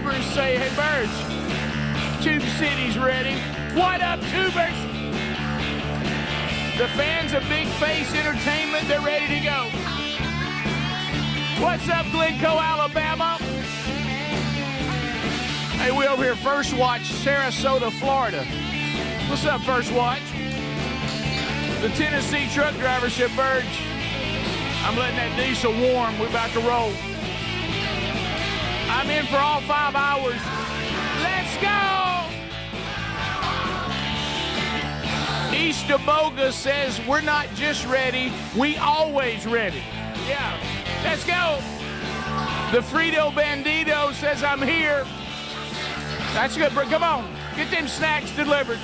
tubers say, hey, Burge, Tube City's ready. What up, tubers? The fans of Big Face Entertainment, they're ready to go. What's up, Glencoe, Alabama? Hey, we over here First Watch, Sarasota, Florida. What's up, First Watch? The Tennessee truck driver said, Burge, I'm letting that diesel warm. We're about to roll. I'm in for all 5 hours. Let's go! Easter Boga says, we're not just ready, we always ready. Yeah, let's go. The Frito Bandito says, I'm here. That's good, bro. Come on, get them snacks delivered.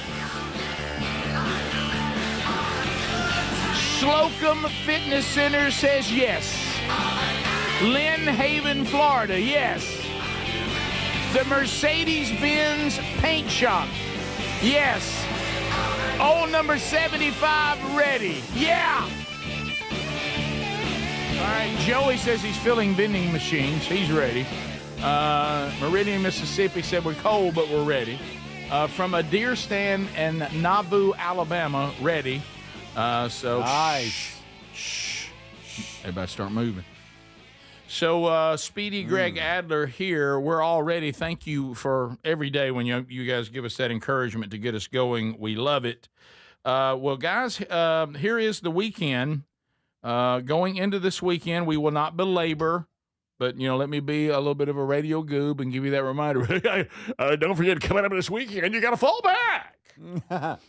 Slocum Fitness Center says yes. Lynn Haven, Florida, yes. The Mercedes-Benz Paint Shop, yes. Old number 75 ready, yeah. All right, Joey says he's filling vending machines. He's ready. Meridian, Mississippi said we're cold, but we're ready. From a deer stand in Nauvoo, Alabama, ready. So nice. Shh. Everybody start moving. So Speedy Greg Adler here. We're all ready. Thank you for every day when you guys give us that encouragement to get us going. We love it. Well, guys, here is the weekend. Going into this weekend, we will not belabor. But, let me be a little bit of a radio goob and give you that reminder. Don't forget, coming up this weekend, you got to fall back. You got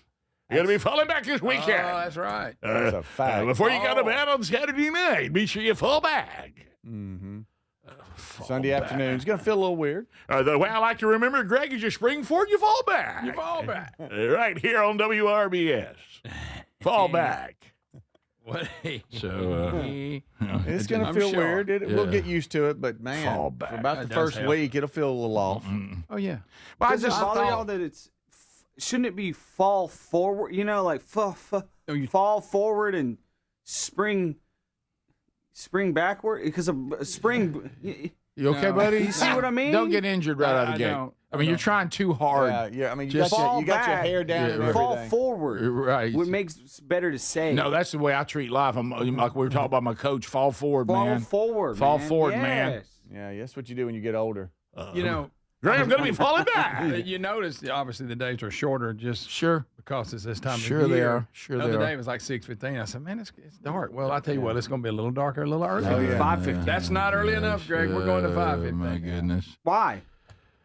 to be falling back this weekend. Oh, that's right. That's a fact. Before you go to bed on Saturday night, be sure you fall back. Mm-hmm. Sunday afternoon. It's going to feel a little weird. The way I like to remember, Greg, is you spring forward, you fall back. You fall back. Right here on WRBS. Fall back. What? So, it's going to feel weird. We'll get used to it, but man, fall back. for about the first week, it'll feel a little off. Oh, yeah. Well, I just bother y'all that it's shouldn't it be fall forward? Like fall forward and spring backward because of spring. You okay, buddy? You see what I mean? Don't get injured right out of the gate. I mean, you're trying too hard. Yeah. I mean, you Just got your hair down and everything. Fall forward. Right. What makes it better to say? No, that's the way I treat life. I'm like we were talking about my coach. Fall forward, man. Fall forward, man. Yes. Yeah, that's what you do when you get older. Greg, I'm going to be falling back. You notice, obviously, the days are shorter just because it's this time of year. Sure they are. The other day it was like 6:15. I said, man, it's dark. Well, I tell you what, it's going to be a little darker a little earlier. Oh, yeah. 5:15. That's not early enough, Greg. We're going to 5:15. My goodness. Why?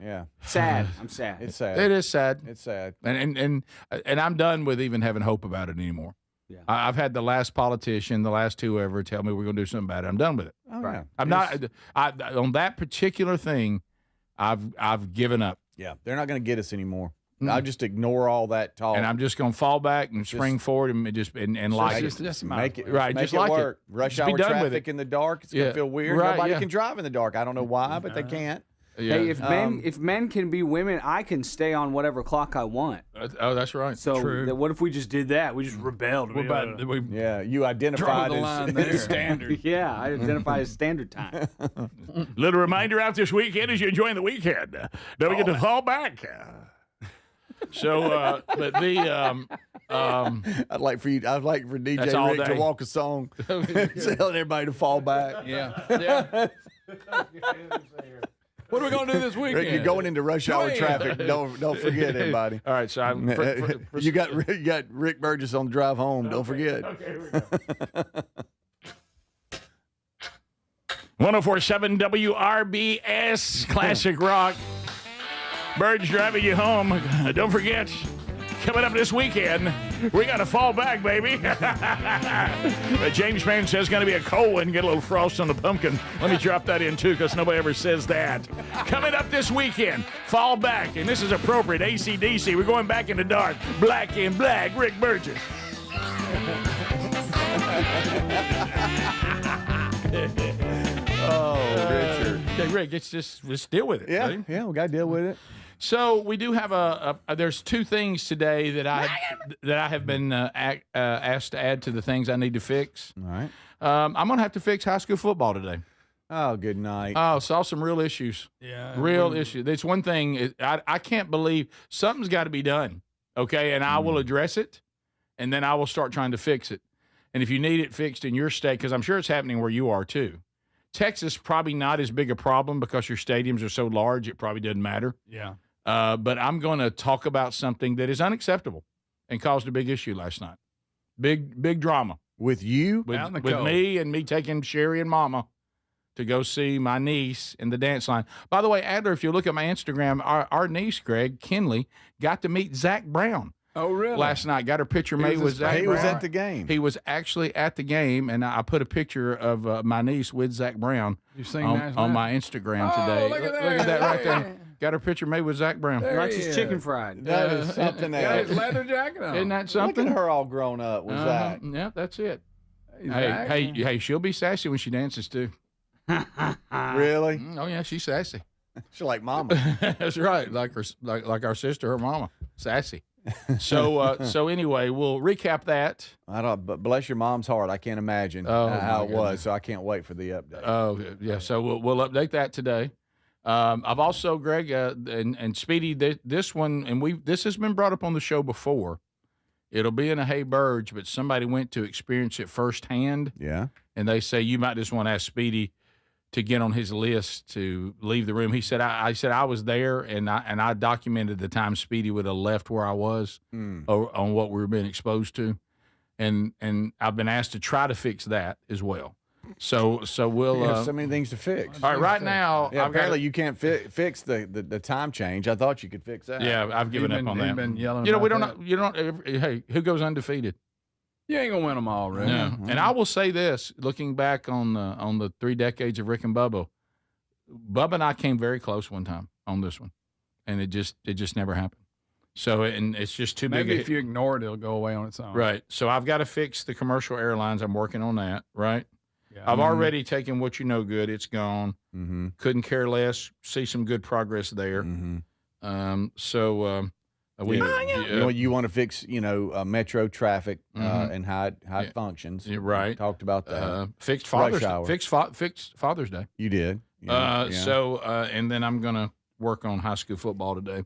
Yeah. Sad. I'm sad. It's sad. It is sad. It's sad. And I'm done with even having hope about it anymore. Yeah. I've had the last politician, the last two ever, tell me we're going to do something about it. I'm done with it. Oh, right. I'm not on that particular thing. I've given up. Yeah, they're not going to get us anymore. I'll just ignore all that talk, and I'm just going to fall back and spring forward and like just make it right. Make just it like work. it. Rush just hour traffic in the dark. It's going to feel weird. Right, Nobody can drive in the dark. I don't know why, but they can't. Yeah. Hey, if men can be women, I can stay on whatever clock I want. Oh, that's right. So what if we just did that? We just rebelled. You identified as standard. Yeah, I identify as standard time. Little reminder out this weekend as you're enjoying the weekend. Don't forget to fall back. So, but the I'd like for DJ Rick to walk a song, telling everybody to fall back. Yeah. What are we going to do this weekend? Rick, you're going into rush hour traffic. Don't forget, everybody. All right, so you got Rick Burgess on the drive home. Don't forget. Okay, here we go. 104.7 WRBS Classic Rock. Birds driving you home. Don't forget, coming up this weekend, we got to fall back, baby. James Mann says it's going to be a cold one. Get a little frost on the pumpkin. Let me drop that in, too, because nobody ever says that. Coming up this weekend, fall back. And this is appropriate. AC/DC. We're going back in the dark. Black in black. Rick Burgess. Richard. Okay, Rick, let's deal with it. Yeah, buddy. yeah, we got to deal with it. So we do have there's two things today that I have been asked to add to the things I need to fix. All right. I'm going to have to fix high school football today. Oh, good night. Oh, saw some real issues. Yeah. Real issues. It's one thing. I can't believe something's got to be done. Okay, and I will address it, and then I will start trying to fix it. And if you need it fixed in your state, because I'm sure it's happening where you are too. Texas probably not as big a problem because your stadiums are so large. It probably doesn't matter. Yeah. But I'm going to talk about something that is unacceptable and caused a big issue last night. Big drama. With you? With me and me taking Sherry and Mama to go see my niece in the dance line. By the way, Adler, if you look at my Instagram, our niece, Greg Kinley, got to meet Zach Brown. Oh, really? Last night. Got her picture made with Zach Brown. He was at the game. He was actually at the game, and I put a picture of my niece with Zach Brown on my Instagram today. Look at that right there. Got her picture made with Zach Brown. Likes his chicken fried. That is something Got else. his leather jacket on. Isn't that something? Look at her all grown up with Zach. Yeah, that's it. Hey, Hey, she'll be sassy when she dances too. Really? Oh yeah, she's sassy. She's like Mama. That's right, like our sister, her mama, sassy. So anyway, we'll recap that. But bless your mom's heart. I can't imagine how it was, so I can't wait for the update. Oh yeah, so we'll update that today. I've also, Greg and Speedy, this one, and this has been brought up on the show before. It'll be in a Hey Burge, but somebody went to experience it firsthand. Yeah. And they say you might just want to ask Speedy to get on his list to leave the room. He said, I said I was there, and I documented the time Speedy would have left where I was on what we were being exposed to, and I've been asked to try to fix that as well. So we'll so many things to fix. all right, right now. Yeah, apparently you can't fix the time change. I thought you could fix that. Yeah, I've given up on that. Been yelling we about don't. that. You don't. Hey, who goes undefeated? You ain't gonna win them all, right? No. And I will say this: looking back on the 3 decades of Rick and Bubba and I came very close one time on this one, and it just never happened. So and it's just too big. Maybe if you ignore it, it'll go away on its own. Right. So I've got to fix the commercial airlines. I'm working on that. Right. Yeah. I've already taken What You Know Good. It's gone. Mm-hmm. Couldn't care less. See some good progress there. Mm-hmm. You want to fix, metro traffic and how it functions. You're right. We talked about that. Fixed Rush Father's hour. Fixed Father's Day. You did. And then I'm gonna work on high school football today.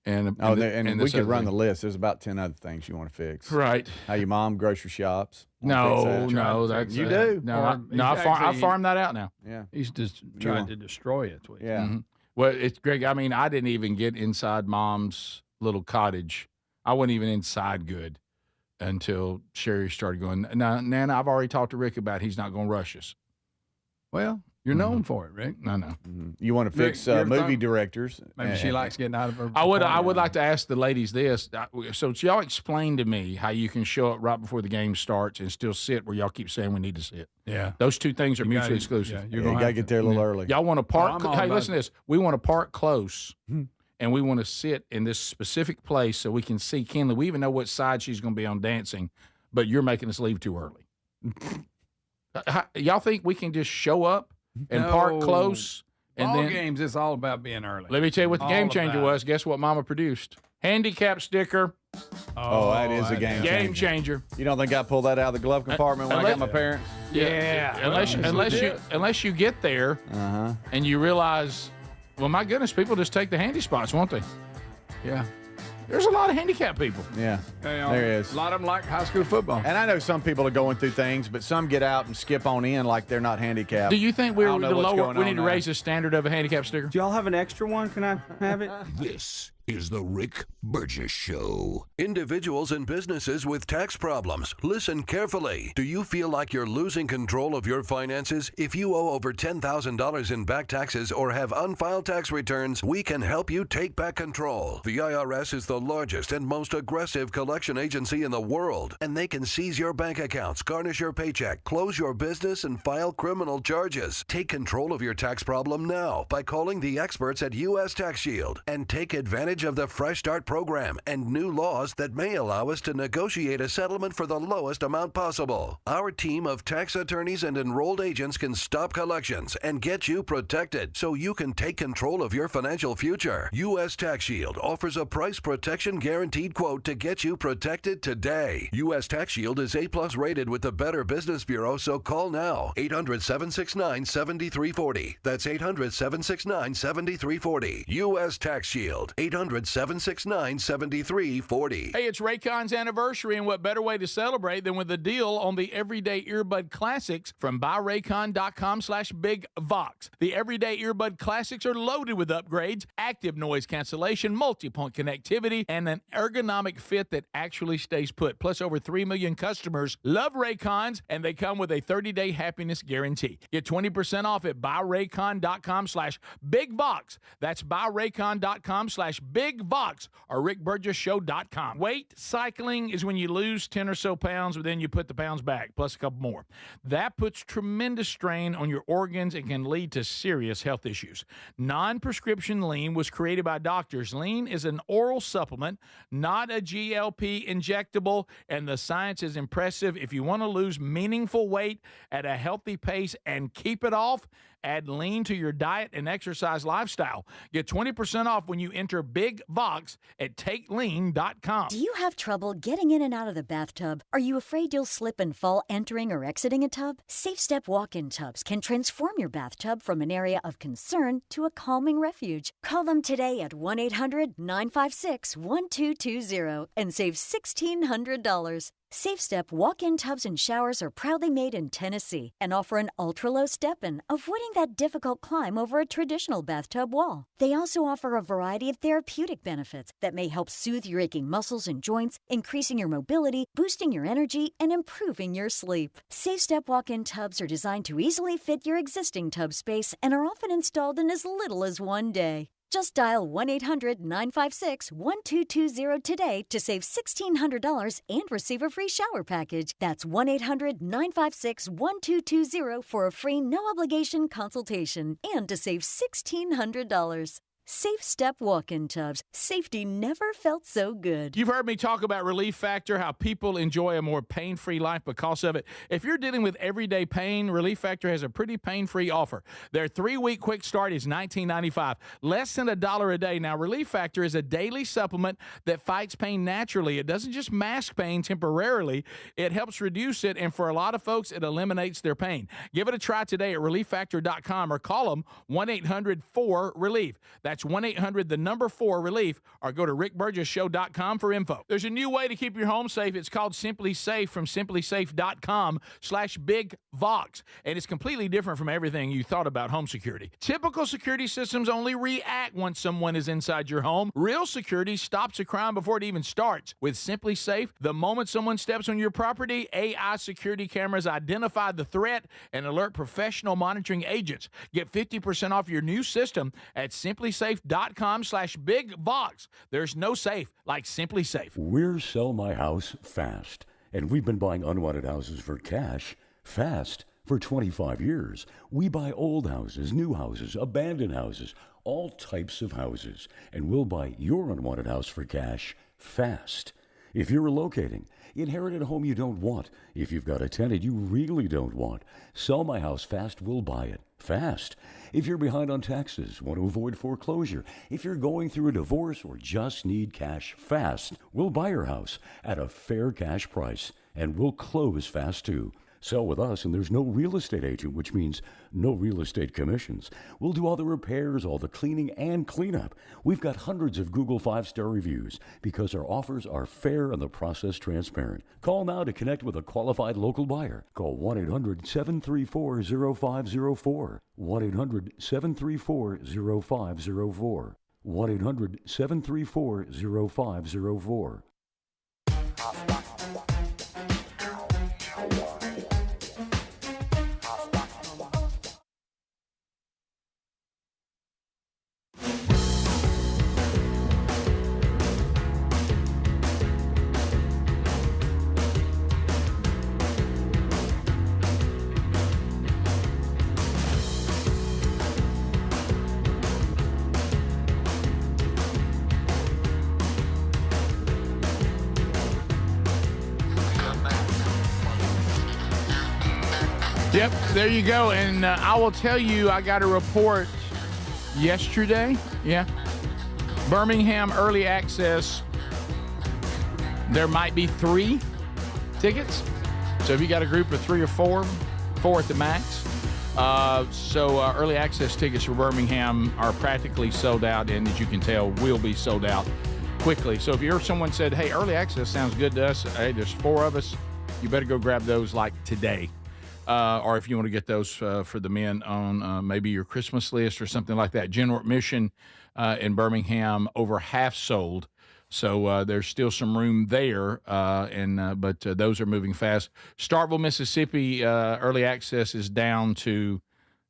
And we could run the list. There's about 10 other things you want to fix. Right. How your mom grocery shops. No, that's you do. No, I farm that out now. Yeah. He's just trying to destroy it. Yeah. Mm-hmm. Well, it's Greg. I mean, I didn't even get inside Mom's little cottage. I wasn't even inside good until Sherry started going. Now, Nana, I've already talked to Rick about he's not going to rush us. Well, you're known for it, Rick. I know. Mm-hmm. You want to fix Rick, movie directors. Maybe she likes getting out of her. I would like to ask the ladies this. So y'all explain to me how you can show up right before the game starts and still sit where y'all keep saying we need to sit. Yeah. Those two things are mutually exclusive. Yeah, you got to get there a little early. Y'all want to park. Well, hey, listen to this. We want to park close, and we want to sit in this specific place so we can see Kinley. We even know what side she's going to be on dancing, but you're making us leave too early. Y'all think we can just show up and park close? And Ball then games, it's all about being early. let me tell you what the game changer about was. Guess what Mama produced? Handicap sticker. Oh, that is a game changer. You don't think I pulled that out of the glove compartment when I got my parents? Yeah. Unless you get there and you realize, well, my goodness, people just take the handy spots, won't they? Yeah. There's a lot of handicapped people. Yeah, there is. A lot of them like high school football. And I know some people are going through things, but some get out and skip on in like they're not handicapped. Do you think we need to there. raise the standard of a handicap sticker? Do y'all have an extra one? Can I have it? This is the Rick Burgess Show. Individuals and businesses with tax problems, listen carefully. Do you feel like you're losing control of your finances? If you owe over $10,000 in back taxes or have unfiled tax returns, we can help you take back control. The IRS is the largest and most aggressive collection agency in the world, and they can seize your bank accounts, garnish your paycheck, close your business, and file criminal charges. Take control of your tax problem now by calling the experts at U.S. Tax Shield and take advantage advantage of the Fresh Start program and new laws that may allow us to negotiate a settlement for the lowest amount possible. Our team of tax attorneys and enrolled agents can stop collections and get you protected so you can take control of your financial future. U.S. Tax Shield offers a price protection guaranteed quote to get you protected today. U.S. Tax Shield is A+ rated with the Better Business Bureau, so call now. 800-769-7340. That's 800-769-7340. U.S. Tax Shield. 800-769-7340. Hey, it's Raycon's anniversary, and what better way to celebrate than with a deal on the Everyday Earbud Classics from buyraycon.com/bigvox. The Everyday Earbud Classics are loaded with upgrades, active noise cancellation, multi-point connectivity, and an ergonomic fit that actually stays put. Plus, over 3 million customers love Raycons, and they come with a 30-day happiness guarantee. Get 20% off at buyraycon.com/bigvox. That's buyraycon.com/bigvox or rickburgessshow.com. Weight cycling is when you lose 10 or so pounds, but then you put the pounds back, plus a couple more. That puts tremendous strain on your organs and can lead to serious health issues. Non-prescription lean was created by doctors. Lean is an oral supplement, not a GLP injectable, and the science is impressive. If you want to lose meaningful weight at a healthy pace and keep it off, add lean to your diet and exercise lifestyle. Get 20% off when you enter Big Vox at takelean.com. Do you have trouble getting in and out of the bathtub? Are you afraid you'll slip and fall entering or exiting a tub? Safe Step walk-in tubs can transform your bathtub from an area of concern to a calming refuge. Call them today at 1-800-956-1220 and save $1,600. Safe Step walk-in tubs and showers are proudly made in Tennessee and offer an ultra-low step-in, avoiding that difficult climb over a traditional bathtub wall. They also offer a variety of therapeutic benefits that may help soothe your aching muscles and joints, increasing your mobility, boosting your energy, and improving your sleep. Safe Step walk-in tubs are designed to easily fit your existing tub space and are often installed in as little as one day. Just dial 1-800-956-1220 today to save $1,600 and receive a free shower package. That's 1-800-956-1220 for a free no-obligation consultation and to save $1,600. Safe Step walk-in tubs. Safety never felt so good. You've heard me talk about Relief Factor, how people enjoy a more pain-free life because of it. If you're dealing with everyday pain, Relief Factor has a pretty pain-free offer. Their 3-week quick start is $19.95, less than $1 a day. Now, Relief Factor is a daily supplement that fights pain naturally. It doesn't just mask pain temporarily. It helps reduce it, and for a lot of folks, it eliminates their pain. Give it a try today at relieffactor.com or call them 1-800-4-RELIEF. That's 1-800-4-RELIEF, or go to rickburgessshow.com for info. There's a new way to keep your home safe. It's called Simply Safe from simplysafe.com/bigvox, and it's completely different from everything you thought about home security. Typical security systems only react once someone is inside your home. Real security stops a crime before it even starts. With Simply Safe, the moment someone steps on your property, AI security cameras identify the threat and alert professional monitoring agents. Get 50% off your new system at simplysafe.com/bigvox. There's no safe like Simply Safe. We're Sell My House Fast, and we've been buying unwanted houses for cash fast for 25 years. We buy old houses, new houses, abandoned houses, all types of houses, and we'll buy your unwanted house for cash fast. If you're relocating, inherited a home you don't want, if you've got a tenant you really don't want, Sell My House Fast will buy it fast. If you're behind on taxes, want to avoid foreclosure, if you're going through a divorce or just need cash fast, we'll buy your house at a fair cash price, and we'll close fast too. Sell with us, and there's no real estate agent, which means no real estate commissions. We'll do all the repairs, all the cleaning, and cleanup. We've got hundreds of Google 5-star reviews because our offers are fair and the process transparent. Call now to connect with a qualified local buyer. Call 1-800-734-0504. 1-800-734-0504. 1-800-734-0504. Yep, there you go. And I will tell you, I got a report yesterday. Yeah. Birmingham early access. There might be 3 tickets. So if you got a group of 3 or 4 at the max. Early access tickets for Birmingham are practically sold out, and as you can tell, will be sold out quickly. So if you're someone said, hey, early access sounds good to us, hey, there's 4 of us, you better go grab those like today. Or if you want to get those for the men on maybe your Christmas list or something like that. General admission in Birmingham, over half sold. So there's still some room there, but those are moving fast. Starkville, Mississippi, early access is down to,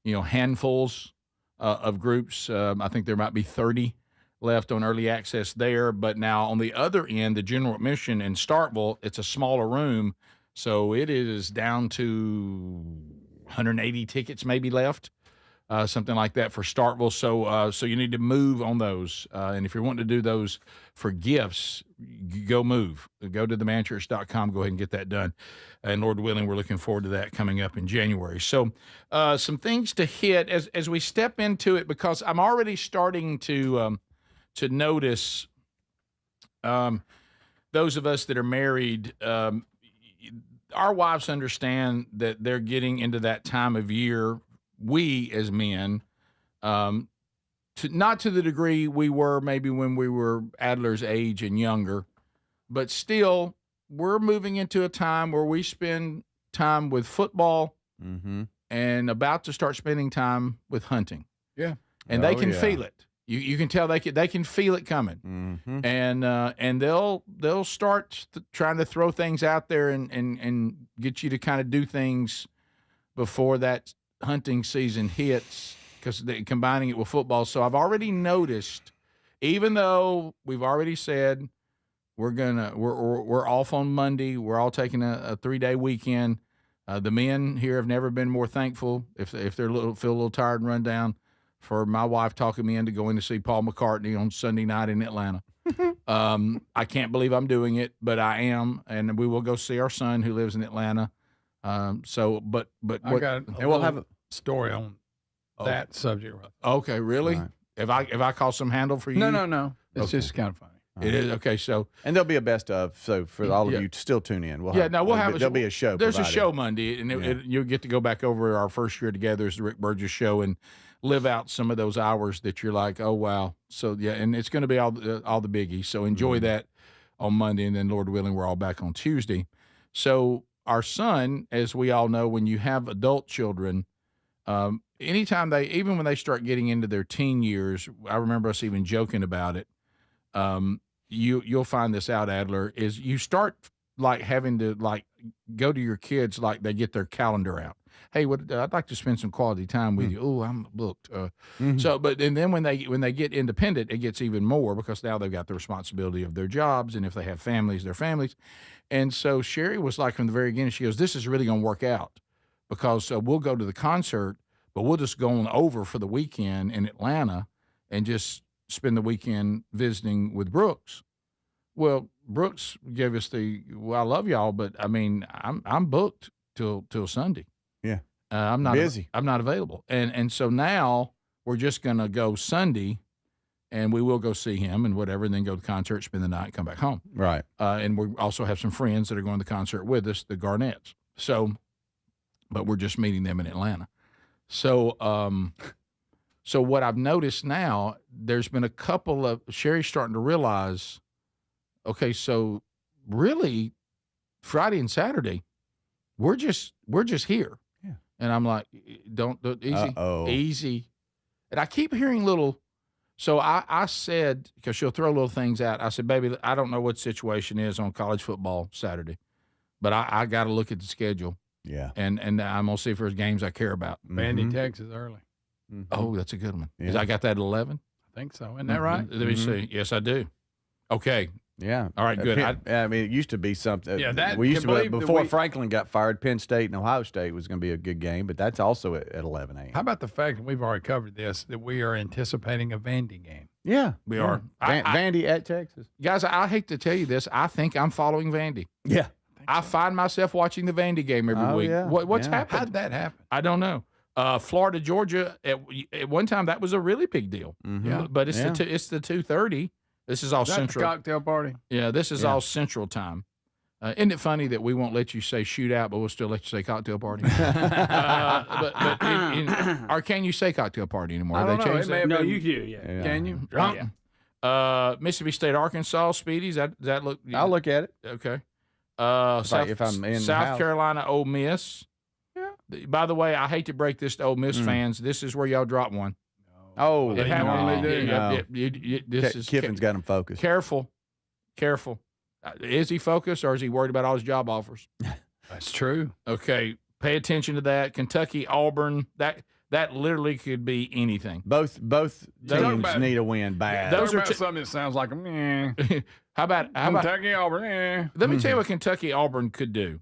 handfuls of groups. I think there might be 30 left on early access there. But now on the other end, the general admission in Starkville, it's a smaller room. So it is down to 180 tickets maybe left, something like that for Starkville. So you need to move on those. And if you're wanting to do those for gifts, go move. Go to themanchurch.com. Go ahead and get that done. And Lord willing, we're looking forward to that coming up in January. So some things to hit as we step into it, because I'm already starting to notice those of us that are married, our wives understand that they're getting into that time of year, we as men, not to the degree we were maybe when we were Adler's age and younger, but still we're moving into a time where we spend time with football and about to start spending time with hunting. Yeah. And they can feel it. You can tell they can feel it coming, and they'll start trying to throw things out there and get you to kind of do things before that hunting season hits, because they're combining it with football. So I've already noticed, even though we've already said we're off on Monday, we're all taking a 3-day weekend. The men here have never been more thankful if they're feel a little tired and run down, for my wife talking me into going to see Paul McCartney on Sunday night in Atlanta. I can't believe I'm doing it, but I am, and we will go see our son who lives in Atlanta. And we'll have a story on that subject. Okay, really? Right. If I call some handle for you? No. It's just kind of funny. It is okay. So, and there'll be a best of. So for all of you to still tune in, there'll be a show. There's a show Monday, and you'll get to go back over our first year together as the Rick Burgess Show and live out some of those hours that you're like, oh wow. So and it's going to be all the biggies. So enjoy that on Monday, and then Lord willing, we're all back on Tuesday. So our son, as we all know, when you have adult children, anytime even when they start getting into their teen years, I remember us even joking about it. You'll find this out, Adler, is you start like having to like go to your kids like they get their calendar out. Hey, I'd like to spend some quality time with you. Oh, I'm booked. So, and then when they get independent, it gets even more, because now they've got the responsibility of their jobs, and if they have families, their families. And so Sherry was like from the very beginning, she goes, "This is really going to work out, because we'll go to the concert, but we'll just go on over for the weekend in Atlanta and just spend the weekend visiting with Brooks." Well, Brooks gave us I love y'all, but I mean, I'm booked till Sunday. Yeah. I'm not busy. I'm not available. And so now we're just going to go Sunday, and we will go see him and whatever, and then go to the concert, spend the night, and come back home. Right. And we also have some friends that are going to the concert with us, the Garnetts. So, but we're just meeting them in Atlanta. So, so what I've noticed now, there's been a couple of, Sherry's starting to realize, okay, so really Friday and Saturday, we're just here. Yeah. And I'm like, don't easy. And I keep hearing little, so I said, because she'll throw little things out, I said, baby, I don't know what the situation is on college football Saturday, but I got to look at the schedule. Yeah. And I'm going to see if there's games I care about. Vandy, Texas early. Oh, that's a good one. Yeah. I got that at 11? I think so. Isn't that right? Let me see. Yes, I do. Okay. Yeah. All right, good. I mean, it used to be something. Yeah, we used to before Franklin got fired. Penn State and Ohio State was going to be a good game, but that's also at 11 a.m. How about the fact that we've already covered this, that we are anticipating a Vandy game? Yeah, we are. Vandy at Texas. Guys, I hate to tell you this. I think I'm following Vandy. Yeah. I find myself watching the Vandy game every week. Yeah. What's Yeah. happened? How did that happen? I don't know. Florida, Georgia. At one time, that was a really big deal. Yeah. But it's the 2:30. This is all Is that Central. the cocktail party? Yeah, this is all Central time. Isn't it funny that we won't let you say shootout, but we'll still let you say cocktail party? Or can you say cocktail party anymore? I don't know. changed It may that? have No, been- you do. Yeah. Can you? Mississippi State, Arkansas, Speedies. Does that look? I'll look at it. Okay. If I'm in the South house. Carolina, Ole Miss. Yeah. By the way, I hate to break this to Ole Miss fans. This is where y'all drop one. Oh, They happened. normally do. Yeah, this is Kiffin's got him focused. Careful. Is he focused or is he worried about all his job offers? That's true. Okay, pay attention to that. Kentucky, Auburn. That literally could be anything. Both Those- teams need a win bad. Those Those are are something that sounds like meh. How about Kentucky, Auburn. Eh. Let me tell you what Kentucky Auburn could do.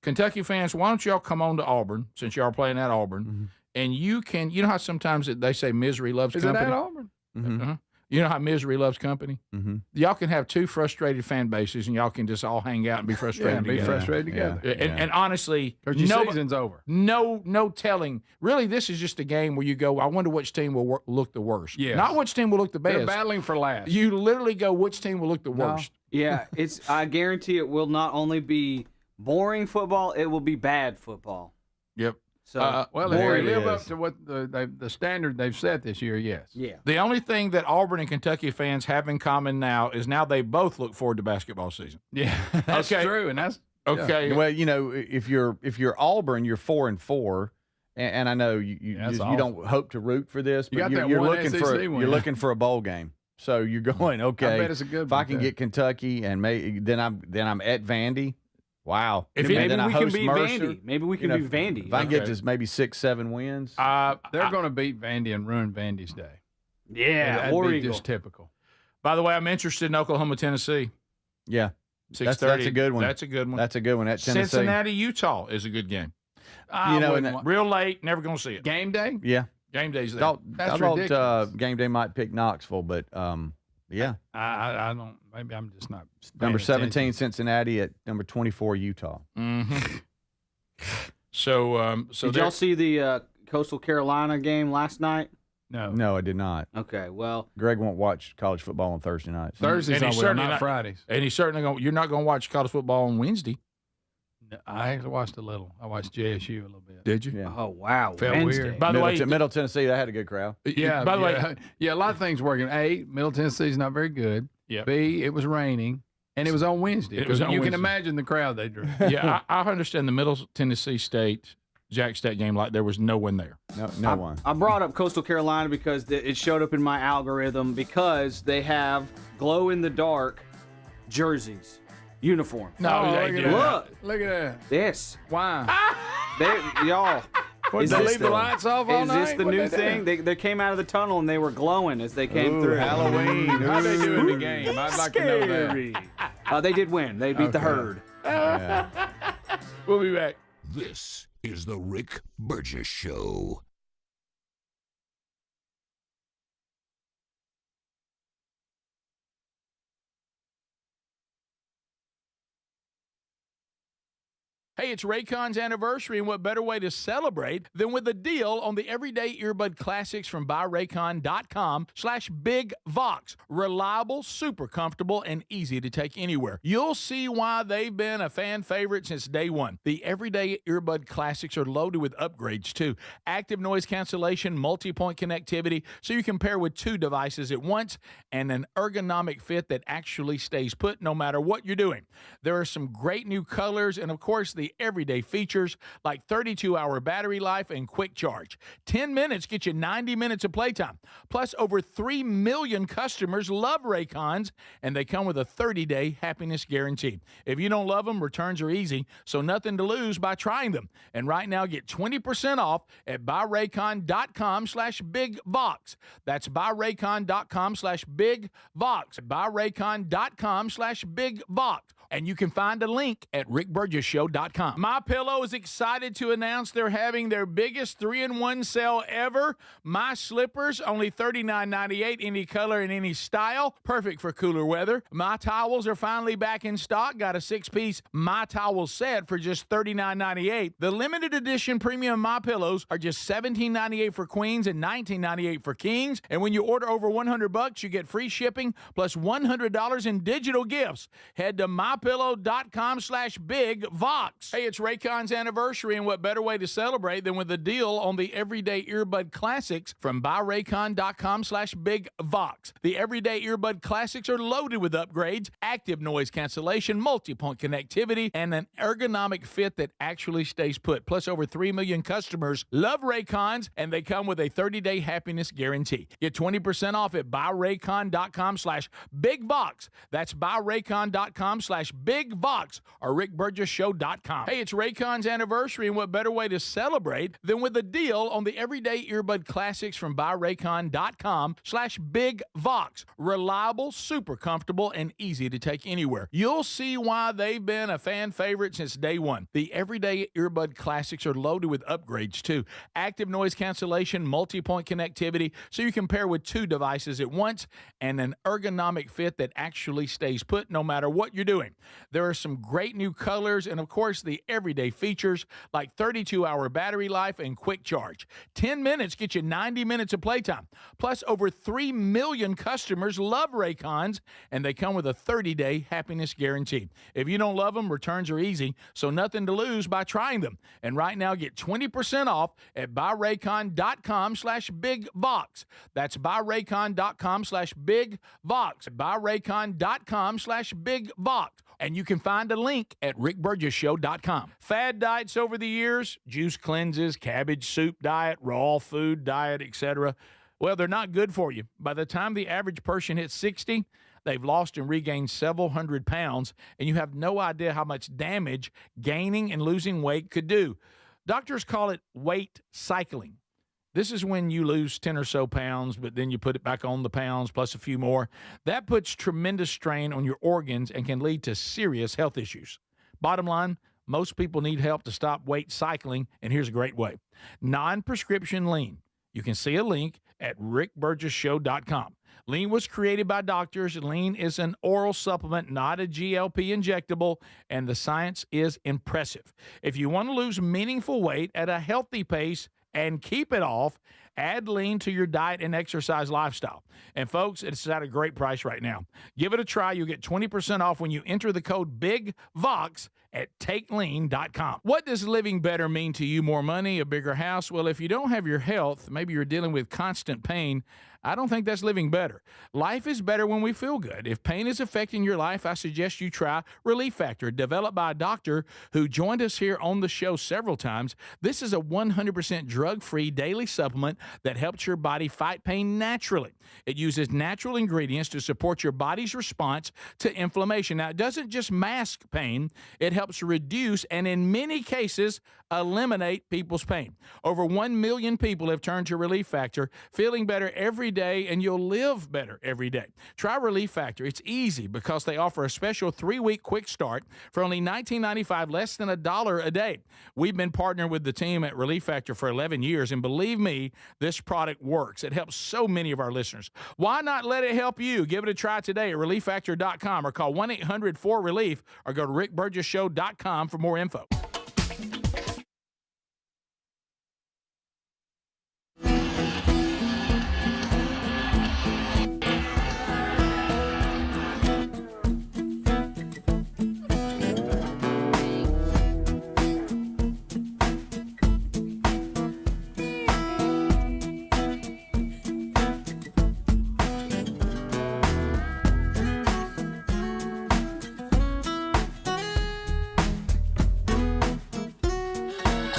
Kentucky fans, why don't y'all come on to Auburn since y'all are playing at Auburn, and you know how sometimes they say misery loves Is it company. at Auburn? Uh-huh. You know how misery loves company. Y'all can have two frustrated fan bases, and y'all can just all hang out and be frustrated Yeah, be together. frustrated together. And honestly, Because your no, season's over. no telling. Really, this is just a game where you go, I wonder which team will look the worst. Yes. Not which team will look the They're best. battling for last. You literally go, which team will look the worst. Yeah, I guarantee it will not only be boring football, it will be bad football. Yep. So Well, if There they it live up is. to what the standard they've set this year, yes. yeah. The only thing that Auburn and Kentucky fans have in common now is now they both look forward to basketball season. Yeah, that's Okay. true, and that's Okay. Well, if you're Auburn, you're 4-4, and I know you That's you don't hope to root for this, You but got that you're one looking SEC for one. you're looking for a bowl game. So you're going okay. I bet it's a good If I one, can too. get Kentucky and then I'm at Vandy. Wow. If And it- Maybe then I we can host beat Mercer. Vandy. Maybe we can beat Vandy. If I can get Okay. just maybe 6-7 wins. They're going to beat Vandy and ruin Vandy's day. Yeah, That'd War be Eagle. just typical. By the way, I'm interested in Oklahoma, Tennessee. yeah. 6:30. That's a good one. That's a good one. That's a good one at Tennessee. Cincinnati, Utah is a good game. I know, wouldn't and want- Real late, never going to see it. game day? Yeah. Game day's there. That's I thought ridiculous. game day might pick Knoxville, but yeah. I don't. Maybe I'm just not. Number paying 17 attention. Cincinnati at number 24 Utah. Mm-hmm. So Did y'all see the Coastal Carolina game last night? No. No, I did not. Okay, well, Greg won't watch college football on Thursday nights. Thursdays And I he's will, certainly not not- Fridays. and he's certainly going. You're not going to watch college football on Wednesday, No, I actually watched a little. I watched JSU a little bit. did you? Yeah. oh wow, Felt Wednesday. weird. By the way, Middle Tennessee, they had a good crowd. Yeah. By the way, yeah, a lot of things working. A, Middle Tennessee's not very good. Yeah. B, it was raining, and it was on Wednesday. It was on you Wednesday. can imagine the crowd they drew. yeah, I understand the Middle Tennessee State Jack State game like there was no one there. No one. I brought up Coastal Carolina because it showed up in my algorithm because they have glow-in-the-dark jerseys, uniforms. No, Oh, they look at do. that. Look. Look at that. This, Why? y'all. What, Is they this leave the lights off all Is night? this the What'd new they do? thing? They came out of the tunnel and they were glowing as they came Ooh, through. Halloween. How'd they do in the game? I'd like to know that. Scary. They did win. They beat the Okay. herd. Yeah. We'll be back. This is the Rick Burgess Show. Hey, it's Raycon's anniversary, and what better way to celebrate than with a deal on the everyday earbud classics from buyraycon.com/bigvox. Reliable, super comfortable, and easy to take anywhere. You'll see why they've been a fan favorite since day one. The everyday earbud classics are loaded with upgrades, too. Active noise cancellation, multi-point connectivity, so you can pair with two devices at once, and an ergonomic fit that actually stays put no matter what you're doing. There are some great new colors, and of course, the everyday features like 32-hour battery life and quick charge. 10 minutes get you 90 minutes of playtime. Plus, over 3 million customers love Raycons, and they come with a 30-day happiness guarantee. If you don't love them, returns are easy, so nothing to lose by trying them. And right now, get 20% off at buyraycon.com/bigvox. That's buyraycon.com/bigvox. Buyraycon.com/bigvox. And you can find a link at rickburgessshow.com. MyPillow is excited to announce they're having their biggest 3-in-1 sale ever. My slippers, only $39.98, any color and any style. Perfect for cooler weather. My towels are finally back in stock. Got a 6-piece My Towel set for just $39.98. The limited edition premium MyPillows are just $17.98 for queens and $19.98 for kings. And when you order over $100, you get free shipping plus $100 in digital gifts. Head to mypillow.com/bigvox. Hey, it's Raycon's anniversary, and what better way to celebrate than with a deal on the Everyday Earbud Classics from buyraycon.com/bigvox. The Everyday Earbud Classics are loaded with upgrades, active noise cancellation, multi-point connectivity, and an ergonomic fit that actually stays put. Plus, over 3 million customers love Raycons, and they come with a 30-day happiness guarantee. Get 20% off at buyraycon.com/bigvox. That's buyraycon.com/bigvox or rickburgessshow.com. Hey, it's Raycon's anniversary, and what better way to celebrate than with a deal on the Everyday Earbud Classics from buyraycon.com/bigvox. Reliable, super comfortable, and easy to take anywhere. You'll see why they've been a fan favorite since day one. The Everyday Earbud Classics are loaded with upgrades too. Active noise cancellation, multi-point connectivity, so you can pair with 2 devices at once, and an ergonomic fit that actually stays put no matter what you're doing. There are some great new colors, and of course the everyday features like 32-hour battery life and quick charge. 10 minutes get you 90 minutes of playtime. Plus, over 3 million customers love Raycons, and they come with a 30-day happiness guarantee. If you don't love them, returns are easy, so nothing to lose by trying them. And right now, get 20% off at buyraycon.com/bigvox. That's buyraycon.com/bigvox. buyraycon.com/bigvox. And you can find a link at rickburgessshow.com. Fad diets over the years, juice cleanses, cabbage soup diet, raw food diet, etc. Well, they're not good for you. By the time the average person hits 60, they've lost and regained several hundred pounds, and you have no idea how much damage gaining and losing weight could do. Doctors call it weight cycling. This is when you lose 10 or so pounds, but then you put it back on the pounds plus a few more. That puts tremendous strain on your organs and can lead to serious health issues. Bottom line, most people need help to stop weight cycling, and here's a great way. Non-prescription lean. You can see a link at rickburgessshow.com. Lean was created by doctors. Lean is an oral supplement, not a GLP injectable, and the science is impressive. If you want to lose meaningful weight at a healthy pace and keep it off, add Lean to your diet and exercise lifestyle. And folks, it's at a great price right now. Give it a try. You'll get 20% off when you enter the code BIGVOX at takelean.com. What does living better mean to you? More money, a bigger house? Well, if you don't have your health, maybe you're dealing with constant pain, I don't think that's living better. Life is better when we feel good. If pain is affecting your life, I suggest you try Relief Factor, developed by a doctor who joined us here on the show several times. This is a 100% drug-free daily supplement that helps your body fight pain naturally. It uses natural ingredients to support your body's response to inflammation. Now, it doesn't just mask pain, it helps reduce and in many cases eliminate people's pain. Over 1 million people have turned to Relief Factor, feeling better every day, and you'll live better every day. Try Relief Factor. It's easy because they offer a special 3-week quick start for only $19.95, less than $1 a day. We've been partnering with the team at Relief Factor for 11 years, and believe me, this product works. It helps so many of our listeners. Why not let it help you? Give it a try today at relieffactor.com or call 1-800-4RELIEF or go to rickburgessshow.com for more info.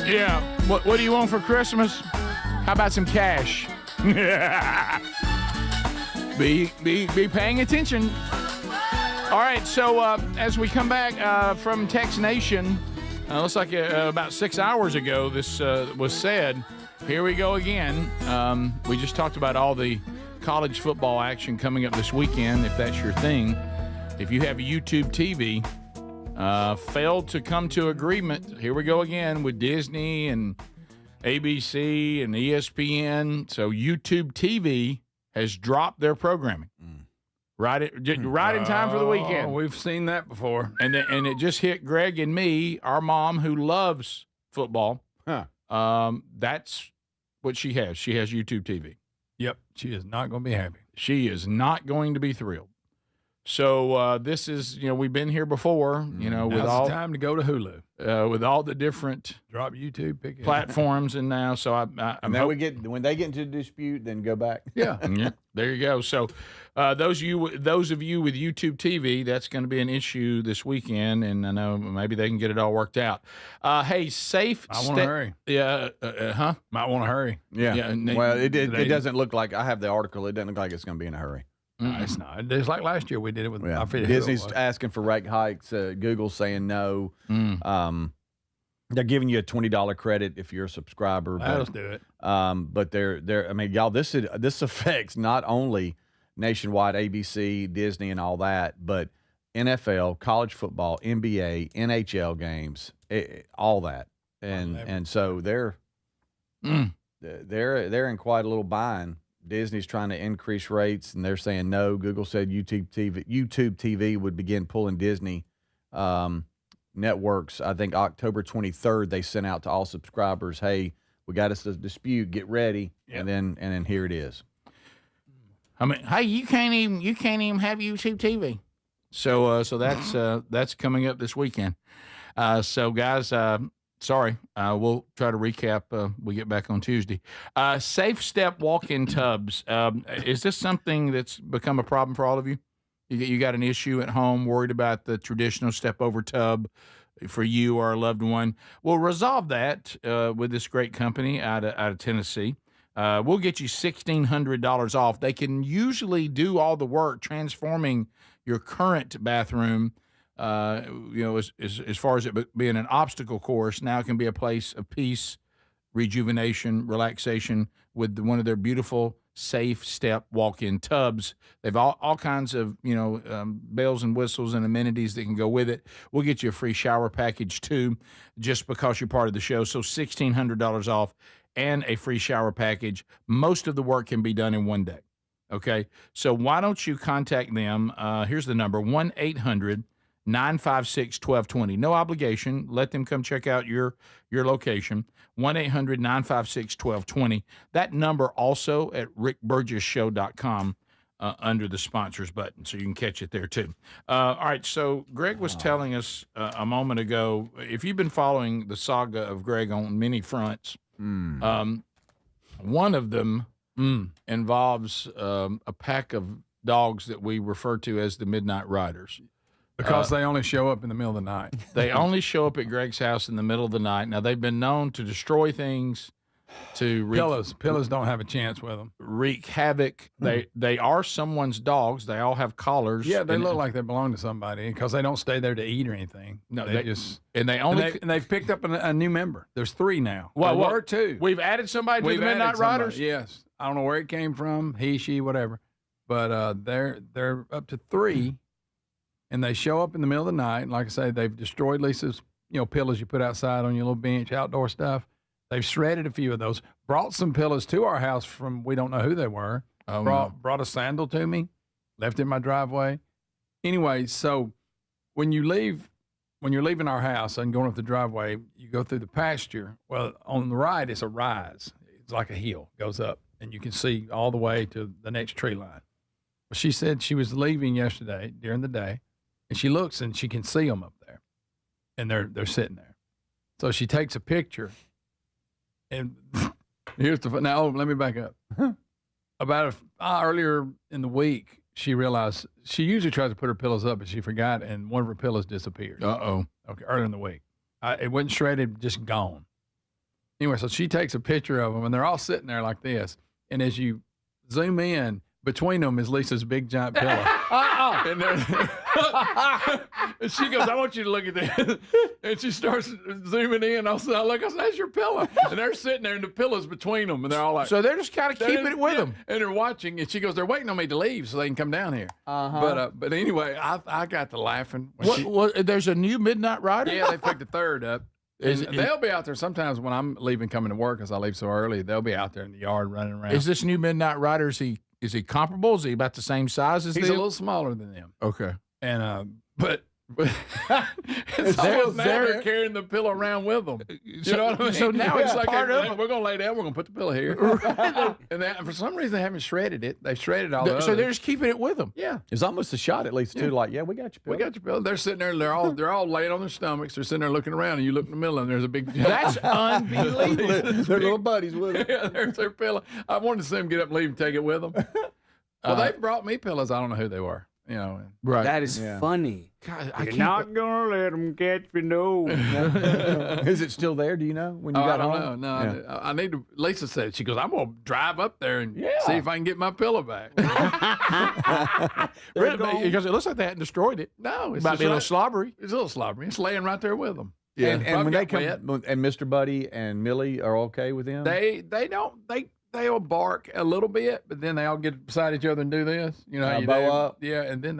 Yeah. What do you want for Christmas? How about some cash? Be paying attention. All right. So as we come back from Tex Nation, looks like about 6 hours ago this was said. Here we go again. We just talked about all the college football action coming up this weekend. If that's your thing, if you have YouTube TV, failed to come to agreement. Here we go again with Disney and ABC and ESPN. So YouTube TV has dropped their programming. Right in time for the weekend. We've seen that before. And it just hit Greg and me, our mom who loves football. That's what she has. She has YouTube TV. Yep. She is not going to be happy. She is not going to be thrilled. So this is, we've been here before, with Now's the time to go to Hulu. With all the different drop YouTube, pick it platforms, and now, so I'm now when they get into a dispute, then go back. Yeah, yeah. There you go. So those of you with YouTube TV, that's going to be an issue this weekend, and I know maybe they can get it all worked out. Hey, safe. I want to hurry. Yeah. Might want to hurry. Yeah. Well, it doesn't look like I have the article. It doesn't look like it's going to be in a hurry. No, it's not. It's like last year we did it with Disney's asking for rate hikes. Google's saying no. They're giving you a $20 credit if you're a subscriber. Let's do it. But they're. I mean, y'all, this affects not only nationwide ABC, Disney, and all that, but NFL, college football, NBA, NHL games, all that, and so they're in quite a little bind. Disney's trying to increase rates, and they're saying no. Google said YouTube TV would begin pulling Disney networks. I think October 23rd they sent out to all subscribers, "Hey, we got us a dispute. Get ready." Yep. And then here it is. I mean, hey, you can't even have YouTube TV. So that's coming up this weekend. So guys. Sorry, we'll try to recap. We get back on Tuesday. Safe Step walk-in tubs. Is this something that's become a problem for all of you? You got an issue at home, worried about the traditional step-over tub for you or a loved one? We'll resolve that with this great company out of Tennessee. We'll get you $1,600 off. They can usually do all the work transforming your current bathroom. As far as it being an obstacle course, now it can be a place of peace, rejuvenation, relaxation with one of their beautiful Safe Step walk-in tubs. They've all kinds of, bells and whistles and amenities that can go with it. We'll get you a free shower package too, just because you're part of the show. So $1,600 off and a free shower package. Most of the work can be done in one day. Okay. So why don't you contact them? Here's the number, 1-800-956-1220. No obligation. Let them come check out your location. 1-800-956-1220. That number also at rickburgessshow.com under the sponsors button, so you can catch it there too. All right, so Greg was telling us a moment ago, if you've been following the saga of Greg on many fronts, one of them involves a pack of dogs that we refer to as the Midnight Riders. Because they only show up in the middle of the night. They only show up at Greg's house in the middle of the night. Now, they've been known to destroy things, to Pillows don't have a chance with them. Wreak havoc. They are someone's dogs. They all have collars. Yeah, they look like they belong to somebody because they don't stay there to eat or anything. No, and they've picked up a new member. There's 3 now. Well, there were 2. We've added somebody to the Midnight Riders. Yes, I don't know where it came from. He, she, whatever. But they're up to 3. And they show up in the middle of the night. And like I say, they've destroyed Lisa's, pillows you put outside on your little bench, outdoor stuff. They've shredded a few of those. Brought some pillows to our house from we don't know who they were. Brought a sandal to me, left it in my driveway. Anyway, so when you're leaving our house and going up the driveway, you go through the pasture. Well, on the right, it's a rise. It's like a hill, goes up, and you can see all the way to the next tree line. Well, she said she was leaving yesterday during the day. And she looks and she can see them up there, and they're sitting there. So she takes a picture, and now let me back up. About earlier in the week, she realized she usually tries to put her pillows up, but she forgot, and one of her pillows disappeared. Okay, earlier in the week, it wasn't shredded, just gone. Anyway, so she takes a picture of them, and they're all sitting there like this. And as you zoom in, between them is Lisa's big giant pillow. And, and she goes, I want you to look at this. And she starts zooming in. I said, look, I said, that's your pillow. And they're sitting there, and the pillow's between them, and they're all like. So they're just kind of keeping it with them. And they're watching, and she goes, they're waiting on me to leave so they can come down here. But anyway, I got to laughing. There's a new Midnight Rider? Yeah, they picked the third up. They'll be out there sometimes when I'm leaving, coming to work, because I leave so early. They'll be out there in the yard running around. Is this new Midnight Rider, is he comparable? Is he about the same size as them? He's a little smaller than them. Okay. And but it's almost now they're carrying the pillow around with them. You know what I mean? So now it's like part of it. We're going to lay down. We're going to put the pillow here. And for some reason, they haven't shredded it. They shredded all the So they're just keeping it with them. Yeah. It's almost a shot at least, too. Like, yeah, we got your pillow. We got your pillow. They're sitting there. They're all laying on their stomachs. They're sitting there looking around, and you look in the middle, and there's a big. That's unbelievable. Their little buddies with them. Yeah, there's their pillow. I wanted to see them get up and leave and take it with them. Well, they brought me pillows. I don't know who they were. You know, right? That is funny. God, You're not gonna let them catch me, no. Is it still there? Do you know when you got home? I don't know. No, yeah. I need to. Lisa said, she goes, I'm gonna drive up there and see if I can get my pillow back. Really? Because it looks like they hadn't destroyed it. No, it might be a little slobbery. It's a little slobbery. It's laying right there with them. Yeah, and when they come, and Mr. Buddy and Millie are okay with them. They'll bark a little bit, but then they all get beside each other and do this. You know how you bow do? up. Yeah, and then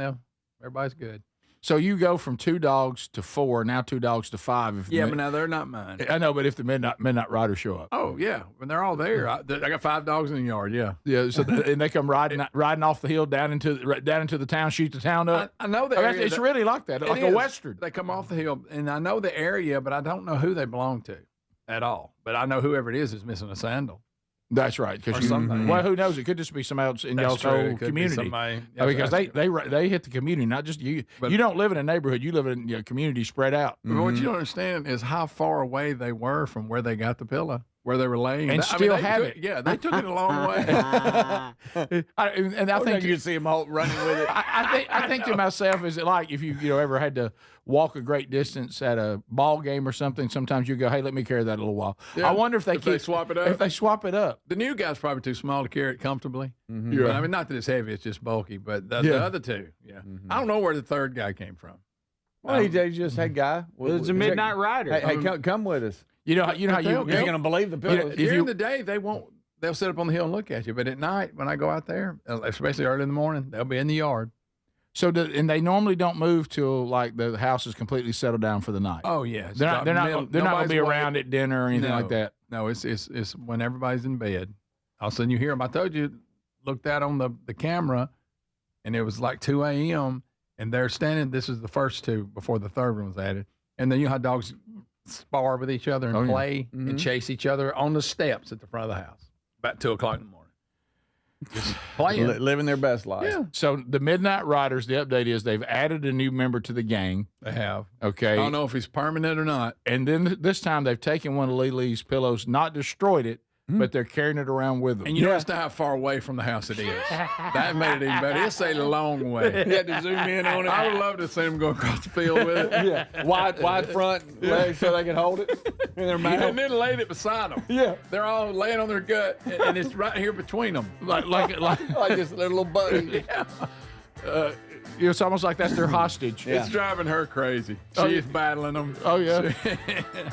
everybody's good. So you go from 2 dogs to 4, now 2 dogs to 5. But now they're not mine. I know, but if the Midnight Riders show up. Oh, yeah. When they're all there. I got 5 dogs in the yard, yeah. Yeah, so and they come riding off the hill down into the town, shoot the town up. I know the area. It's really like that, like a Western. They come off the hill, and I know the area, but I don't know who they belong to at all. But I know whoever it is missing a sandal. That's right. Because well, who knows? It could just be somebody else in y'all's whole community. Because they hit the community, not just you. But you don't live in a neighborhood. You live in a community spread out. But what you don't understand is how far away they were from where they got the pillow, where they were laying. And still have it. Yeah, they took it a long way. And I think you can see them all running with it. I think to myself, is it like if you ever had to walk a great distance at a ball game or something? Sometimes you go, hey, let me carry that a little while. Yeah, I wonder if they swap it up. If they swap it up, the new guy's probably too small to carry it comfortably. Yeah. But, I mean, not that it's heavy; it's just bulky. But the other two, I don't know where the third guy came from. Well, he just hey guy. It's a Midnight Rider. Hey, come with us. You know how you're going to believe the pillows. During the day, they won't. They'll sit up on the hill and look at you. But at night, when I go out there, especially early in the morning, they'll be in the yard. So, and they normally don't move till like the house is completely settled down for the night. Oh yeah, they're not going to be around at dinner or anything like that. No, it's when everybody's in bed. All of a sudden you hear them. I told you, looked out on the camera, and it was like 2 a.m. and they're standing. This is the first 2 before the third one was added. And then you know how dogs spar with each other and play and chase each other on the steps at the front of the house about 2 o'clock in the morning. Just playing, living their best life. Yeah. So the Midnight Riders, the update is they've added a new member to the gang. They have. Okay. I don't know if he's permanent or not. And then this time they've taken one of Lily's pillows, not destroyed it, but they're carrying it around with them. And you notice how far away from the house it is. That made it even better. It's a long way. You had to zoom in on it. I would love to see them go across the field with it. Yeah, wide front legs so they can hold it in their mouth. And then laid it beside them. Yeah, they're all laying on their gut, and it's right here between them, like this little buddy. Yeah. It's almost like that's their hostage. It's driving her crazy. She is battling them. Oh, yeah.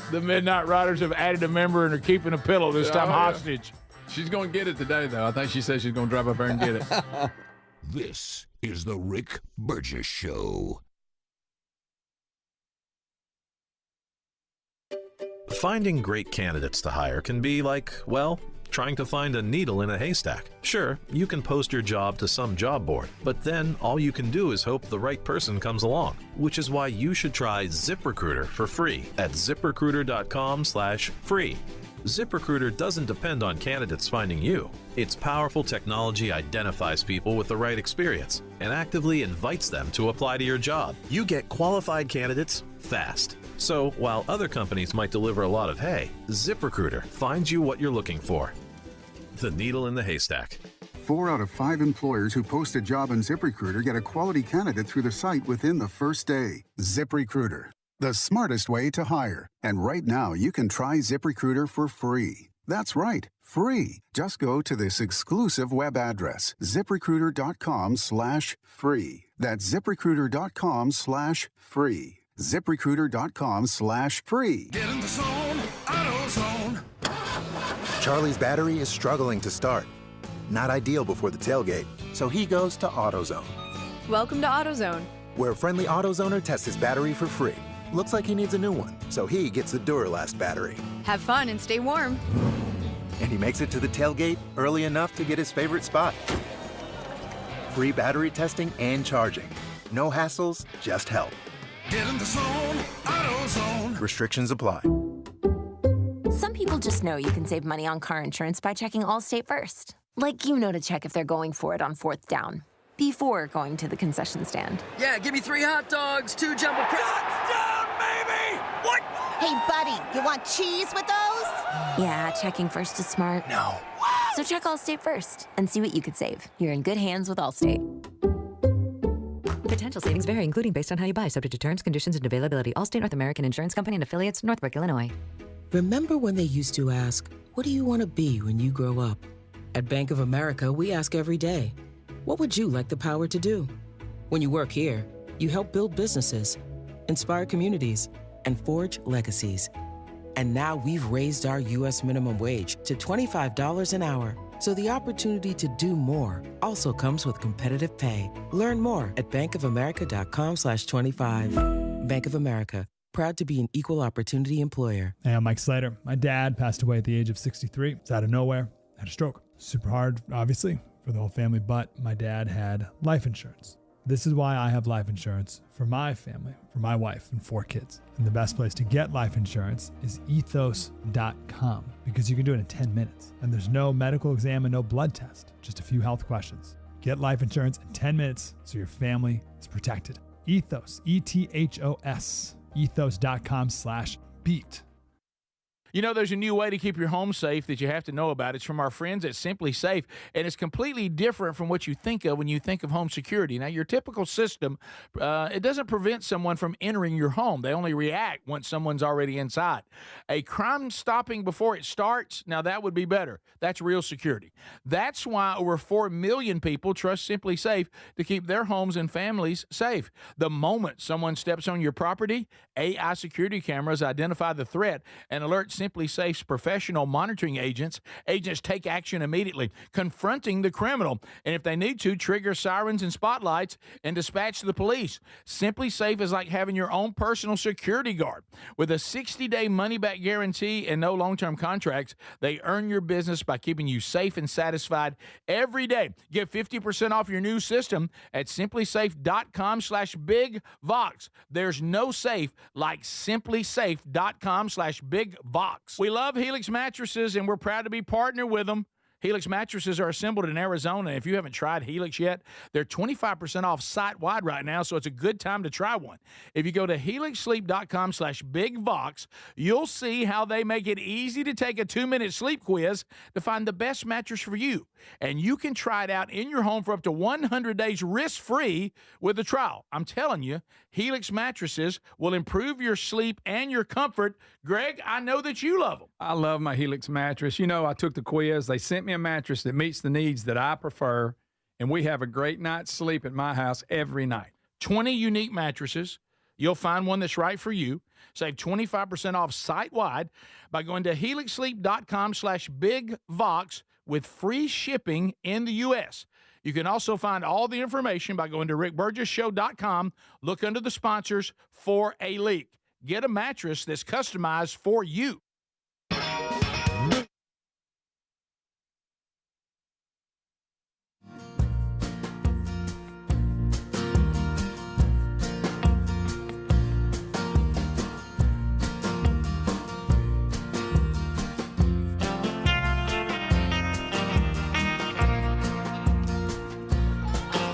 The Midnight Riders have added a member and are keeping a pillow this time hostage. Yeah. She's going to get it today, though. I think she said she's going to drive up there and get it. This is the Rick Burgess Show. Finding great candidates to hire can be like, well, trying to find a needle in a haystack. Sure, you can post your job to some job board, but then all you can do is hope the right person comes along, which is why you should try ZipRecruiter for free at ZipRecruiter.com/free. ZipRecruiter doesn't depend on candidates finding you. Its powerful technology identifies people with the right experience and actively invites them to apply to your job. You get qualified candidates fast. So while other companies might deliver a lot of hay, ZipRecruiter finds you what you're looking for. The needle in the haystack. 4 out of 5 employers who post a job on ZipRecruiter get a quality candidate through the site within the first day. ZipRecruiter, the smartest way to hire. And right now, you can try ZipRecruiter for free. That's right, free. Just go to this exclusive web address, ZipRecruiter.com/free. That's ZipRecruiter.com/free. ZipRecruiter.com/free. Get in the zone, AutoZone. Charlie's battery is struggling to start. Not ideal before the tailgate, so he goes to AutoZone. Welcome to AutoZone, where a friendly AutoZoner tests his battery for free. Looks like he needs a new one, so he gets the Duralast battery. have fun and stay warm. And he makes it to the tailgate early enough to get his favorite spot. Free battery testing and charging. No hassles, just help. Get in the zone, AutoZone. Restrictions apply. Some people just know you can save money on car insurance by checking Allstate first. Like you know to check if they're going for it on 4th down, before going to the concession stand. Yeah, give me 3 hot dogs, 2 jumbo Touchdown, baby! What? Hey, buddy, you want cheese with those? Yeah, checking first is smart. No. So check Allstate first and see what you could save. You're in good hands with Allstate. Potential savings vary, including based on how you buy, subject to terms, conditions, and availability. Allstate North American Insurance Company and affiliates, Northbrook, Illinois. Remember when they used to ask, what do you want to be when you grow up? At Bank of America, we ask every day, what would you like the power to do? When you work here, you help build businesses, inspire communities, and forge legacies. And now we've raised our U.S. minimum wage to $25 an hour. So the opportunity to do more also comes with competitive pay. Learn more at bankofamerica.com/25. Bank of America, proud to be an equal opportunity employer. Hey, I'm Mike Slater. My dad passed away at the age of 63. It's out of nowhere. Had a stroke. Super hard, obviously, for the whole family, but my dad had life insurance. This is why I have life insurance for my family, for my wife and 4 kids. And the best place to get life insurance is ethos.com, because you can do it in 10 minutes. And there's no medical exam and no blood test, just a few health questions. Get life insurance in 10 minutes so your family is protected. Ethos, ETHOS, ethos.com/beat. You know, there's a new way to keep your home safe that you have to know about. It's from our friends at Simply Safe, and it's completely different from what you think of when you think of home security. Now, your typical system, it doesn't prevent someone from entering your home. They only react once someone's already inside. A crime stopping before it starts, now that would be better. That's real security. That's why over 4 million people trust Simply Safe to keep their homes and families safe. The moment someone steps on your property, AI security cameras identify the threat and alert Simply Safe's professional monitoring agents. Agents take action immediately, confronting the criminal, and if they need to, trigger sirens and spotlights and dispatch the police. Simply Safe is like having your own personal security guard. With a 60-day money-back guarantee and no long-term contracts, they earn your business by keeping you safe and satisfied every day. Get 50% off your new system at simplysafe.com/bigvox. There's no safe like simplysafe.com/bigvox. We love Helix mattresses, and we're proud to be partnered with them. Helix mattresses are assembled in Arizona. If you haven't tried Helix yet, they're 25% off site-wide right now, so it's a good time to try one. If you go to helixsleep.com/bigvox, you'll see how they make it easy to take a 2-minute sleep quiz to find the best mattress for you. And you can try it out in your home for up to 100 days risk-free with a trial. I'm telling you, Helix mattresses will improve your sleep and your comfort. Greg, I know that you love them. I love my Helix mattress. You know, I took the quiz. They sent me a mattress that meets the needs that I prefer, and we have a great night's sleep at my house every night. 20 unique mattresses. You'll find one that's right for you. Save 25% off site-wide by going to helixsleep.com/bigvox with free shipping in the U.S. You can also find all the information by going to rickburgessshow.com. Look under the sponsors for a link. Get a mattress that's customized for you.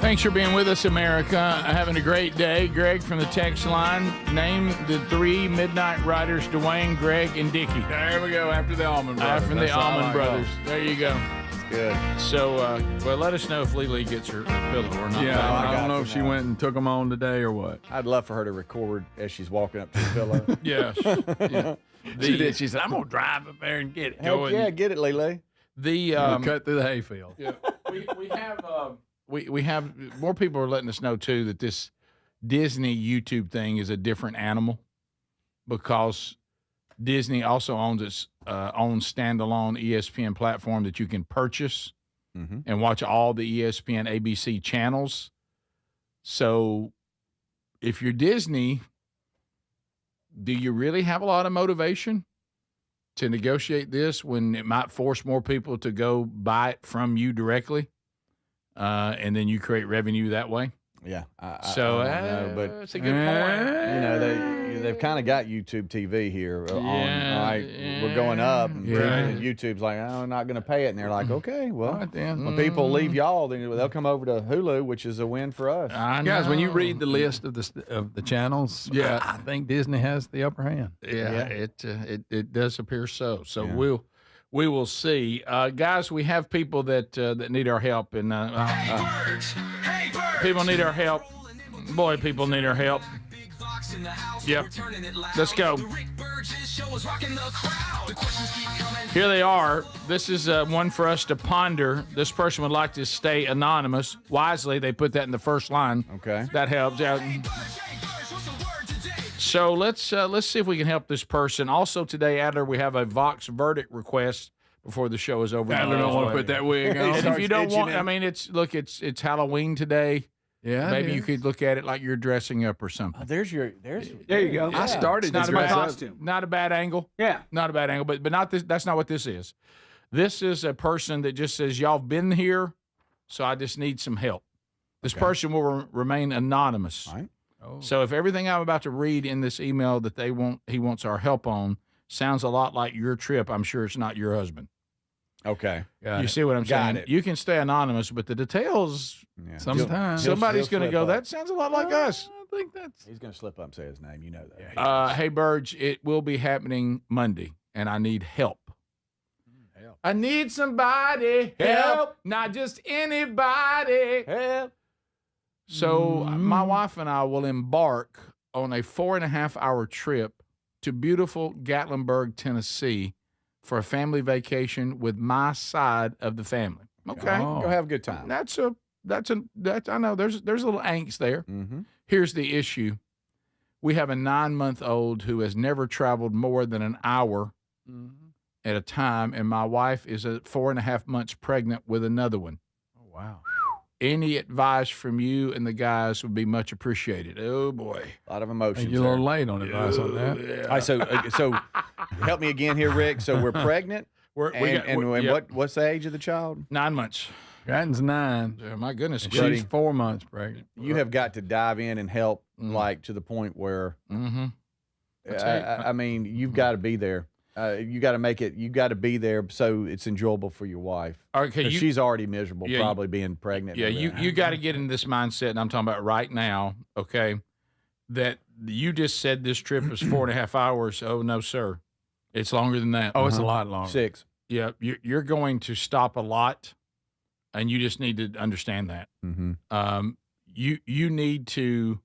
Thanks for being with us, America. Having a great day. Greg from the text line. Name the 3 Midnight Riders, Dwayne, Greg, and Dickie. There we go, after the Almond Brothers. After the Almond Brothers. There you go. Good. So, well, let us know if Lily gets her pillow or not. Yeah, I don't got know you if she now. went and took them on today or what. I'd love for her to record as she's walking up to the pillow. Yes. Yeah. She did. She said, "I'm gonna drive up there and get it." Heck yeah, get it, Lele. The cut through the hayfield. Yeah, we have more people are letting us know too that this Disney YouTube thing is a different animal because Disney also owns its own standalone ESPN platform that you can purchase and watch all the ESPN ABC channels. So if you're Disney, do you really have a lot of motivation to negotiate this when it might force more people to go buy it from you directly, and then you create revenue that way? Yeah. I know, but it's a good point. They've kind of got YouTube TV here. We're going up, and YouTube's like, "Oh, I'm not going to pay it," and they're like, "Okay, well, when people leave y'all, then they'll come over to Hulu, which is a win for us." Guys, when you read the list of the channels, I think Disney has the upper hand. Yeah. It does appear so. So we will see, guys. We have people that need our help, and people need our help. Boy, people need our help. Yep. Let's go. Here they are. This is one for us to ponder. This person would like to stay anonymous. Wisely, they put that in the first line. Okay. That helps. Yeah. So let's see if we can help this person. Also today, Adler, we have a Vox verdict request before the show is over. Adler don't want to put that wig on. And if you don't want, I mean, it's Halloween today. Yeah, maybe you could look at it like you're dressing up or something. There you go. I started not to a bad dress up. costume. Not a bad angle. Yeah, not a bad angle. But not this. That's not what this is. This is a person that just says, "Y'all been here, so I just need some help." This person will remain anonymous. All right. So if everything I'm about to read in this email that he wants our help on sounds a lot like your trip, I'm sure it's not your husband. Okay. You see what I'm saying? You can stay anonymous, but the details, sometimes somebody's he'll going to go, slip up. that sounds a lot like us. I think that's. He's going to slip up and say his name. You know that. Hey, Burge, it will be happening Monday, and I need help. I need somebody help, not just anybody help. So my wife and I will embark on a 4.5-hour trip to beautiful Gatlinburg, Tennessee, for a family vacation with my side of the family. Okay, Go have a good time. That's I know there's a little angst there. Mm-hmm. Here's the issue: we have a 9-month-old who has never traveled more than an hour at a time, and my wife is 4.5 months pregnant with another one. Oh wow. Any advice from you and the guys would be much appreciated. Oh boy, a lot of emotions. You're a little late on advice on that. Yeah. All right, so help me again here, Rick. So we're pregnant. What's the age of the child? 9 months. Gratton's 9. Yeah, my goodness, She's 4 months pregnant. You have got to dive in and help, like to the point where, I mean, you've got to be there. You got to make it. You got to be there so it's enjoyable for your wife. Okay, she's already miserable, probably being pregnant. Yeah, you got to get in this mindset, and I'm talking about right now. Okay, that you just said this trip was 4.5 hours. Oh no, sir, it's longer than that. Oh, it's a lot longer. 6. Yeah, you're going to stop a lot, and you just need to understand that. Mm-hmm. You need to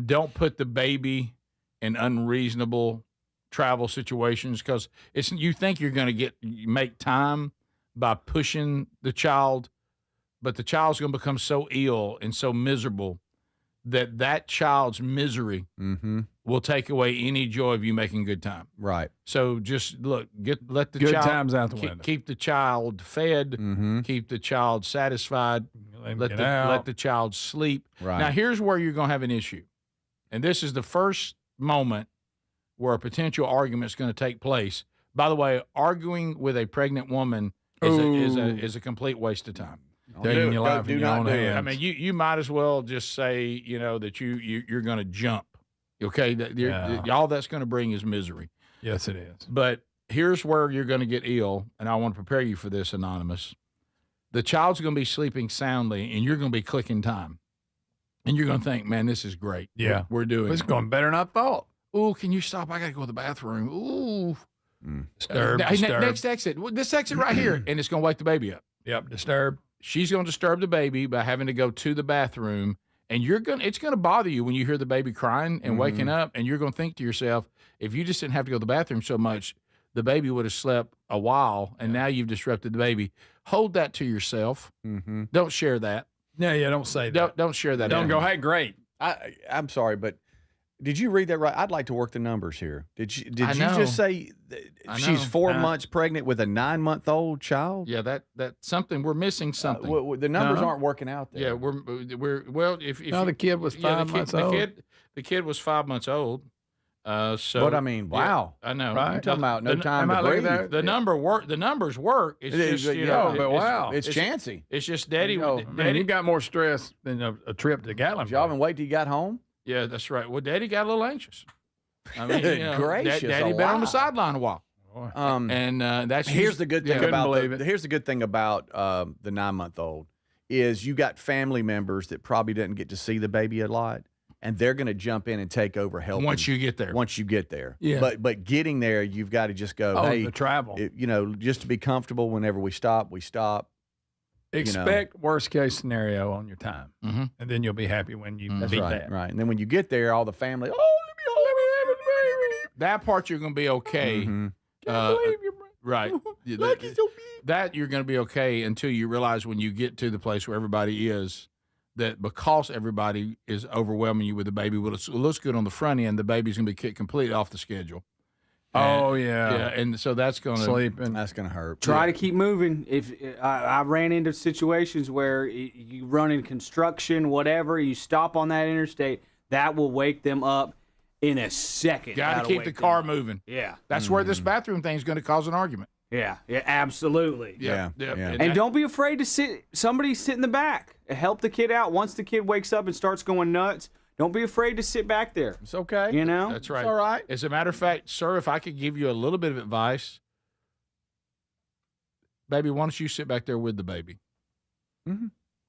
don't put the baby in unreasonable travel situations because you think you're going to make time by pushing the child, but the child's going to become so ill and so miserable that child's misery will take away any joy of you making good time. Right. So just let the good child times out the window. Keep the child fed. Keep the child satisfied. Let the child sleep. Right. Now here's where you're going to have an issue, and this is the first moment where a potential argument is going to take place. By the way, arguing with a pregnant woman is a complete waste of time. Taking your life in your own hands. I mean, you might as well just say, that you're going to jump. Okay, all that's going to bring is misery. Yes, it is. But here's where you're going to get ill, and I want to prepare you for this, Anonymous. The child's going to be sleeping soundly, and you're going to be clicking time, and you're going to think, "Man, this is great. Yeah, we're doing. It's going better than I thought." Ooh, can you stop? I got to go to the bathroom. Ooh, Next exit. This exit right here, and it's going to wake the baby up. Yep, disturb. She's going to disturb the baby by having to go to the bathroom, and it's going to bother you when you hear the baby crying and waking up, and you're going to think to yourself, if you just didn't have to go to the bathroom so much, the baby would have slept a while, and now you've disrupted the baby. Hold that to yourself. Don't share that. Yeah, don't say that. Don't share that. Don't go, hey, great. I'm sorry, but did you read that right? I'd like to work the numbers here. Did you just say she's 4 months pregnant with a 9-month-old child? Yeah, that's something. We're missing something. The numbers aren't working out there. Yeah, we're well. If no, the kid was 5 months old. The kid was 5 months old. So, but I mean, wow. Yeah, I know. Right? You're talking about no time to breathe. The numbers work. It's just wow. It's chancy. It's just Daddy. Man, you got more stress than a trip to Gatlinburg. Did y'all even wait till you got home? Yeah, that's right. Well, Daddy got a little anxious. I mean, gracious, Daddy been on the sideline a while. And that's here's the good thing about here's the good thing about the 9-month-old is you got family members that probably didn't get to see the baby a lot. And they're going to jump in and take over helping. Once you get there. Yeah. But getting there, you've got to just go, hey. The travel. Just to be comfortable whenever we stop, we stop. Expect worst case scenario on your time. And then you'll be happy when you beat that. Right. And then when you get there, all the family, let me have a baby. That part you're going to be okay. Can't believe you're right. Lucky's so big. That you're going to be okay until you realize when you get to the place where everybody is, that because everybody is overwhelming you with the baby, well, it looks good on the front end, the baby's going to be kicked completely off the schedule. And so that's going to sleeping. That's going to hurt. Try to keep moving. If I ran into situations where you run in construction, whatever, you stop on that interstate, that will wake them up in a second. Got to keep the car moving. Yeah, that's where this bathroom thing is going to cause an argument. Yeah, absolutely. Yeah. And don't be afraid to sit in the back. Help the kid out. Once the kid wakes up and starts going nuts, don't be afraid to sit back there. It's okay. That's right. It's all right. As a matter of fact, sir, if I could give you a little bit of advice, baby, why don't you sit back there with the baby?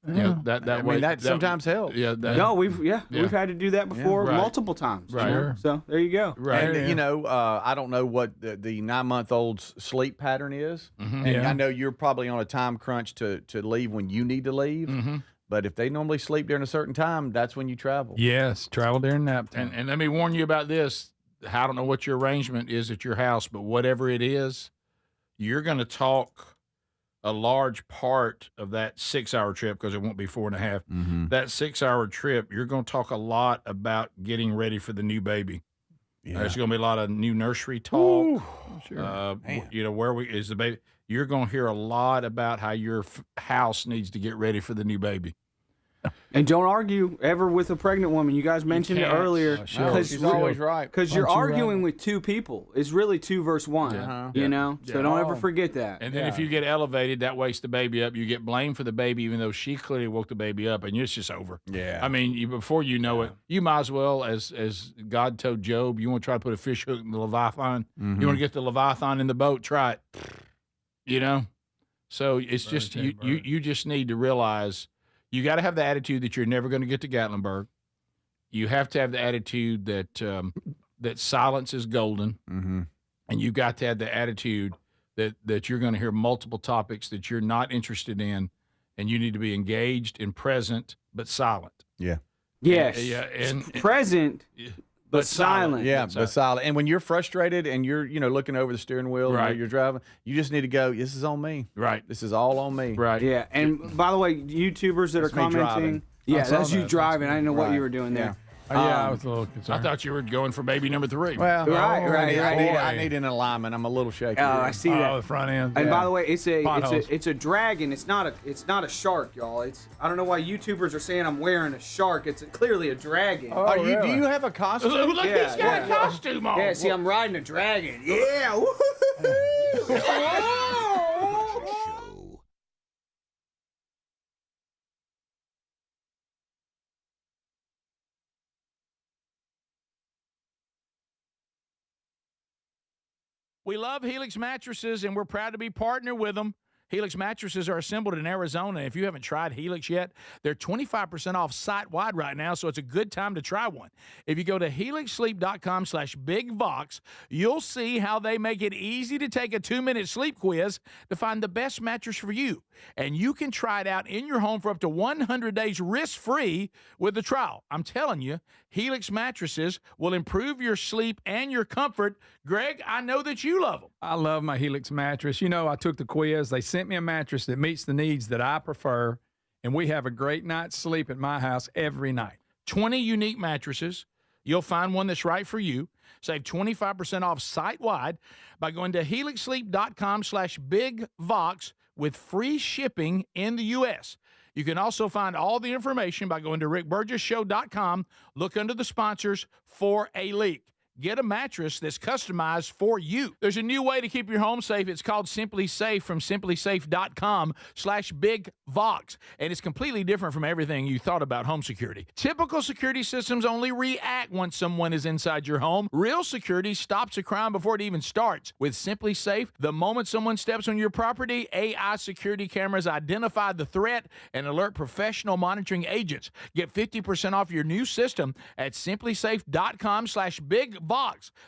That way. That sometimes helps. Yeah. We've had to do that before multiple times. Right. Sure. So there you go. Right. And I don't know what the 9-month-old's sleep pattern is, and I know you're probably on a time crunch to leave when you need to leave. But if they normally sleep during a certain time, that's when you travel. Yes, travel during nap time. And let me warn you about this. I don't know what your arrangement is at your house, but whatever it is, you're going to talk a large part of that 6-hour trip, because it won't be 4.5. That 6-hour trip, you're going to talk a lot about getting ready for the new baby. There's going to be a lot of new nursery talk. Sure. Where is the baby? You're going to hear a lot about how your house needs to get ready for the new baby. And don't argue ever with a pregnant woman. You guys mentioned it earlier. Because she's always right. Because you're arguing with two people. It's really 2 versus 1. So don't ever forget that. And then if you get elevated, that wakes the baby up. You get blamed for the baby, even though she clearly woke the baby up, and it's just over. Yeah. I mean, before you know it, you might as well, as God told Job, you want to try to put a fish hook in the Leviathan. You want to get the Leviathan in the boat, try it. So it's just you just need to realize. You got to have the attitude that you're never going to get to Gatlinburg. You have to have the attitude that silence is golden, and you've got to have the attitude that you're going to hear multiple topics that you're not interested in, and you need to be engaged and present but silent. Yeah. Yes. And present. But silent. Yeah, but silent. And when you're frustrated and you're, looking over the steering wheel and you're driving, you just need to go, this is on me. Right. This is all on me. Right. Yeah. And by the way, YouTubers that are commenting. Yeah, that's you driving. I didn't know what you were doing there. I was a little concerned. I thought you were going for baby number 3. Well, right. I need an alignment. I'm a little shaky. Oh, I see that. The front end. And by the way, it's a dragon. It's not a shark, y'all. I don't know why YouTubers are saying I'm wearing a shark. It's clearly a dragon. Oh, do you have a costume? Look, he's got a costume on. Yeah, see, I'm riding a dragon. Yeah. We love Helix mattresses, and we're proud to be partnered with them. Helix mattresses are assembled in Arizona. If you haven't tried Helix yet, they're 25% off site-wide right now, so it's a good time to try one. If you go to helixsleep.com/bigvox, you'll see how they make it easy to take a 2-minute sleep quiz to find the best mattress for you. And you can try it out in your home for up to 100 days risk-free with the trial. I'm telling you, Helix mattresses will improve your sleep and your comfort. Greg, I know that you love them. I love my Helix mattress. You know, I took the quiz. They sent me a mattress that meets the needs that I prefer, and we have a great night's sleep at my house every night. 20 unique mattresses. You'll find one that's right for you. Save 25% off site-wide by going to helixsleep.com/bigvox with free shipping in the U.S. You can also find all the information by going to rickburgessshow.com. Look under the sponsors for a link. Get a mattress that's customized for you. There's a new way to keep your home safe. It's called Simply Safe from simplysafe.com/bigvox. And it's completely different from everything you thought about home security. Typical security systems only react once someone is inside your home. Real security stops a crime before it even starts. With Simply Safe, the moment someone steps on your property, AI security cameras identify the threat and alert professional monitoring agents. Get 50% off your new system at simplysafe.com/bigvox.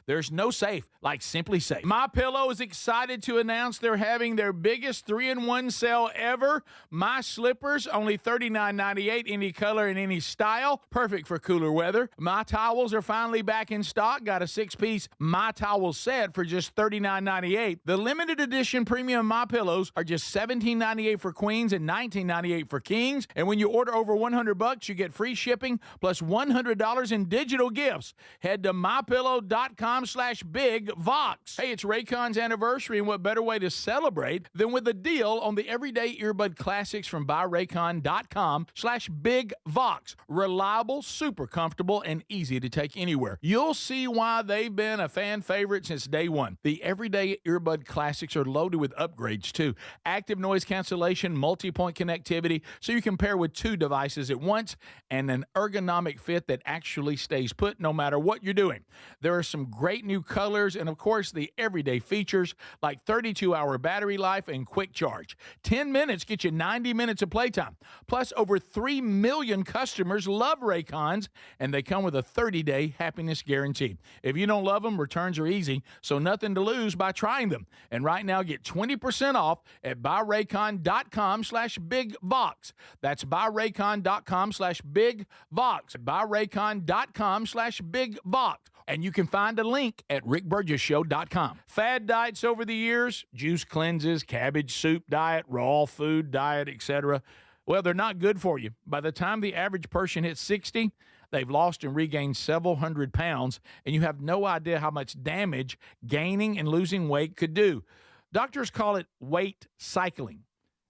There's no safe like Simply Safe. MyPillow is excited to announce they're having their biggest 3-in-1 sale ever. My slippers, only $39.98, any color and any style. Perfect for cooler weather. My towels are finally back in stock. Got a 6-piece My Towel set for just $39.98. The limited edition premium MyPillows are just $17.98 for queens and $19.98 for kings. And when you order over $100, you get free shipping plus $100 in digital gifts. Head to mypillow.com/bigvox. Hey, it's Raycon's anniversary, and what better way to celebrate than with a deal on the everyday earbud classics from buyraycon.com/bigvox. Reliable, super comfortable, and easy to take anywhere. You'll see why they've been a fan favorite since day one. The everyday earbud classics are loaded with upgrades too. Active noise cancellation, multi-point connectivity, so you can pair with 2 devices at once, and an ergonomic fit that actually stays put no matter what you're doing. There are some great new colors and, of course, the everyday features like 32-hour battery life and quick charge. 10 minutes get you 90 minutes of playtime. Plus, over 3 million customers love Raycons, and they come with a 30-day happiness guarantee. If you don't love them, returns are easy, so nothing to lose by trying them. And right now, get 20% off at buyraycon.com/bigvox. That's buyraycon.com/bigvox. buyraycon.com/bigvox. And you can find a link at rickburgessshow.com. Fad diets over the years, juice cleanses, cabbage soup diet, raw food diet, etc. Well, they're not good for you. By the time the average person hits 60, they've lost and regained several hundred pounds, and you have no idea how much damage gaining and losing weight could do. Doctors call it weight cycling.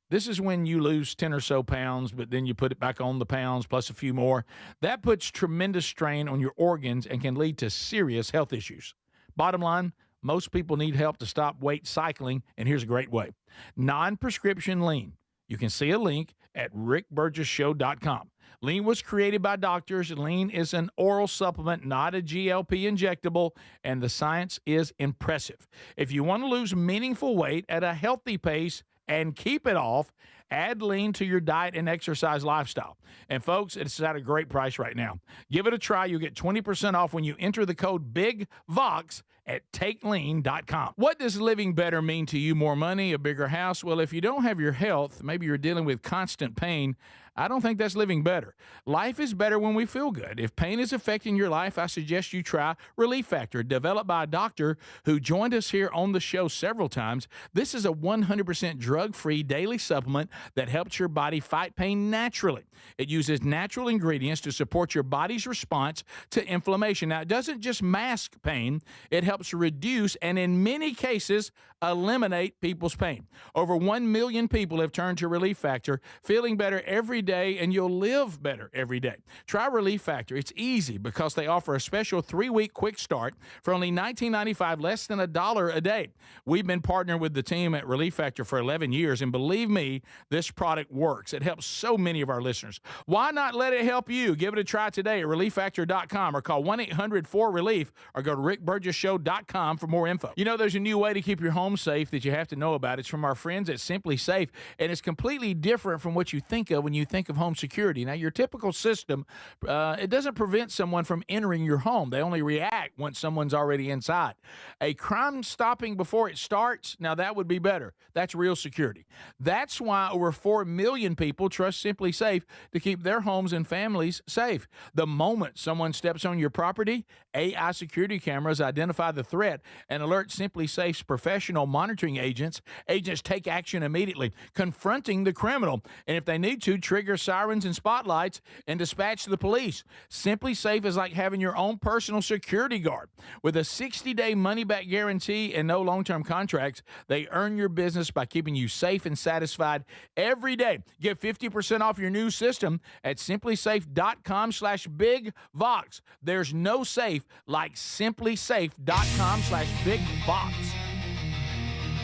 This is when you lose 10 or so pounds, but then you put it back on the pounds plus a few more. That puts tremendous strain on your organs and can lead to serious health issues. Bottom line, most people need help to stop weight cycling, and here's a great way. Non-prescription lean. You can see a link at rickburgessshow.com. Lean was created by doctors. Lean is an oral supplement, not a GLP injectable, and the science is impressive. If you want to lose meaningful weight at a healthy pace and keep it off, add lean to your diet and exercise lifestyle. And folks, it's at a great price right now. Give it a try. You'll get 20% off when you enter the code BIGVOX at takelean.com. What does living better mean to you? More money, a bigger house? Well, if you don't have your health, maybe you're dealing with constant pain, I don't think that's living better. Life is better when we feel good. If pain is affecting your life, I suggest you try Relief Factor, developed by a doctor who joined us here on the show several times. This is a 100% drug-free daily supplement that helps your body fight pain naturally. It uses natural ingredients to support your body's response to inflammation. Now, it doesn't just mask pain, it helps reduce and in many cases eliminate people's pain. Over 1 million people have turned to Relief Factor, feeling better every day, and you'll live better every day. Try Relief Factor. It's easy because they offer a special 3-week quick start for only $19.95, less than $1 a day. We've been partnering with the team at Relief Factor for 11 years, and believe me, this product works. It helps so many of our listeners. Why not let it help you? Give it a try today at ReliefFactor.com or call 1-800-4RELIEF or go to RickBurgessShow.com for more info. You know, there's a new way to keep your home safe that you have to know about. It's from our friends at Simply Safe, and it's completely different from what you think of when you think of home security. Now, your typical system, it doesn't prevent someone from entering your home. They only react once someone's already inside. A crime stopping before it starts, now that would be better. That's real security. That's why over 4 million people trust Simply Safe to keep their homes and families safe. The moment someone steps on your property, AI security cameras identify the threat and alert Simply Safe's professional monitoring agents. Agents take action immediately, confronting the criminal, and if they need to, trigger sirens and spotlights and dispatch the police. Simply Safe is like having your own personal security guard. With a 60-day money-back guarantee and no long-term contracts, they earn your business by keeping you safe and satisfied every day. Get 50% off your new system at simplysafe.com/bigvox. There's no safe like simplysafe.com/bigvox.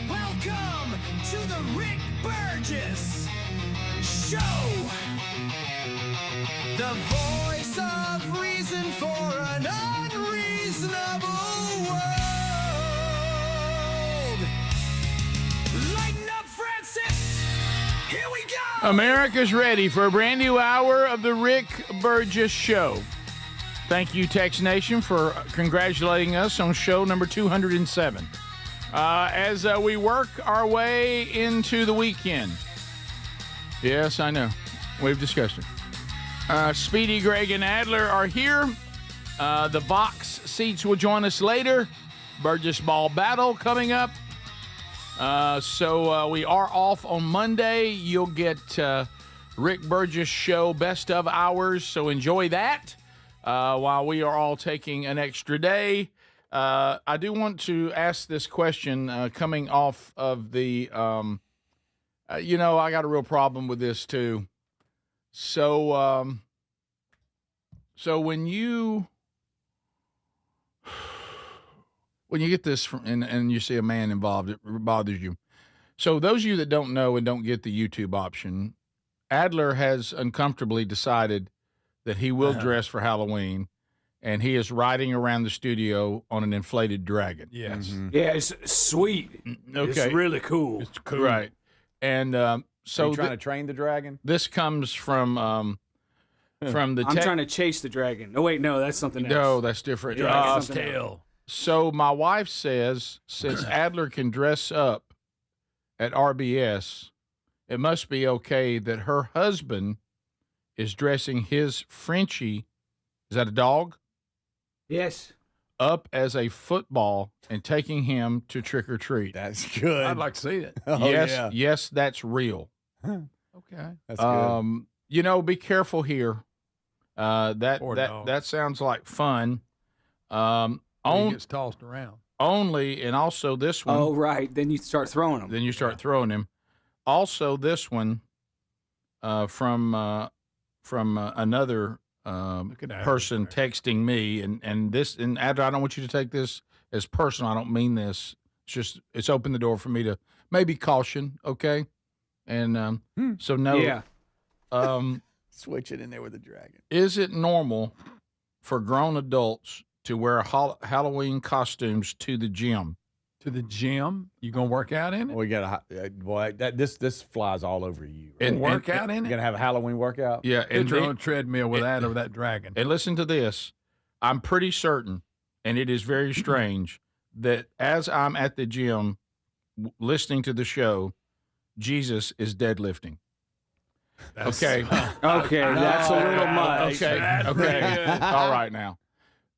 Welcome to the Rick Burgess Show. The voice of reason for an unreasonable world. Lighten up, Francis. Here we go. America's ready for a brand new hour of the Rick Burgess Show. Thank you, Tex Nation, for congratulating us on show number 207. As we work our way into the weekend. Yes, I know. We've discussed it. Speedy, Greg, and Adler are here. The Vox seats will join us later. Burgess Ball Battle coming up. So we are off on Monday. You'll get Rick Burgess Show Best of Hours, so enjoy that while we are all taking an extra day. I do want to ask this question coming off of the, I got a real problem with this too. So when you get this and you see a man involved, it bothers you. So those of you that don't know and don't get the YouTube option, Adler has uncomfortably decided that he will dress for Halloween. And he is riding around the studio on an inflated dragon. Yes. Mm-hmm. Yeah, it's sweet. Okay. It's really cool. It's cool. Right. And so Are you trying to train the dragon? This comes from the I'm trying to chase the dragon. Oh, wait, no, that's something else. No, that's different. Dragon's tail. So my wife says, since Adler can dress up at RBS, it must be okay that her husband is dressing his Frenchie. Is that a dog? Yes. Up as a football and taking him to trick or treat. That's good. I'd like to see it. Yes, that's real. Okay. That's good. Be careful here. That sounds like fun. He gets tossed around. Only, and also this one. Oh, right. Then you start throwing them. Also, this one from another person texting me, and Adler, I don't want you to take this as personal. I don't mean this. It's opened the door for me to maybe caution, okay? And so no. Yeah. Switch it in there with the dragon. Is it normal for grown adults to wear Halloween costumes to the gym? To the gym? You gonna work out in it? We got this flies all over you. Right? And work out in it? You gonna have a Halloween workout? Yeah, and you're on a treadmill with that dragon. And listen to this. I'm pretty certain, and it is very strange, that as I'm at the gym listening to the show, Jesus is deadlifting. Okay. Okay, that's a little much. Okay. All right now.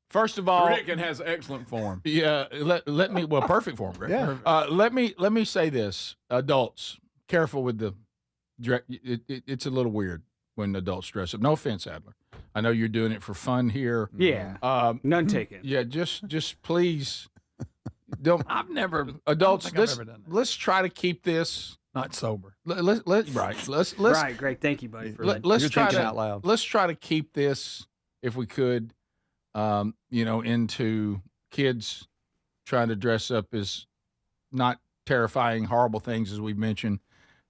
First of all, Rick has excellent form. Yeah, let me perfect form, Rick. Yeah. Let me say this, adults, careful with the it's a little weird when adults dress up. No offense, Adler. I know you're doing it for fun here. Yeah. None taken. Yeah, just please don't. I've never Adults, I don't think I've ever done that. let's try to keep this not sober. Let's Right, Greg. Thank you, buddy. For that. let's You're try thinking to out loud. let's try to keep this, if we could, into kids trying to dress up as not terrifying, horrible things as we've mentioned.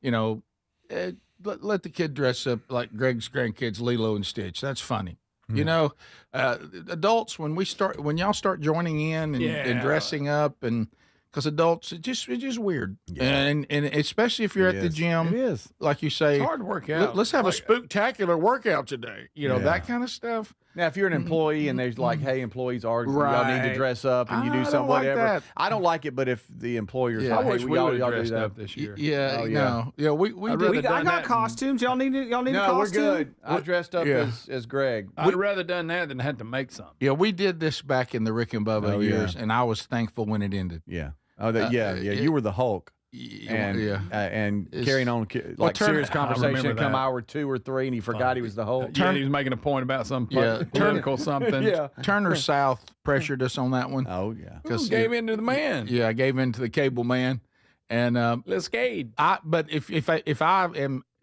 Let the kid dress up like Greg's grandkids, Lilo and Stitch. That's funny. Adults, when y'all start joining in and dressing up, and because adults, it's just weird, and especially if you're at the gym, It is. like you say, It's hard to work out. Let's have a spooktacular workout today. That kind of stuff. Now, if you're an employee and there's like, hey, employees are y'all need to Right. dress up and you I do don't something, like whatever. that. I don't like it, but if the employer's Yeah. like, I hey, wish we y'all would have do dressed that. up this year. We I'd did. rather I done got that. costumes. Y'all need a No, costume? we're good. I dressed up Yeah. as Greg. I'd rather done that than had to make something. Yeah, we did this back in the Rick and Bubba Oh, yeah. years, and I was thankful when it ended. Yeah. Oh, you were the Hulk. And It's- carrying on like turn- serious I conversation remember come that. hour 2 or 3, and he forgot he was the Hulk. He was making a point about some Yeah. political something. Yeah. Turner South pressured us on that one. Oh yeah. Who gave in to the man? Yeah, I gave in to the cable man, and Let's skate. But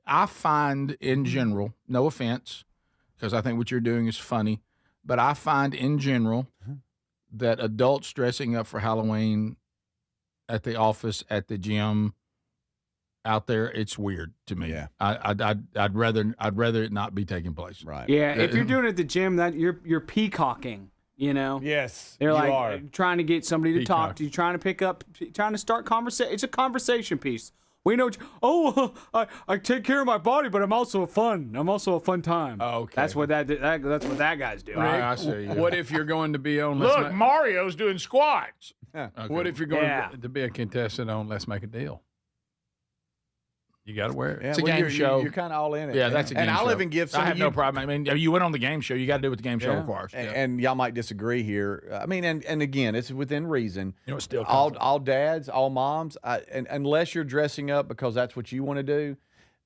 I find in general, no offense, because I think what you're doing is funny, but I find in general that adults dressing up for Halloween at the office, at the gym, out there, it's weird to me. Yeah. I'd rather it not be taking place. Right. Yeah, if you're doing it at the gym, that you're peacocking. Yes. They're you like are. trying to get somebody to talk Peacock. to you, trying to start conversation. It's a conversation piece. We know. I take care of my body, but I'm also a fun time. Oh, okay. That's what that's what that guy's doing. I see. Yeah. What if you're going to be on? Look, Mario's doing squats. What if you're going Yeah. to be a contestant on Let's Make a Deal? You got to wear it. Yeah, It's a well, game show. You're kind of all in it. Yeah, that's a game and show. I'll even give some I have of you, no problem. I mean, you went on the game show. You got to do what the game show requires. and y'all might disagree here. I mean, and again, it's within reason. It's still all dads, all moms, and unless you're dressing up because that's what you want to do,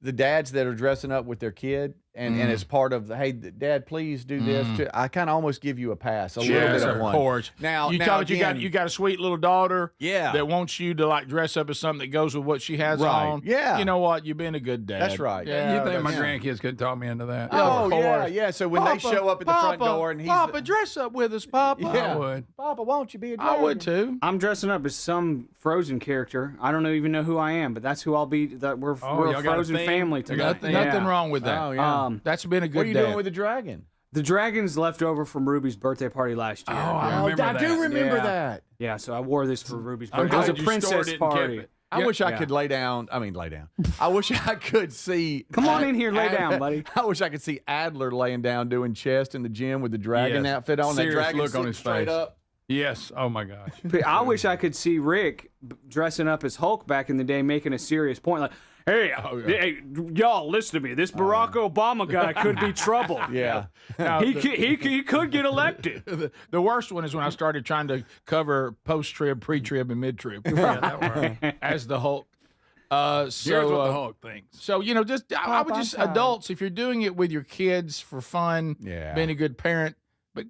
the dads that are dressing up with their kid and as part of the, hey, Dad, please do this. I kind of almost give you a pass, a little bit of one. Of course. Now, you got a sweet little daughter, Yeah. that wants you to like dress up as something that goes with what she has Right. on. Yeah. You know what? You've been a good dad. That's right. Yeah, You think my that's- grandkids could talk me into that? Oh, of yeah, course. yeah. So when they show up at the front door and he's Papa, dress up with us, Papa. Yeah. I would. Papa, won't you be a I would dragon?" too. I'm dressing up as some Frozen character. I don't even know who I am, but that's who I'll be. That we're y'all a got a Frozen theme? family You got a today. theme? Nothing wrong with that. Oh, yeah. That's been a good What are you dad. doing with the dragon? The dragon's left over from Ruby's birthday party last year. Oh, I remember I that. do remember Yeah. that. Yeah, so I wore this for Ruby's I'm birthday. It was a glad you stored princess it and kept party. it. I wish I Yeah. could lay down. I wish I could see. Come on in here, lay down, buddy. I wish I could see Adler laying down doing chest in the gym with the dragon Yes. outfit on. Serious that dragon look on sitting his straight face. up. Yes. Oh my gosh. I wish I could see Rick dressing up as Hulk back in the day, making a serious point like, "Hey, hey, y'all, listen to me. This Barack Obama guy could be trouble. Yeah. He could get elected." The worst one is when I started trying to cover post-trib, pre-trib, and mid-trib as the Hulk. Here's what the Hulk thinks. So I would just adults, if you're doing it with your kids for fun, Yeah. being a good parent. But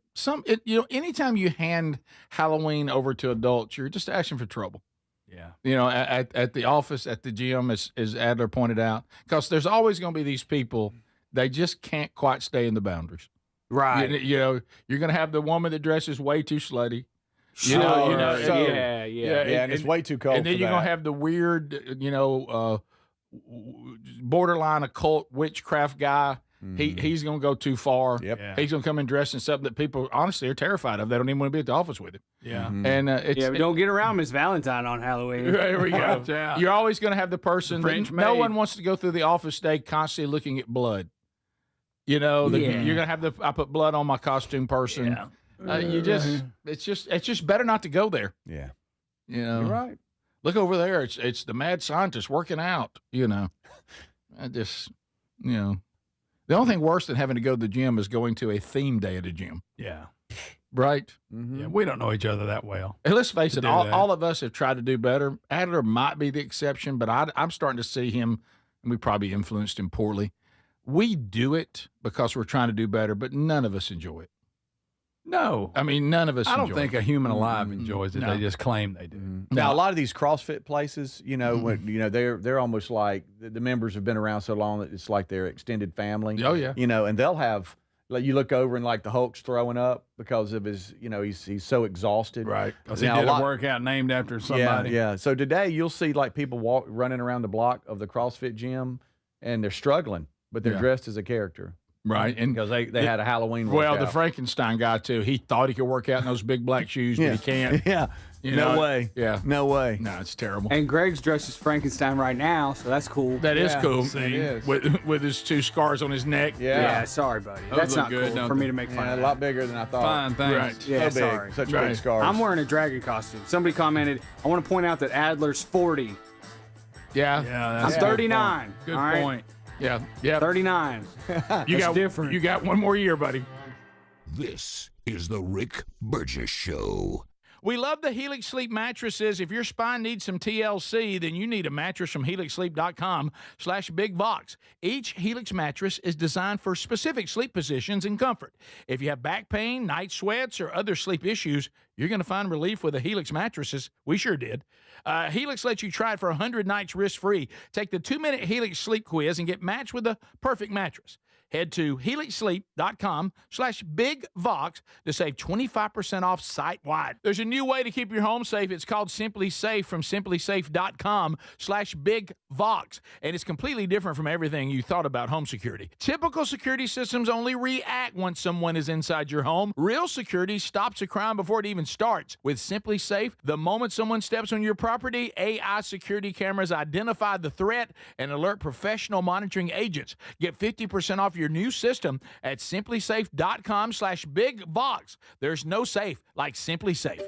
anytime you hand Halloween over to adults, you're just asking for trouble. Yeah. At the office, at the gym, as Adler pointed out, because there's always going to be these people, they just can't quite stay in the boundaries. Right. You're going to have the woman that dresses way too slutty. Sure. Yeah. And it's way too cold. And then for you're going that. to have the weird, borderline occult witchcraft guy. He's going to go too far. Yep. Yeah. He's going to come in dressed in something that people honestly are terrified of. They don't even want to be at the office with him. Yeah. And But don't get around Miss Valentine on Halloween. There we go. Watch out. You're always going to have the person. French No maid. one wants to go through the office day constantly looking at blood. You're going to have I put blood on my costume person. Yeah. It's just better not to go there. Yeah. You're right. Look over there. It's the mad scientist working out. I just, the only thing worse than having to go to the gym is going to a theme day at a gym. Yeah. Right. Yeah. We don't know each other that well. And let's face it, do all, that. all of us have tried to do better. Adler might be the exception, but I'm starting to see him, and we probably influenced him poorly. We do it because we're trying to do better, but none of us enjoy it. No. I mean, none of us I don't enjoy think it. a human alive enjoys it. No. They just claim they do. Now, a lot of these CrossFit places, they're almost like the members have been around so long that it's like their extended family. Oh, yeah. And they'll have, like, you look over and like the Hulk's throwing up because of his, he's so exhausted. Right. Because he did a workout named after somebody. Yeah. So today you'll see like people running around the block of the CrossFit gym, and they're struggling, but they're dressed as a character. Right, and because they had a Halloween workout. Well, the Frankenstein guy too. He thought he could work out in those big black shoes, but he can't. Yeah, no way. Yeah, no way. No, it's terrible. And Greg's dressed as Frankenstein right now, so that's cool. That is cool. It is. With his 2 scars on his neck. Yeah, sorry, buddy. Those That's look not good, cool don't for me they? to make fun Yeah, of. a lot bigger than I thought. Fine, thanks. Right. Yeah, so sorry. big, such Right. big scars. I'm wearing a dragon costume. Somebody commented, I want to point out that Adler's 40. Yeah. Yeah, I'm that's 39. Good all right? point. Yeah. Yeah. 39. You got different. You got one more year, buddy. This is the Rick Burgess Show. We love the Helix Sleep mattresses. If your spine needs some TLC, then you need a mattress from HelixSleep.com/BigVox. Each Helix mattress is designed for specific sleep positions and comfort. If you have back pain, night sweats, or other sleep issues, you're going to find relief with the Helix mattresses. We sure did. Helix lets you try it for 100 nights risk-free. Take the 2-minute Helix Sleep quiz and get matched with the perfect mattress. Head to HelixSleep.com/BigVox to save 25% off site-wide. There's a new way to keep your home safe. It's called Simply Safe from SimplySafe.com/BigVox. And it's completely different from everything you thought about home security. Typical security systems only react once someone is inside your home. Real security stops a crime before it even starts. With Simply Safe, the moment someone steps on your property, AI security cameras identify the threat and alert professional monitoring agents. Get 50% off your new system at simplysafe.com/BigVox. There's no safe like Simply Safe.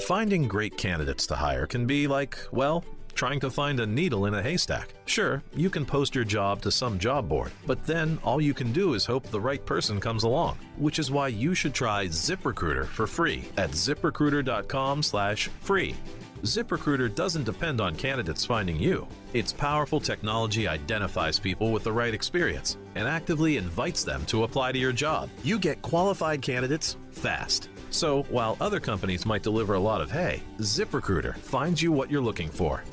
Finding great candidates to hire can be like, well, trying to find a needle in a haystack. Sure, you can post your job to some job board, but then all you can do is hope the right person comes along, which is why you should try ZipRecruiter for free at ZipRecruiter.com/free. ZipRecruiter doesn't depend on candidates finding you. Its powerful technology identifies people with the right experience and actively invites them to apply to your job. You get qualified candidates fast. So while other companies might deliver a lot of hay, ZipRecruiter finds you what you're looking for.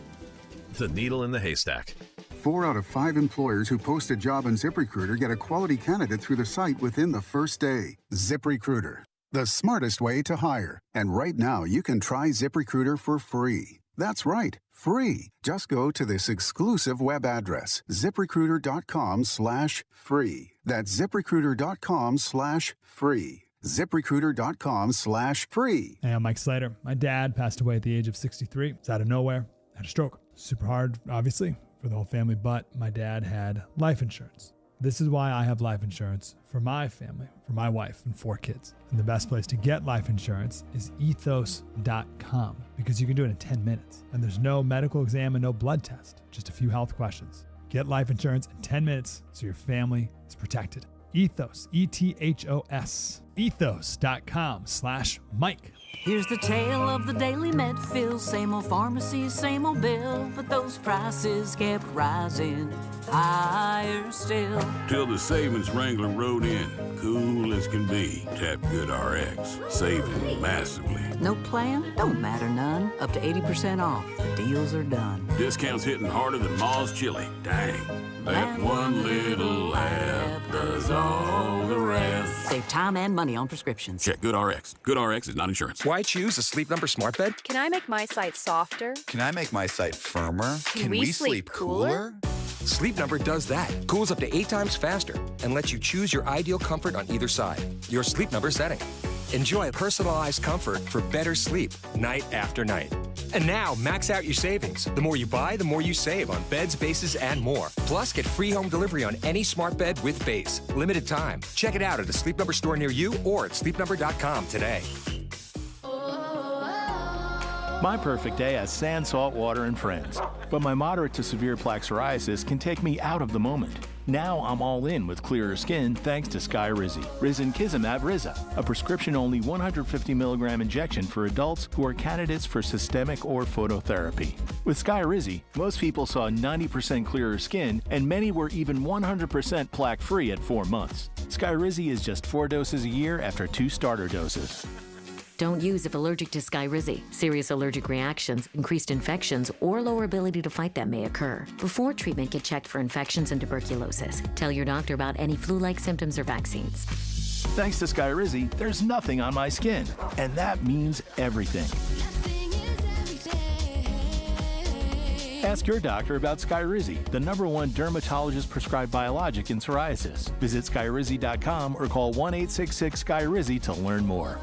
The needle in the haystack. 4 out of 5 employers who post a job on ZipRecruiter get a quality candidate through the site within the first day. ZipRecruiter, the smartest way to hire. And right now, you can try ZipRecruiter for free. That's right, free. Just go to this exclusive web address, ZipRecruiter.com/free. That's ZipRecruiter.com/free. ZipRecruiter.com/free. Hey, I'm Mike Slater. My dad passed away at the age of 63. It's out of nowhere. Had a stroke. Super hard, obviously, for the whole family, but my dad had life insurance. This is why I have life insurance for my family, for my wife and 4 kids. And the best place to get life insurance is ethos.com because you can do it in 10 minutes. And there's no medical exam and no blood test, just a few health questions. Get life insurance in 10 minutes so your family is protected. Ethos, ETHOS, ethos.com/Mike. Here's the tale of the daily med fill. Same old pharmacy, same old bill, but those prices kept rising higher still. Till the savings wrangler rode in, cool as can be. Tap Good RX, saving massively. No plan? Don't matter none. Up to 80% off. The deals are done. Discounts hitting harder than Ma's chili. Dang, that one little app does all the rest. Save time and money on prescriptions. Check Good RX. Good RX is not insurance. Why choose a Sleep Number smart bed? Can I make my site softer? Can I make my site firmer? Can we sleep cooler? Sleep Number does that. Cools up to 8 times faster and lets you choose your ideal comfort on either side. Your Sleep Number setting. Enjoy personalized comfort for better sleep night after night. And now, max out your savings. The more you buy, the more you save on beds, bases, and more. Plus, get free home delivery on any smart bed with base. Limited time. Check it out at a Sleep Number store near you or at sleepnumber.com today. My perfect day has sand, salt water, and friends. But my moderate to severe plaque psoriasis can take me out of the moment. Now I'm all in with clearer skin thanks to Skyrizi. Risankizumab Riza, a prescription-only 150 milligram injection for adults who are candidates for systemic or phototherapy. With Skyrizi, most people saw 90% clearer skin and many were even 100% plaque-free at 4 months. Skyrizi is just 4 doses a year after 2 starter doses. Don't use if allergic to Skyrizi. Serious allergic reactions, increased infections, or lower ability to fight them may occur. Before treatment, get checked for infections and tuberculosis. Tell your doctor about any flu-like symptoms or vaccines. Thanks to Skyrizi, there's nothing on my skin, and that means everything. Ask your doctor about Skyrizi, the #1 dermatologist-prescribed biologic in psoriasis. Visit Skyrizi.com or call 1-866-SKYRIZI to learn more.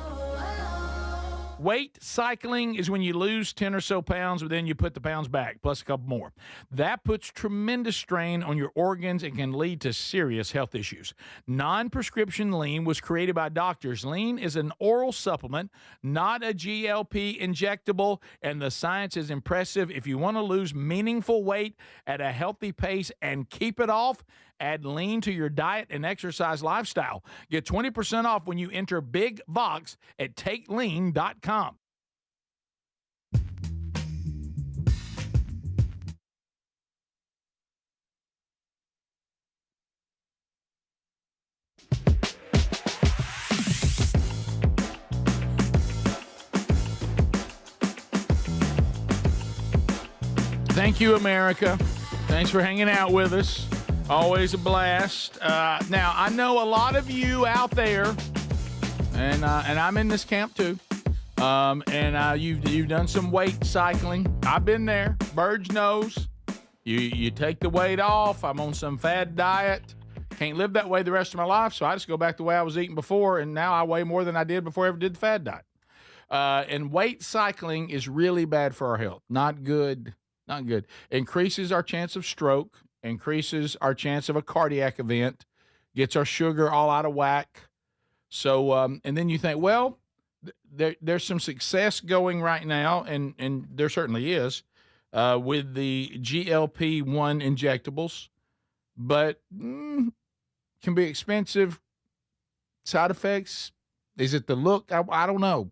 Weight cycling is when you lose 10 or so pounds, but then you put the pounds back, plus a couple more. That puts tremendous strain on your organs and can lead to serious health issues. Non-prescription lean was created by doctors. Lean is an oral supplement, not a GLP injectable, and the science is impressive. If you want to lose meaningful weight at a healthy pace and keep it off, add lean to your diet and exercise lifestyle. Get 20% off when you enter Big Vox at takelean.com. Thank you, America. Thanks for hanging out with us. Always a blast. Now, I know a lot of you out there, and I'm in this camp too, you've done some weight cycling. I've been there. Burge knows. You take the weight off. I'm on some fad diet. Can't live that way the rest of my life, so I just go back the way I was eating before, and now I weigh more than I did before I ever did the fad diet. And weight cycling is really bad for our health. Not good. Not good. Increases our chance of stroke. Increases our chance of a cardiac event, gets our sugar all out of whack. So, and then you think, well, there's some success going right now, and there certainly is, with the GLP-1 injectables, but can be expensive. Side effects, is it the look? I don't know.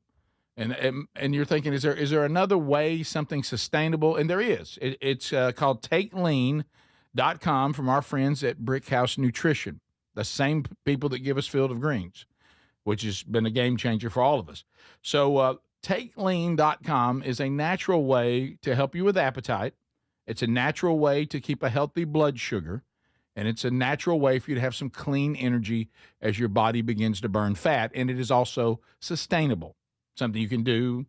And you're thinking, is there another way, something sustainable? And there is. It's called takelean.com from our friends at Brickhouse Nutrition, the same people that give us Field of Greens, which has been a game changer for all of us. So takelean.com is a natural way to help you with appetite. It's a natural way to keep a healthy blood sugar, and it's a natural way for you to have some clean energy as your body begins to burn fat, and it is also sustainable, something you can do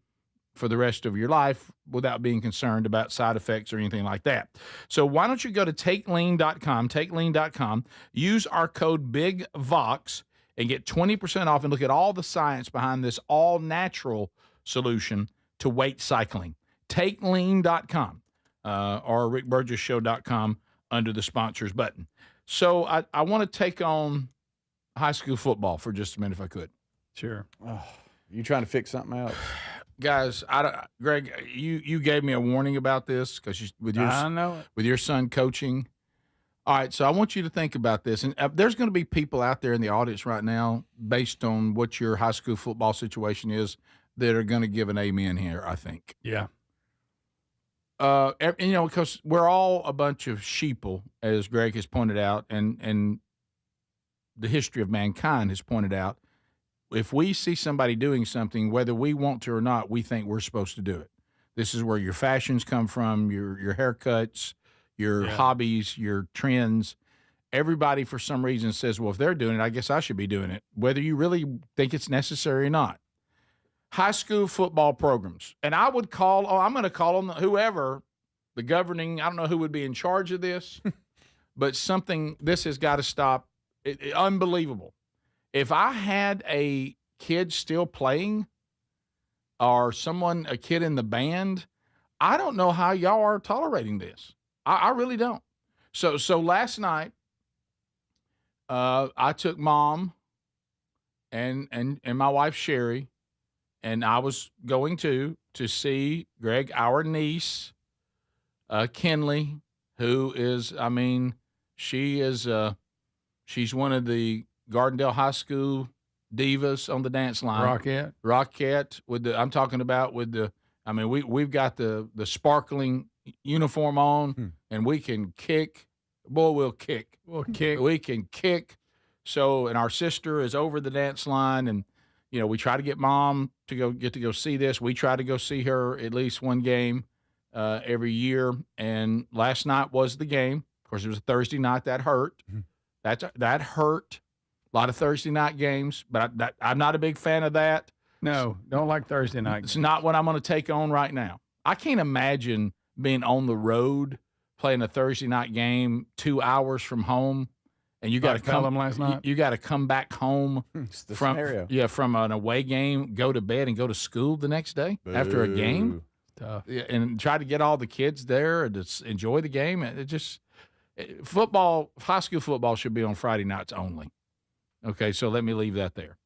for the rest of your life without being concerned about side effects or anything like that. So why don't you go to takelean.com, use our code BIGVOX, and get 20% off and look at all the science behind this all-natural solution to weight cycling. Takelean.com or rickburgesshow.com under the sponsors button. So I want to take on high school football for just a minute if I could. Sure. Oh, you trying to fix something else? Guys, Greg, you gave me a warning about this because with your son coaching. All right, so I want you to think about this, and there's going to be people out there in the audience right now, based on what your high school football situation is, that are going to give an amen here. I think. Yeah. Because we're all a bunch of sheeple, as Greg has pointed out, and the history of mankind has pointed out. If we see somebody doing something, whether we want to or not, we think we're supposed to do it. This is where your fashions come from, your haircuts, your hobbies, your trends. Everybody, for some reason, says, well, if they're doing it, I guess I should be doing it, whether you really think it's necessary or not. High school football programs. And I would I'm going to call on whoever, the governing, I don't know who would be in charge of this, but this has got to stop. Unbelievable. If I had a kid still playing or a kid in the band, I don't know how y'all are tolerating this. I really don't. So last night, I took Mom and my wife Sherry, and I was going to see Greg, our niece, Kinley, who is, she's one of the Gardendale High School divas on the dance line. Rockette I'm talking about we've got the sparkling uniform on, and we can kick. Boy, we'll kick. We can kick So, and our sister is over the dance line, and we try to get Mom to go see this. We try to go see her at least one game every year. And last night was the game. Of course, it was a Thursday night. That hurt. That hurt. A lot of Thursday night games, but I'm not a big fan of that. No, don't like Thursday night games. It's not what I'm going to take on right now. I can't imagine being on the road playing a Thursday night game 2 hours from home, and you got to come. Last night. You got to come back home from an away game, go to bed, and go to school the next day after a game. Tough. Yeah, and try to get all the kids there and to enjoy the game. Football, high school football should be on Friday nights only. Okay, so let me leave that there.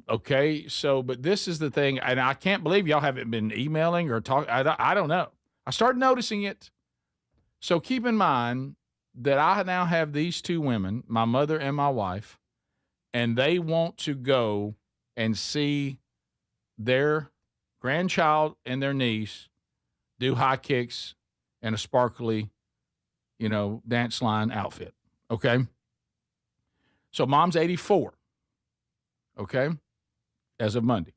Okay, so but this is the thing, and I can't believe y'all haven't been emailing or talking. I don't know. I started noticing it. So keep in mind that I now have these two women, my mother and my wife, and they want to go and see their grandchild and their niece do high kicks in a sparkly, dance line outfit. Okay. So Mom's 84. Okay. As of Monday.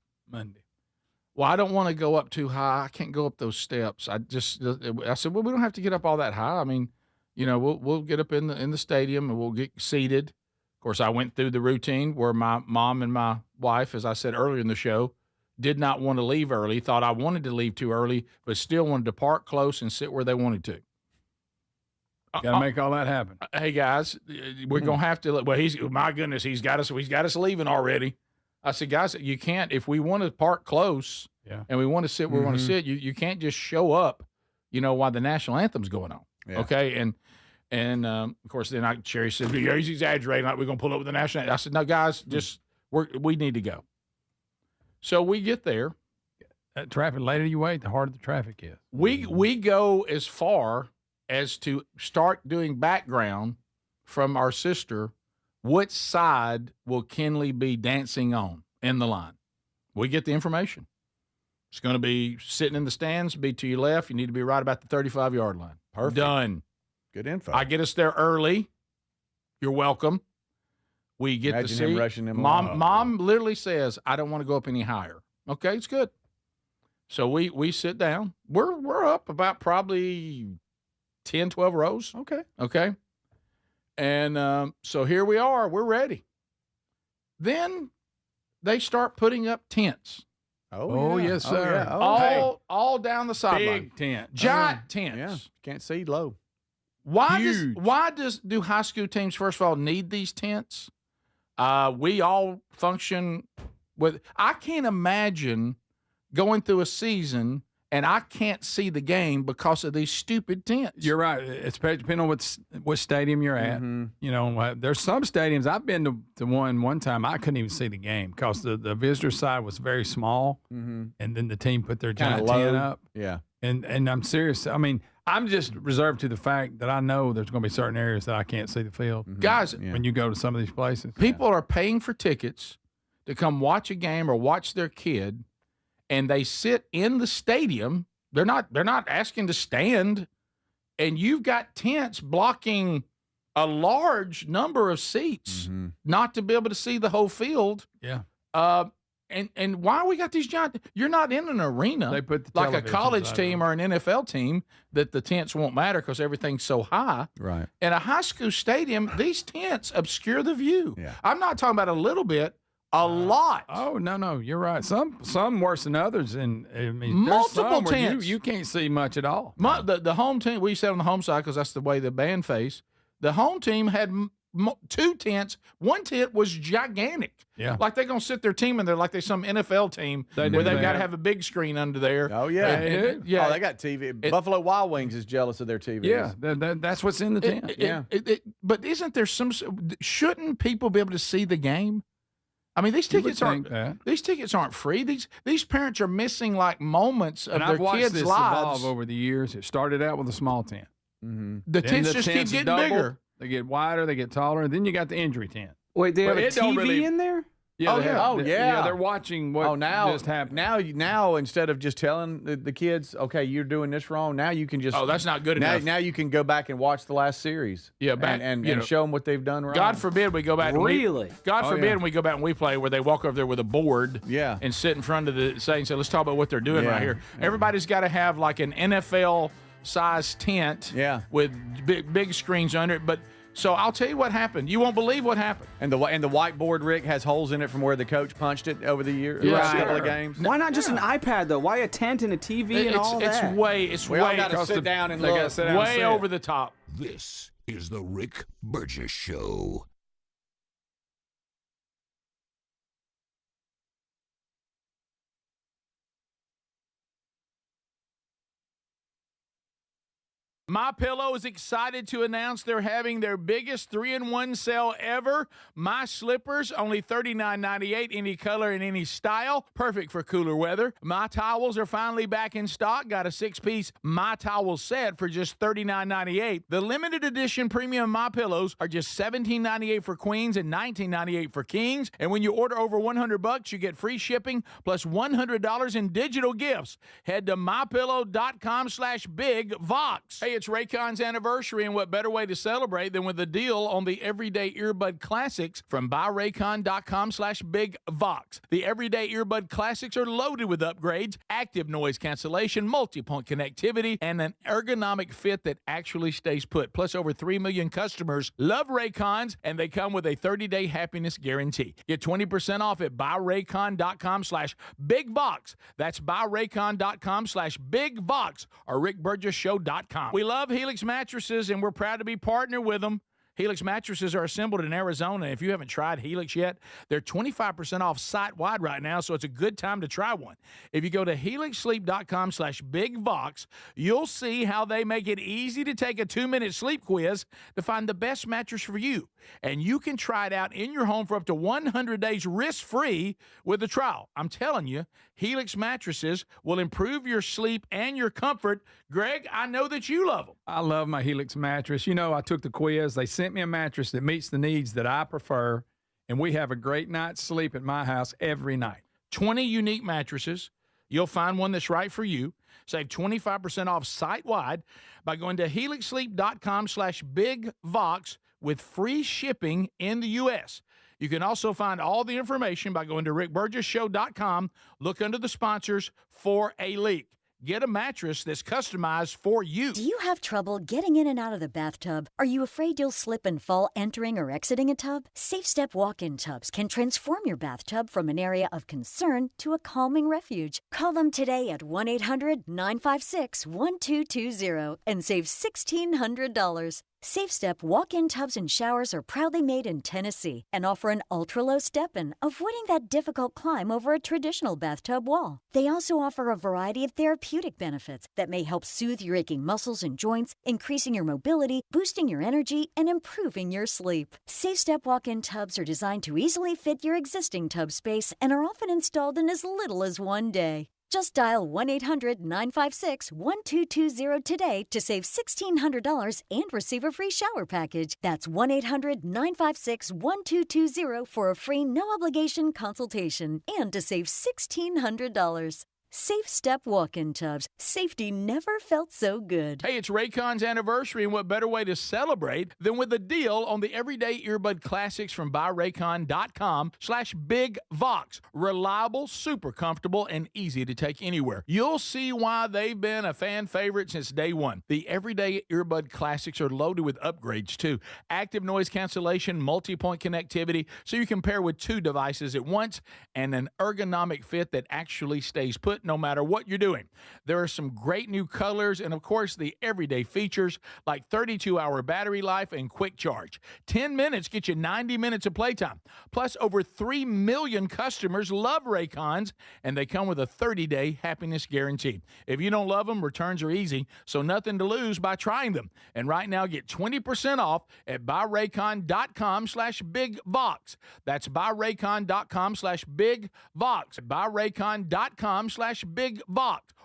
Well, I don't want to go up too high. I can't go up those steps. I said, well, we don't have to get up all that high. I mean, we'll get up in the stadium and we'll get seated. Of course, I went through the routine where my mom and my wife, as I said earlier in the show, did not want to leave early, thought I wanted to leave too early, but still wanted to park close and sit where they wanted to. Got to make all that happen. Hey guys, we're gonna have to. Well, my goodness, he's got us leaving already. I said, guys, you can't. If we want to park close, and we want to sit where we want to sit, you can't just show up, while the national anthem's going on. Yeah. Okay, and of course, then Sherry says, he's exaggerating, like we're gonna pull up with the national anthem. I said, no, guys, we need to go. So we get there. Traffic. Later you wait, the harder the traffic is. We go as far as to start doing background from our sister. What side will Kenley be dancing on in the line? We get the information. It's going to be sitting in the stands, be to your left. You need to be right about the 35-yard line. Perfect. Done. Good info. I get us there early. You're welcome. We get Imagine to see. him rushing him Mom literally says, I don't want to go up any higher. Okay, it's good. So we sit down. We're up about probably 10, 12 rows. Okay. And so here we are. We're ready. Then they start putting up tents. Oh, yes, sir. All down the sideline. Big tent. Giant tents. Yeah, can't see low. Why do high school teams, first of all, need these tents? We all function with – I can't imagine going through a season and I can't see the game because of these stupid tents. You're right. It's depending on what stadium you're at. There's some stadiums. I've been to one time. I couldn't even see the game because the visitor side was very small, and then the team put their giant tent up. Yeah. And I'm serious. I mean, I'm just reserved to the fact that I know there's going to be certain areas that I can't see the field. Guys, when you go to some of these places. People are paying for tickets to come watch a game or watch their kid, and they sit in the stadium. They're not asking to stand, and you've got tents blocking a large number of seats not to be able to see the whole field. Yeah. And why we got these giant? You're not in an arena they put the like a college team or an NFL team that the tents won't matter because everything's so high. Right. In a high school stadium, these tents obscure the view. Yeah. I'm not talking about a little bit. A lot. Oh no, you're right. Some worse than others, and I mean, multiple tents. You can't see much at all. The home team, we sat on the home side because that's the way the band faced. The home team had two tents. One tent was gigantic. Yeah, like they're gonna sit their team in there like they're some NFL team where they've got to have a big screen under there. Oh yeah, yeah. Oh, they got TV. Buffalo Wild Wings is jealous of their TV. Yeah, that's what's in the tent. But isn't there shouldn't people be able to see the game? I mean, these tickets aren't free. These parents are missing like moments of their kids' lives. Evolve over the years. It started out with a small tent. The tents just keep getting bigger. They get wider. They get taller. And then you got the injury tent. Wait, they have a TV in there? Yeah, they're watching what just happened. Now instead of just telling the kids, okay, you're doing this wrong, now you can just. Oh, that's not good enough. Now you can go back and watch the last series. Yeah, and show them what they've done wrong. God forbid we go back. God forbid we go back and we play where they walk over there with a board. Yeah. And sit in front of the say and say, let's talk about what they're doing right here. Yeah. Everybody's got to have like an NFL size tent. Yeah. With big screens under it, but. So I'll tell you what happened. You won't believe what happened. And the whiteboard, Rick, has holes in it from where the coach punched it over the last couple of games. Why not just an iPad though? Why a tent and a TV and all that? It's way. All got to sit down and look. Way over the top. This is the Rick Burgess Show. MyPillow is excited to announce they're having their biggest 3-in-1 sale ever. My slippers, only $39.98, any color and any style. Perfect for cooler weather. My towels are finally back in stock. Got a 6-piece My Towel set for just $39.98. The limited edition premium MyPillows are just $17.98 for queens and $19.98 for kings. And when you order over $100, you get free shipping plus $100 in digital gifts. Head to mypillow.com/bigvox. Hey, it's Raycon's anniversary, and what better way to celebrate than with a deal on the Everyday Earbud Classics from buyraycon.com/bigvox. The Everyday Earbud Classics are loaded with upgrades, active noise cancellation, multi-point connectivity, and an ergonomic fit that actually stays put. Plus, over 3 million customers love Raycons, and they come with a 30-day happiness guarantee. Get 20% off at buyraycon.com/bigvox. That's buyraycon.com/bigvox or rickburgessshow.com. We love Helix mattresses, and we're proud to be partnered with them. Helix mattresses are assembled in Arizona. If you haven't tried Helix yet, they're 25% off site-wide right now, so it's a good time to try one. If you go to helixsleep.com/bigvox, you'll see how they make it easy to take a 2-minute sleep quiz to find the best mattress for you. And you can try it out in your home for up to 100 days risk-free with a trial. I'm telling you, Helix mattresses will improve your sleep and your comfort. Greg, I know that you love them. I love my Helix mattress. You know, I took the quiz. They sent me a mattress that meets the needs that I prefer, and we have a great night's sleep at my house every night. 20 unique mattresses. You'll find one that's right for you. Save 25% off site-wide by going to helixsleep.com/bigvox with free shipping in the U.S. You can also find all the information by going to rickburgessshow.com. Look under the sponsors for a link. Get a mattress that's customized for you. Do you have trouble getting in and out of the bathtub? Are you afraid you'll slip and fall entering or exiting a tub? SafeStep walk-in tubs can transform your bathtub from an area of concern to a calming refuge. Call them today at 1-800-956-1220 and save $1,600. SafeStep walk-in tubs and showers are proudly made in Tennessee and offer an ultra-low step-in, avoiding that difficult climb over a traditional bathtub wall. They also offer a variety of therapeutic benefits that may help soothe your aching muscles and joints, increasing your mobility, boosting your energy, and improving your sleep. SafeStep walk-in tubs are designed to easily fit your existing tub space and are often installed in as little as one day. Just dial 1-800-956-1220 today to save $1,600 and receive a free shower package. That's 1-800-956-1220 for a free no-obligation consultation and to save $1,600. SafeStep walk-in tubs. Safety never felt so good. Hey, it's Raycon's anniversary, and what better way to celebrate than with a deal on the Everyday Earbud Classics from buyraycon.com/bigvox. Reliable, super comfortable, and easy to take anywhere. You'll see why they've been a fan favorite since day one. The Everyday Earbud Classics are loaded with upgrades, too. Active noise cancellation, multi-point connectivity, so you can pair with 2 devices at once, and an ergonomic fit that actually stays put no matter what you're doing. There are some great new colors and, of course, the everyday features like 32-hour battery life and quick charge. 10 minutes get you 90 minutes of playtime. Plus, over 3 million customers love Raycons, and they come with a 30-day happiness guarantee. If you don't love them, returns are easy, so nothing to lose by trying them. And right now, get 20% off at buyraycon.com/bigvox. That's buyraycon.com/bigvox. buyraycon.com/bigvox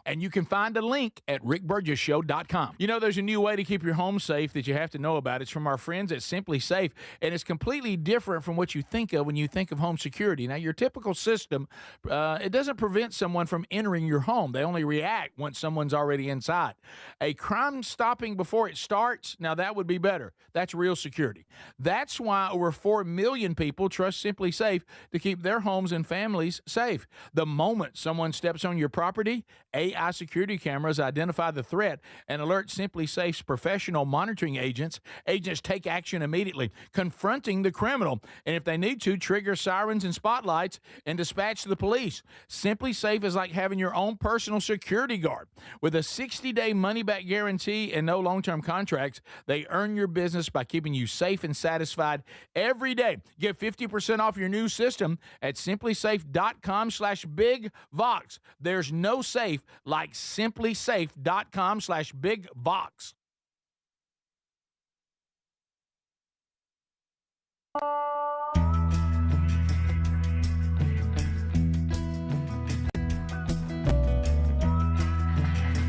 And you can find a link at rickburgessshow.com. You know, there's a new way to keep your home safe that you have to know about. It's from our friends at Simply Safe, and it's completely different from what you think of when you think of home security. Now, your typical system, it doesn't prevent someone from entering your home. They only react once someone's already inside. A crime stopping before it starts, now that would be better. That's real security. That's why over 4 million people trust Simply Safe to keep their homes and families safe. The moment someone steps on your property, AI security cameras identify the threat and alert Simply Safe's professional monitoring agents. Agents take action immediately, confronting the criminal, and if they need to, trigger sirens and spotlights and dispatch the police. Simply Safe is like having your own personal security guard. With a 60-day money-back guarantee and no long-term contracts, they earn your business by keeping you safe and satisfied every day. Get 50% off your new system at simplysafe.com/bigvox. There's no safe like simplysafe.com/bigvox.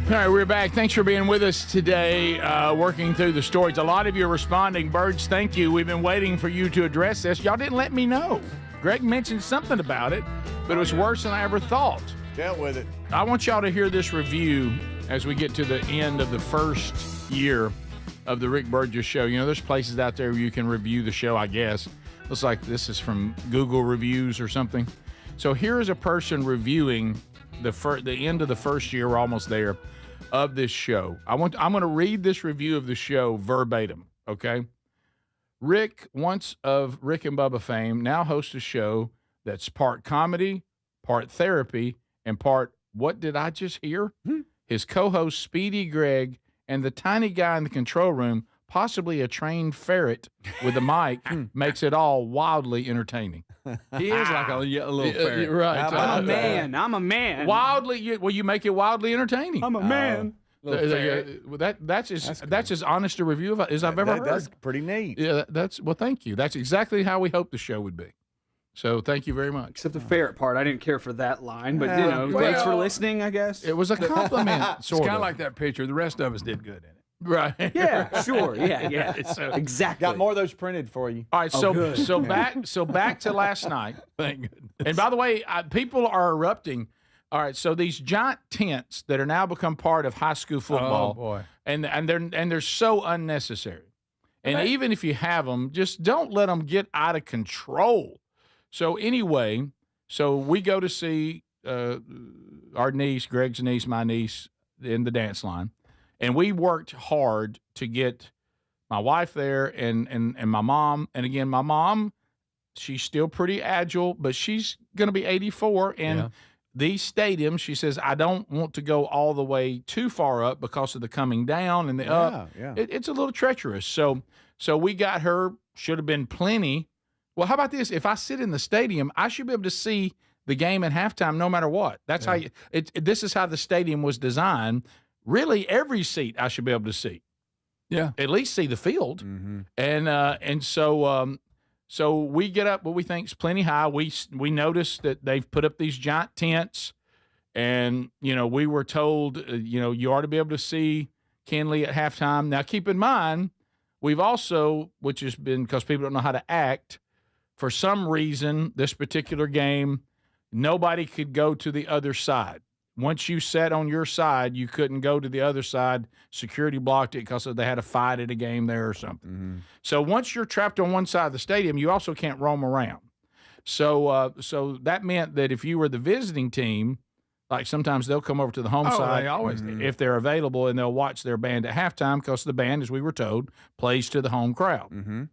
All right, we're back. Thanks for being with us today, working through the stories. A lot of you are responding. Birds, thank you. We've been waiting for you to address this. Y'all didn't let me know. Greg mentioned something about it, but it was worse than I ever thought. Dealt with it. I want y'all to hear this review as we get to the end of the first year of the Rick Burgess Show. You know, there's places out there where you can review the show, I guess. Looks like this is from Google Reviews or something. So here is a person reviewing the end of the first year. We're almost there. Of this show. I'm going to read this review of the show verbatim, okay? Rick, once of Rick and Bubba fame, now hosts a show that's part comedy, part therapy, and part what did I just hear? His co-host Speedy Greg and the tiny guy in the control room, possibly a trained ferret with a mic, makes it all wildly entertaining. He is like a little ferret. Right. I'm a man. Wildly, you make it wildly entertaining. I'm a man. That's as honest a review as I've ever heard. That's pretty neat. Yeah, thank you. That's exactly how we hoped the show would be. So thank you very much. Except the ferret part, I didn't care for that line, but thanks for listening, I guess. It was a compliment. It's kind of like that picture. The rest of us did good in it. Right. Yeah, sure. Yeah. So, exactly. Got more of those printed for you. All right. So back to last night. Thank goodness. And by the way, people are erupting. All right. So these giant tents that are now become part of high school football. Oh boy. And they're so unnecessary. And even if you have them, just don't let them get out of control. So anyway, we go to see our niece, Greg's niece, my niece, in the dance line. And we worked hard to get my wife there and my mom. And again, my mom, she's still pretty agile, but she's going to be 84. And these stadiums, she says, I don't want to go all the way too far up because of the coming down and the up. Yeah. It's a little treacherous. So we got her, should have been plenty. Well, how about this? If I sit in the stadium, I should be able to see the game at halftime no matter what. That's how this is how the stadium was designed. Really, every seat I should be able to see. Yeah, at least see the field. Mm-hmm. And so we get up what we think is plenty high. We noticed that they've put up these giant tents, and we were told you ought to be able to see Kenley at halftime. Now keep in mind, we've also, which has been because people don't know how to act, for some reason this particular game, nobody could go to the other side. Once you sat on your side, you couldn't go to the other side. Security blocked it because they had a fight at a game there or something. Mm-hmm. So once you're trapped on one side of the stadium, you also can't roam around. So that meant that if you were the visiting team, like sometimes they'll come over to the home side they always do. if they're available, and they'll watch their band at halftime because the band, as we were told, plays to the home crowd. Mm-hmm.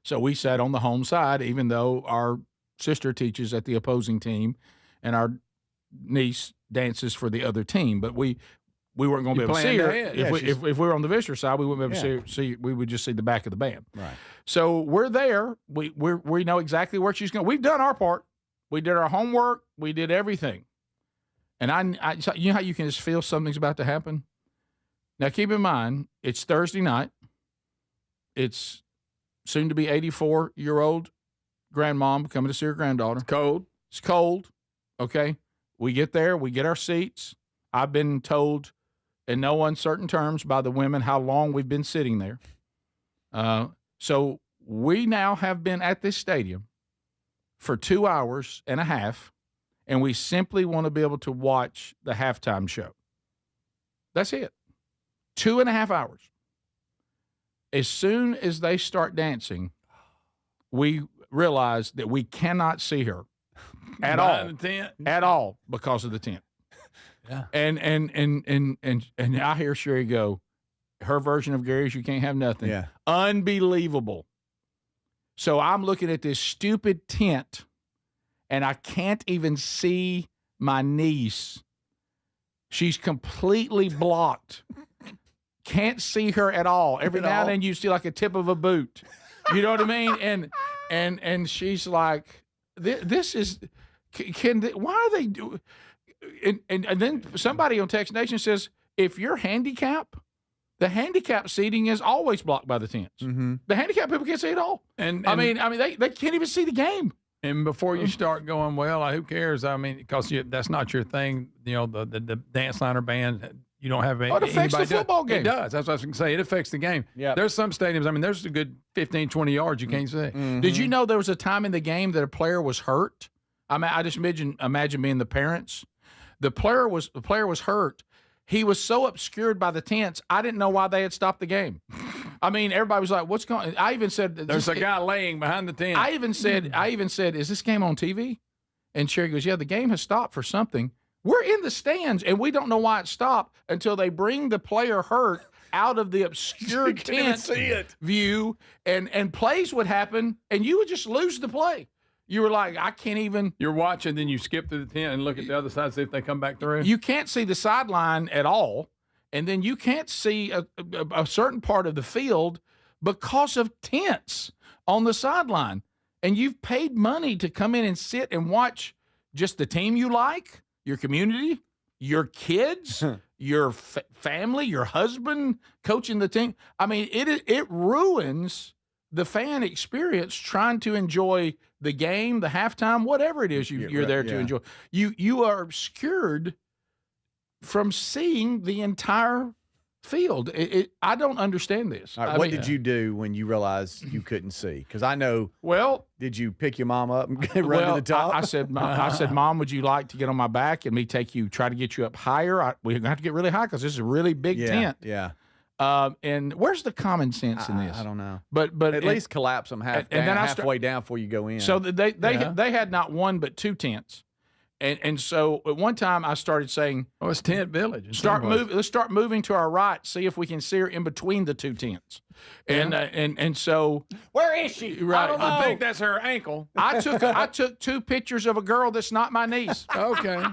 So we sat on the home side, even though our sister teaches at the opposing team, and our niece dances for the other team, but we weren't going to be able to see her. If we were on the visitor side, we wouldn't be able to see. We would just see the back of the band. Right. So we're there. We know exactly where she's going. We've done our part. We did our homework. We did everything. And I you know how you can just feel something's about to happen. Now keep in mind, it's Thursday night. It's soon to be 84-year-old grandmom coming to see her granddaughter. It's cold. It's cold. Okay. We get there. We get our seats. I've been told in no uncertain terms by the women how long we've been sitting there. So we now have been at this stadium for 2 hours and a half, and we simply want to be able to watch the halftime show. That's it. 2.5 hours. As soon as they start dancing, we realize that we cannot see her at all because of the tent. Yeah. And I hear Sherry go, her version of Gary's "You Can't Have Nothing." Yeah. Unbelievable. So I'm looking at this stupid tent, and I can't even see my niece. She's completely blocked. Can't see her at all. Every now and then you see like a tip of a boot. You know what I mean? And she's like, this is, why are they do? And then somebody on Text Nation says, if you're handicapped, the handicap seating is always blocked by the tents. Mm-hmm. The handicap people can't see it all. And I mean, they can't even see the game. And before you start going, well, who cares? I mean, because that's not your thing. You know, the dance line or band, you don't have it affects the football game. It does. That's what I was going to say. It affects the game. Yeah. There's some stadiums, I mean, there's a good 15, 20 yards you can't see. Mm-hmm. Did you know there was a time in the game that a player was hurt? I mean, I just imagine being the parents. The player was hurt. He was so obscured by the tents, I didn't know why they had stopped the game. I mean, everybody was like, "What's going on?" I even said, "There's a guy laying behind the tent." I even said, "Is this game on TV?" And Sherry goes, "Yeah, the game has stopped for something." We're in the stands, and we don't know why it stopped until they bring the player hurt out of the obscured tent view, and plays would happen, and you would just lose the play. You were like, I can't even. You're watching, then you skip to the tent and look at the other side, see if they come back through. You can't see the sideline at all, and then you can't see a certain part of the field because of tents on the sideline. And you've paid money to come in and sit and watch just the team you like, your community, your kids, your family, your husband coaching the team. I mean, it ruins the fan experience trying to enjoy the game, the halftime, whatever it is you're there to enjoy. You are obscured from seeing the entire field. I don't understand this. All right, what did you do when you realized you couldn't see? Because I know. Well, did you pick your mom up and run to the top? I said, Mom, would you like to get on my back and me try to get you up higher? We're gonna have to get really high because this is a really big tent. Yeah. And where's the common sense in this? I don't know. But at least collapse them halfway down before you go in. So they had not one but two tents. And so at one time I started saying, "Oh, it's Tent Village." Let's start moving to our right. See if we can see her in between the two tents. And so where is she? Right, I think that's her ankle. I took two pictures of a girl that's not my niece. Okay.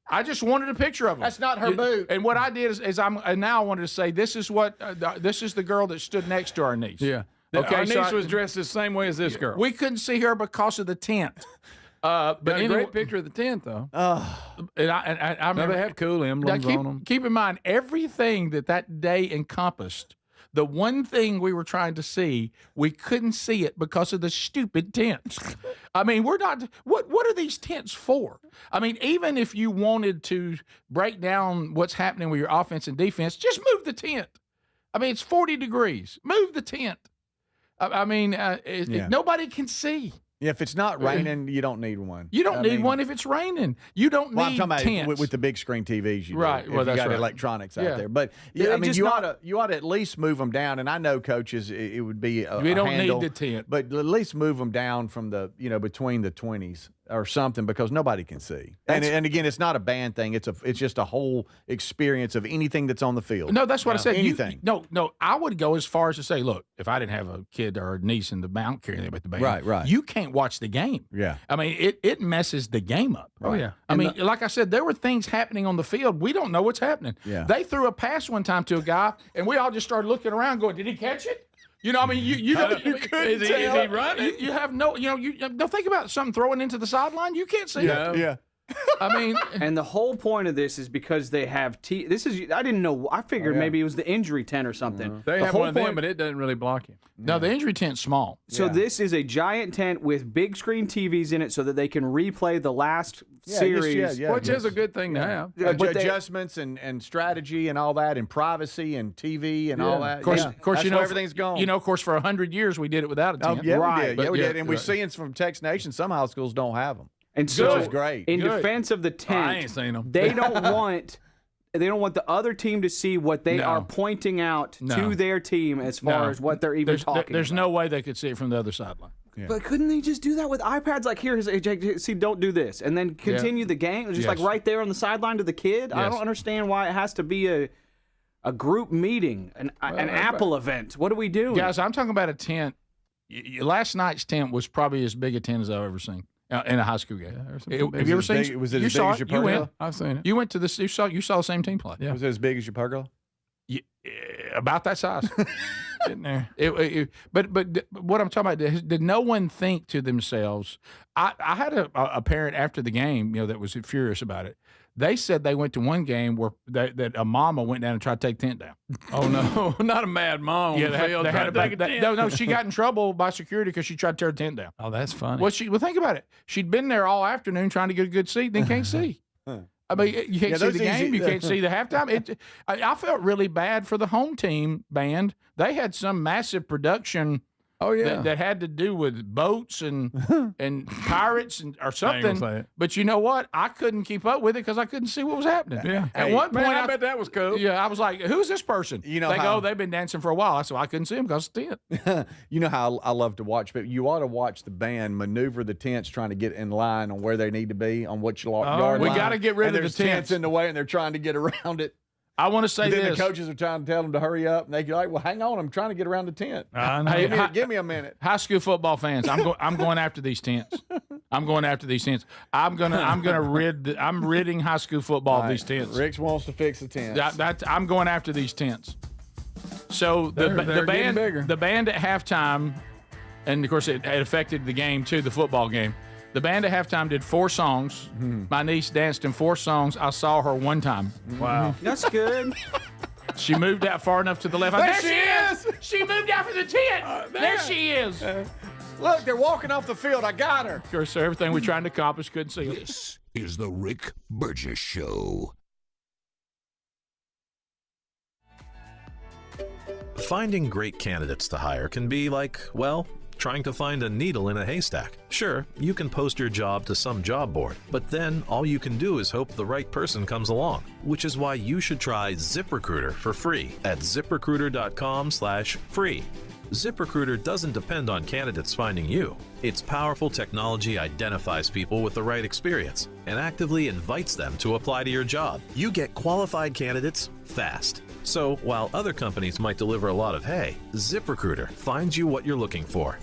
I just wanted a picture of her. That's not her boot. And what I did is now I wanted to say this is the girl that stood next to our niece. Yeah. Okay. Our niece was dressed the same way as this girl. We couldn't see her because of the tent. But a great picture of the tent, though. And I remember they have cool emblems on them. Keep in mind, everything that day encompassed, the one thing we were trying to see, we couldn't see it because of the stupid tents. I mean, we're not. What are these tents for? I mean, even if you wanted to break down what's happening with your offense and defense, just move the tent. I mean, it's 40 degrees. Move the tent. I mean, nobody can see. Yeah, if it's not raining, you don't need one. You don't need one if it's raining. You don't need I'm talking tents. about with the big screen TVs. You right. Do, Well, if that's you got right. electronics out there. But I mean, you ought to at least move them down. And I know, coaches, it would be we don't handle, need the tent, but at least move them down from the between the 20s or something because nobody can see. And again, it's not a band thing. It's just a whole experience of anything that's on the field. No, that's what I said. Anything. No. I would go as far as to say, look, if I didn't have a kid or a niece in the band, I don't care anything about the band. Right. You can't watch the game. Yeah. I mean, it messes the game up. Oh, yeah. I mean, like I said, there were things happening on the field. We don't know what's happening. Yeah. They threw a pass one time to a guy, and we all just started looking around going, did he catch it? You know, I mean, you is he running? You have no, you don't think about something throwing into the sideline. You can't see it. Yeah. I mean, and the whole point of this is because they have this is I didn't know. I figured maybe it was the injury tent or something. They the have whole one of them, but it doesn't really block you. No, the injury tent's small. So this is a giant tent with big screen TVs in it, so that they can replay the last series, which is a good thing to have. Adjustments and strategy and all that, and privacy and TV and all that. Of course, That's you know where everything's gone. You know, of course, for 100 years we did it without a tent. we did. But We did. And we're seeing from Texas Nation, some high schools don't have them. And so, which is great. In defense of the tent, I ain't seen them. They don't want the other team to see what they are pointing out to their team as far as what they're even talking. There's about. no way they could see it from the other sideline. Yeah. But couldn't they just do that with iPads? Like, here, see, don't do this, and then continue the game, just like right there on the sideline to the kid. I don't understand why it has to be a group meeting, an Apple event. What do we do, guys? I'm talking about a tent. Last night's tent was probably as big a tent as I've ever seen in a high school game. Have you ever seen? Was it as big as your pergola? I've seen it. You went to this. You saw the same team play. Yeah. Was it as big as your pergola? About that size. In there. But what I'm talking about, did no one think to themselves? I had a parent after the game, that was furious about it. They said they went to one game where that a mama went down and tried to take the tent down. Oh no, not a mad mom. Yeah, they had to take a tent. No, she got in trouble by security because she tried to tear the tent down. Oh, that's funny. Well, think about it. She'd been there all afternoon trying to get a good seat, then can't see. I mean, you can't see the game. You can't see the halftime. I felt really bad for the home team band. They had some massive production. Oh yeah, that had to do with boats and pirates or something. But you know what? I couldn't keep up with it because I couldn't see what was happening. Yeah. At one point, I bet that was cool. Yeah, I was like, "Who's this person?" They go, "They've been dancing for a while." I said, "I couldn't see them because of the tent." You know how I love to watch, but you ought to watch the band maneuver the tents trying to get in line on where they need to be on which yard we line. got to get rid and of the there's tents in the way, and they're trying to get around it. I want to say then this. The coaches are trying to tell them to hurry up, and they're like, "Well, hang on, I'm trying to get around the tent. Hey, give me a minute." High school football fans, I'm going after these tents. I'm going after these tents. I'm ridding high school football of these tents. Rick wants to fix the tents. I'm going after these tents. So the band at halftime, and of course it affected the game too, the football game. The band at halftime did 4 songs. My niece danced in 4 songs. I saw her one time. Wow. That's good. She moved out far enough to the left. There she is! She moved out for the tent. There she is. Look, they're walking off the field. I got her. Of course, so everything we're trying to accomplish couldn't see her. This is the Rick Burgess Show. Finding great candidates to hire can be like, well, trying to find a needle in a haystack. Sure, you can post your job to some job board, but then all you can do is hope the right person comes along, which is why you should try ZipRecruiter for free at ZipRecruiter.com/free. ZipRecruiter doesn't depend on candidates finding you. Its powerful technology identifies people with the right experience and actively invites them to apply to your job. You get qualified candidates fast. So while other companies might deliver a lot of hay, ZipRecruiter finds you what you're looking for.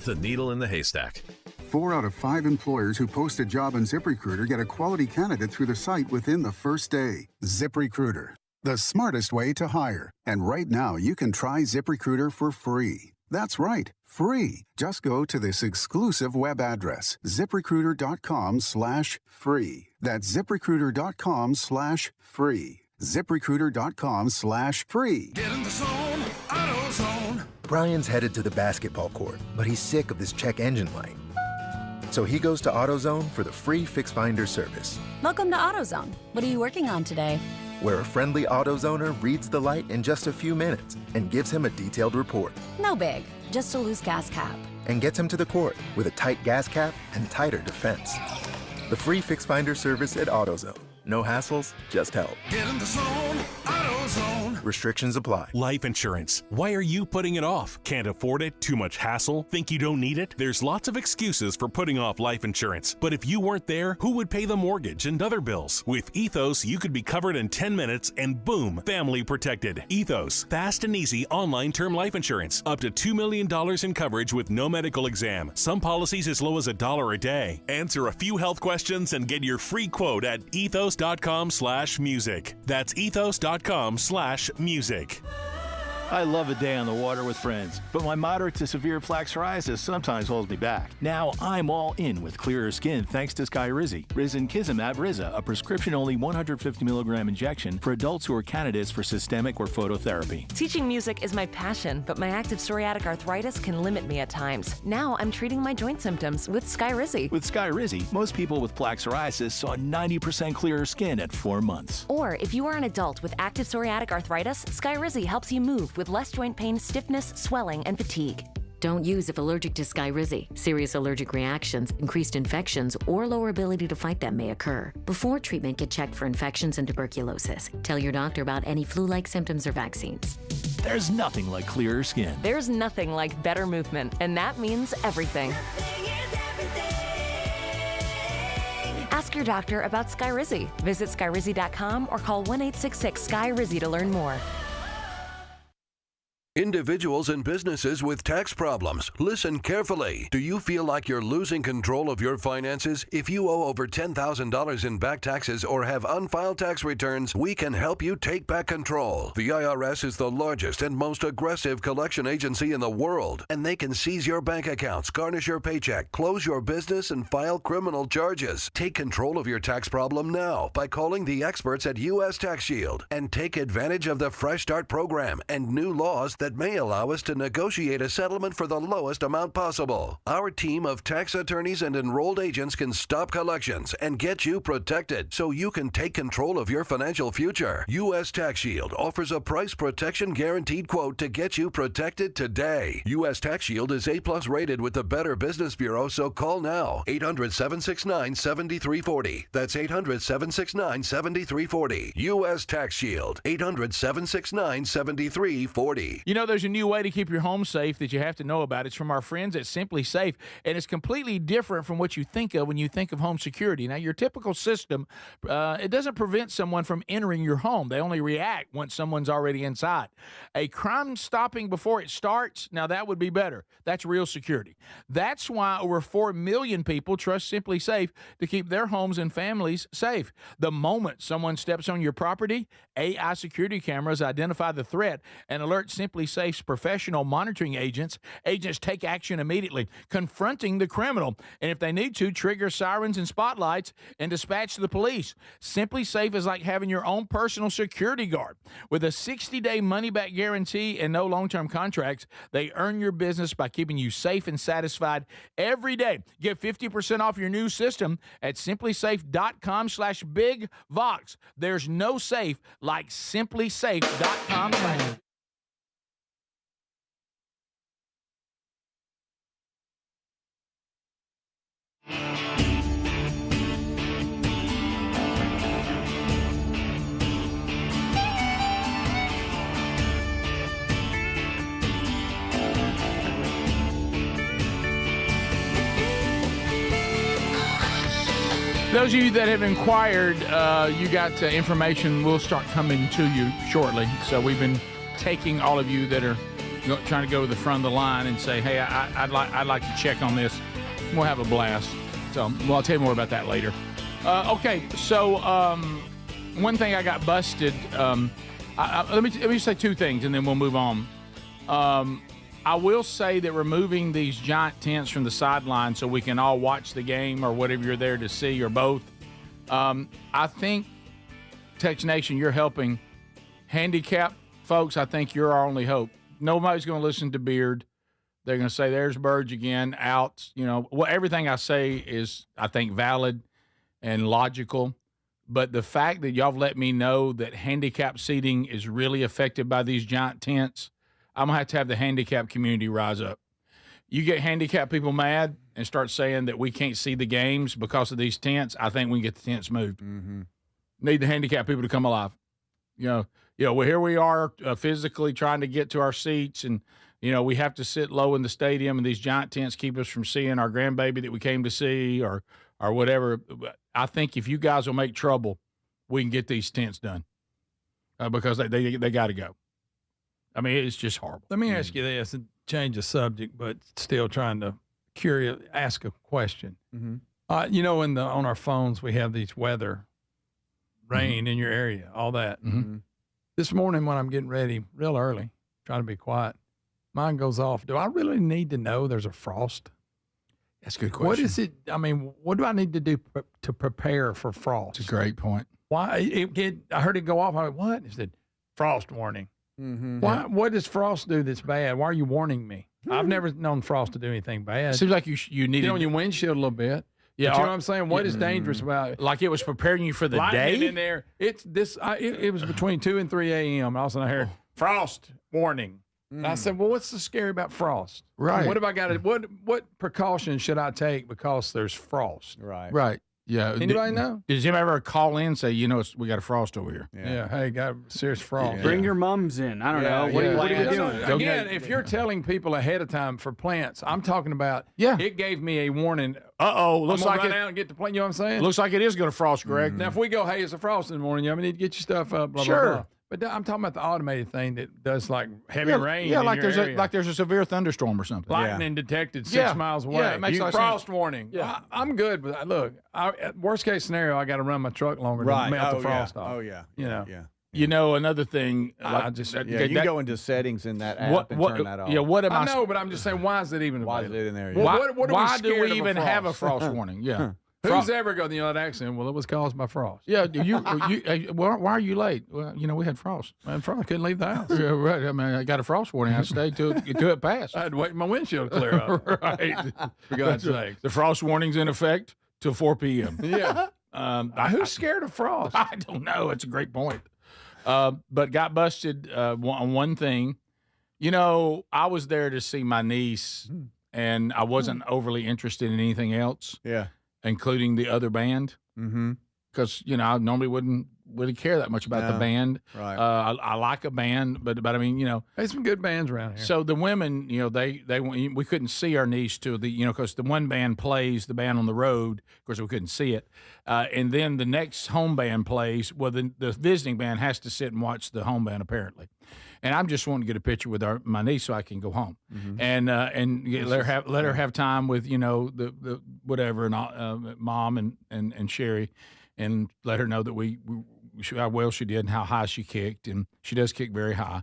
The needle in the haystack. 4 out of 5 employers who post a job on ZipRecruiter get a quality candidate through the site within the first day. ZipRecruiter, the smartest way to hire. And right now, you can try ZipRecruiter for free. That's right, free. Just go to this exclusive web address, ZipRecruiter.com/free. That's ZipRecruiter.com/free. ZipRecruiter.com/free. Get in the zone, AutoZone. Brian's headed to the basketball court, but he's sick of this check engine light. So he goes to AutoZone for the free Fix Finder service, Welcome to AutoZone. What are you working on today? where a friendly AutoZoner reads the light in just a few minutes and gives him a detailed report, No big, just a loose gas cap. and gets him to the court with a tight gas cap and tighter defense. The free Fix Finder service at AutoZone. No hassles, just help. Get in the zone, AutoZone. Restrictions apply. Life insurance. Why are you putting it off? Can't afford it? Too much hassle? Think you don't need it? There's lots of excuses for putting off life insurance. But if you weren't there, who would pay the mortgage and other bills? With Ethos, you could be covered in 10 minutes and boom, family protected. Ethos, fast and easy online term life insurance. Up to $2 million in coverage with no medical exam. Some policies as low as $1 a day. Answer a few health questions and get your free quote at ethos.com/music. That's ethos.com/music. I love a day on the water with friends, but my moderate to severe plaque psoriasis sometimes holds me back. Now I'm all in with clearer skin thanks to Skyrizi. Risankizumab Riza, a prescription-only 150 milligram injection for adults who are candidates for systemic or phototherapy. Teaching music is my passion, but my active psoriatic arthritis can limit me at times. Now I'm treating my joint symptoms with Skyrizi. With Skyrizi, most people with plaque psoriasis saw 90% clearer skin at 4 months. Or if you are an adult with active psoriatic arthritis, Skyrizi helps you move with less joint pain, stiffness, swelling, and fatigue. Don't use if allergic to Skyrizi. Serious allergic reactions, increased infections, or lower ability to fight them may occur. Before treatment, get checked for infections and tuberculosis. Tell your doctor about any flu-like symptoms or vaccines. There's nothing like clearer skin. There's nothing like better movement, and that means everything. Ask your doctor about Skyrizi. Visit Skyrizi.com or call 1-866-SKY-RIZI to learn more. Individuals and businesses with tax problems, listen carefully. Do you feel like you're losing control of your finances? If you owe over $10,000 in back taxes or have unfiled tax returns, we can help you take back control. The IRS is the largest and most aggressive collection agency in the world, and they can seize your bank accounts, garnish your paycheck, close your business, and file criminal charges. Take control of your tax problem now by calling the experts at U.S. Tax Shield and take advantage of the Fresh Start program and new laws that may allow us to negotiate a settlement for the lowest amount possible. Our team of tax attorneys and enrolled agents can stop collections and get you protected so you can take control of your financial future. U.S. Tax Shield offers a price protection guaranteed quote to get you protected today. U.S. Tax Shield is A+ rated with the Better Business Bureau, so call now. 800-769-7340. That's 800-769-7340. U.S. Tax Shield. 800-769-7340. You know, there's a new way to keep your home safe that you have to know about. It's from our friends at Simply Safe, and it's completely different from what you think of when you think of home security. Now, your typical system, it doesn't prevent someone from entering your home. They only react once someone's already inside. A crime stopping before it starts, now that would be better. That's real security. That's why over 4 million people trust Simply Safe to keep their homes and families safe. The moment someone steps on your property, AI security cameras identify the threat and alert Simply Safe's professional monitoring agents. Agents take action immediately, confronting the criminal, and if they need to, trigger sirens and spotlights and dispatch the police. Simply Safe is like having your own personal security guard. With a 60-day money-back guarantee and no long-term contracts, they earn your business by keeping you safe and satisfied every day. Get 50% off your new system at simplysafe.com/bigvox. There's no safe like simplysafe.com. Those of you that have inquired, you got information will start coming to you shortly. So we've been taking all of you that are trying to go to the front of the line and say, hey, I'd like to check on this. We'll have a blast. So, well, I'll tell you more about that later. Okay, so one thing I got busted. Let me say two things, and then we'll move on. I will say that removing these giant tents from the sideline so we can all watch the game or whatever you're there to see or both, I think, Tex Nation, you're helping handicapped folks. I think you're our only hope. Nobody's going to listen to Beard. They're going to say, there's Burge again, out. You know, well, everything I say is, I think, valid and logical. But the fact that y'all have let me know that handicap seating is really affected by these giant tents, I'm going to have the handicap community rise up. You get handicapped people mad and start saying that we can't see the games because of these tents, I think we can get the tents moved. Mm-hmm. Need the handicapped people to come alive. Well, here we are physically trying to get to our seats, and, we have to sit low in the stadium, and these giant tents keep us from seeing our grandbaby that we came to see or whatever. I think if you guys will make trouble, we can get these tents done because they got to go. I mean, it's just horrible. Let me ask you this and change the subject, but still trying to ask a question. Mm-hmm. On our phones, we have these weather, rain in your area, all that. Mm-hmm. This morning when I'm getting ready real early, trying to be quiet. Mine goes off. Do I really need to know there's a frost? That's a good question. What is it? I mean, what do I need to do to prepare for frost? It's a great point. Why? I heard it go off. I went, what? It said, frost warning. Mm-hmm. Why? What does frost do that's bad? Why are you warning me? I've never known frost to do anything bad. Seems like you need Get on your windshield a little bit. Yeah, But you know what I'm saying? What is dangerous about it? Like it was preparing you for the Lightning day? in there. It's this. It was between 2 and 3 a.m. All of a sudden I heard frost warning. And I said, well, what's so scary about frost? Right. What have I got to? What precautions should I take because there's frost? Right. Yeah. Anybody know? Does anybody ever call in and say, we got a frost over here? Yeah. Hey, got a serious frost. Bring your mums in. I don't know. What are you doing? Again, if you're telling people ahead of time for plants, I'm talking about. It gave me a warning. Looks like it. Down and get the plant. You know what I'm saying? Looks like it is going to frost, Greg. Now, if we go, hey, it's a frost in the morning, you need to get your stuff up. Blah, Sure. blah, blah. But I'm talking about the automated thing that does like heavy rain. Yeah, in like your there's area. there's a severe thunderstorm or something. Lightning detected 6 miles away. Yeah, it makes a lot of frost sense. warning. Yeah. I'm good with that. Look, worst case scenario, I got to run my truck longer to melt the frost off. Oh, yeah. You know. Yeah. You know, another thing. You can go into settings in that app and turn that off. Yeah, what am I? I know, but I'm just saying, why is it even? Why is it in there? Why, What are why we do scared we of even a have a frost? frost warning? Yeah. Who's ever going, that accent? Well, it was caused by frost. Yeah, why are you late? Well, we had frost. Man, frost, I couldn't leave the house. Yeah, right. I mean, I got a frost warning. I stayed till it passed. I had to wait for my windshield to clear up. Right. For God's sake. The frost warning's in effect till 4 p.m. Yeah. Who's scared of frost? I don't know. It's a great point. But got busted on one thing. I was there to see my niece, and I wasn't overly interested in anything else. Yeah. Including the other band. Mm-hmm. Because, I normally wouldn't really care that much about the band. Right. I like a band, but I mean, there's some good bands around here. So the women, we couldn't see our niece to the, because the one band plays the band on the road. Of course, we couldn't see it. And then the next home band plays. Well, the visiting band has to sit and watch the home band, apparently. And I'm just wanting to get a picture with my niece so I can go home, and let her have time with the whatever and mom and Sherry, and let her know that how well she did and how high she kicked, and she does kick very high.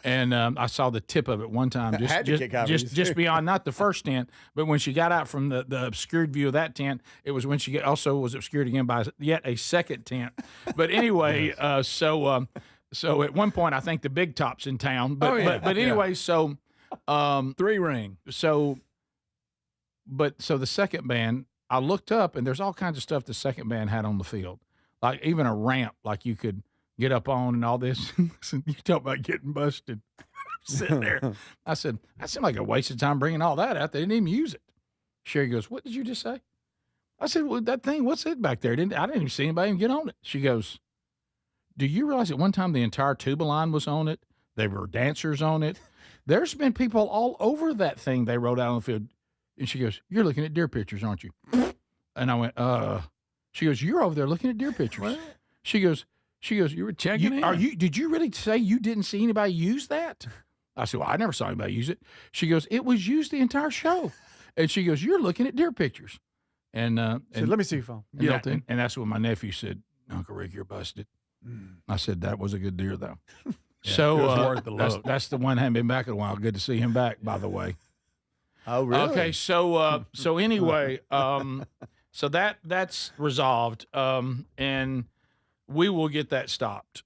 And I saw the tip of it one time, just beyond not the first tent, but when she got out from the obscured view of that tent, it was when she also was obscured again by yet a second tent. But anyway, So at one point, I think the Big Top's in town. But anyway, so 3 ring. So the second band, I looked up, and there's all kinds of stuff the second band had on the field, like even a ramp, like you could get up on and all this. You talk about getting busted. Sitting there, I said, that seemed like a waste of time bringing all that out. They didn't even use it. Sherry goes, "What did you just say?" I said, "Well, that thing, what's it back there? I didn't even see anybody even get on it." She goes, "Do you realize at one time the entire tuba line was on it? There were dancers on it. There's been people all over that thing they rode out on the field." And she goes, "You're looking at deer pictures, aren't you?" And I went, She goes, "You're over there looking at deer pictures." What? She goes, "You were checking in? Did you really say you didn't see anybody use that?" I said, "Well, I never saw anybody use it." She goes, "It was used the entire show." And she goes, "You're looking at deer pictures." And let me see your phone. And that's when my nephew said, "Uncle Rick, you're busted." I said, "That was a good deer, though." Yeah, So it was worth the look. that's the one. Hadn't been back in a while. Good to see him back, by the way. Oh, really? Okay, so anyway, so that's resolved, and we will get that stopped.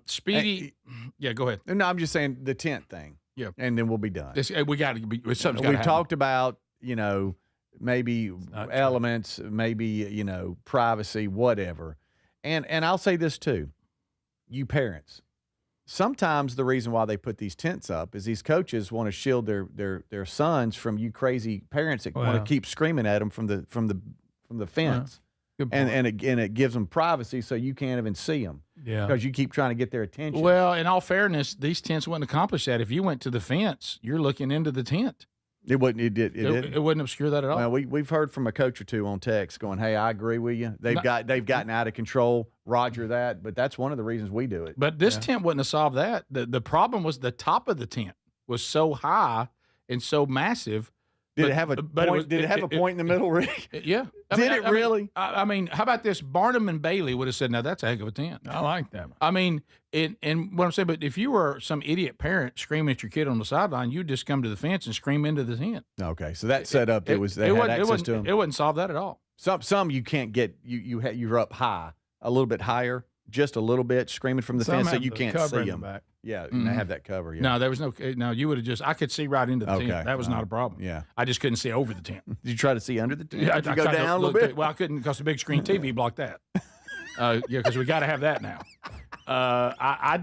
Speedy, yeah, go ahead. No, I'm just saying the tent thing. Yeah, and then we'll be done. We got to be. Something's We've talked about maybe elements, maybe privacy, whatever. And I'll say this too, you parents. Sometimes the reason why they put these tents up is these coaches want to shield their sons from you crazy parents that want to keep screaming at them from the fence. And it gives them privacy, so you can't even see them. Yeah, because you keep trying to get their attention. Well, in all fairness, these tents wouldn't accomplish that. If you went to the fence, you're looking into the tent. It wouldn't. It wouldn't obscure that at all. Well, we've heard from a coach or two on text going, "Hey, I agree with you. They've gotten out of control. Roger that." But that's one of the reasons we do it. But this tent wouldn't have solved that. The problem was the top of the tent was so high and so massive Did it have a point? Did it have a point in the middle, Rick? Yeah. Did it really? I mean, how about this? Barnum and Bailey would have said, "Now that's a heck of a tent." I like that. I mean, and what I'm saying, but if you were some idiot parent screaming at your kid on the sideline, you'd just come to the fence and scream into the tent. Okay, so that set up. They had access to them. It wouldn't solve that at all. Some you can't get. You're up high, a little bit higher, just a little bit, screaming from the fence, so you can't see them. Yeah, and they have that cover. Yeah. No, there was no. No, you would have just. I could see right into the tent. That was not a problem. Yeah, I just couldn't see over the tent. Did you try to see under the tent? Yeah, Did you go down a little bit? Well, I couldn't because the big screen TV blocked that. Yeah, because we got to have that now. I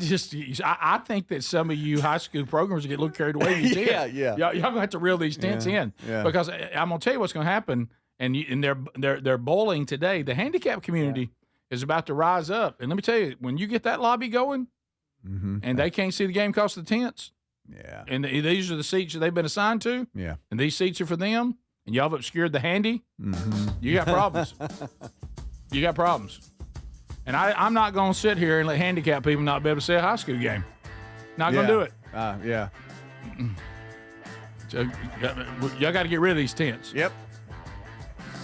think that some of you high school programs get a little carried away. Yeah. Y'all gonna have to reel these tents in because I'm gonna tell you what's gonna happen. And they're bowling today. The handicap community is about to rise up. And let me tell you, when you get that lobby going, and they can't see the game because of the tents. Yeah. And these are the seats that they've been assigned to. Yeah. And these seats are for them. And y'all have obscured the handy. You got problems. You got problems. And I'm not going to sit here and let handicap people not be able to see a high school game. Not going to do it. Yeah. So, y'all got to get rid of these tents. Yep.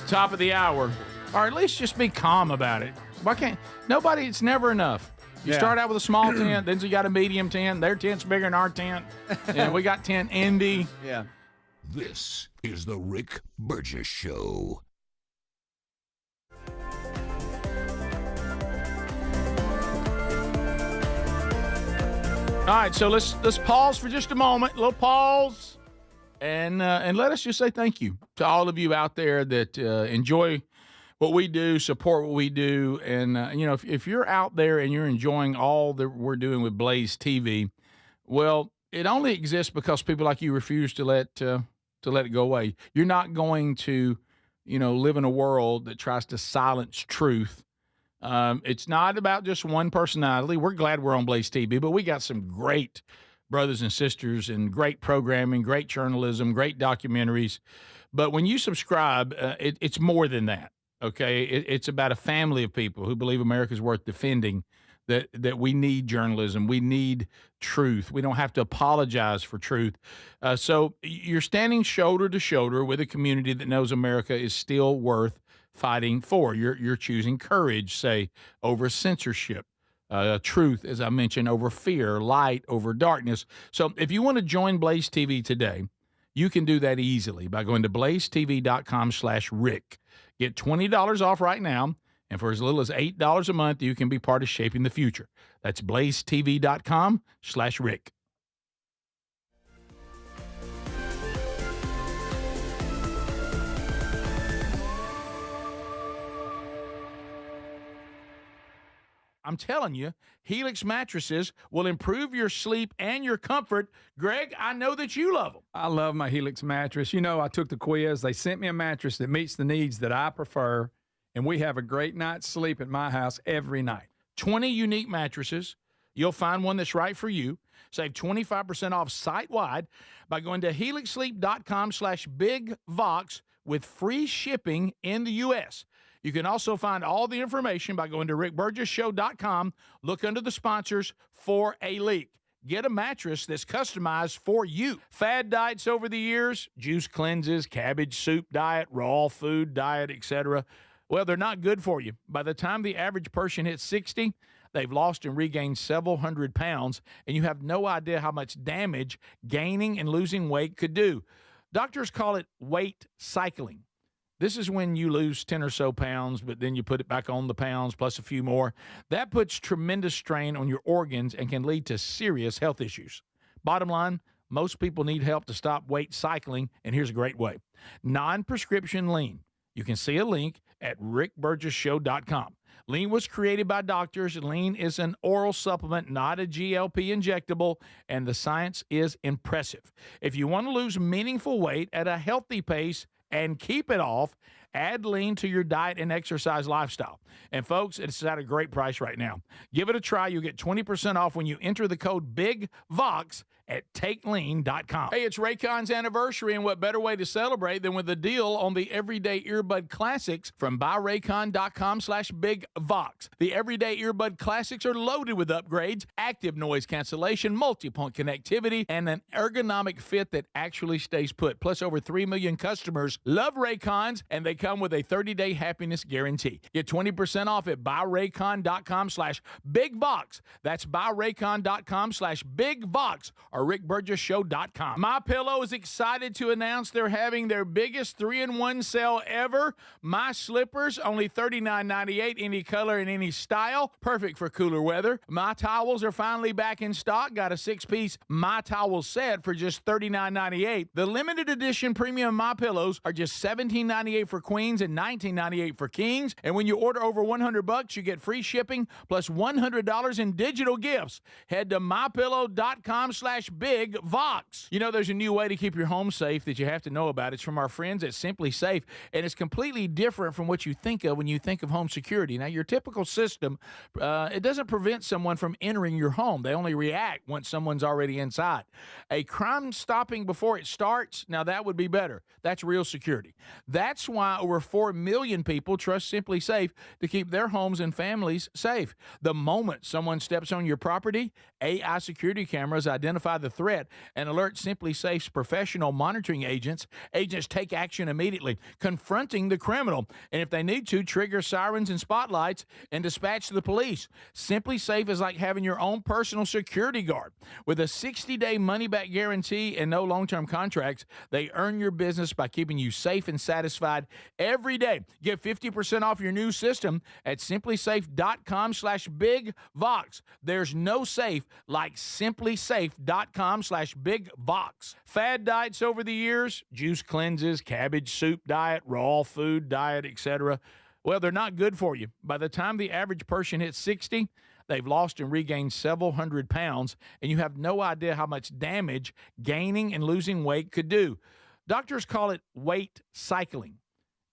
Top of the hour. Or at least just be calm about it. Why can't nobody? It's never enough. You start out with a small tent, then you got a medium tent. Their tent's bigger than our tent. And we got tent Indy. Yeah. This is the Rick Burgess Show. All right, so let's pause for just a moment. A little pause, and let us just say thank you to all of you out there that enjoy what we do, support what we do, and if you're out there and you're enjoying all that we're doing with Blaze TV, well, it only exists because people like you refuse to let it go away. You're not going to, live in a world that tries to silence truth. It's not about just one personality. We're glad we're on Blaze TV, but we got some great brothers and sisters and great programming, great journalism, great documentaries. But when you subscribe, it's more than that. Okay, it's about a family of people who believe America's worth defending, that we need journalism. We need truth. We don't have to apologize for truth. So you're standing shoulder to shoulder with a community that knows America is still worth fighting for. You're choosing courage, say, over censorship, truth, as I mentioned, over fear, light over darkness. So if you want to join Blaze TV today, you can do that easily by going to blazetv.com/Rick. Get $20 off right now, and for as little as $8 a month, you can be part of shaping the future. That's blazetv.com/Rick. I'm telling you, Helix mattresses will improve your sleep and your comfort. Greg, I know that you love them. I love my Helix mattress. I took the quiz. They sent me a mattress that meets the needs that I prefer, and we have a great night's sleep at my house every night. 20 unique mattresses. You'll find one that's right for you. Save 25% off site-wide by going to helixsleep.com/BigVox with free shipping in the U.S. You can also find all the information by going to rickburgessshow.com. Look under the sponsors for a leak. Get a mattress that's customized for you. Fad diets over the years, juice cleanses, cabbage soup diet, raw food diet, etc. Well, they're not good for you. By the time the average person hits 60, they've lost and regained several hundred pounds, and you have no idea how much damage gaining and losing weight could do. Doctors call it weight cycling. This is when you lose 10 or so pounds, but then you put it back on the pounds plus a few more. That puts tremendous strain on your organs and can lead to serious health issues. Bottom line, most people need help to stop weight cycling, and here's a great way. Non-prescription lean. You can see a link at rickburgessshow.com. Lean was created by doctors. Lean is an oral supplement, not a GLP injectable, and the science is impressive. If you want to lose meaningful weight at a healthy pace and keep it off, add lean to your diet and exercise lifestyle. And folks, it's at a great price right now. Give it a try. You'll get 20% off when you enter the code BIGVOX at takelean.com. Hey, it's Raycon's anniversary, and what better way to celebrate than with a deal on the Everyday Earbud Classics from buyraycon.com/bigvox. The Everyday Earbud Classics are loaded with upgrades, active noise cancellation, multi-point connectivity, and an ergonomic fit that actually stays put. Plus, over 3 million customers love Raycons, and they come with a 30-day happiness guarantee. Get 20% off at buyraycon.com/bigvox. That's buyraycon.com/bigvox or rickburgessshow.com. MyPillow is excited to announce they're having their biggest 3-in-1 sale ever. My slippers, only $39.98, any color and any style. Perfect for cooler weather. My towels are finally back in stock. Got a 6-piece My Towel set for just $39.98. The limited edition premium My Pillows are just $17.98 for queens and $19.98 for kings. And when you order over $100, you get free shipping plus $100 in digital gifts. Head to mypillow.com/bigvox. You know, there's a new way to keep your home safe that you have to know about. It's from our friends at Simply Safe, and it's completely different from what you think of when you think of home security. Now, your typical system, it doesn't prevent someone from entering your home. They only react once someone's already inside. A crime stopping before it starts, now that would be better. That's real security. That's why over 4 million people trust Simply Safe to keep their homes and families safe. The moment someone steps on your property, AI security cameras identify the threat and alert Simply Safe's professional monitoring agents. Agents take action immediately, confronting the criminal, and if they need to, trigger sirens and spotlights and dispatch the police. Simply Safe is like having your own personal security guard. With a 60-day money-back guarantee and no long-term contracts, they earn your business by keeping you safe and satisfied every day. Get 50% off your new system at simplysafe.com/bigvox. There's no safe like simplysafe.com/bigvox. Fad diets over the years, juice cleanses, cabbage soup diet, raw food diet, etc. Well, they're not good for you. By the time the average person hits 60, they've lost and regained several hundred pounds, and you have no idea how much damage gaining and losing weight could do. Doctors call it weight cycling.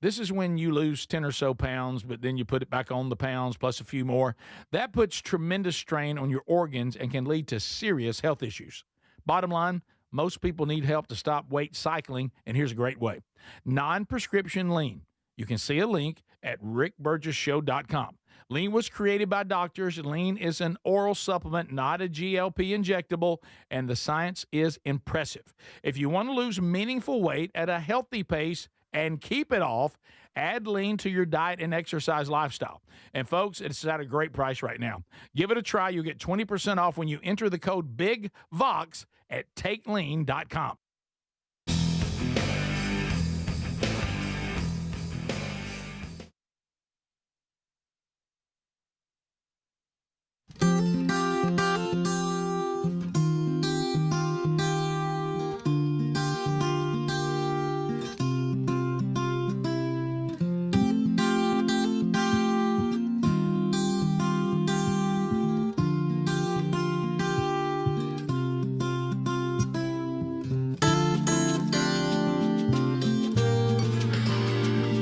This is when you lose 10 or so pounds, but then you put it back on the pounds plus a few more. That puts tremendous strain on your organs and can lead to serious health issues. Bottom line, most people need help to stop weight cycling, and here's a great way. Non-prescription lean. You can see a link at rickburgessshow.com. Lean was created by doctors. Lean is an oral supplement, not a GLP injectable, and the science is impressive. If you want to lose meaningful weight at a healthy pace and keep it off, add Lean to your diet and exercise lifestyle. And folks, it's at a great price right now. Give it a try. You'll get 20% off when you enter the code BIGVOX at takelean.com.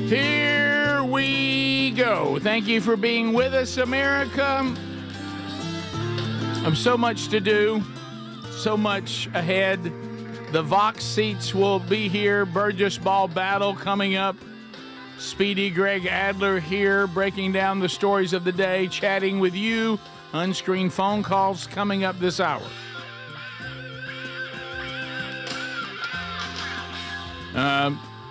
Here we go. Thank you for being with us, America. So much to do, so much ahead. The Vox seats will be here. Burgess Ball Battle coming up. Speedy Greg Adler here, breaking down the stories of the day, chatting with you. Unscreened phone calls coming up this hour.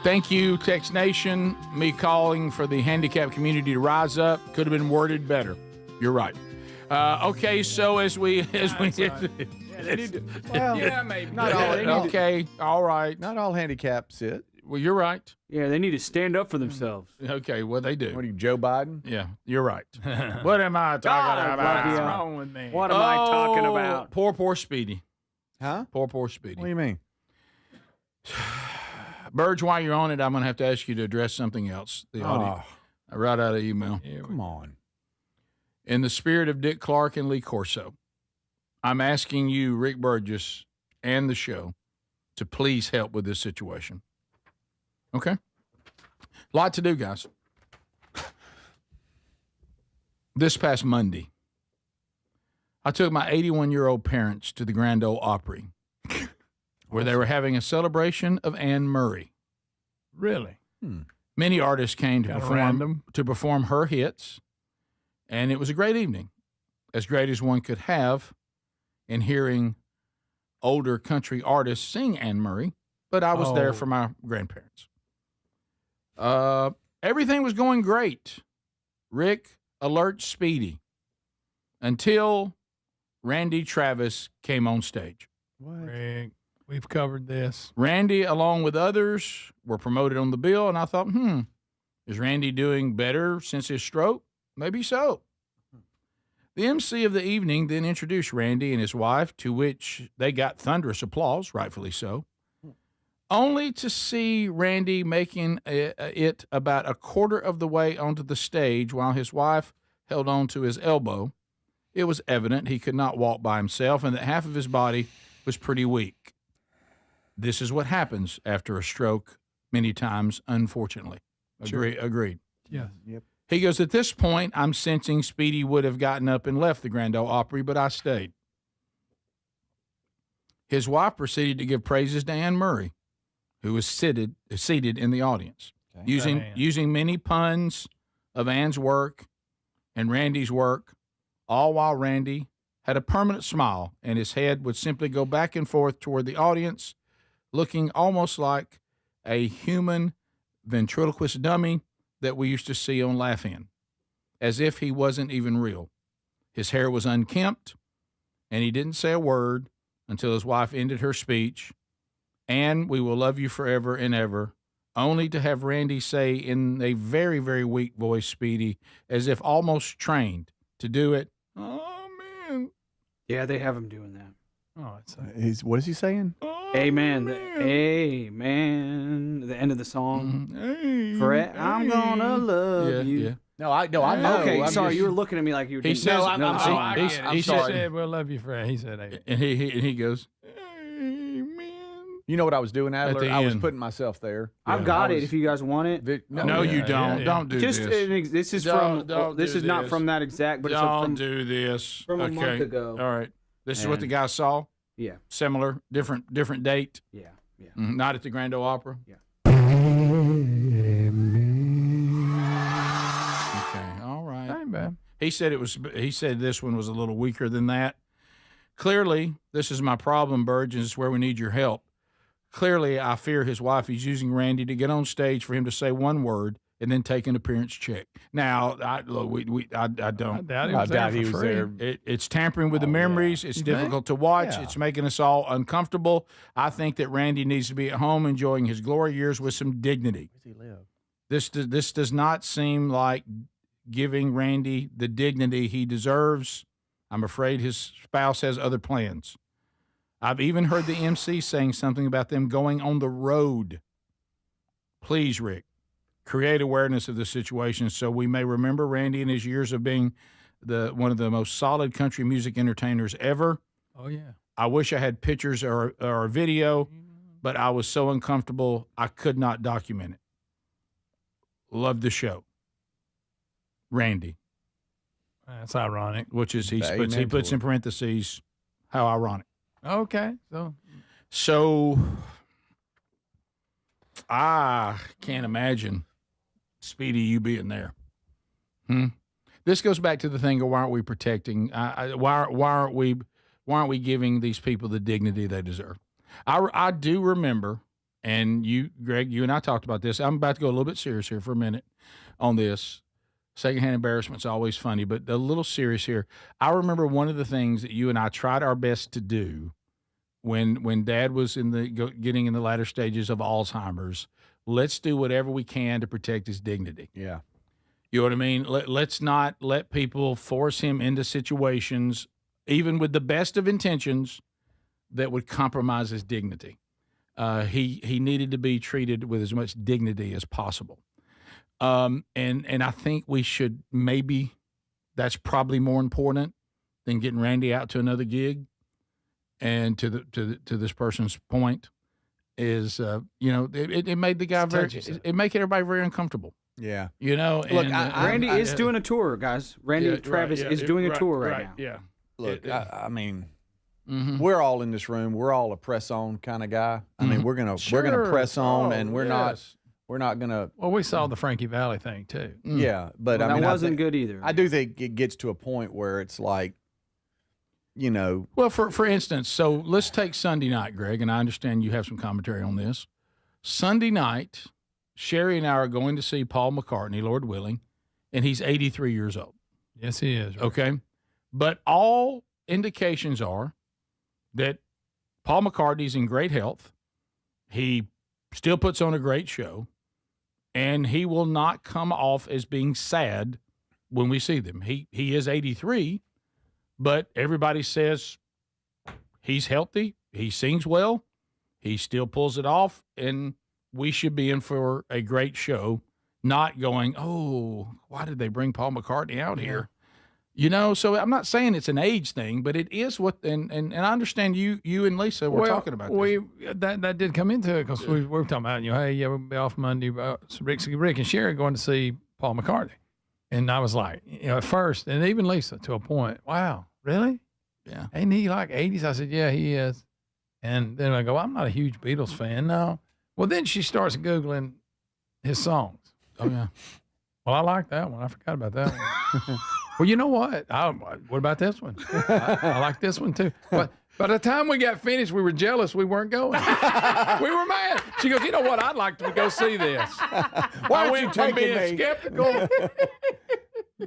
Thank you, Text Nation. Me calling for the handicapped community to rise up. Could have been worded better. You're right. Okay, so as we They need to, well, yeah, maybe. Not all. Okay, all right. Not all handicaps sit. Well, you're right. Yeah, they need to stand up for themselves. Okay, well, they do. What are you, Joe Biden? Yeah, you're right. What am I talking about? What's wrong with me? What am I talking about? Poor Speedy. Huh? Poor Speedy. What do you mean? Burge, while you're on it, I'm going to have to ask you to address something else. The audio. I wrote out an email. Come on. In the spirit of Dick Clark and Lee Corso, I'm asking you, Rick Burgess, and the show to please help with this situation. Okay? Lot to do, guys. This past Monday, I took my 81-year-old parents to the Grand Ole Opry where they were having a celebration of Anne Murray. Really? Many artists came to perform her hits, and it was a great evening, as great as one could have in hearing older country artists sing Anne Murray, but I was there for my grandparents. Everything was going great. Rick, alert, Speedy, until Randy Travis came on stage. Rick, we've covered this. Randy, along with others, were promoted on the bill, and I thought, is Randy doing better since his stroke? Maybe so. The MC of the evening then introduced Randy and his wife, to which they got thunderous applause, rightfully so, only to see Randy making it about a quarter of the way onto the stage while his wife held on to his elbow. It was evident he could not walk by himself and that half of his body was pretty weak. This is what happens after a stroke many times, unfortunately. Agreed. Yeah. Yep. He goes, at this point, I'm sensing Speedy would have gotten up and left the Grand Ole Opry, but I stayed. His wife proceeded to give praises to Anne Murray, who was seated in the audience, using many puns of Anne's work and Randy's work, all while Randy had a permanent smile and his head would simply go back and forth toward the audience, looking almost like a human ventriloquist dummy that we used to see on Laugh-In, as if he wasn't even real. His hair was unkempt, and he didn't say a word until his wife ended her speech, "Anne, we will love you forever and ever," only to have Randy say in a very, very weak voice, Speedy, as if almost trained to do it, "Oh, man." Yeah, they have him doing that. What is he saying? Amen. Amen. The end of the song. I'm gonna love you. Yeah. No, I know. Okay, I'm sorry, just- you were looking at me like you were. He doing says, no, I'm sorry. he said, "We'll love you forever." He said, "Amen." And he goes, You know what I was doing, Adler? the I was end. putting myself there. I've got it if you guys want it. No, you don't. Don't do Just this. this is Don't from. This do is not this. from that exact, but Don't it's from do this. from a Okay. month ago. All right. This is what the guy saw? Yeah. Similar, different date? Yeah. Yeah. Not at the Grand Ole Opry? Yeah. Okay. All right. Hey, man. He said this one was a little weaker than that. Clearly, this is my problem, Burgess. This is where we need your help. Clearly, I fear his wife is using Randy to get on stage for him to say one word and then take an appearance check. Now, I don't. I doubt he was there. It's tampering with the memories. It's difficult to watch. It's making us all uncomfortable. I think that Randy needs to be at home enjoying his glory years with some dignity. Where does he live? This does not seem like giving Randy the dignity he deserves. I'm afraid his spouse has other plans. I've even heard the MC saying something about them going on the road. Please, Rick, create awareness of the situation so we may remember Randy in his years of being one of the most solid country music entertainers ever. Oh, yeah. I wish I had pictures or a video, but I was so uncomfortable I could not document it. Love the show. Randy. That's ironic. Which is he puts in parentheses, how ironic. Okay. So I can't imagine Speedy you being there. This goes back to the thing of why aren't we protecting? Why aren't we giving these people the dignity they deserve? I do remember, and you, Greg, you and I talked about this. I'm about to go a little bit serious here for a minute on this. Secondhand embarrassment's always funny, but a little serious here. I remember one of the things that you and I tried our best to do when Dad was getting in the latter stages of Alzheimer's. Let's do whatever we can to protect his dignity. Yeah. You know what I mean? Let's not let people force him into situations, even with the best of intentions, that would compromise his dignity. He needed to be treated with as much dignity as possible. And I think we should that's probably more important than getting Randy out to another gig. And to this person's point is, it made the guy it made everybody very uncomfortable. Yeah. You know, look, Randy is doing a tour, guys. Randy Travis is doing a tour right now. Yeah. Look, I mean, we're all in this room. We're all a press on kind of guy. I mean, we're gonna press on, and we're not gonna. Well, we saw the Frankie Valley thing too. Yeah, but Well, I mean, that wasn't good either. I do think it gets to a point where it's like, you know. Well, for instance, so let's take Sunday night, Greg, and I understand you have some commentary on this. Sunday night, Sherry and I are going to see Paul McCartney, Lord willing, and he's 83 years old. Yes, he is. Right? Okay, but all indications are that Paul McCartney's in great health. He still puts on a great show, and he will not come off as being sad when we see them. He is 83, but everybody says he's healthy. He sings well. He still pulls it off, and we should be in for a great show, not going, oh, why did they bring Paul McCartney out here? You know, so I'm not saying it's an age thing, but it is what, and I understand you and Lisa were talking about this. That did come into it because we were talking about, hey, yeah, we'll be off Monday. So Rick and Sherry are going to see Paul McCartney. And I was like, at first, and even Lisa to a point, wow, really? Yeah. Ain't he like 80s? I said, yeah, he is. And then I go, I'm not a huge Beatles fan, no. Well, then she starts Googling his songs. Oh, yeah. Well, I like that one. I forgot about that one. Well, you know what? What about this one? I like this one too. But by the time we got finished, we were jealous we weren't going. We were mad. She goes, you know what? I'd like to go see this. I went from being skeptical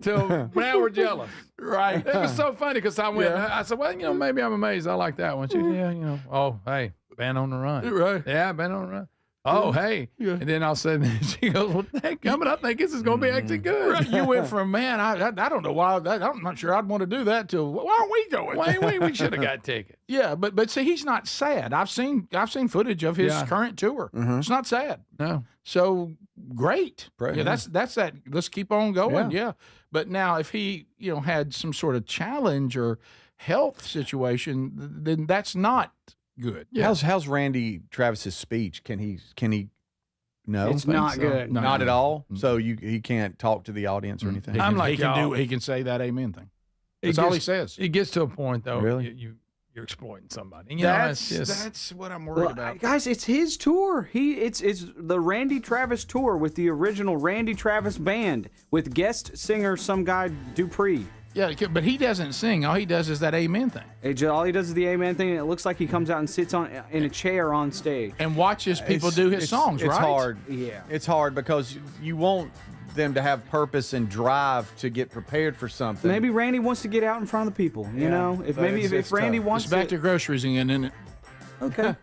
till now we're jealous. Right. It was so funny because I said, well, maybe I'm amazed. I like that one. She goes, yeah, oh, hey, Band on the Run. Right. Yeah, Band on the Run. Oh, hey. Yeah. And then all of a sudden she goes, well, coming up, I think this is going to be actually good. Right. You went from, man, I don't know why, I'm not sure I'd want to do that, to, why aren't we going? We should have got tickets. Yeah, but see, he's not sad. I've seen footage of his current tour. It's not sad. No. So, great. Yeah, that's that. Let's keep on going. Yeah. But now if he, had some sort of challenge or health situation, then that's not good. Yeah. How's Randy Travis's speech? Can he? No, it's not good. Not at all. So he can't talk to the audience or anything. He can say that amen thing. That's all he says. It gets to a point though. Really? You're exploiting somebody. That's what I'm worried about, guys. It's his tour. It's the Randy Travis tour with the original Randy Travis band with guest singer some guy Dupree. Yeah, but he doesn't sing. All he does is that amen thing. All he does is the amen thing, and it looks like he comes out and sits in a chair on stage. And watches people do his songs, right? It's hard. Yeah. It's hard because you want them to have purpose and drive to get prepared for something. Maybe Randy wants to get out in front of the people, you know? If Randy wants to... It's back to groceries again, isn't it? Okay.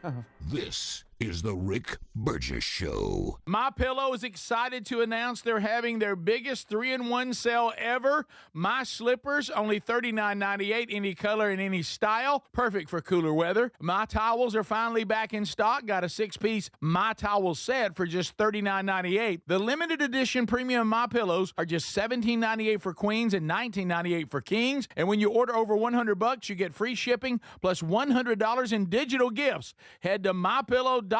This is the Rick Burgess Show. MyPillow is excited to announce they're having their biggest 3-in-1 sale ever. My slippers, only $39.98, any color and any style. Perfect for cooler weather. My towels are finally back in stock. Got a 6-piece My Towel set for just $39.98. The limited edition premium MyPillows are just $17.98 for queens and $19.98 for kings. And when you order over $100, you get free shipping plus $100 in digital gifts. Head to MyPillow.com/BigVox.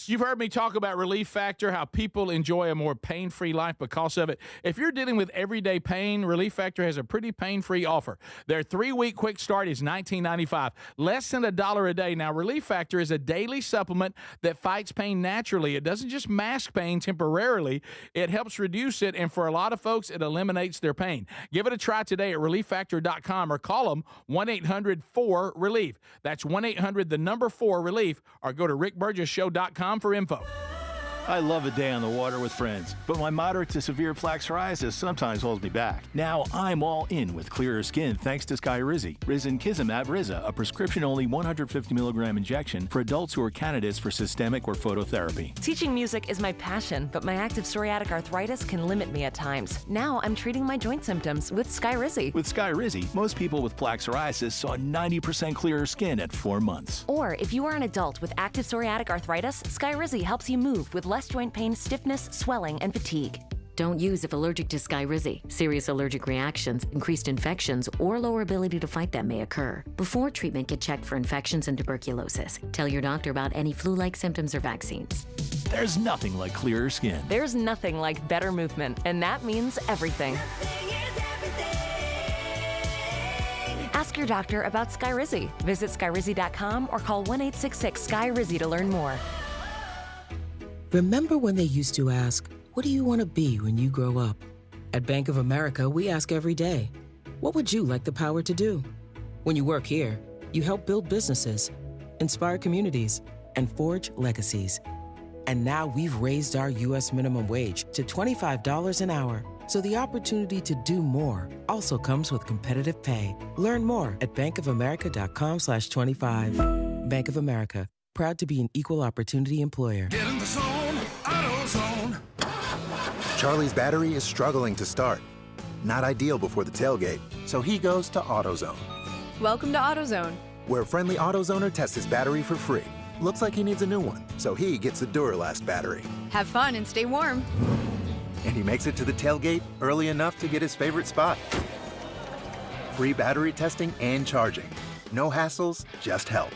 You've heard me talk about Relief Factor, how people enjoy a more pain-free life because of it. If you're dealing with everyday pain, Relief Factor has a pretty pain-free offer. Their 3-week quick start is $19.95, less than $1 a day. Now, Relief Factor is a daily supplement that fights pain naturally. It doesn't just mask pain temporarily. It helps reduce it, and for a lot of folks, it eliminates their pain. Give it a try today at ReliefFactor.com or call them 1-800-4-RELIEF. That's 1-800-4-RELIEF, or go to rickburgessshow.com for info. I love a day on the water with friends, but my moderate to severe plaque psoriasis sometimes holds me back. Now I'm all in with clearer skin thanks to Skyrizi. Risankizumab Riza, a prescription-only 150 milligram injection for adults who are candidates for systemic or phototherapy. Teaching music is my passion, but my active psoriatic arthritis can limit me at times. Now I'm treating my joint symptoms with Skyrizi. With Skyrizi, most people with plaque psoriasis saw 90% clearer skin at 4 months. Or if you are an adult with active psoriatic arthritis, Skyrizi helps you move with less joint pain, stiffness, swelling, and fatigue. Don't use if allergic to Skyrizi. Serious allergic reactions, increased infections, or lower ability to fight them may occur. Before treatment, get checked for infections and tuberculosis. Tell your doctor about any flu-like symptoms or vaccines. There's nothing like clearer skin. There's nothing like better movement, and that means everything. Ask your doctor about Skyrizi. Visit skyrizi.com or call 1-866-SKY-RIZZI to learn more. Remember when they used to ask, what do you want to be when you grow up? At Bank of America, we ask every day, what would you like the power to do? When you work here, you help build businesses, inspire communities, and forge legacies. And now we've raised our U.S. minimum wage to $25 an hour. So the opportunity to do more also comes with competitive pay. Learn more at bankofamerica.com/25. Bank of America, proud to be an equal opportunity employer. Get in the zone, AutoZone. Charlie's battery is struggling to start. Not ideal before the tailgate, so he goes to AutoZone. Welcome to AutoZone. Where a friendly AutoZoner tests his battery for free. Looks like he needs a new one, so he gets the Duralast battery. Have fun and stay warm. And he makes it to the tailgate early enough to get his favorite spot. Free battery testing and charging. No hassles, just help.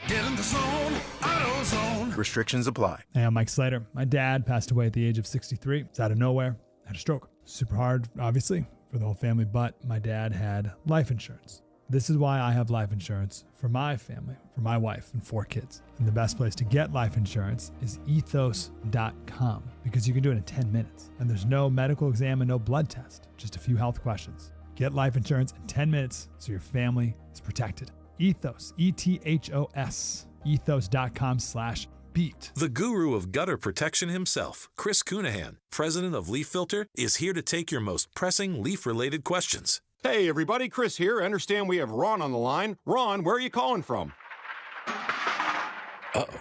Get in the zone, AutoZone. Restrictions apply. Hey, I'm Mike Slater. My dad passed away at the age of 63. It's out of nowhere. Had a stroke. Super hard, obviously, for the whole family, but my dad had life insurance. This is why I have life insurance for my family, for my wife and 4 kids. And the best place to get life insurance is ethos.com because you can do it in 10 minutes. And there's no medical exam and no blood test, just a few health questions. Get life insurance in 10 minutes so your family is protected. Ethos, ETHOS, ethos.com/beat. The guru of gutter protection himself, Chris Cunahan, president of Leaf Filter, is here to take your most pressing leaf-related questions. Hey, everybody, Chris here. I understand we have Ron on the line. Ron, where are you calling from? Uh-oh.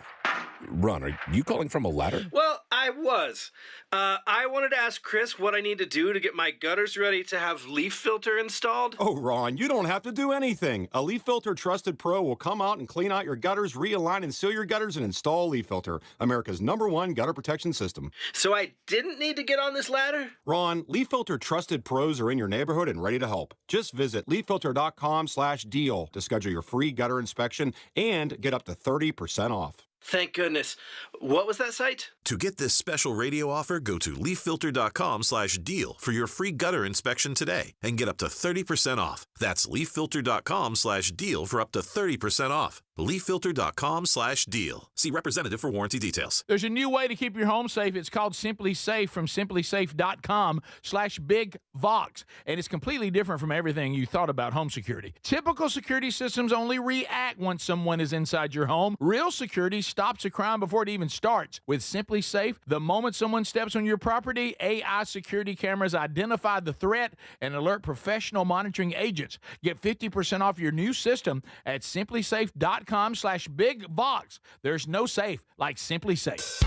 Ron, are you calling from a ladder? Well, I was. I wanted to ask Chris what I need to do to get my gutters ready to have Leaf Filter installed. Oh, Ron, you don't have to do anything. A Leaf Filter Trusted Pro will come out and clean out your gutters, realign and seal your gutters, and install Leaf Filter, America's #1 gutter protection system. So I didn't need to get on this ladder? Ron, Leaf Filter Trusted Pros are in your neighborhood and ready to help. Just visit leaffilter.com/deal to schedule your free gutter inspection and get up to 30% off. Thank goodness. What was that site? To get this special radio offer, go to leaffilter.com/deal for your free gutter inspection today and get up to 30% off. That's leaffilter.com/deal for up to 30% off. leaffilter.com/deal. See representative for warranty details. There's a new way to keep your home safe. It's called Simply Safe from simplysafe.com/bigvox. And it's completely different from everything you thought about home security. Typical security systems only react once someone is inside your home. Real security stops a crime before it even starts. With Simply Safe, the moment someone steps on your property, AI security cameras identify the threat and alert professional monitoring agents. Get 50% off your new system at simplysafe.com/bigvox. There's no safe like Simply Safe.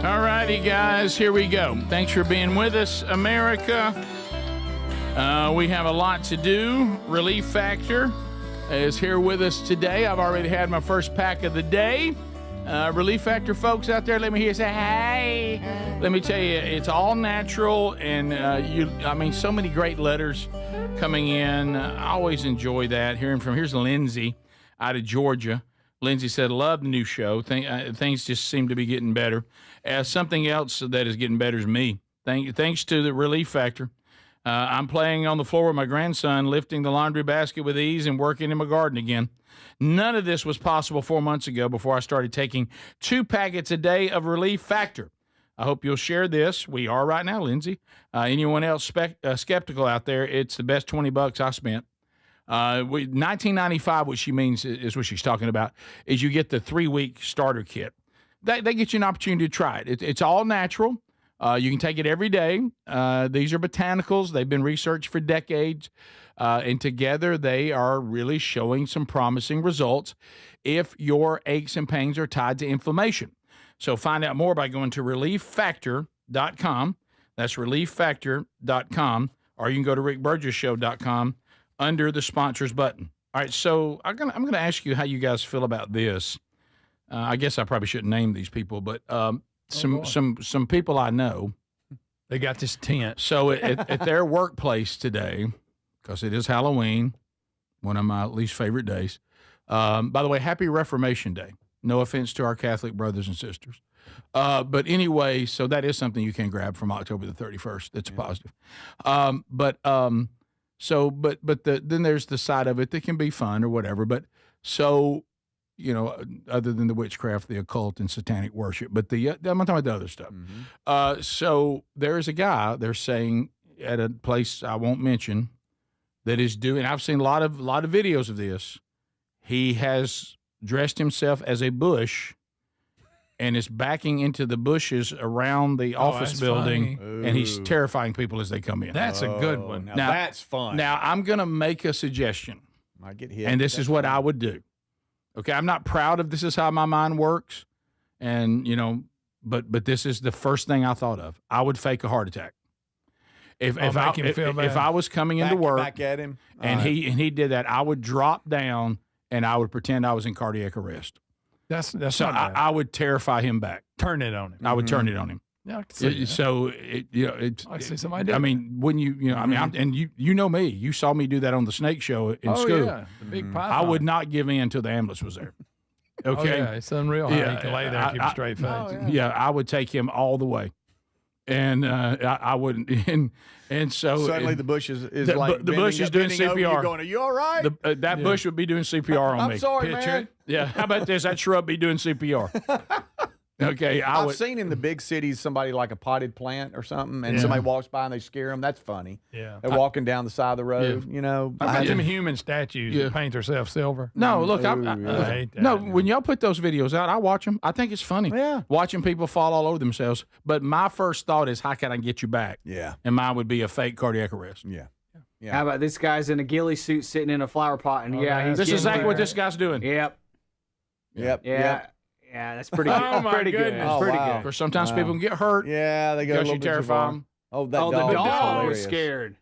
All righty, guys, here we go. Thanks for being with us, America. We have a lot to do. Relief Factor is here with us today. I've already had my first pack of the day. Relief Factor folks out there, let me hear you say, hey. Let me tell you, it's all natural, and so many great letters coming in. I always enjoy that, here's Lindsay out of Georgia. Lindsay said, love the new show. Things just seem to be getting better. Something else that is getting better is me. Thanks to the Relief Factor. I'm playing on the floor with my grandson, lifting the laundry basket with ease and working in my garden again. None of this was possible 4 months ago before I started taking 2 packets a day of Relief Factor. I hope you'll share this. We are right now, Lindsay. Anyone else skeptical out there, it's the best $20 I spent. $19.95, what she means is what she's talking about, is you get the 3-week starter kit. They get you an opportunity to try it. It's all natural. You can take it every day. These are botanicals. They've been researched for decades. And together they are really showing some promising results if your aches and pains are tied to inflammation. So find out more by going to relieffactor.com. That's relieffactor.com. Or you can go to rickburgessshow.com. under the sponsors button. All right, so I'm gonna ask you how you guys feel about this. I guess I probably shouldn't name these people, but some people I know. They got this tent. So at their workplace today, because it is Halloween, one of my least favorite days. By the way, happy Reformation Day. No offense to our Catholic brothers and sisters. But anyway, so that is something you can grab from October the 31st. That's a positive. Then there's the side of it that can be fun or whatever. But so, other than the witchcraft, the occult, and satanic worship, but I'm talking about the other stuff. So there is a guy they're saying at a place I won't mention that is doing. I've seen a lot of videos of this. He has dressed himself as a bush and is backing into the bushes around the office building, and he's terrifying people as they come in. That's a good one. Now that's fun. Now, I'm going to make a suggestion. Might get hit. And this is what I would do. Okay, I'm not proud of this is how my mind works, and, but this is the first thing I thought of. I would fake a heart attack. If I was coming into work back at him, and he did that, I would drop down and I would pretend I was in cardiac arrest. That's so not bad. I would terrify him back. Turn it on him. I would turn it on him. Yeah, I can see that. So I see somebody do I mean, when you know me. You saw me do that on the Snake Show in school. Yeah, the big python. I would not give in until the ambulance was there. Okay, yeah, it's unreal how you can lay there and keep a straight face. Yeah, I would take him all the way, and I wouldn't. And so suddenly the bush is the like the bush is doing CPR. You're going, are you all right? That bush would be doing CPR on me. I'm sorry, man. Yeah, how about this? That shrub be doing CPR. Okay, I've seen in the big cities somebody like a potted plant or something, and somebody walks by and they scare them. That's funny. Yeah, they're walking down the side of the road. How about them human statues that paint themselves silver? No, look, when y'all put those videos out, I watch them. I think it's funny. Yeah, watching people fall all over themselves. But my first thought is, how can I get you back? Yeah, and mine would be a fake cardiac arrest. Yeah. How about this guy's in a ghillie suit sitting in a flower pot, and this is exactly what this guy's doing. Yep. Yeah, that's pretty good. Oh, my pretty goodness. good. Pretty Good. Because sometimes people can get hurt. Yeah, they go a little you bit terrify too far. them. Oh, the dog was scared.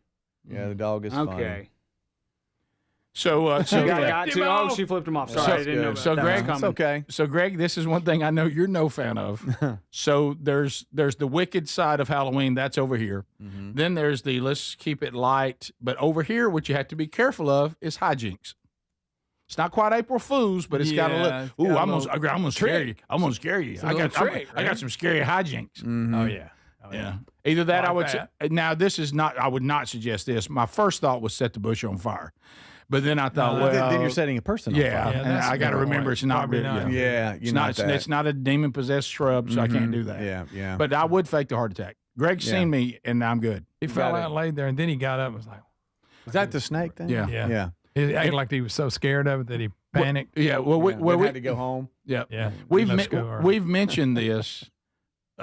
Yeah, the dog is funny. Okay. So she flipped him off. Sorry, I didn't know that. Greg, it's okay. So Greg, this is one thing I know you're no fan of. So there's the wicked side of Halloween. That's over here. Then there's the let's keep it light. But over here, what you have to be careful of is hijinks. It's not quite April Fool's, but it's got a little. Ooh, I'm gonna scare you. I'm gonna scare you. I got some scary hijinks. Oh yeah. Yeah. Either that, I would say. Now this is not. I would not suggest this. My first thought was set the bush on fire, but then I thought, then you're setting a person on fire. And I got to remember it's not really. It's not a demon possessed shrub, so I can't do that. Yeah. But I would fake the heart attack. Greg's seen me, and I'm good. He fell out, laid there, and then he got up and was like, "Is that the snake thing?" Yeah. He acted like he was so scared of it that he panicked. We had to go home. Yeah. We've mentioned this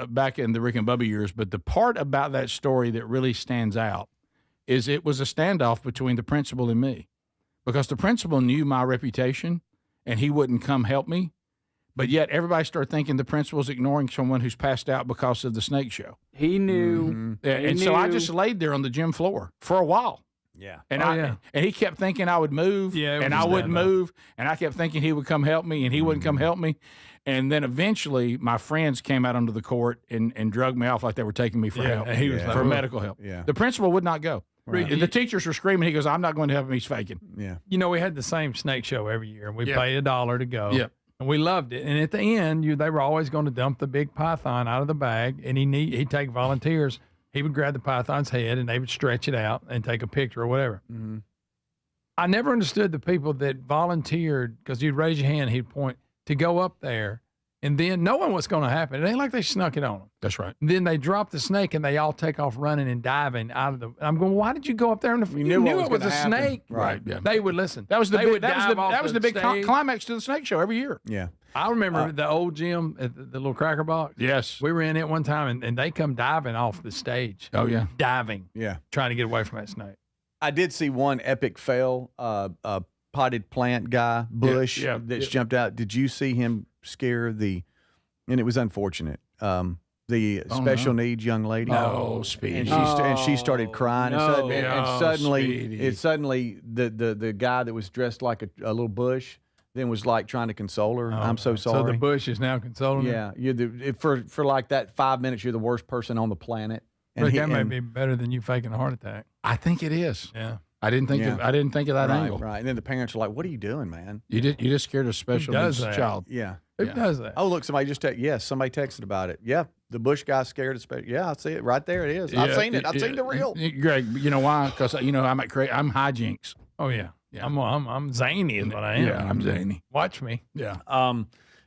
back in the Rick and Bubba years, but the part about that story that really stands out is it was a standoff between the principal and me, because the principal knew my reputation and he wouldn't come help me, but yet everybody started thinking the principal's ignoring someone who's passed out because of the snake show. He knew. So I just laid there on the gym floor for a while. Yeah. And he kept thinking I would move, and I wouldn't move, and I kept thinking he would come help me, and he wouldn't come help me. And then eventually my friends came out onto the court and drugged me off like they were taking me for help, for medical help. Yeah. The principal would not go. Right. The teachers were screaming. He goes, I'm not going to help him. He's faking. Yeah. We had the same snake show every year, and we paid $1 to go. Yep. And we loved it. And at the end, they were always going to dump the big python out of the bag, and he'd take volunteers. He would grab the python's head, and they would stretch it out and take a picture or whatever. Mm-hmm. I never understood the people that volunteered, because you'd raise your hand, he'd point, to go up there, and then knowing what's going to happen. It ain't like they snuck it on them. That's right. And then they drop the snake, and they all take off running and diving out of the. And I'm going, why did you go up there? You knew it was a snake. Right. Yeah. They would listen. That was the big, that was the big climax to the snake show every year. Yeah. I remember the old gym at the little Cracker Box. Yes. We were in it one time, and they come diving off the stage. Oh, yeah. Diving. Yeah. Trying to get away from that snake. I did see one epic fail, potted plant guy, Bush, that's jumped out. Did you see him scare and it was unfortunate. the special needs young lady. Oh, Speedy. And she started crying. No. And suddenly the guy that was dressed like a little bush then was like trying to console her. I'm so sorry. So the bush is now consoling her? Yeah. For like that 5 minutes, you're the worst person on the planet. And Rick, that may be better than you faking a heart attack. I think it is. Yeah. I didn't think of that angle. Right. And then the parents are like, "What are you doing, man? You just scared a special needs child." Yeah. Who does that? Oh, look, somebody just somebody texted about it. Yeah, the Bush guy scared a special. Yeah, I see it right there. It is. I've seen it. I've seen the reel. Greg, you know why? Because I'm hijinks. Oh yeah. I'm zany is what I am. Yeah, I'm zany. Watch me. Yeah.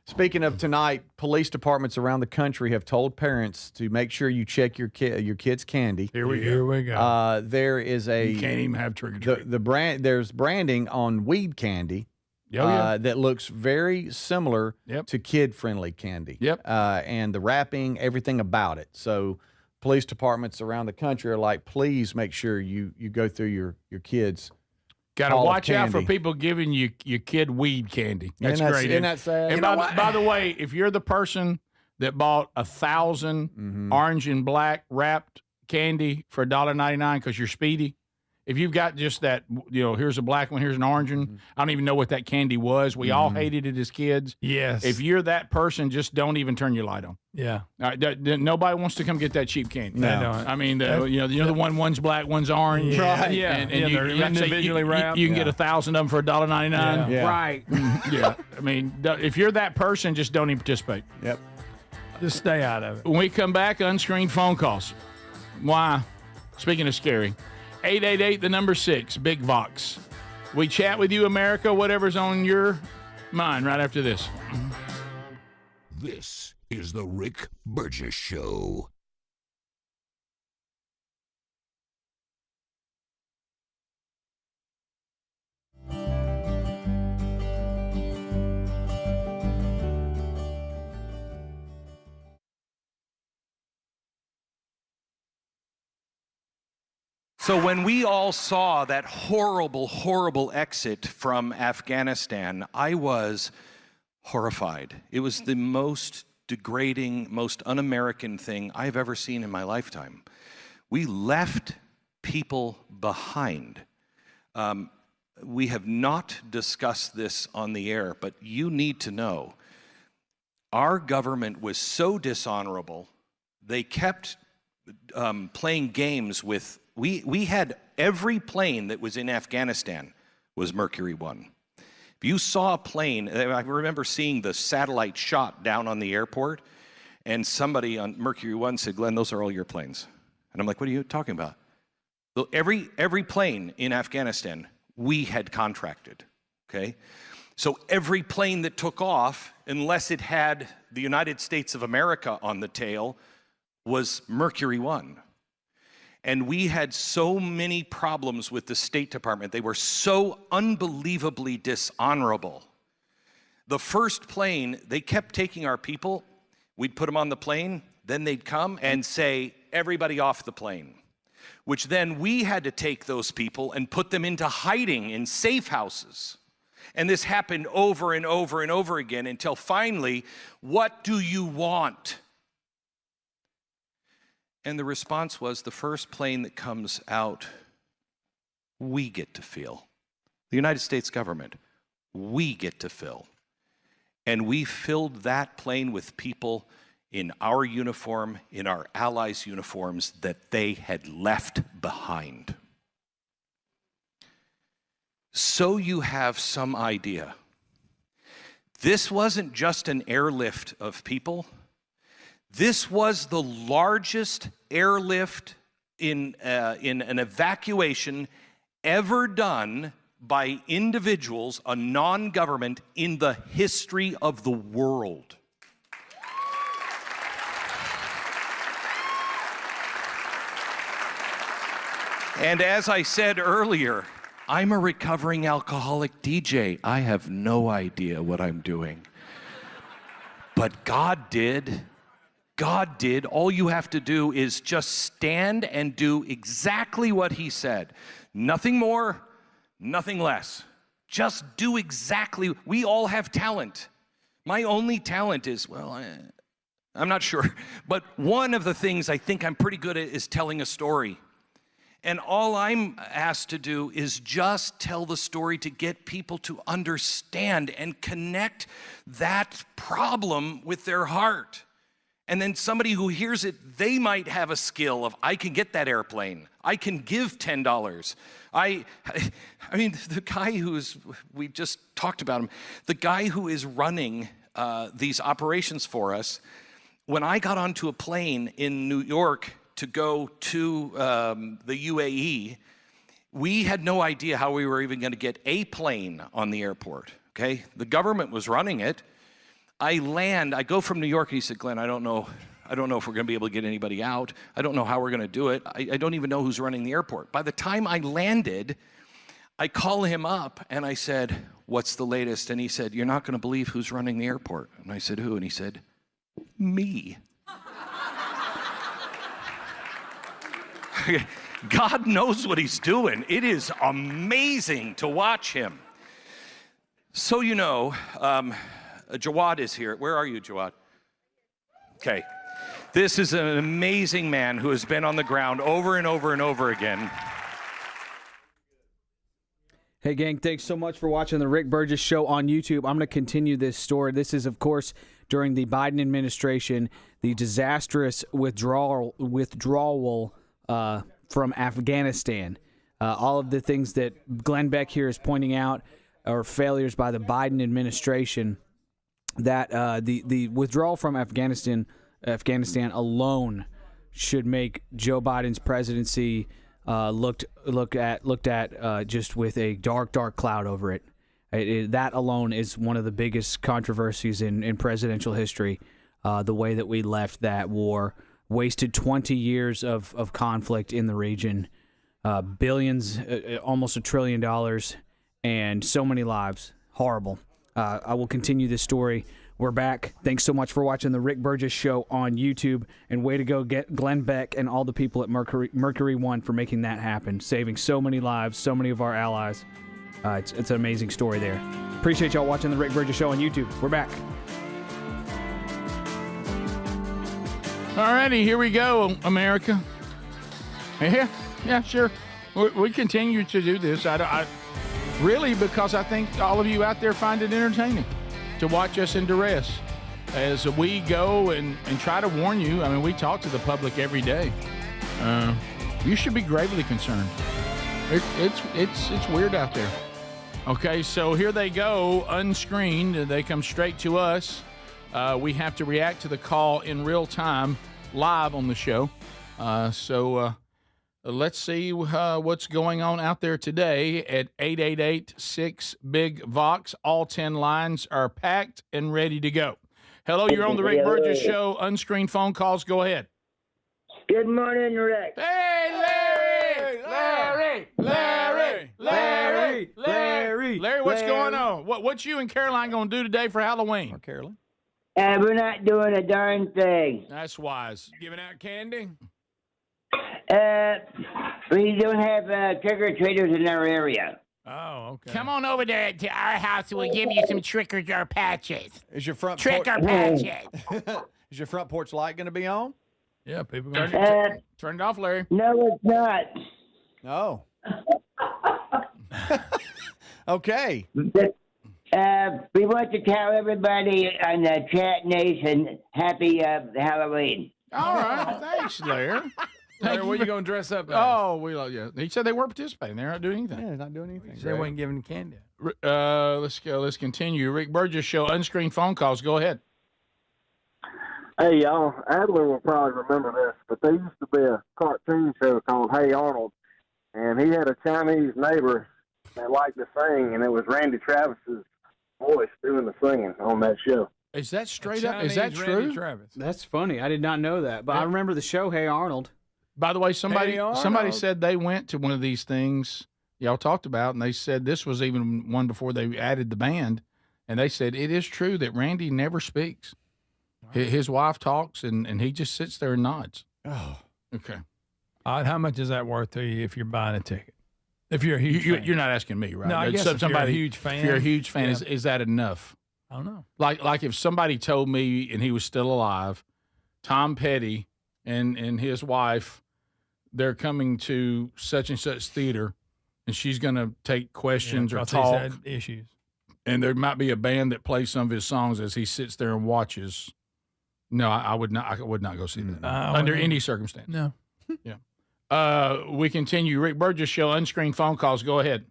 Speaking of tonight, police departments around the country have told parents to make sure you check your kid's candy. Here we go. There is you can't even have trick or treat. There's branding on weed candy. That looks very similar to kid-friendly candy. And the wrapping, everything about it. So police departments around the country are like, please make sure you go through your kids' Got to watch out for people giving you your kid weed candy. That's great. Isn't that sad? And by the way, if you're the person that bought 1,000 orange and black wrapped candy for $1.99 because you're speedy, if you've got just that, here's a black one, here's an orange one, I don't even know what that candy was. We all hated it as kids. Yes. If you're that person, just don't even turn your light on. Yeah. Nobody wants to come get that cheap candy. No. They don't. I mean, the one's black, one's orange. Yeah. Right. Yeah. And they're individually wrapped. You can get 1,000 of them for $1.99. Yeah. Right. Yeah. I mean, if you're that person, just don't even participate. Yep. Just stay out of it. When we come back, unscreened phone calls. Why? Speaking of scary. 888, the number 6, Big Vox. We chat with you, America, whatever's on your mind right after this. This is the Rick Burgess Show. So when we all saw that horrible, horrible exit from Afghanistan, I was horrified. It was the most degrading, most un-American thing I've ever seen in my lifetime. We left people behind. We have not discussed this on the air, but you need to know, our government was so dishonorable, they kept playing games with. We had every plane that was in Afghanistan was Mercury 1. If you saw a plane, I remember seeing the satellite shot down on the airport, and somebody on Mercury 1 said, "Glenn, those are all your planes." And I'm like, "What are you talking about?" So every plane in Afghanistan, we had contracted, okay? So every plane that took off, unless it had the United States of America on the tail, was Mercury 1. And we had so many problems with the State Department. They were so unbelievably dishonorable. The first plane, they kept taking our people. We'd put them on the plane. Then they'd come and say, "Everybody off the plane," which then we had to take those people and put them into hiding in safe houses. And this happened over and over and over again until finally, "What do you want?" And the response was, the first plane that comes out, we get to fill. The United States government, we get to fill. And we filled that plane with people in our uniform, in our allies' uniforms that they had left behind. So you have some idea. This wasn't just an airlift of people. This was the largest airlift in an evacuation ever done by individuals, a non-government, in the history of the world. And as I said earlier, I'm a recovering alcoholic DJ. I have no idea what I'm doing. But God did. God did. All you have to do is just stand and do exactly what he said. Nothing more, nothing less. Just do exactly. We all have talent. My only talent is, well, I'm not sure. But one of the things I think I'm pretty good at is telling a story. And all I'm asked to do is just tell the story to get people to understand and connect that problem with their heart. And then somebody who hears it, they might have a skill of, I can get that airplane. I can give $10. I mean, the guy we just talked about him, the guy who is running these operations for us, when I got onto a plane in New York to go to the UAE, we had no idea how we were even going to get a plane on the airport, okay? The government was running it. I go from New York, and he said, Glenn, I don't know if we're going to be able to get anybody out. I don't know how we're going to do it. I don't even know who's running the airport. By the time I landed, I call him up, and I said, what's the latest? And he said, you're not going to believe who's running the airport. And I said, who? And he said, me. God knows what he's doing. It is amazing to watch him. So Jawad is here. Where are you, Jawad? Okay. This is an amazing man who has been on the ground over and over and over again. Hey, gang, thanks so much for watching the Rick Burgess Show on YouTube. I'm going to continue this story. This is, of course, during the Biden administration, the disastrous withdrawal from Afghanistan. All of the things that Glenn Beck here is pointing out are failures by the Biden administration. That the withdrawal from Afghanistan alone should make Joe Biden's presidency looked at just with a dark cloud over it. That alone is one of the biggest controversies in presidential history. The way that we left that war, wasted 20 years of conflict in the region, billions, almost $1 trillion, and so many lives. Horrible. I will continue this story. We're back. Thanks so much for watching the Rick Burgess Show on YouTube. And way to go get Glenn Beck and all the people at Mercury One for making that happen, saving so many lives, so many of our allies. It's an amazing story there. Appreciate y'all watching the Rick Burgess Show on YouTube. We're back. All righty, here we go, America. Yeah, sure. We continue to do this. Really, because I think all of you out there find it entertaining to watch us in duress as we go and try to warn you. I mean, we talk to the public every day. You should be gravely concerned. It's weird out there. Okay, so here they go, unscreened. They come straight to us. We have to react to the call in real time, live on the show. Let's see what's going on out there today at 888-6-BIG-VOX. All 10 lines are packed and ready to go. Hello, you're on the Rick Burgess Show. Unscreened phone calls. Go ahead. Good morning, Rick. Hey, Larry, what's going on? What's you and Caroline going to do today for Halloween? Or Caroline? We're not doing a darn thing. That's wise. Giving out candy? We don't have trick-or-treaters in our area. Oh, okay. Come on over there to our house and we'll give you some trick-or-patches. Is your front Trick-or-patches. Is your front porch light going to be on? Yeah, people going to turn it off, Larry. No, it's not. Oh. Okay. We want to tell everybody on the Chat Nation happy Halloween. All right. Thanks, Larry. Larry, what are you going to dress up as? Oh, yeah. He said they weren't participating. They're not doing anything. Yeah, they're not doing anything. They weren't giving candy. Let's go. Let's continue. Rick Burgess Show, unscreened phone calls. Go ahead. Hey, y'all. Adler will probably remember this, but there used to be a cartoon show called Hey Arnold, and he had a Chinese neighbor that liked to sing, and it was Randy Travis's voice doing the singing on that show. Is that straight up? Is that true? That's funny. I did not know that, but I remember the show Hey Arnold. By the way, somebody said they went to one of these things y'all talked about, and they said this was even one before they added the band, and they said it is true that Randy never speaks. His wife talks, and he just sits there and nods. Oh, okay. How much is that worth to you if you're buying a ticket? If you're a huge fan. You're not asking me, right? No, I guess if you're a huge fan. If you're a huge fan, is that enough? I don't know. Like if somebody told me and he was still alive Tom Petty and his wife, they're coming to such and such theater, and she's going to take questions or talk. He's had issues. And there might be a band that plays some of his songs as he sits there and watches. No, I would not. I would not go see that under any circumstance. No. Yeah. We continue. Rick Burgess Show. Unscreened phone calls. Go ahead.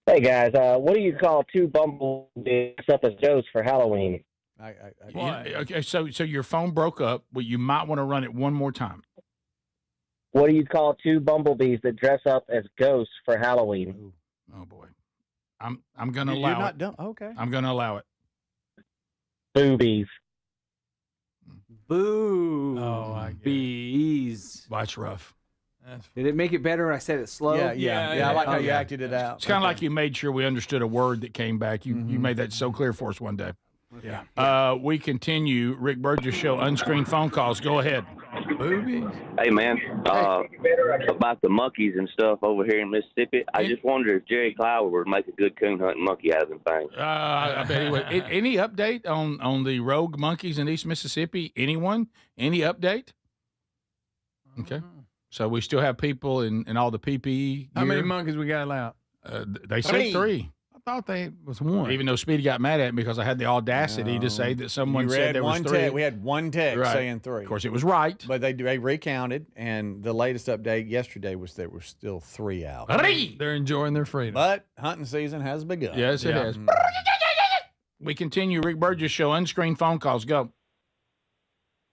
Hey guys, what do you call two bumblebees up as ghosts for Halloween? Okay, so your phone broke up, but you might want to run it one more time. What do you call two bumblebees that dress up as ghosts for Halloween? Oh boy, I'm going to allow You're not it. done. Okay. I'm going to allow it. Boobies. Boo. Oh, I bees. That's rough. Did it make it better when I said it slow? Yeah. I like how you acted it out. It's kind of like you made sure we understood a word that came back. You made that so clear for us one day. Yeah. We continue. Rick Burgess Show. Unscreened phone calls. Go ahead. Boobies. Hey, man, about the monkeys and stuff over here in Mississippi, I just wonder if Jerry Clower would make a good coon hunting monkey out of them things. I bet he would. Any update on the rogue monkeys in East Mississippi? Anyone? Any update? Okay. So we still have people in all the PPE How many gear? monkeys we got out? They said 3. I thought they was 1. Even though Speedy got mad at me because I had the audacity to say that someone said there was 3. We had one text saying 3. Of course, it was right. But they recounted, and the latest update yesterday was there were still 3 out. They're enjoying their freedom. But hunting season has begun. Yes, it has. We continue. Rick Burgess Show. Unscreened phone calls. Go.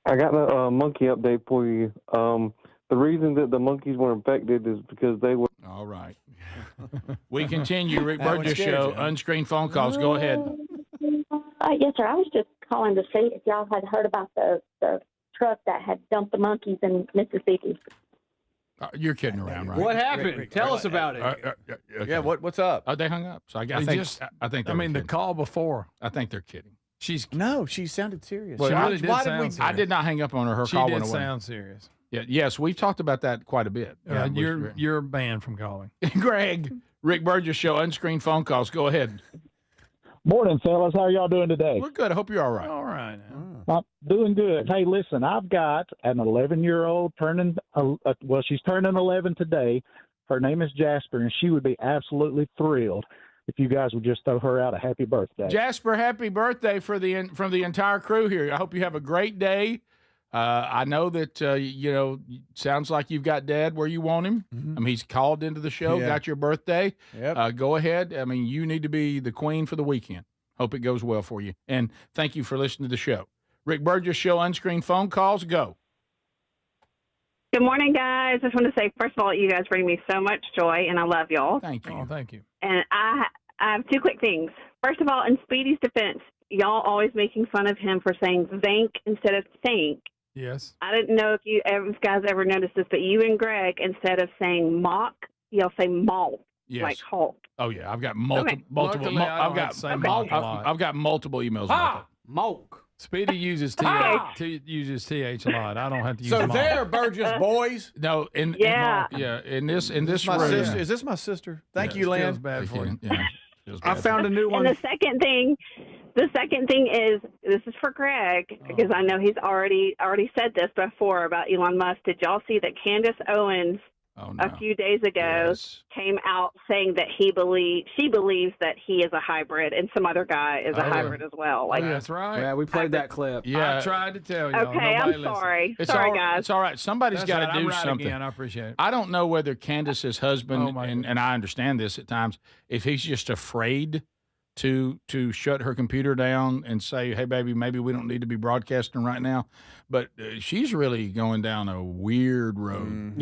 I got a monkey update for you. The reason that the monkeys were infected is because they were. All right. We continue. Rick Burgess Show. Unscreened phone calls. Go ahead. Yes, sir. I was just calling to see if y'all had heard about the truck that had dumped the monkeys in Mississippi. You're kidding around, right? What happened? Tell us about it. Okay. Yeah, what's up? Oh, they hung up. So I think the call before. I think they're kidding. She sounded serious. Well, she really did sound serious. I did not hang up on her. Her She call did went away. sound serious. Yeah. Yes, we've talked about that quite a bit. You're banned from calling. Greg, Rick Burgess Show. Unscreened phone calls. Go ahead. Morning, fellas. How are y'all doing today? We're good. I hope you're all right. All right. I'm doing good. Hey, listen, I've got an 11-year-old turning, she's turning 11 today. Her name is Jasper, and she would be absolutely thrilled if you guys would just throw her out a happy birthday. Jasper, happy birthday from the entire crew here. I hope you have a great day. I know that, sounds like you've got Dad where you want him. Mm-hmm. I mean, he's called into the show, got your birthday. Yep. Go ahead. I mean, you need to be the queen for the weekend. Hope it goes well for you. And thank you for listening to the show. Rick Burgess Show. Unscreened phone calls. Go. Good morning, guys. I just want to say, first of all, you guys bring me so much joy, and I love y'all. Thank you. Oh, thank you. And I have 2 quick things. First of all, in Speedy's defense, y'all always making fun of him for saying think instead of think. Yes. I didn't know if you guys ever noticed this, but you and Greg, instead of saying mock, y'all say malt, like Hulk. Oh yeah, I've got multiple. Luckily, I don't have to say mulk a lot. I've got multiple emails about that. Mulk. Speedy uses th a lot. I don't have to use. So mulk. there, Burgess boys. No, in this my room. sister. Is this my sister? Thank you, Lynn. Feels bad for you. Yeah. I found a new one. And the second thing is, this is for Greg, because I know he's already said this before about Elon Musk. Did y'all see that Candace Owens a few days ago came out saying that she believes that he is a hybrid and some other guy is a hybrid as well. Like, that's right. Yeah, we played that clip. Yeah. I tried to tell you. Okay, I'm sorry. Sorry, guys. It's all right. Somebody's got to I'm do right something. Again. I appreciate it. I don't know whether Candace's husband, and I understand this at times, if he's just afraid to shut her computer down and say, hey, baby, maybe we don't need to be broadcasting right now. But she's really going down a weird road.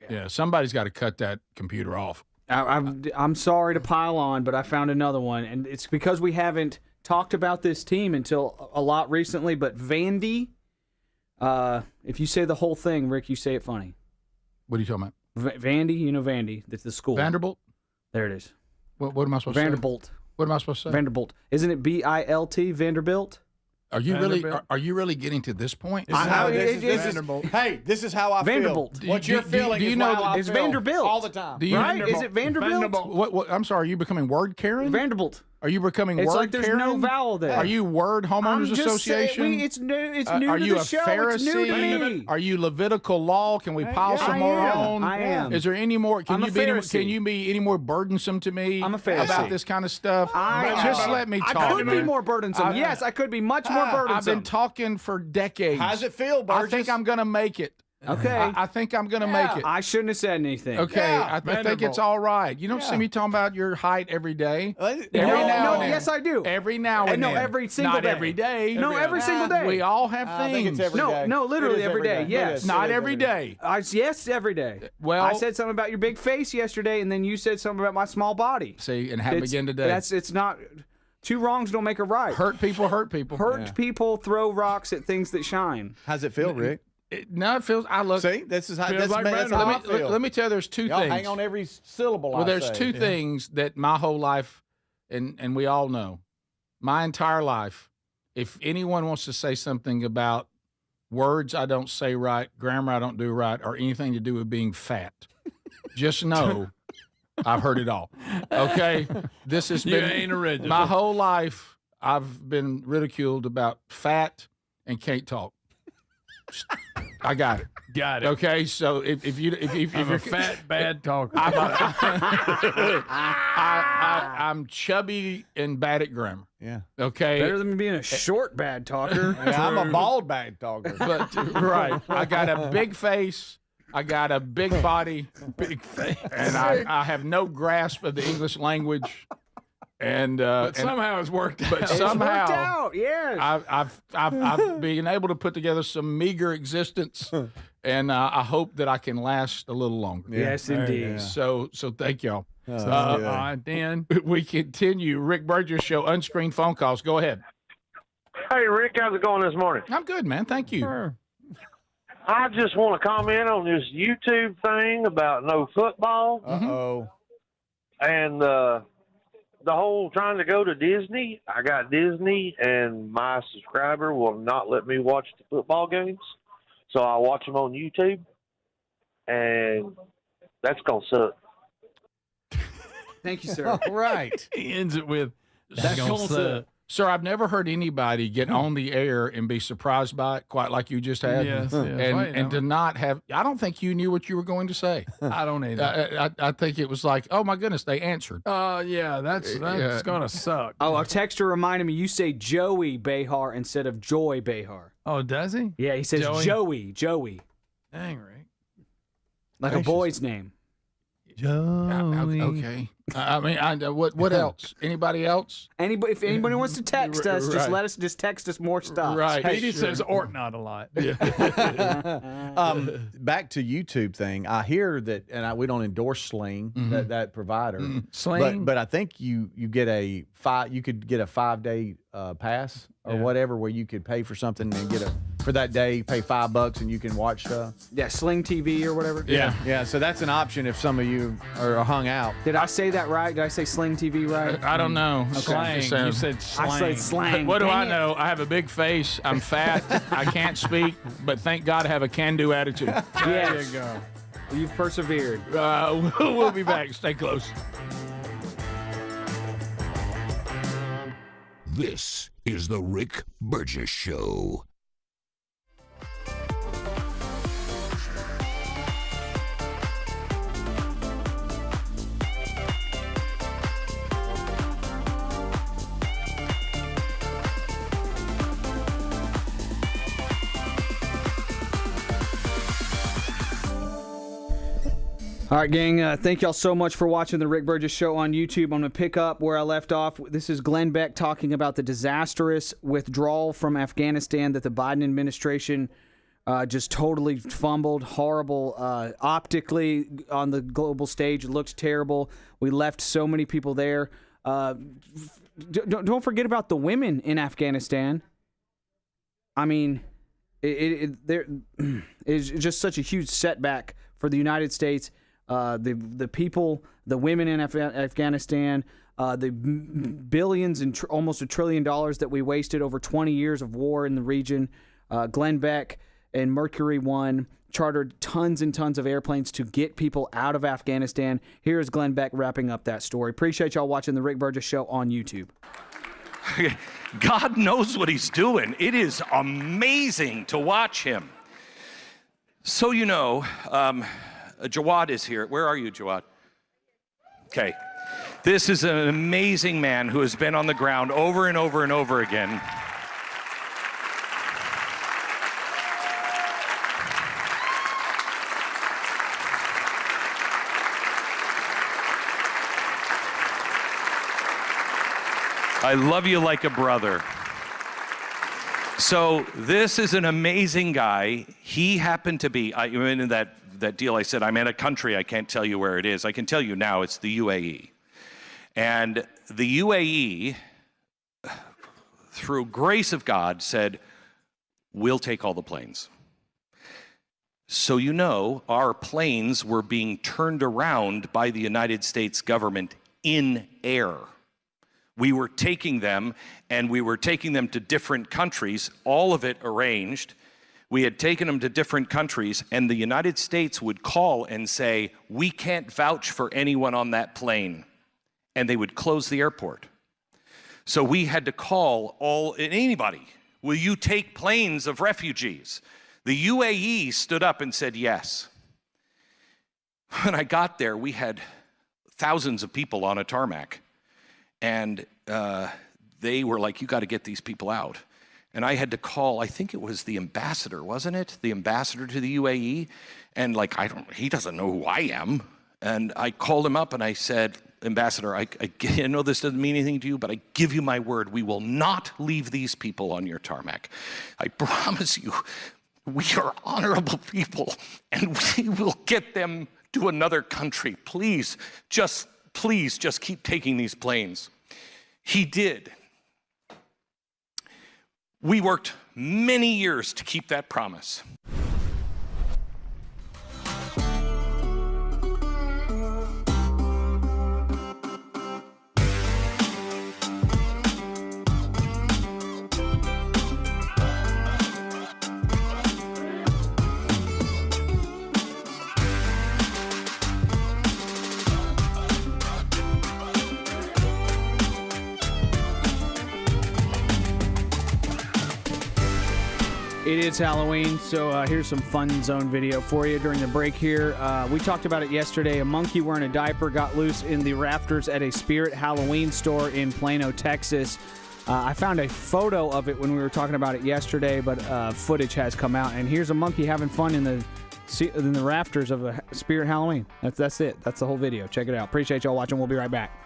Yeah, somebody's got to cut that computer off. I'm sorry to pile on, but I found another one, and it's because we haven't talked about this team until a lot recently. But Vandy, if you say the whole thing, Rick, you say it funny. What are you talking about? Vandy, you know Vandy, that's the school. Vanderbilt? There it is. What am I supposed to say? Vanderbilt. What am I supposed to say? Vanderbilt. Isn't it Bilt, Vanderbilt? Are you really getting to this point? This is how I Vanderbilt. feel. What you're feeling is how I feel Vanderbilt all the time. Right? Is it Vanderbilt? What? I'm sorry. Are you becoming word Karen? Vanderbilt. Are you becoming It's word like there's Karen? no vowel there. Are you word homeowners I'm just association? saying, it's new. It's new Are to you the a show. Pharisee? It's new to me. Are you Levitical law? Can we pile some more on? I am. Is there any more? Can I'm a you be? Pharisee. Can you be any more burdensome to me? I'm a Pharisee. About this kind of stuff. Just let me talk. I could be man. more burdensome. Yes, I could be much more burdensome. I've been talking for decades. How's it feel, Burgess? I think I'm going to make it. Okay. I think I'm going to make it. I shouldn't have said anything. Okay, I think it's all right. You don't see me talking about your height every day. Yes, I do. Every now and then. No, every single Not day. every day. No, every single day. We all have things. I think it's every day. No, literally It is every day. Yes. Not every day. Yes, every day. Well, I said something about your big face yesterday, and then you said something about my small body. See, and have again today. It's not. Two wrongs don't make a right. Hurt people hurt people. Hurt people throw rocks at things that shine. How's it feel, Rick? No, it feels. I look. See, this is how. Feels That's, like that's how I let feel. me tell you. There's two Y'all things. hang on every syllable. Well, I there's say. two things that my whole life, and we all know, my entire life. If anyone wants to say something about words I don't say right, grammar I don't do right, or anything to do with being fat, just know I've heard it all. Okay, this has You been ain't original. my whole life. I've been ridiculed about fat and can't talk. I got it. Got it. Okay, so if you're a fat bad talker. I'm chubby and bad at grammar. Yeah. Okay. Better than being a short bad talker. Yeah, I'm a bald bad talker. But right, I got a big face. I got a big body, Big face. and I have no grasp of the English language. And But somehow it's worked out. but It's somehow worked out. Yes. I've been able to put together some meager existence, and I hope that I can last a little longer. Yes, indeed. Yeah. So thank y'all. All right, Dan. We continue. Rick Burgess Show, unscreened phone calls. Go ahead. Hey, Rick, how's it going this morning? I'm good, man. Thank you. I just want to comment on this YouTube thing about no football Uh-oh. and the whole trying to go to Disney. I got Disney, and my subscriber will not let me watch the football games, so I watch them on YouTube, and that's going to suck. Thank you, sir. All right. He ends it with, That's gonna gonna suck. Sir, I've never heard anybody get on the air and be surprised by it quite like you just had. Yes, yes. And, Wait, and to not have, I don't think you knew what you were going to say. I don't either. I think it was like, oh my goodness, they answered. Yeah, that's gonna suck. Oh, a texter reminded me you say Joey Behar instead of Joy Behar. Oh, does he? Yeah, he says Joey. Dang, Rick. Like a boy's name. Okay. I mean, what else? Anybody else? If anybody wants to text us, just text us more stuff. Right. Speedy says "Ort not a lot." Back to YouTube thing. I hear that, and we don't endorse Sling, that provider. Sling, but I think you get a 5-day pass or whatever, where you could pay for something and get for that day, pay $5 and you can watch stuff. Yeah, Sling TV or whatever. Yeah. So that's an option if some of you are hung out. Did I say that right? Did I say Sling TV right? I don't know. Slang. You said slang. I said slang. What do Dang I it. know? I have a big face. I'm fat. I can't speak, but thank God I have a can-do attitude. There Yes. you go. You've persevered. We'll be back. Stay close. This is the Rick Burgess Show. All right, gang. Thank y'all so much for watching the Rick Burgess Show on YouTube. I'm going to pick up where I left off. This is Glenn Beck talking about the disastrous withdrawal from Afghanistan that the Biden administration just totally fumbled. Horrible. Optically, on the global stage, it looked terrible. We left so many people there. Don't forget about the women in Afghanistan. I mean, there is just such a huge setback for the United States. The people, the women in Afghanistan, the billions and almost $1 trillion that we wasted over 20 years of war in the region. Glenn Beck and Mercury One chartered tons and tons of airplanes to get people out of Afghanistan. Here is Glenn Beck wrapping up that story. Appreciate y'all watching the Rick Burgess Show on YouTube. God knows what he's doing. It is amazing to watch him. So Jawad is here. Where are you, Jawad? Okay. This is an amazing man who has been on the ground over and over and over again. I love you like a brother. So this is an amazing guy. He happened to be, in that deal I said, I'm in a country, I can't tell you where it is. I can tell you now, it's the UAE. And the UAE, through grace of God, said, we'll take all the planes. So our planes were being turned around by the United States government in air. We were taking them, and we were taking them to different countries, all of it arranged. We had taken them to different countries, and the United States would call and say, we can't vouch for anyone on that plane. And they would close the airport. So we had to call anybody, will you take planes of refugees? The UAE stood up and said yes. When I got there, we had thousands of people on a tarmac. And they were like, you got to get these people out. And I had to call, I think it was the ambassador, wasn't it? The ambassador to the UAE. And he doesn't know who I am. And I called him up and I said, Ambassador, I know this doesn't mean anything to you, but I give you my word, we will not leave these people on your tarmac. I promise you, we are honorable people and we will get them to another country. Please just keep taking these planes. He did. We worked many years to keep that promise. It is Halloween, so here's some Fun Zone video for you during the break here. We talked about it yesterday. A monkey wearing a diaper got loose in the rafters at a Spirit Halloween store in Plano, Texas. I found a photo of it when we were talking about it yesterday, but footage has come out. And here's a monkey having fun in the rafters of a Spirit Halloween. That's it. That's the whole video. Check it out. Appreciate y'all watching. We'll be right back.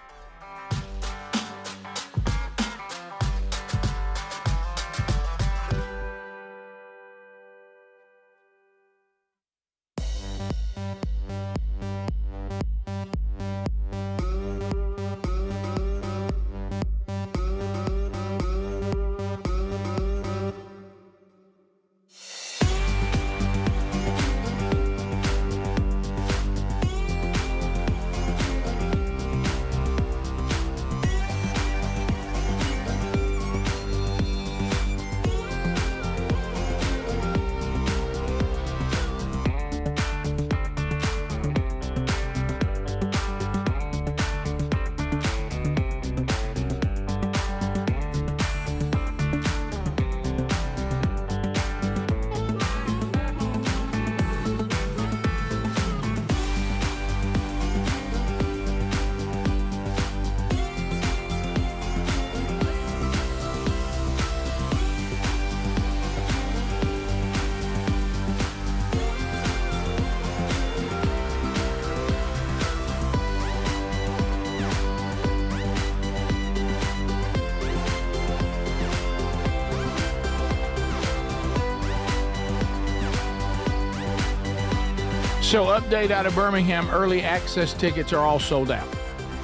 So update out of Birmingham, early access tickets are all sold out.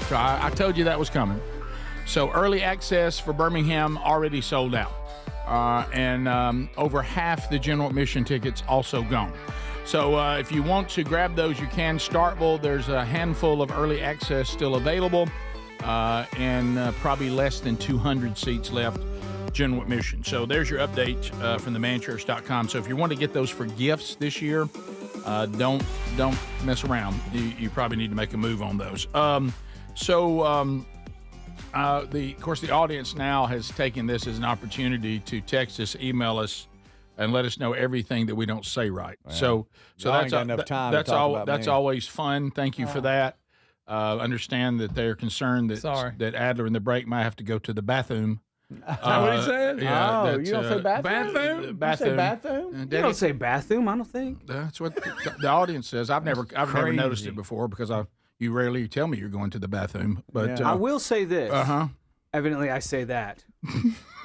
So I told you that was coming. So early access for Birmingham already sold out. And over half the general admission tickets also gone. So if you want to grab those, you can. Starkville, there's a handful of early access still available and probably less than 200 seats left. general admission. So there's your update from themanchurch.com. So if you want to get those for gifts this year, don't mess around. You probably need to make a move on those. Of course, the audience now has taken this as an opportunity to text us, email us, and let us know everything that we don't say right. Well, So y'all ain't got enough time to talk about that's me. always fun. Thank you for that. Understand that they're concerned that Adler in the break might have to go to the bathroom. What he said? Yeah, you don't say bathroom? Bathroom. You say bathroom? You don't say bathroom, I don't think. That's what the audience says. I've never noticed it before because you rarely tell me you're going to the bathroom. But I will say this. Evidently, I say that.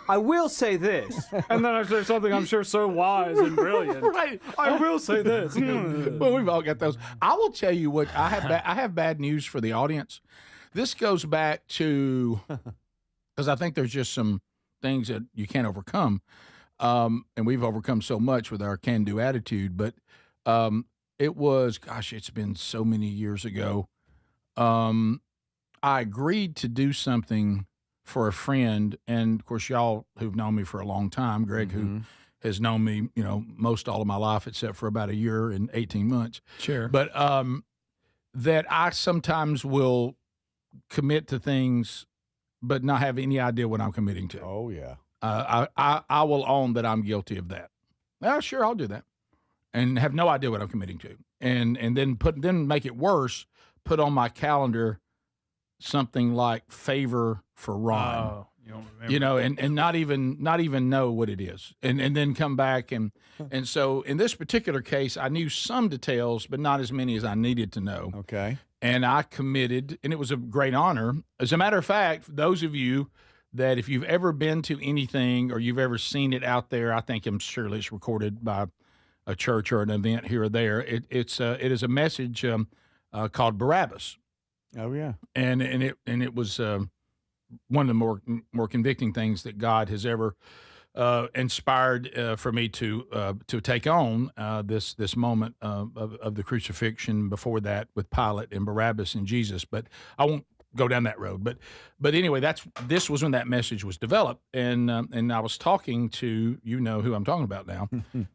I will say this. And then I say something I'm sure so wise and brilliant. Right. I will say this. Well, we've all got those. I will tell you what, I have bad news for the audience. This goes back to, because I think there's just some things that you can't overcome. And we've overcome so much with our can-do attitude. But it was, it's been so many years ago. I agreed to do something for a friend, and of course, y'all who've known me for a long time, Greg, who has known me, most all of my life except for about a year and 18 months. Sure. But that I sometimes will commit to things, but not have any idea what I'm committing to. Oh yeah. I will own that I'm guilty of that. Yeah, sure, I'll do that, and have no idea what I'm committing to, and then make it worse. Put on my calendar something like favor for Ron. Oh, you don't remember. And not even know what it is, and then come back and so in this particular case, I knew some details, but not as many as I needed to know. Okay. And I committed, and it was a great honor. As a matter of fact, those of you that if you've ever been to anything or you've ever seen it out there, I think surely it's recorded by a church or an event here or there. It is a message called Barabbas. Oh yeah. And it was one of the more convicting things that God has ever inspired for me to take on this moment of the crucifixion. Before that, with Pilate and Barabbas and Jesus, but I won't go down that road. But anyway, this was when that message was developed, and I was talking to who I'm talking about now,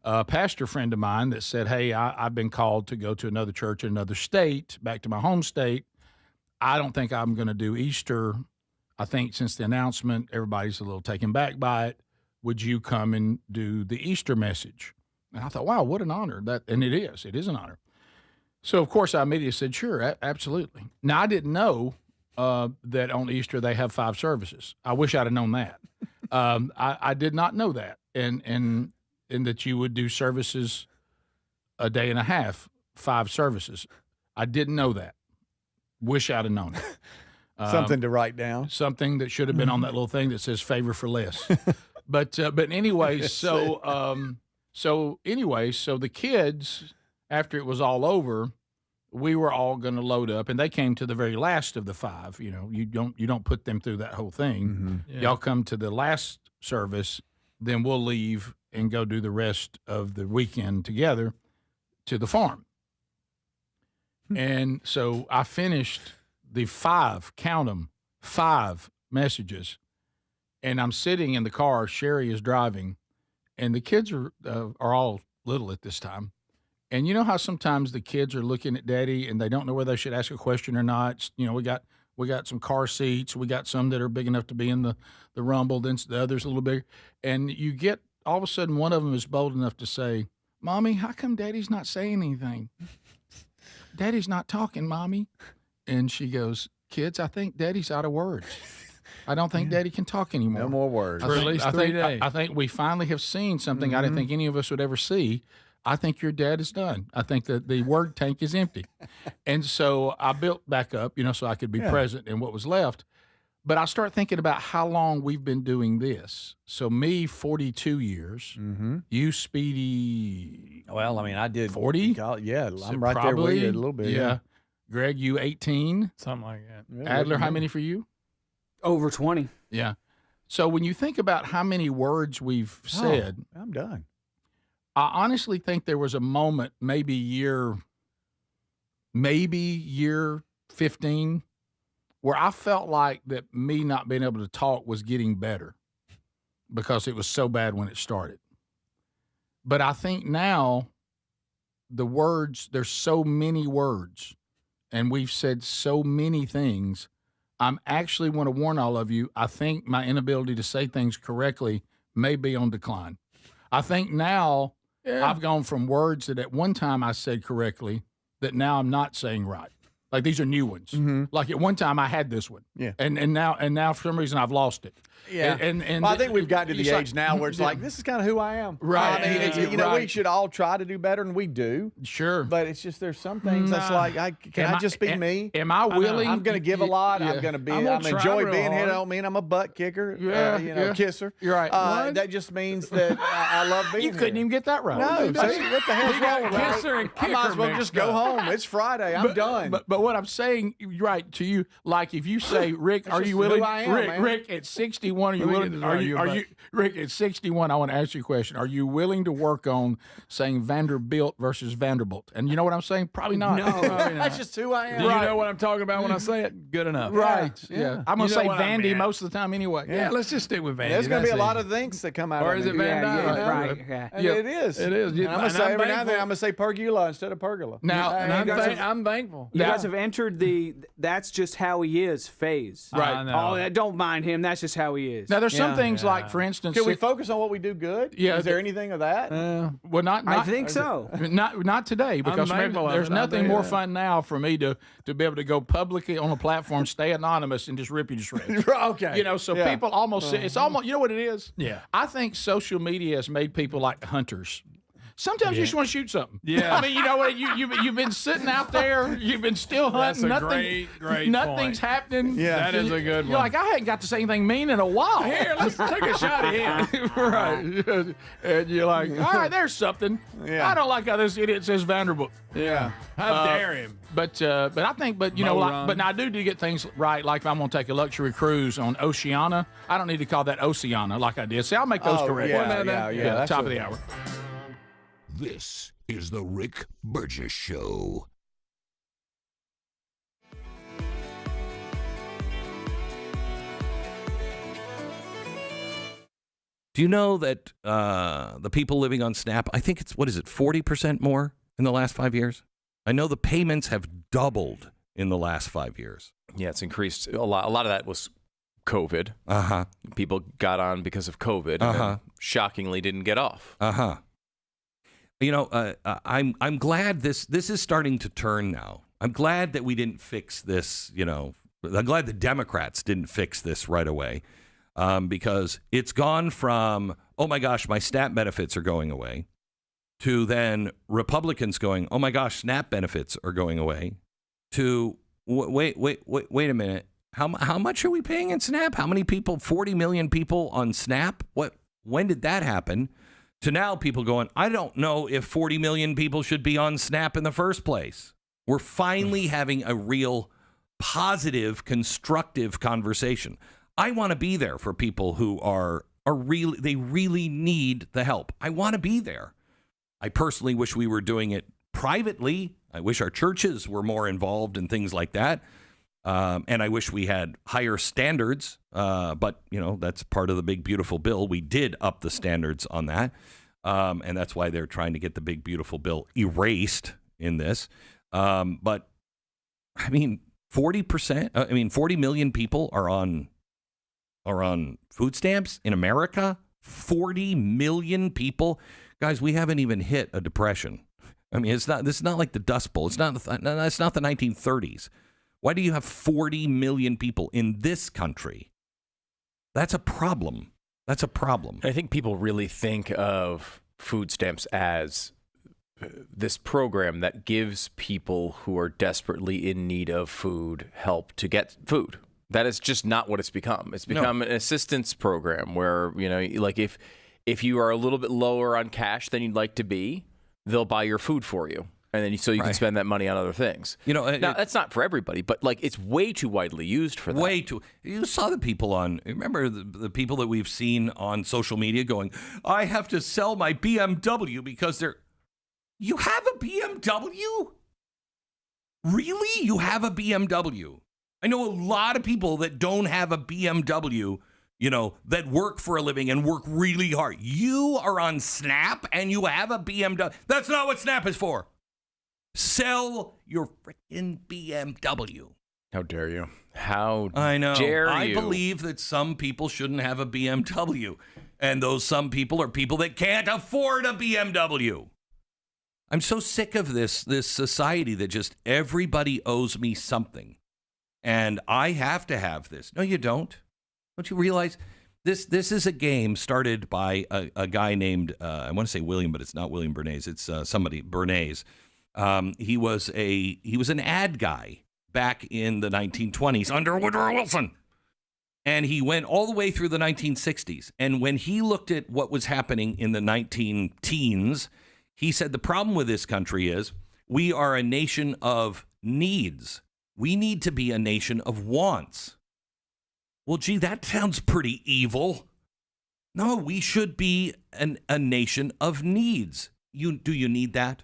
a pastor friend of mine that said, "Hey, I've been called to go to another church in another state, back to my home state. I don't think I'm going to do Easter. I think since the announcement, everybody's a little taken back by it. Would you come and do the Easter message?" And I thought, wow, what an honor. And it is an honor. So, of course, I immediately said, sure, absolutely. Now, I didn't know that on Easter they have 5 services. I wish I'd have known that. I did not know that. And that you would do services a day and a half, 5 services. I didn't know that. Wish I'd have known it. Something to write down. Something that should have been on that little thing that says favor for less. But anyway, so the kids, after it was all over, we were all going to load up, and they came to the very last of the 5. You don't put them through that whole thing. Mm-hmm. Yeah. Y'all come to the last service, then we'll leave and go do the rest of the weekend together to the farm. And so I finished the 5, count them, 5 messages, and I'm sitting in the car. Sherry is driving, and the kids are all little at this time. And you know how sometimes the kids are looking at Daddy and they don't know whether they should ask a question or not. We got some car seats. We got some that are big enough to be in the rumble. Then the others a little bigger. And you get all of a sudden one of them is bold enough to say, "Mommy, how come Daddy's not saying anything? Daddy's not talking, Mommy." And she goes, "Kids, I think Daddy's out of words. I don't think Daddy can talk anymore. No more words. For at least 3 days. I think we finally have seen something I didn't think any of us would ever see. I think your dad is done. I think that the word tank is empty." And so I built back up, so I could be present in what was left. But I start thinking about how long we've been doing this. So me, 42 years. Mm-hmm. You, Speedy. Well, I mean, I did 40. Yeah, So I'm right there with you a little bit. Yeah. Greg, you 18. Something like that. Yeah, Adler, how many for you? Over 20. Yeah. So when you think about how many words we've said, I'm done. I honestly think there was a moment, maybe year 15, where I felt like that me not being able to talk was getting better. because it was so bad when it started. But I think now the words, there's so many words, and we've said so many things. I'm actually want to warn all of you, I think my inability to say things correctly may be on decline. I think now I've gone from words that at one time I said correctly that now I'm not saying right. Like these are new ones. Mm-hmm. Like at one time I had this one. Yeah. And now for some reason I've lost it. Yeah. And well, I think we've gotten to the it's age now where it's like, this is kind of who I am. Right. I mean, it's, you know, we should all try to do better, and we do. Sure. But it's just there's some things that's like, can I just be me? Am I willing? I'm going to give a lot. Yeah. I'm going to be. I'm I'm gonna enjoy try being real here. I hard. don't mean I'm a butt kicker. Yeah, kisser. You're right. That just means that I love being You couldn't here. even get that right. No, see, what the hell's wrong with that? Kisser and I might as kicker well just mixed go up. home. It's Friday. I'm done. But what I'm saying, right to you, like if you say, Rick, That's are just you who willing? I am, man. Rick, at 61, are you Let me willing? get this Are right, you? you Are bet. you? Rick, at 61, I want to ask you a question. Are you willing to work on saying Vanderbilt versus Vanderbilt? And you know what I'm saying? Probably not. No, probably not. That's just who I am. Do you know what I'm talking about when I say it? Good enough. Right. Yeah. I'm gonna You know say what I Vandy meant. most of the time anyway. Yeah, let's just stick with Vandy. There's going to be a That's lot it. of things that come out Or of is it me. Van Yeah, Dyke? yeah, right. Yeah. And Yeah. it is. It is. And I'm going to say I'm every now and then, thankful. I'm going to say pergola instead of pergola. Now, And I'm thankful. You guys have entered the "that's just how he is" phase. Right. I know. Oh, don't mind him. That's just how he is. now there's some Yeah. things Yeah. like, for instance, Can we focus on what we do good? Yeah, Is there anything of that? well, not I think so. Not today, because thankful of there's it, I'll nothing tell you more that. fun now for me to be able to go publicly on a platform, stay anonymous, and just rip you to shreds. Okay. You know, so Yeah. people almost it's almost, you know what it is? Yeah. I think social media has made people like hunters. Sometimes you just want to shoot something. Yeah. I mean, you know what? You've been sitting out there. You've been still hunting. That's a Nothing, great nothing's point. happening. Yeah. That is a good You're one. like, I hadn't got to say anything mean in a while. Here, let's take a shot at him. Right. And you're like, all right, there's something. Yeah. I don't like how this idiot says Vanderbilt. Yeah. How dare him? But I think, you know, like, but now I do get things right. Like if I'm going to take a luxury cruise on Oceana, I don't need to call that Oceana like I did. See, I'll make those correct. Yeah, that's top of the hour. This is the Rick Burgess Show. Do you know that the people living on SNAP, I think it's, 40% more in the last 5 years? I know the payments have doubled in the last 5 years. Yeah, it's increased a lot. A lot of that was COVID. Uh-huh. People got on because of COVID and then shockingly didn't get off. Uh-huh. You know, I'm glad this is starting to turn now. I'm glad that we didn't fix this, you know. I'm glad the Democrats didn't fix this right away. Because it's gone from, oh my gosh, my SNAP benefits are going away, to then Republicans going, oh my gosh, SNAP benefits are going away, to wait a minute, how much are we paying in SNAP? How many people? 40 million people on SNAP? When did that happen? To now people going, I don't know if 40 million people should be on SNAP in the first place. We're finally having a real positive, constructive conversation. I want to be there for people who are they really need the help. I want to be there. I personally wish we were doing it privately. I wish our churches were more involved in things like that. And I wish we had higher standards. But, you know, that's part of the big, beautiful bill. We did up the standards on that. And that's why they're trying to get the big, beautiful bill erased in this. But, I mean, 40 million people are on food stamps in America. 40 million people. Guys, we haven't even hit a depression. I mean, this is not like the Dust Bowl. It's not the 1930s. Why do you have 40 million people in this country? That's a problem. That's a problem. I think people really think of food stamps as this program that gives people who are desperately in need of food help to get food. That is just not what it's become. It's become an assistance program where, you know, like if you are a little bit lower on cash than you'd like to be, they'll buy your food for you. And then so you can spend that money on other things. You know, now that's not for everybody, but like it's way too widely used for that. Way too. You saw the people remember the people that we've seen on social media going, I have to sell my BMW because you have a BMW? Really? You have a BMW? I know a lot of people that don't have a BMW that work for a living and work really hard. You are on Snap and you have a BMW. That's not what Snap is for. Sell your freaking BMW. How dare you? How I know. dare you? I believe that some people shouldn't have a BMW. And those some people are people that can't afford a BMW. I'm so sick of this society that just everybody owes me something. And I have to have this. No, you don't. Don't you realize this is a game started by a guy named, I want to say William, but it's not William Bernays. It's somebody, Bernays. He was an ad guy back in the 1920s under Woodrow Wilson. And he went all the way through the 1960s. And when he looked at what was happening in the 19-teens, he said the problem with this country is we are a nation of needs. We need to be a nation of wants. Well, gee, that sounds pretty evil. No, we should be a nation of needs. Do you need that?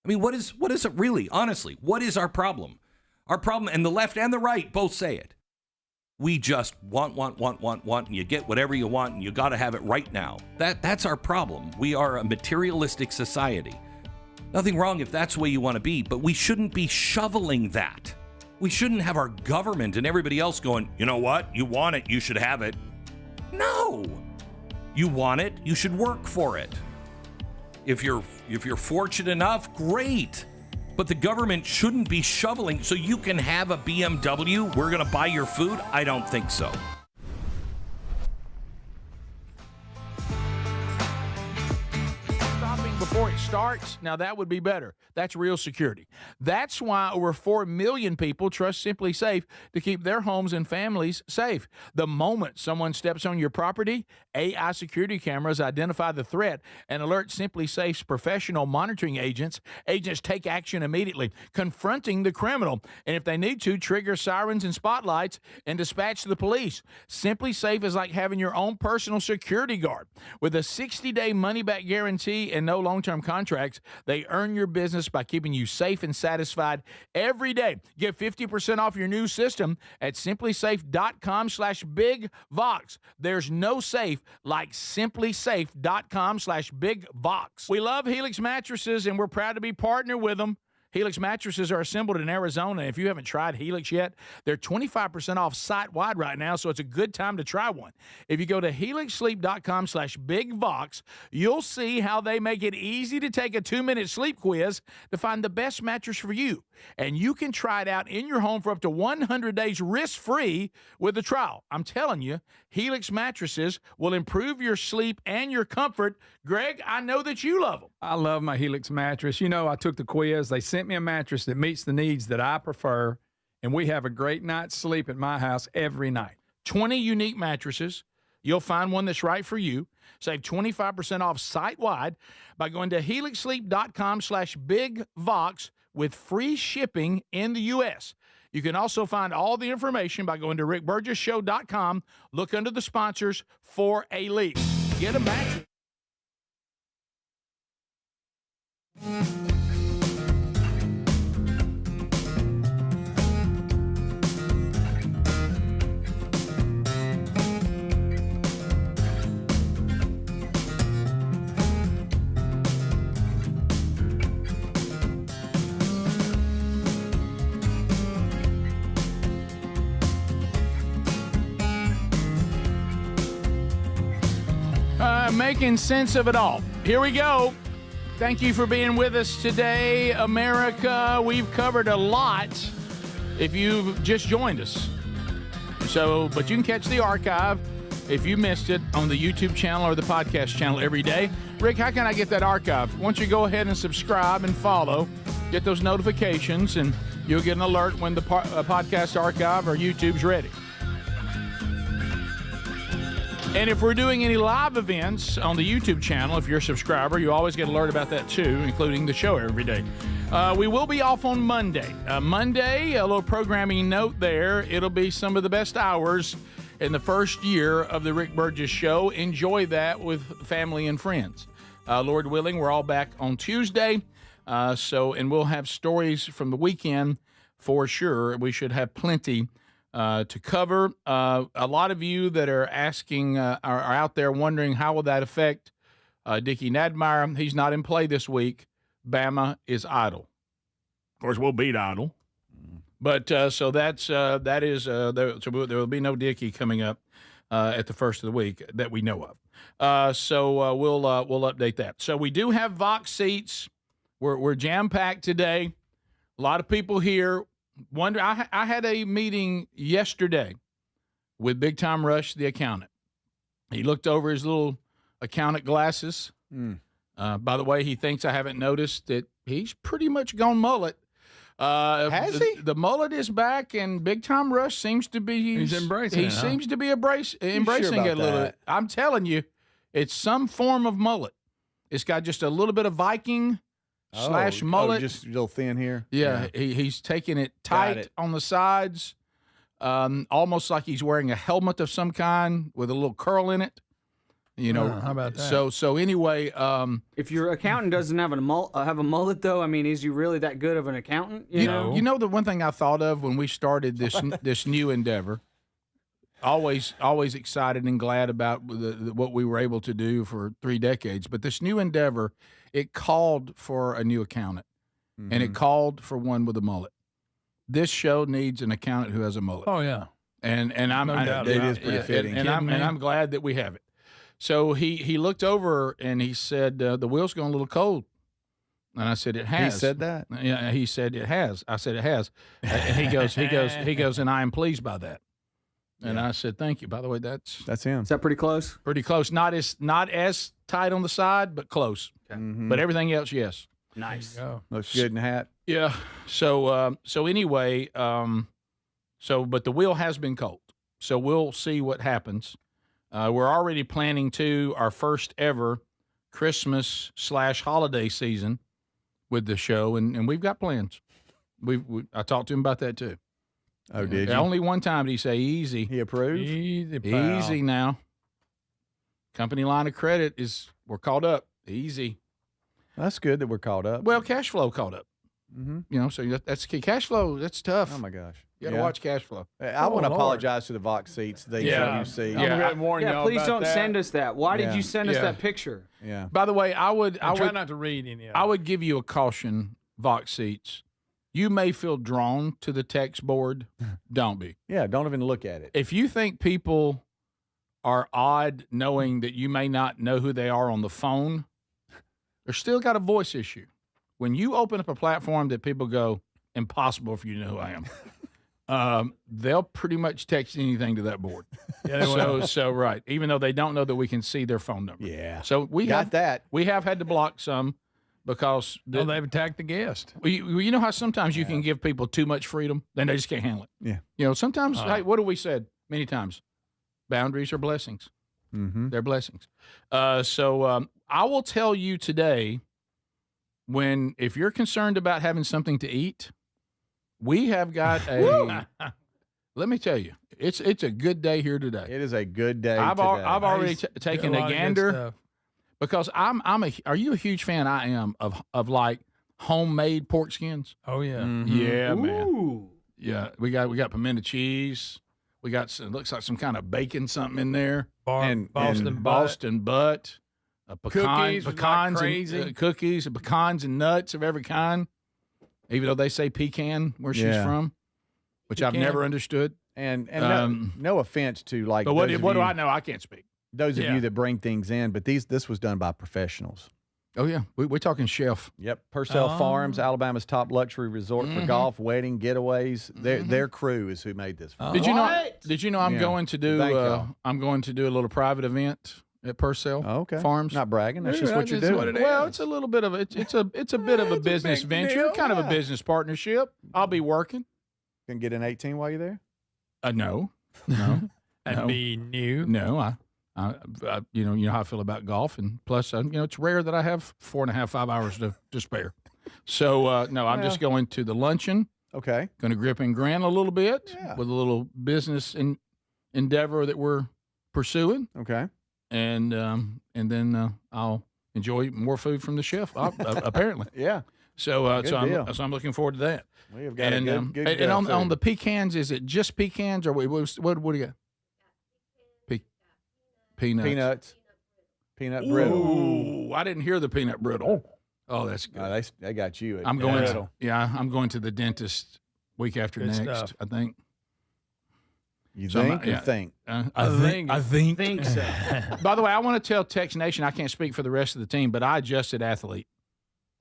I mean, what is it really? Honestly, what is our problem? Our problem, and the left and the right both say it. We just want, and you get whatever you want, and you got to have it right now. That's our problem. We are a materialistic society. Nothing wrong if that's the way you want to be, but we shouldn't be shoveling that. We shouldn't have our government and everybody else going, you know what? You want it, you should have it. No. You want it, you should work for it. If you're fortunate enough, great. But the government shouldn't be shoveling so you can have a BMW. We're going to buy your food? I don't think so. Stopping before it starts, now that would be better. That's real security. That's why over 4 million people trust Simply Safe to keep their homes and families safe. The moment someone steps on your property, AI security cameras identify the threat and alert Simply Safe's professional monitoring agents. Agents take action immediately, confronting the criminal, and if they need to, trigger sirens and spotlights and dispatch the police. Simply Safe is like having your own personal security guard. With a 60-day money-back guarantee and no long-term contracts, they earn your business by keeping you safe and satisfied every day. Get 50% off your new system at simplysafe.com/bigvox. There's no safe like simplysafe.com/bigvox. We love Helix mattresses, and we're proud to be partnered with them. Helix mattresses are assembled in Arizona. If you haven't tried Helix yet, they're 25% off site-wide right now, so it's a good time to try one. If you go to helixsleep.com/bigvox, you'll see how they make it easy to take a 2-minute sleep quiz to find the best mattress for you. And you can try it out in your home for up to 100 days risk-free with a trial. I'm telling you, Helix mattresses will improve your sleep and your comfort. Greg, I know that you love them. I love my Helix mattress. I took the quiz. They sent me a mattress that meets the needs that I prefer, and we have a great night's sleep at my house every night. 20 unique mattresses. You'll find one that's right for you. Save 25% off site-wide by going to helixsleep.com/bigvox with free shipping in the U.S. You can also find all the information by going to rickburgessshow.com. Look under the sponsors for a link. Get a mattress. Making sense of it all. Here we go. Thank you for being with us today, America. We've covered a lot if you've just joined us. But you can catch the archive if you missed it on the YouTube channel or the podcast channel every day. Rick, how can I get that archive? Why don't you go ahead and subscribe and follow, get those notifications, and you'll get an alert when the podcast archive or YouTube's ready. And if we're doing any live events on the YouTube channel, if you're a subscriber, you always get alert about that too, including the show every day. We will be off on Monday. Monday, a little programming note there. It'll be some of the best hours in the first year of the Rick Burgess Show. Enjoy that with family and friends. Lord willing, we're all back on Tuesday. And we'll have stories from the weekend for sure. We should have plenty to cover. A lot of you that are asking are out there wondering how will that affect Dickie Nadmeyer. He's not in play this week. Bama is idle. Of course, we'll beat idle. But so that is so there will be no Dickie coming up at the first of the week that we know of. So we'll update that. So we do have Vox seats. We're jam packed today. A lot of people here wonder. I had a meeting yesterday with Big Time Rush, the accountant. He looked over his little accountant glasses. By the way, he thinks I haven't noticed that he's pretty much gone mullet. Has he? The mullet is back, and Big Time Rush seems to be He's embracing He it, huh? seems to be embracing about it a little. that? I'm telling you, it's some form of mullet. It's got just a little bit of Viking / mullet. Just a little thin here. Yeah, he's taking it tight it. on the sides, almost like he's wearing a helmet of some kind with a little curl in it. You know, how about that? So anyway, If your accountant doesn't have a mullet, though, I mean, is he really that good of an accountant? You know, the one thing I thought of when we started this new endeavor. Always excited and glad about what we were able to do for 3 decades. But this new endeavor, it called for a new accountant, and it called for one with a mullet. This show needs an accountant who has a mullet. Oh yeah, and I'm No doubt it about is it. pretty Yeah, fitting, and I'm glad that we have it. So he looked over and he said the wheel's gone a little cold, and I said it has. He said that? Yeah, he said it has. I said it has, and he goes, and I am pleased by that. And I said, thank you. By the way, that's him. Is that pretty close? Pretty close. Not as tight on the side, but close. Okay. But everything else, yes. Nice. Looks good in the hat. Yeah. So anyway, but the wheel has been cold. So we'll see what happens. We're already planning our first ever Christmas / holiday season with the show, and we've got plans. I talked to him about that too. Oh, did you? Only one time did he say easy. He approved? Easy now. Company line of credit we're caught up. Easy. That's good that we're caught up. Well, cash flow caught up. Mm-hmm. You know, so that's key. Cash flow, that's tough. Oh my gosh. You got to watch cash flow. I want to apologize to the Vox seats. You see. Please don't send us that. Why did you send us that picture? Yeah. By the way, I would try not to read any of it. I would give you a caution, Vox seats. You may feel drawn to the text board. Don't be. Yeah, don't even look at it. If you think people are odd knowing that you may not know who they are on the phone, they're still got a voice issue. When you open up a platform that people go, impossible for you to know who I am, they'll pretty much text anything to that board. Yeah, so right. Even though they don't know that we can see their phone number. Yeah. So we got that. We have had to block some because they've attacked the guest. You know how sometimes you can give people too much freedom, then they just can't handle it. Yeah. You know, sometimes, hey, what have we said many times? Boundaries are blessings. Mm-hmm. They're blessings. So I will tell you today, if you're concerned about having something to eat, we have got a. Let me tell you, it's a good day here today. It is a good day. I've today. already taken a gander because are you a huge fan? I am of like homemade pork skins. Oh yeah, yeah, man. Yeah, we got pimento cheese. We got it looks like some kind of bacon something in there. Boston butt. Pecans like crazy. And cookies and pecans and nuts of every kind. Even though they say pecan where she's from, which I've never understood. And no offense to like. But what do I know? I can't speak. Those of you that bring things in, but this was done by professionals. Oh yeah, we're talking chef. Yep, Purcell Farms, Alabama's top luxury resort for golf, wedding, getaways. Their crew is who made this. Did you know I'm going to do a little private event at Purcell Farms? Not bragging. That's just what you're doing. Well, it's a little bit of it's a bit of a business venture, kind of a business partnership. I'll be working. Can get an 18 while you're there? No. That'd be new. No, I you know how I feel about golf, and plus, it's rare that I have 4.5, 5 hours to spare. So no, I'm just going to the luncheon. Okay. Going to grip and grin a little bit with a little business endeavor that we're pursuing. Okay. And then I'll enjoy more food from the chef. Apparently. Yeah. So, I'm looking forward to that. We have got and a good and on the pecans, is it just pecans or what do you got? Peanuts. Peanut brittle. Ooh, I didn't hear the peanut brittle. Oh, that's good. No, they got you. I'm going to the dentist week after Good next, stuff. I think. You So think? You think? I think so. By the way, I want to tell Tex Nation, I can't speak for the rest of the team, but I adjusted athlete.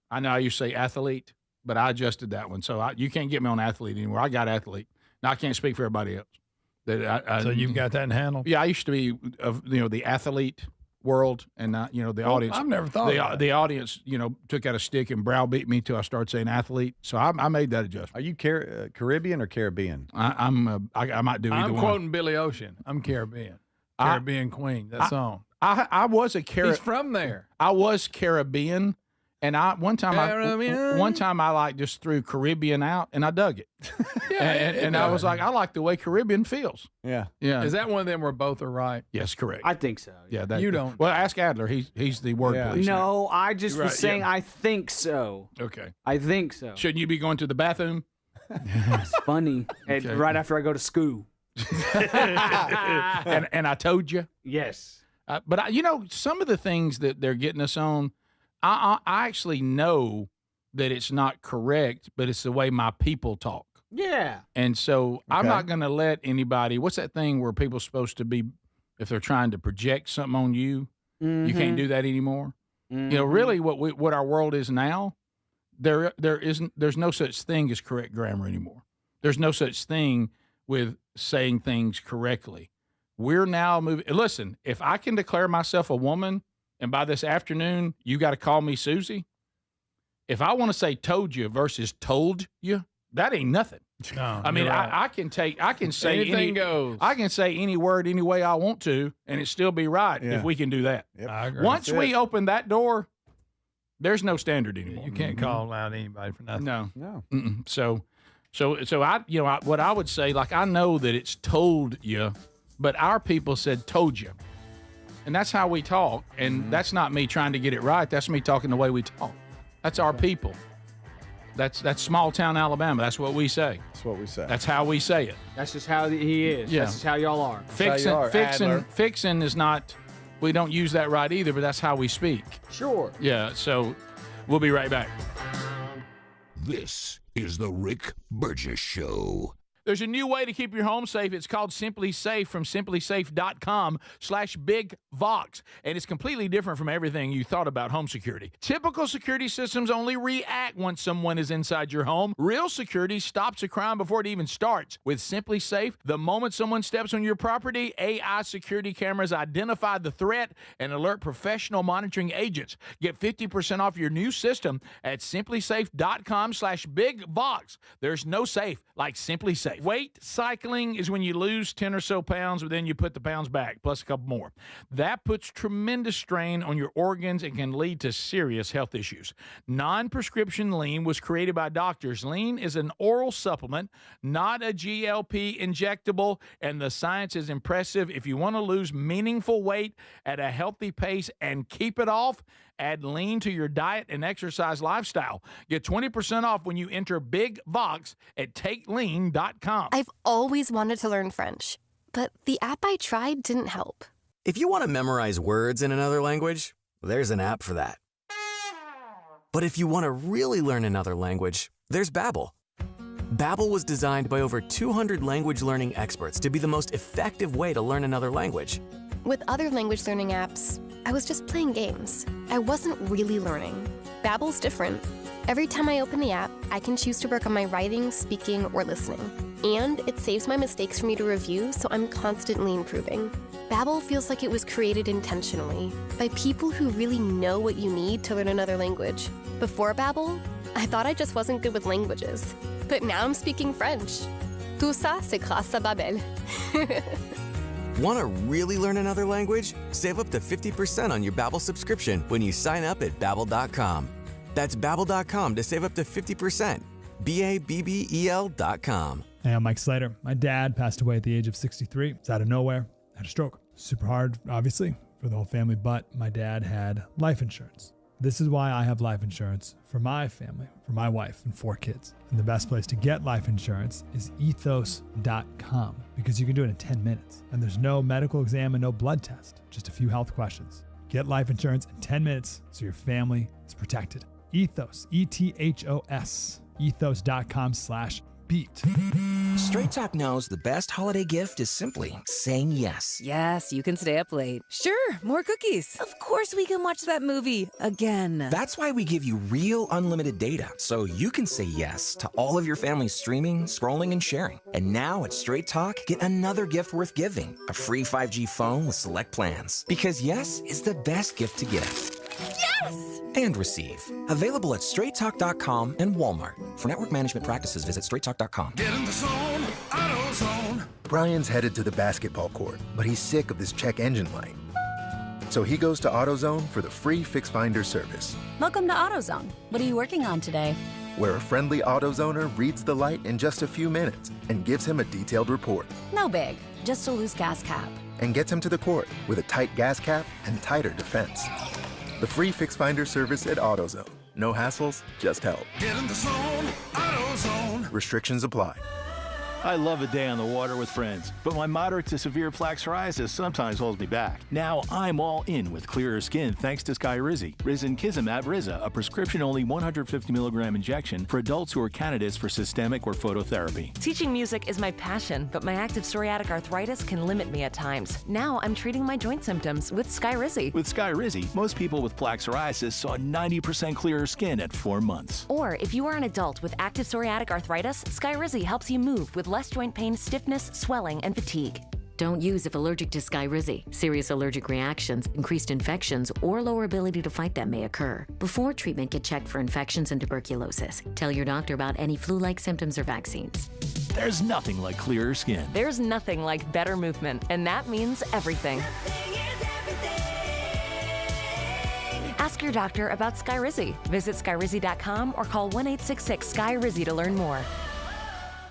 I know I used to say athlete, but I adjusted that one. So you can't get me on athlete anymore. I got athlete. Now I can't speak for everybody else. So you've got that in handle? Yeah, I used to be of the athlete world, and the audience. I've never thought of that. The audience, took out a stick and browbeat me till I started saying athlete. So I made that adjustment. Are you Caribbean or Caribbean? I might do either I'm one. quoting Billy Ocean. I'm Caribbean. Caribbean Queen. That song. I was a He's from there. I was Caribbean, and one time I like just threw Caribbean out, and I dug it. and I was like, I like the way Caribbean feels. Yeah. Yeah. Is that one of them where both are right? Yes, correct. I think so. Yeah, You don't. Well, ask Adler. He's the word police. No, I just You're was right, saying yeah. I think so. Okay. I think so. Shouldn't you be going to the bathroom? It's funny. Okay. Right after I go to school. and I told you. Yes. But some of the things that they're getting us on, I actually know that it's not correct, but it's the way my people talk. Yeah. And so I'm not going to let anybody. What's that thing where people are supposed to be, if they're trying to project something on you, you can't do that anymore. Really, what our world is now, there's no such thing as correct grammar anymore. There's no such thing with saying things correctly. We're now moving. Listen, if I can declare myself a woman, and by this afternoon you got to call me Susie, if I want to say "told you" versus "told you," that ain't nothing. No, I mean, right. I can say Anything goes. I can say any word any way I want to, and it still be right if we can do that. Yep. I agree. Once we open that door, there's no standard anymore. You can't call out anybody for nothing. No. No. So what I would say, like, I know that it's told you, but our people said told you, and that's how we talk. And that's not me trying to get it right. That's me talking the way we talk. That's our people. That's small town Alabama. That's what we say. That's what we say. That's how we say it. That's just how he is. Yeah. That's just how y'all are. Fixing is not. We don't use that right either, but that's how we speak. Sure. Yeah. So we'll be right back. This is the Rick Burgess Show. There's a new way to keep your home safe. It's called Simply Safe from simplysafe.com/BigVox. And it's completely different from everything you thought about home security. Typical security systems only react once someone is inside your home. Real security stops a crime before it even starts. With Simply Safe, the moment someone steps on your property, AI security cameras identify the threat and alert professional monitoring agents. Get 50% off your new system at simplysafe.com/BigVox. There's no safe like Simply Safe. Weight cycling is when you lose 10 or so pounds, but then you put the pounds back, plus a couple more. That puts tremendous strain on your organs and can lead to serious health issues. Non-prescription lean was created by doctors. Lean is an oral supplement, not a GLP injectable, and the science is impressive. If you want to lose meaningful weight at a healthy pace and keep it off, add lean to your diet and exercise lifestyle. Get 20% off when you enter Big Vox at takelean.com. I've always wanted to learn French, but the app I tried didn't help. If you want to memorize words in another language, there's an app for that. But if you want to really learn another language, there's Babbel. Babbel was designed by over 200 language learning experts to be the most effective way to learn another language. With other language learning apps, I was just playing games. I wasn't really learning. Babbel's different. Every time I open the app, I can choose to work on my writing, speaking, or listening. And it saves my mistakes for me to review, so I'm constantly improving. Babbel feels like it was created intentionally by people who really know what you need to learn another language. Before Babbel, I thought I just wasn't good with languages. But now I'm speaking French. Tout ça, c'est grâce à Babbel. Want to really learn another language? Save up to 50% on your Babbel subscription when you sign up at Babbel.com. That's Babbel.com to save up to 50%. Babbel.com. Hey, I'm Mike Slater. My dad passed away at the age of 63. It's out of nowhere. Had a stroke. Super hard, obviously, for the whole family, but my dad had life insurance. This is why I have life insurance for my family, for my wife and 4 kids. And the best place to get life insurance is ethos.com, because you can do it in 10 minutes. And there's no medical exam and no blood test, just a few health questions. Get life insurance in 10 minutes so your family is protected. Ethos, ETHOS, ethos.com/beat. Straight Talk knows the best holiday gift is simply saying yes. Yes, you can stay up late. Sure, more cookies. Of course we can watch that movie again. That's why we give you real unlimited data, so you can say yes to all of your family's streaming, scrolling, and sharing. And now at Straight Talk, get another gift worth giving, a free 5G phone with select plans. Because yes is the best gift to give. Yes! And receive. Available at straighttalk.com and Walmart. For network management practices, visit straighttalk.com. Get in the zone, AutoZone. Brian's headed to the basketball court, but he's sick of this check engine light. So he goes to AutoZone for the free Fix Finder service, Welcome to AutoZone. What are you working on today? where a friendly AutoZoner reads the light in just a few minutes and gives him a detailed report. No big, just a loose gas cap. And gets him to the court with a tight gas cap and tighter defense. The free Fix Finder service at AutoZone. No hassles, just help. Get in the zone, AutoZone. Restrictions apply. I love a day on the water with friends, but my moderate to severe plaque psoriasis sometimes holds me back. Now I'm all in with clearer skin thanks to Skyrizi. Risankizumab Riza, a prescription-only 150 milligram injection for adults who are candidates for systemic or phototherapy. Teaching music is my passion, but my active psoriatic arthritis can limit me at times. Now I'm treating my joint symptoms with Skyrizi. With Skyrizi, most people with plaque psoriasis saw 90% clearer skin at 4 months. Or if you are an adult with active psoriatic arthritis, Skyrizi helps you move with less joint pain, stiffness, swelling, and fatigue. Don't use if allergic to Skyrizi. Serious allergic reactions, increased infections, or lower ability to fight them may occur. Before treatment, get checked for infections and tuberculosis. Tell your doctor about any flu-like symptoms or vaccines. There's nothing like clearer skin. There's nothing like better movement, and that means everything. Ask your doctor about Skyrizi. Visit Skyrizi.com or call 1-866-SKY-RIZZI to learn more.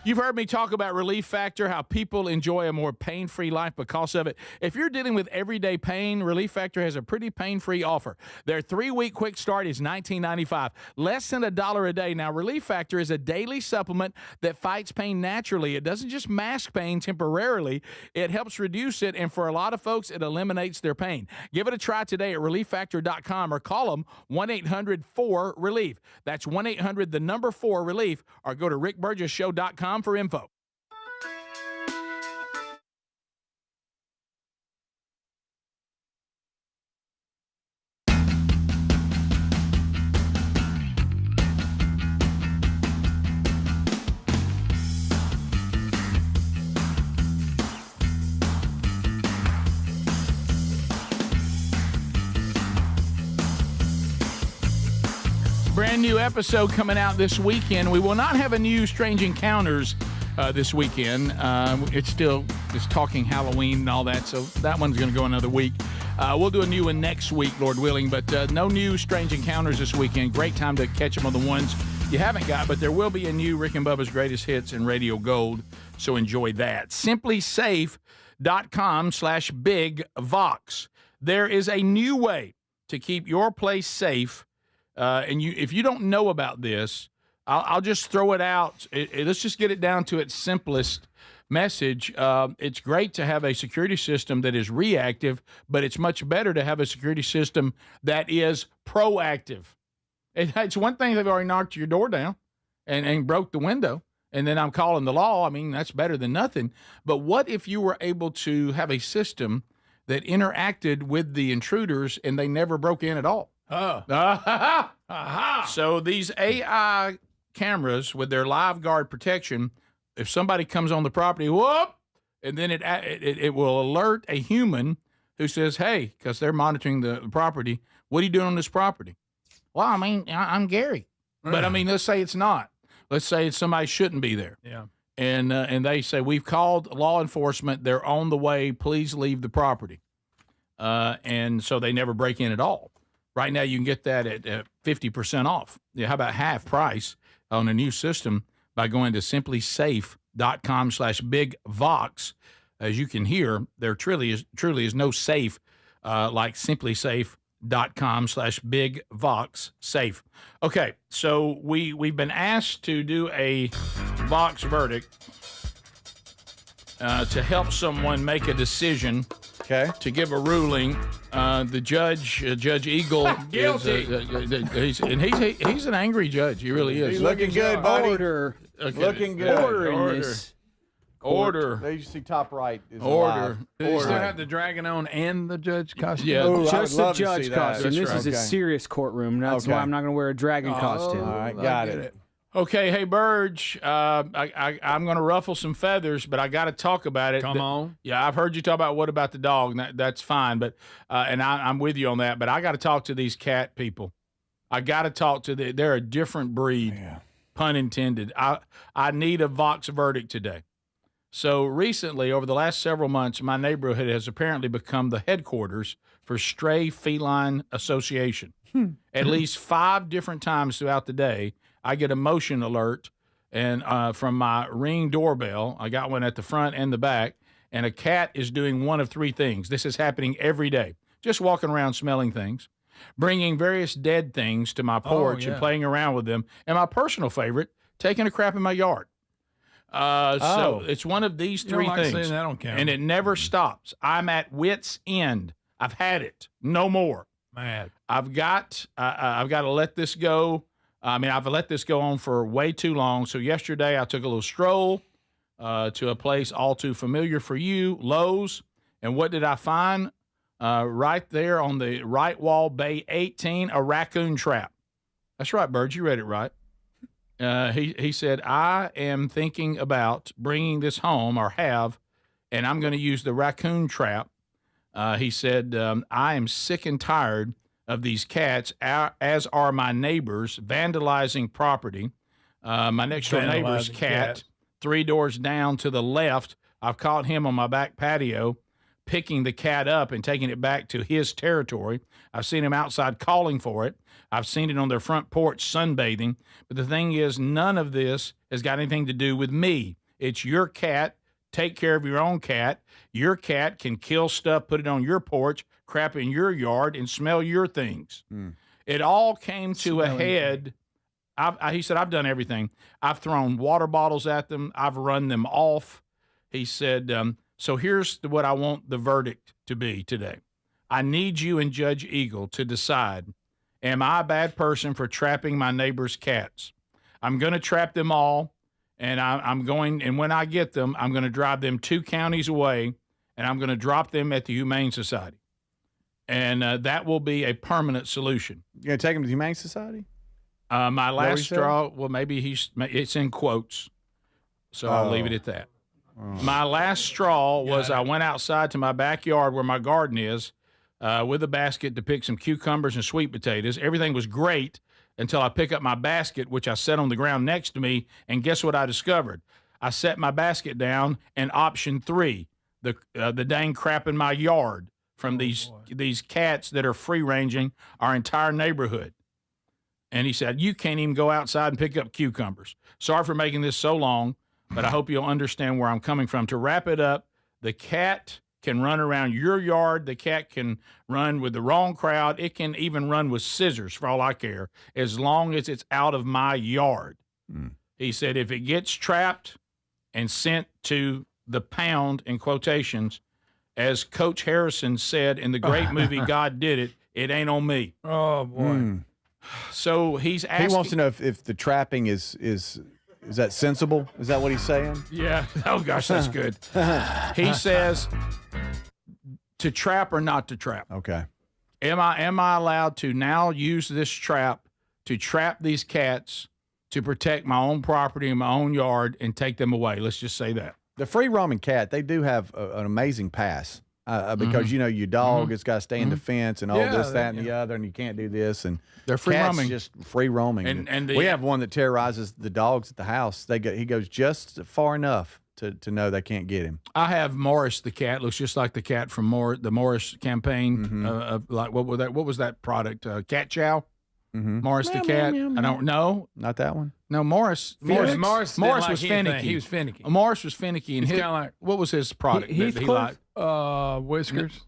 You've heard me talk about Relief Factor, how people enjoy a more pain-free life because of it. If you're dealing with everyday pain, Relief Factor has a pretty pain-free offer. Their 3-week quick start is $19.95, less than $1 a day. Now, Relief Factor is a daily supplement that fights pain naturally. It doesn't just mask pain temporarily. It helps reduce it, and for a lot of folks, it eliminates their pain. Give it a try today at ReliefFactor.com or call them 1-800-4-RELIEF. That's 1-800-4-RELIEF, or go to rickburgessshow.com for info. Brand new episode coming out this weekend. We will not have a new Strange Encounters this weekend. It's talking Halloween and all that, so that one's going to go another week. We'll do a new one next week, Lord willing, but no new Strange Encounters this weekend. Great time to catch them on the ones you haven't got, but there will be a new Rick and Bubba's Greatest Hits and Radio Gold, so enjoy that. SimplySafe.com/BigVox. There is a new way to keep your place safe. If you don't know about this, I'll just throw it out. Let's just get it down to its simplest message. It's great to have a security system that is reactive, but it's much better to have a security system that is proactive. It's one thing if they've already knocked your door down and broke the window, and then I'm calling the law. I mean, that's better than nothing. But what if you were able to have a system that interacted with the intruders and they never broke in at all? So these AI cameras with their live guard protection, if somebody comes on the property, whoop, and then it will alert a human who says, hey, because they're monitoring the property, what are you doing on this property? Well, I mean, I'm Gary. But I mean, let's say it's not. Let's say it's somebody shouldn't be there. Yeah. And they say, we've called law enforcement. They're on the way. Please leave the property. And so they never break in at all. Right now, you can get that at 50% off. Yeah, how about half price on a new system by going to SimplySafe.com/BigVox. As you can hear, there truly is no safe like SimplySafe BigVoxSafe. Okay, so we've been asked to do a Vox verdict to help someone make a decision. Okay. To give a ruling. The judge, Judge Eagle, guilty. He's an angry judge. He really is. He's looking good, buddy. Order. Okay. Looking good. Order in this. Order. There you see top right is Order. alive. Do you still have the dragon on and the judge costume? Yeah. Ooh, I Just would the love to judge see that. costume. This That's is a right. serious courtroom. That's Okay. why I'm not going to wear a dragon costume. All right, got it. Okay, hey, Burge, I'm going to ruffle some feathers, but I got to talk about it. Come on. Yeah, I've heard you talk about what about the dog. That's fine, but and I'm with you on that. But I got to talk to these cat people. I got to talk to they're a different breed, pun intended. I need a Vox verdict today. So recently, over the last several months, my neighborhood has apparently become the headquarters for Stray Feline Association. At least 5 different times throughout the day, I get a motion alert and from my Ring doorbell. I got one at the front and the back, and a cat is doing one of 3 things. This is happening every day. Just walking around smelling things, bringing various dead things to my porch and playing around with them, and my personal favorite, taking a crap in my yard. So it's one of these 3 things, that on camera. and it never stops. I'm at wit's end. I've had it. No more. Mad. I've got to let this go. I mean, I've let this go on for way too long. So yesterday I took a little stroll to a place all too familiar for you, Lowe's. And what did I find? Right there on the right wall, Bay 18, a raccoon trap. That's right, Bird. You read it right. He said, I am thinking about bringing this home or have, and I'm going to use the raccoon trap. He said, I am sick and tired of these cats, as are my neighbors, vandalizing property. My next door neighbor's cat, 3 doors down to the left, I've caught him on my back patio, picking the cat up and taking it back to his territory. I've seen him outside calling for it. I've seen it on their front porch sunbathing. But the thing is, none of this has got anything to do with me. It's your cat. Take care of your own cat. Your cat can kill stuff, put it on your porch, crap in your yard, and smell your things. It all came to a head. He said, I've done everything. I've thrown water bottles at them. I've run them off. He said, so here's what I want the verdict to be today. I need you and Judge Eagle to decide, am I a bad person for trapping my neighbor's cats? I'm going to trap them all. And and when I get them, I'm going to drive them 2 counties away, and I'm going to drop them at the Humane Society. And that will be a permanent solution. You're going to take them to the Humane Society? My last straw, well, maybe it's in quotes, so I'll leave it at that. My last straw was I went outside to my backyard where my garden is with a basket to pick some cucumbers and sweet potatoes. Everything was great until I pick up my basket, which I set on the ground next to me, and guess what I discovered? I set my basket down, and option 3, the dang crap in my yard from these cats that are free-ranging our entire neighborhood. And he said, you can't even go outside and pick up cucumbers. Sorry for making this so long, but I hope you'll understand where I'm coming from. To wrap it up, the cat can run around your yard. The cat can run with the wrong crowd. It can even run with scissors, for all I care, as long as it's out of my yard. He said, if it gets trapped and sent to the pound, in quotations, as Coach Harrison said in the great movie God Did It, it ain't on me. Oh, boy. So he's asking. He wants to know if the trapping is that sensible? Is that what he's saying? Yeah. Oh, gosh, that's good. He says to trap or not to trap. Okay. Am I allowed to now use this trap to trap these cats to protect my own property and my own yard and take them away? Let's just say that. The free roaming cat, they do have an amazing pass because, you know, your dog has got to stay in defense and all this, that, and the other, and you can't do this. And they're free cats roaming. Just free roaming. And we have one that terrorizes the dogs at the house. He goes just far enough to know they can't get him. I have Morris the cat. Looks just like the cat from the Morris campaign. Like what was that product? Cat Chow. Morris the cat. I don't know. Not that one. No, Morris was finicky. He was finicky. Morris was finicky, and He's kind of like, what was his product? Heathcliff? That he liked? Whiskers.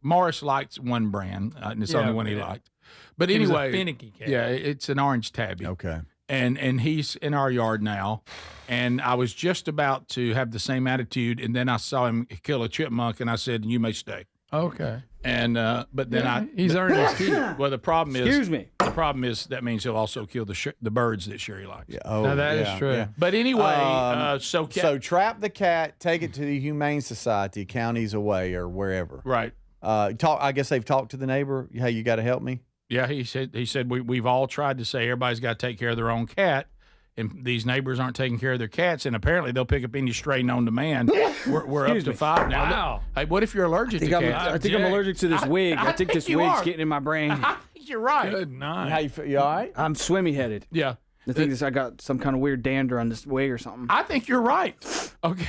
Morris liked one brand, and it's the only one he liked. But He was a anyway, finicky cat. yeah, it's an orange tabby. Okay. And he's in our yard now, and I was just about to have the same attitude, and then I saw him kill a chipmunk, and I said, "You may stay." Okay. And but then he's earned his keep. Well, the problem is, Excuse me. The problem is that means he'll also kill the birds that Sherry likes. Yeah. Oh, Now, that is true. Yeah. But anyway, so trap the cat, take it to the Humane Society, counties away or wherever. Right. I guess they've talked to the neighbor. Hey, you got to help me. Yeah, he said we've all tried to say everybody's got to take care of their own cat, and these neighbors aren't taking care of their cats, and apparently they'll pick up any stray known demand. We're up to 5 now. Wow. Hey, what if you're allergic to cats? I think I'm allergic to this wig. I think this you wig's are. getting in my brain. I think you're right. Good night. How you feel? You all right? I'm swimmy headed. Yeah. I think I got some kind of weird dander on this wig or something. I think you're right. Okay.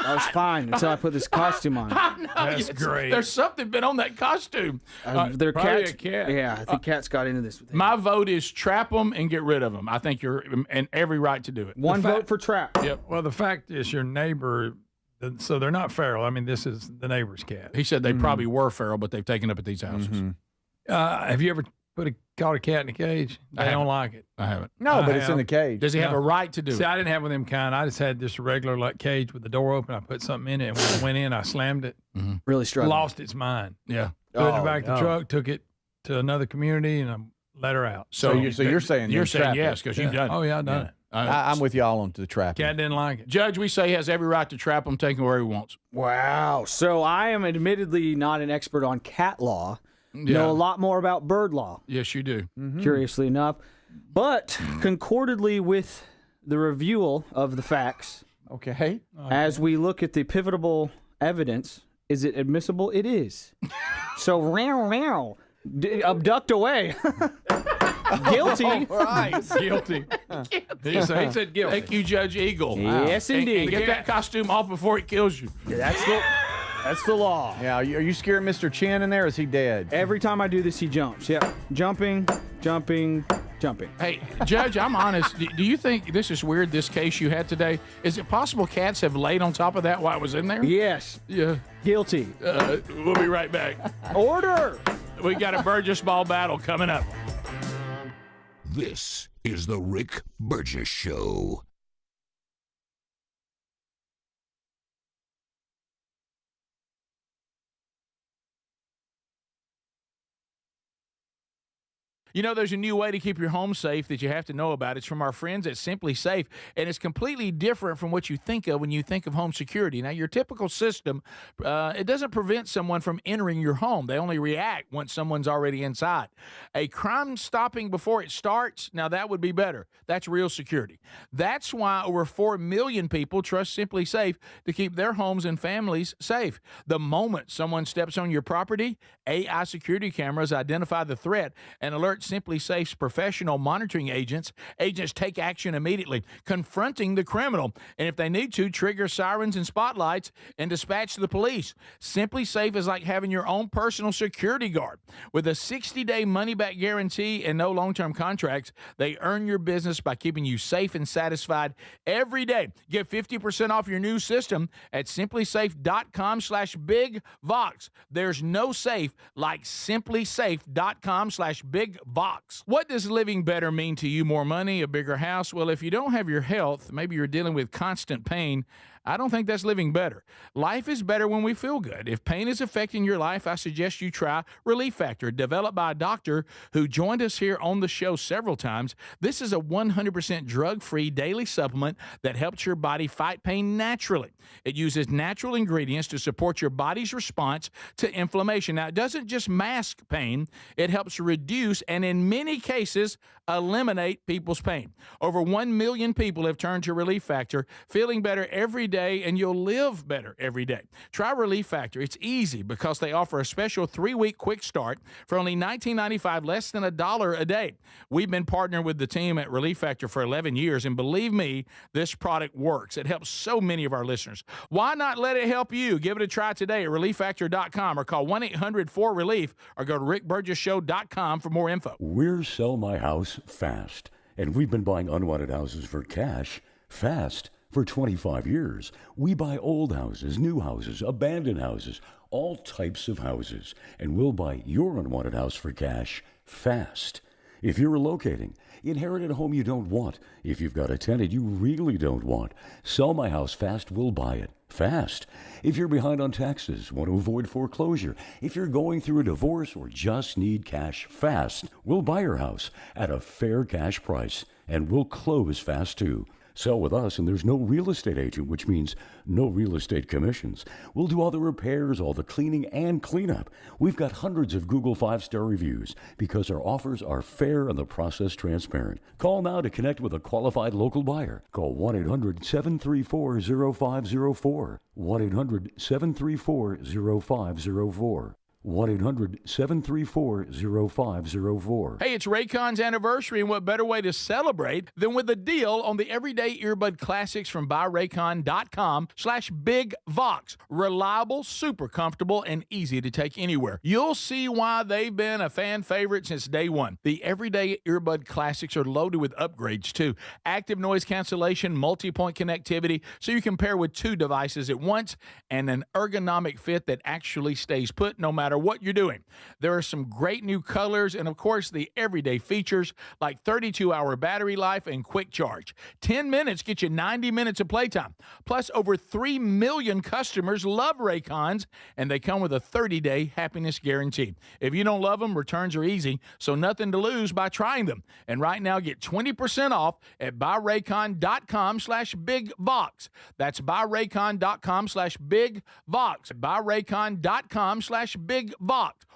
I was fine until I put this costume on. I know. That's great. There's something been on that costume. Their probably cats. a cat. Yeah, I think cats got into this. My vote is trap them and get rid of them. I think you're in every right to do it. One vote for trap. Yep. Well, the fact is, your neighbor, so they're not feral. I mean, this is the neighbor's cat. He said they probably were feral, but they've taken up at these houses. Have you ever caught a cat in a cage? They don't like it. I haven't. No, but it's in the cage. Does he have a right to do See, it? I didn't have one of them kind. I just had just a regular like cage with the door open. I put something in it, and when I went in, I slammed it. Really struggling. Lost its mind. Yeah. Put it in the back of the truck, took it to another community, and I let her out. So you're saying you're then saying trap yes it. because you've done it. Oh yeah, I've done it. I'm with y'all on the trapping. Cat didn't like it. Judge, we say he has every right to trap him, take him where he wants. Wow. So I am admittedly not an expert on cat law. Know a lot more about bird law. Yes, you do. Curiously enough. But concordantly with the review of the facts, Okay. as we look at the pivotal evidence, is it admissible? It is. So, abduct away. Guilty. Right. Guilty. He said guilty. Thank you, Judge Eagle. Yes, indeed. And get that costume off before it kills you. That's the law. Yeah. Are you scaring Mr. Chin in there? Or is he dead? Every time I do this, he jumps. Yep. Jumping. Hey, Judge, I'm honest. Do you think this is weird, this case you had today? Is it possible cats have laid on top of that while it was in there? Yes. Yeah. Guilty. We'll be right back. Order. We got a Burgess ball battle coming up. This is the Rick Burgess Show. You know, there's a new way to keep your home safe that you have to know about. It's from our friends at Simply Safe, and it's completely different from what you think of when you think of home security. Now, your typical system, it doesn't prevent someone from entering your home. They only react once someone's already inside. A crime stopping before it starts, now that would be better. That's real security. That's why over 4 million people trust Simply Safe to keep their homes and families safe. The moment someone steps on your property, AI security cameras identify the threat and alert Simply Safe's professional monitoring agents. Agents take action immediately, confronting the criminal, and if they need to, trigger sirens and spotlights and dispatch the police. Simply Safe is like having your own personal security guard. With a 60-day money-back guarantee and no long-term contracts, they earn your business by keeping you safe and satisfied every day. Get 50% off your new system at simplysafe.com/bigvox. There's no safe like simplysafe.com/bigvox. What does living better mean to you? More money, a bigger house? Well, if you don't have your health, maybe you're dealing with constant pain, I don't think that's living better. Life is better when we feel good. If pain is affecting your life, I suggest you try Relief Factor, developed by a doctor who joined us here on the show several times. This is a 100% drug-free daily supplement that helps your body fight pain naturally. It uses natural ingredients to support your body's response to inflammation. Now, it doesn't just mask pain, it helps reduce and in many cases eliminate people's pain. Over 1 million people have turned to Relief Factor, feeling better every day, and you'll live better every day. Try Relief Factor. It's easy because they offer a special 3-week quick start for only $19.95, less than $1 a day. We've been partnering with the team at Relief Factor for 11 years, and believe me, this product works. It helps so many of our listeners. Why not let it help you? Give it a try today at relieffactor.com or call 1-800-4RELIEF or go to rickburgessshow.com for more info. We're Sell My House Fast, and we've been buying unwanted houses for cash fast for 25 years. We buy old houses, new houses, abandoned houses, all types of houses, and we'll buy your unwanted house for cash fast. If you're relocating, inherit a home you don't want. If you've got a tenant you really don't want, Sell My House Fast will buy it fast. If you're behind on taxes, want to avoid foreclosure, if you're going through a divorce or just need cash fast, we'll buy your house at a fair cash price, and we'll close fast too. Sell with us, and there's no real estate agent, which means no real estate commissions. We'll do all the repairs, all the cleaning, and cleanup. We've got hundreds of Google 5-star reviews because our offers are fair and the process transparent. Call now to connect with a qualified local buyer. Call 1-800-734-0504. 1-800-734-0504. 1-800-734-0504. Hey, it's Raycon's anniversary, and what better way to celebrate than with a deal on the everyday earbud classics from buyraycon.com/BigVox. Reliable, super comfortable, and easy to take anywhere. You'll see why they've been a fan favorite since day one. The everyday earbud classics are loaded with upgrades, too. Active noise cancellation, multi-point connectivity, so you can pair with 2 devices at once, and an ergonomic fit that actually stays put no matter what you're doing. There are some great new colors and, of course, the everyday features like 32-hour battery life and quick charge. 10 minutes get you 90 minutes of playtime. Plus, over 3 million customers love Raycons, and they come with a 30-day happiness guarantee. If you don't love them, returns are easy, so nothing to lose by trying them. And right now, get 20% off at buyraycon.com/BigVox. That's buyraycon.com/BigVox. buyraycon.com/BigVox.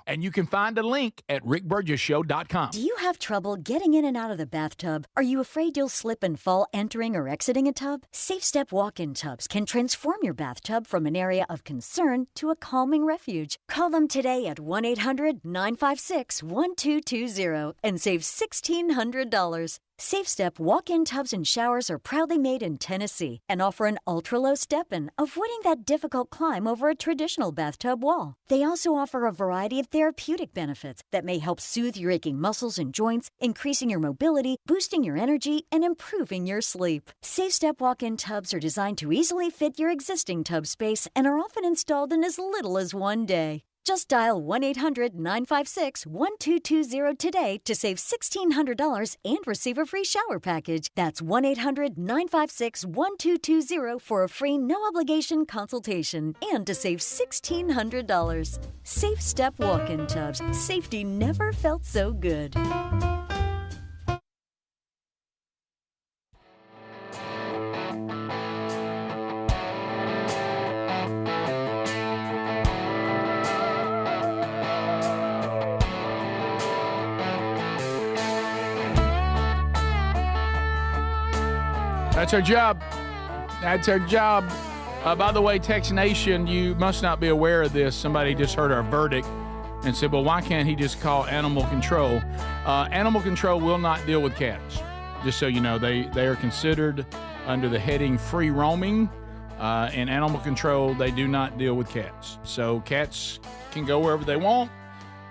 And you can find a link at rickburgessshow.com. Do you have trouble getting in and out of the bathtub? Are you afraid you'll slip and fall entering or exiting a tub? Safe Step walk-in tubs can transform your bathtub from an area of concern to a calming refuge. Call them today at 1-800-956-1220 and save $1,600. Safe Step walk-in tubs and showers are proudly made in Tennessee and offer an ultra-low step-in, avoiding that difficult climb over a traditional bathtub wall. They also offer a variety of therapeutic benefits that may help soothe your aching muscles and joints, increasing your mobility, boosting your energy, and improving your sleep. Safe Step walk-in tubs are designed to easily fit your existing tub space and are often installed in as little as 1 day. Just dial 1-800-956-1220 today to save $1,600 and receive a free shower package. That's 1-800-956-1220 for a free no-obligation consultation and to save $1,600. Safe Step walk-in tubs. Safety never felt so good. That's our job. That's our job. By the way, Tex Nation, you must not be aware of this. Somebody just heard our verdict and said, well, why can't he just call animal control? Animal control will not deal with cats. Just so you know, they are considered under the heading free roaming. In animal control, they do not deal with cats. So cats can go wherever they want.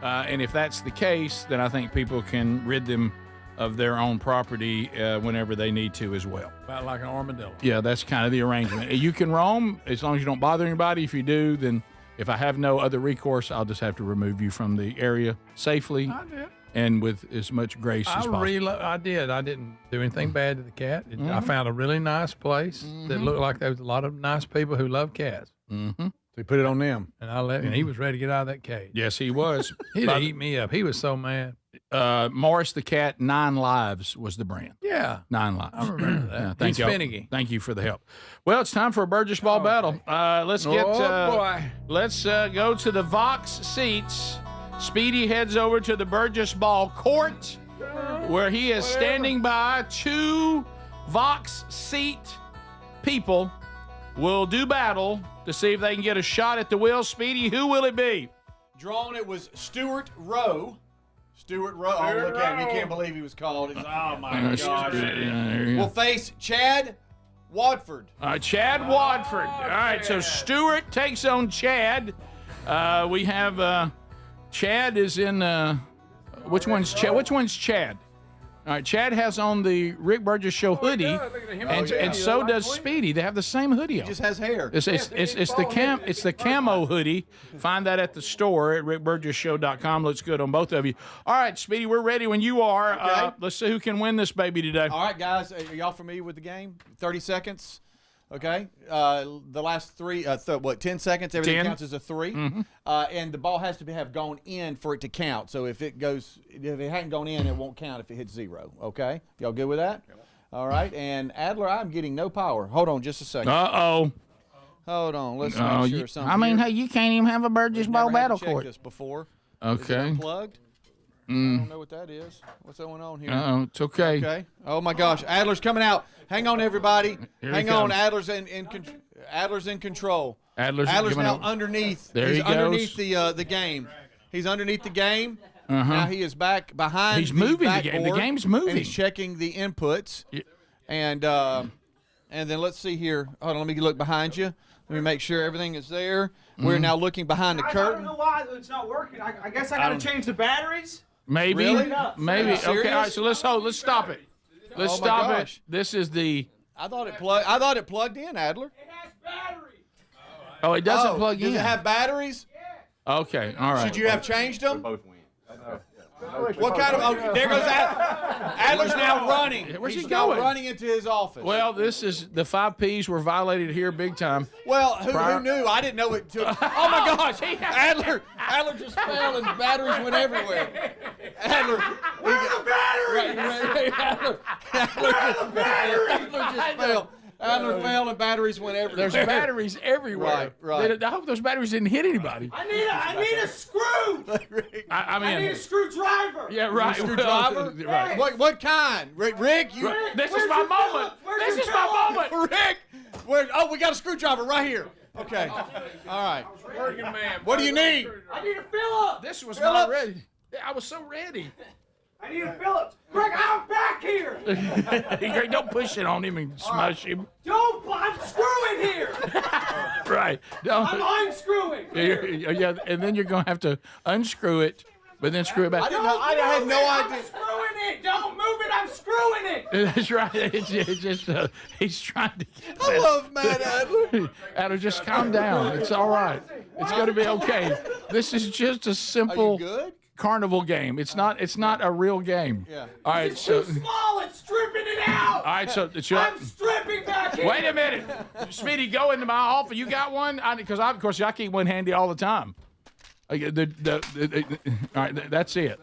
And if that's the case, then I think people can rid them of their own property whenever they need to as well. About like an armadillo. Yeah, that's kind of the arrangement. You can roam as long as you don't bother anybody. If you do, then if I have no other recourse, I'll just have to remove you from the area safely. I did. And with as much grace as possible. I did. I didn't do anything bad to the cat. I found a really nice place that looked like there was a lot of nice people who love cats. Mm-hmm. So you put it on them. And I let, and he was ready to get out of that cage. Yes, he was. He'd eat me up. He was so mad. Morris the Cat, 9 Lives was the brand. Yeah. 9 Lives. I remember that. Yeah, thank He's you. finicky. Thank you for the help. Well, it's time for a Burgess Ball battle. Let's get let's go to the Vox seats. Speedy heads over to the Burgess Ball court where he is standing by. 2 Vox seat people will do battle to see if they can get a shot at the wheel. Speedy, who will it be? Drawn, it was Stuart Rowe. Stuart Rowe. Oh, look at him. You can't believe he was called. Oh, my gosh. We'll face Chad Wadford. Chad Wadford. All right, so Stuart takes on Chad. We have Chad is in which one's Chad? Which one's Chad? All right, Chad has on the Rick Burgess Show hoodie, and so does Speedy. They have the same hoodie on. He just has hair. It's the camo hoodie. Find that at the store at rickburgessshow.com. Looks good on both of you. All right, Speedy, we're ready when you are. Okay. Let's see who can win this baby today. All right, guys, are y'all familiar with the game? 30 seconds. Okay. The last 10 seconds, everything 10. counts as a 3. Mm-hmm. And the ball has to have gone in for it to count. So if it hadn't gone in, it won't count if it hits 0. Okay? Y'all good with that? All right. And Adler, I'm getting no power. Hold on just a second. Uh-oh. Hold on. Let's make sure something. I mean, here. hey, you can't even have a Burgess Bowl battle court. This before. Okay. Is it unplugged? I don't know what that is. What's going on here? It's okay. Okay. Oh my gosh, Adler's coming out. Hang on, everybody. Hang on. Adler's in control. Adler's now underneath. He's underneath the game. He's underneath the game. Now he is back behind. He's moving the game. The game's moving. And he's checking the inputs. And then let's see here. Hold on, let me look behind you. Let me make sure everything is there. We're now looking behind the curtain. I don't know why it's not working. I guess I got to change the batteries. Maybe. Really? Maybe. Okay. All right. So let's hold. Let's stop it. Let's stop it. gosh. This is the. I thought it plugged in, Adler. It has batteries. Oh, it doesn't plug in. Does it have batteries? Okay. All right. Should you have changed them? What kind of? Oh, there goes Adler's now running. Where's he He's now going? running into his office. Well, this is the 5 Ps were violated here big time. Well, who knew? I didn't know it took. Oh my gosh! Adler just fell and batteries went everywhere. Adler. Where are the batteries? Adler just fell. Adler fell and batteries went everywhere. There's batteries everywhere. Right. I hope those batteries didn't hit anybody. I need a screw. I need a screwdriver. Yeah, right. Screwdriver? Right. What kind? Rick, This is my moment. This is my moment. Rick, we got a screwdriver right here. Okay. All right. Working man. What do you need? I need a Phillips. This was not ready. I was so ready. I need a Phillips. Greg, I'm back here. Greg, don't push it on him and smush him. I'm screwing here. Right. I'm unscrewing. Yeah, and then you're going to have to unscrew it, but then screw it back. I had no idea. I'm screwing it. Don't move it. I'm screwing it. That's right. It's just he's trying to get I love Matt Adler. Adler, just calm down. It's all right. It's going to be okay. This is just a simple carnival game. It's not a real game. Yeah. All right. It's too small. It's stripping it out. All right. So I'm stripping back here. Wait a minute, Speedy. Go into my office. You got one? Because of course I keep one handy all the time. All right. That's it.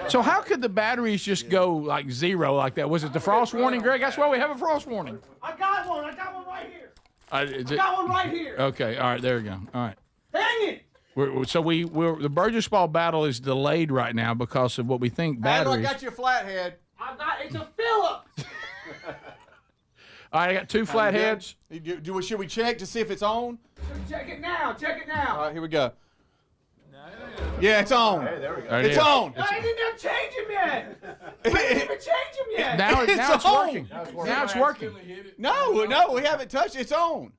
So how could the batteries just go like 0 like that? Was it the frost warning, Greg? That's why we have a frost warning. I got one right here. I got one right here. Okay. All right. There we go. All right. Dang it. The Burgess Ball battle is delayed right now because of what we think batteries. Adler, I got you a flathead. It's a Phillips. All right, I got 2 flatheads. Should we check to see if it's on? Check it now. All right, here we go. Yeah, it's on. Hey, there we go. It's on. I didn't even change him yet. I didn't even change him yet. Now it's on. working. Now it's working. No, we haven't touched it. It's on.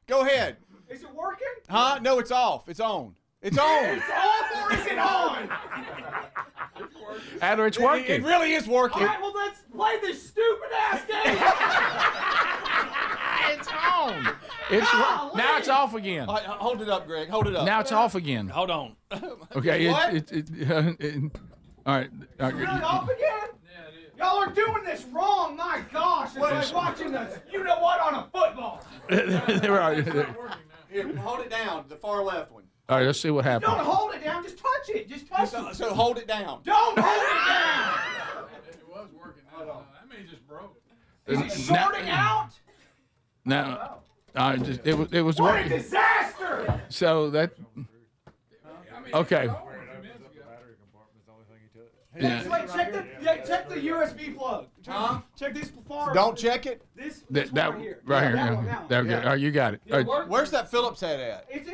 Go ahead. Is it working? Huh? No, it's off. It's on. It's on. It's off or is it on? Adler, it's working. It really is working. All right, well, let's play this stupid-ass game. It's on. Now it's off again. Hold it up, Greg. Hold it up. Now it's off again. Hold on. Okay. What? All right. It's not off again? Y'all are doing this wrong. My gosh. It's like watching this, you know what, on a football. Here, hold it down. The far left one. All right, let's see what happens. Don't hold it down. Just touch it. Just touch it. So hold it down. Don't hold it down. It was working. That means it's broke. Is it shorting out? No. It was What working. a disaster. So that. Okay. Yeah. Check the USB plug. Check this far. Don't check it. This that right here. Right here. That There one. we go. Oh, you got it. All right. Where's that Phillips head at? It's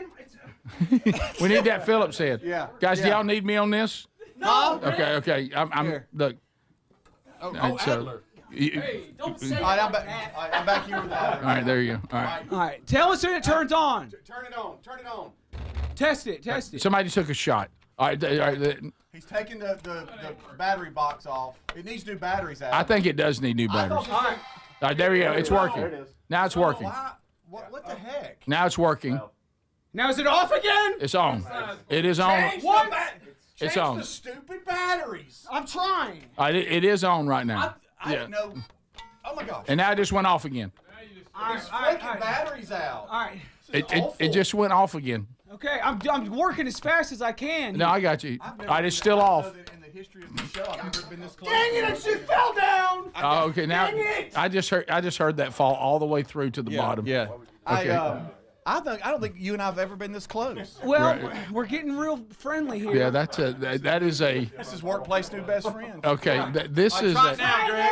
We need that Phillips head. Yeah. Guys, do y'all need me on this? No. Okay. I'm Here. look. Adler. Hey, don't say All right, I'm back here with that. All right, there you go. All right. All right. Tell us when it turns on. Turn it on. Turn it on. Test it. Somebody took a shot. All right. He's taking the battery box off. It needs new batteries out. I think it does need new batteries. All right, there we go. It's working. There it is. Now it's working. What the heck? Now it's working. Now is it off again? It's on. It is on. What? It's on. the stupid batteries. I'm trying. It is on right now. I didn't know. Oh my gosh. And now it just went off again. He's flicking batteries out. All right. It just went off again. Okay, I'm working as fast as I can. No, I got you. It's still off. In the history of the show, I've never been this close. Dang it! It just fell down. Oh, okay. Now Dang it! I just heard that fall all the way through to the bottom. Yeah. Okay. I don't think you and I have ever been this close. Well, we're getting real friendly here. Yeah, that is a. This is workplace new best friend. Okay, this is try a. now, Greg.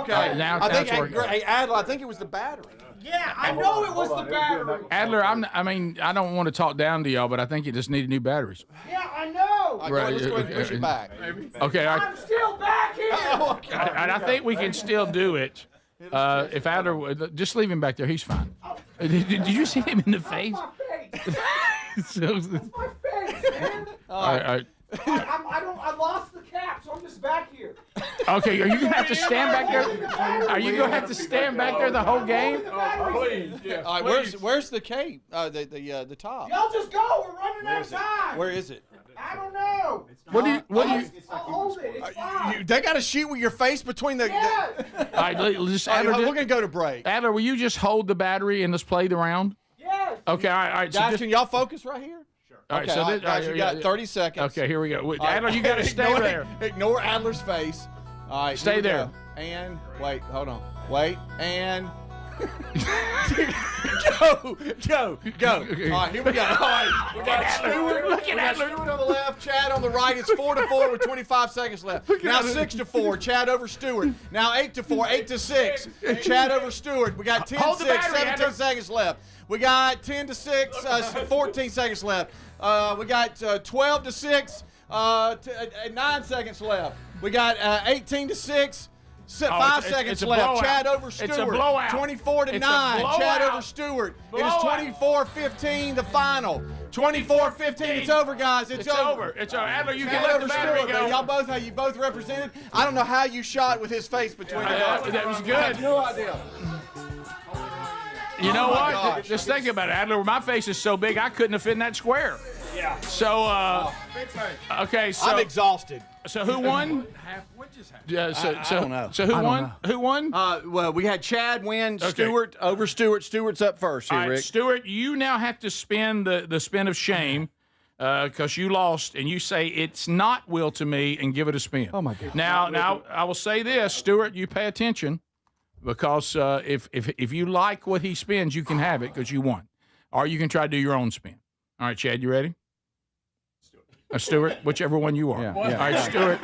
Okay. Now I think it's working. hey, Adler, I think it was the battery. Yeah, I know it was the battery. Adler, I don't want to talk down to y'all, but I think it just needed new batteries. Yeah, I know. Right, let's go ahead and push it back. Okay, I'm still back here. I think we can still do it. If Adler, just leave him back there. He's fine. Did you see him in the face? So, My face, man. all right. I lost the cap, so I'm just back here. Okay, are you gonna have to stand back there? Are you gonna have to stand back there the whole game? Please, yeah. All right, where's the cape? The top. Y'all just go. We're running out of time. Where is it? I don't know. What do you? I'll hold it. It's fine. They got to shoot with your face between the. Yes. All right, just All right, Adler, we're gonna go to break. Adler, will you just hold the battery and let's play the round? Yes. Okay, all right. So Guys, just, can y'all focus right here? all right, Okay, so all this, right, guys, you got 30 seconds. Okay, here we go. All right. Adler, you got to stay Ignore- there. Ignore Adler's face. All right, Stay here we there. go. And wait, hold on. Wait, and go. All right, here we go. All right, we got Stewart. Look at Adler. Stewart on the left, Chad on the right. It's 4-4 with 25 seconds left. Now 6-4, Chad over Stewart. Now 8-4, 8-6, Chad over Stewart. We got 10-6, Hold the battery, 17 Adler. seconds left. We got 10-6, 14 seconds left. We got 12-6, 9 seconds left. We got 18-6. 5 seconds it's a left. blowout. Chad over Stewart. It's a blowout. 24-9. It's a Chad blowout. over Stewart. Blowout. It is 24-15, the final. 24-15. It's over, guys. It's over. It's over. Adler, you Chad can let over the battery Stewart, man. go. You both represented. I don't know how you shot with his face between the guys. That was I good. have no idea. You know Oh, my what? gosh. Just think about it, Adler. My face is so big I couldn't have fit in that square. Yeah. So, okay. So I'm exhausted. So who won? I don't know. So who won? Who won? Well, we had Chad win. Okay. Stewart over Stewart. Stewart's up first here, All right, Rick. Stewart, you now have to spin the spin of shame because you lost, and you say it's not will to me, and give it a spin. Oh my God. Now I will say this, Stewart, you pay attention because if you like what he spins, you can have it because you won, or you can try to do your own spin. All right, Chad, you ready? Stewart, whichever one you are. Yeah. All right, Stewart.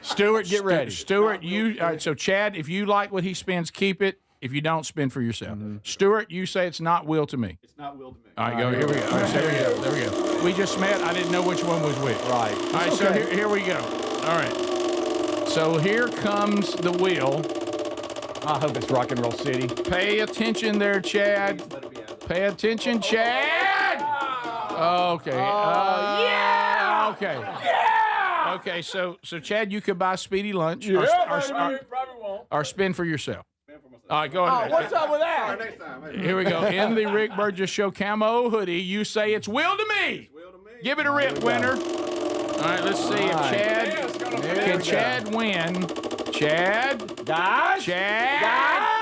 Stewart, get ready. Stewart, you. All right, so Chad, if you like what he spins, keep it. If you don't, spin for yourself. Stewart, you say it's not will to me. It's not will to me. All right, go. Here we go. All right, so there we go. We just met. I didn't know which one was which. Right. All right, so here we go. All right. So here comes the wheel. I hope it's Rock and Roll City. Pay attention there, Chad. Pay attention, Chad. Okay. Yeah. Okay. Yeah. Okay. So Chad, you could buy Speedy lunch. Or spin for yourself. All right, go ahead. What's up with that? Here we go. In the Rick Burgess Show camo hoodie, you say it's will to me. Give it a rip, winner. All right, let's see if Chad can Chad win. Chad. Guys. Chad. Guys.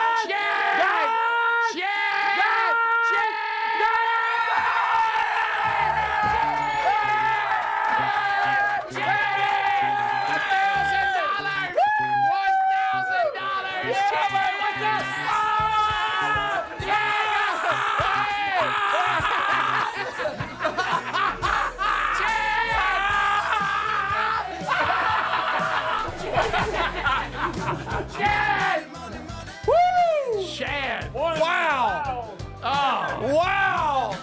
Chad! Wow! Oh, Wow!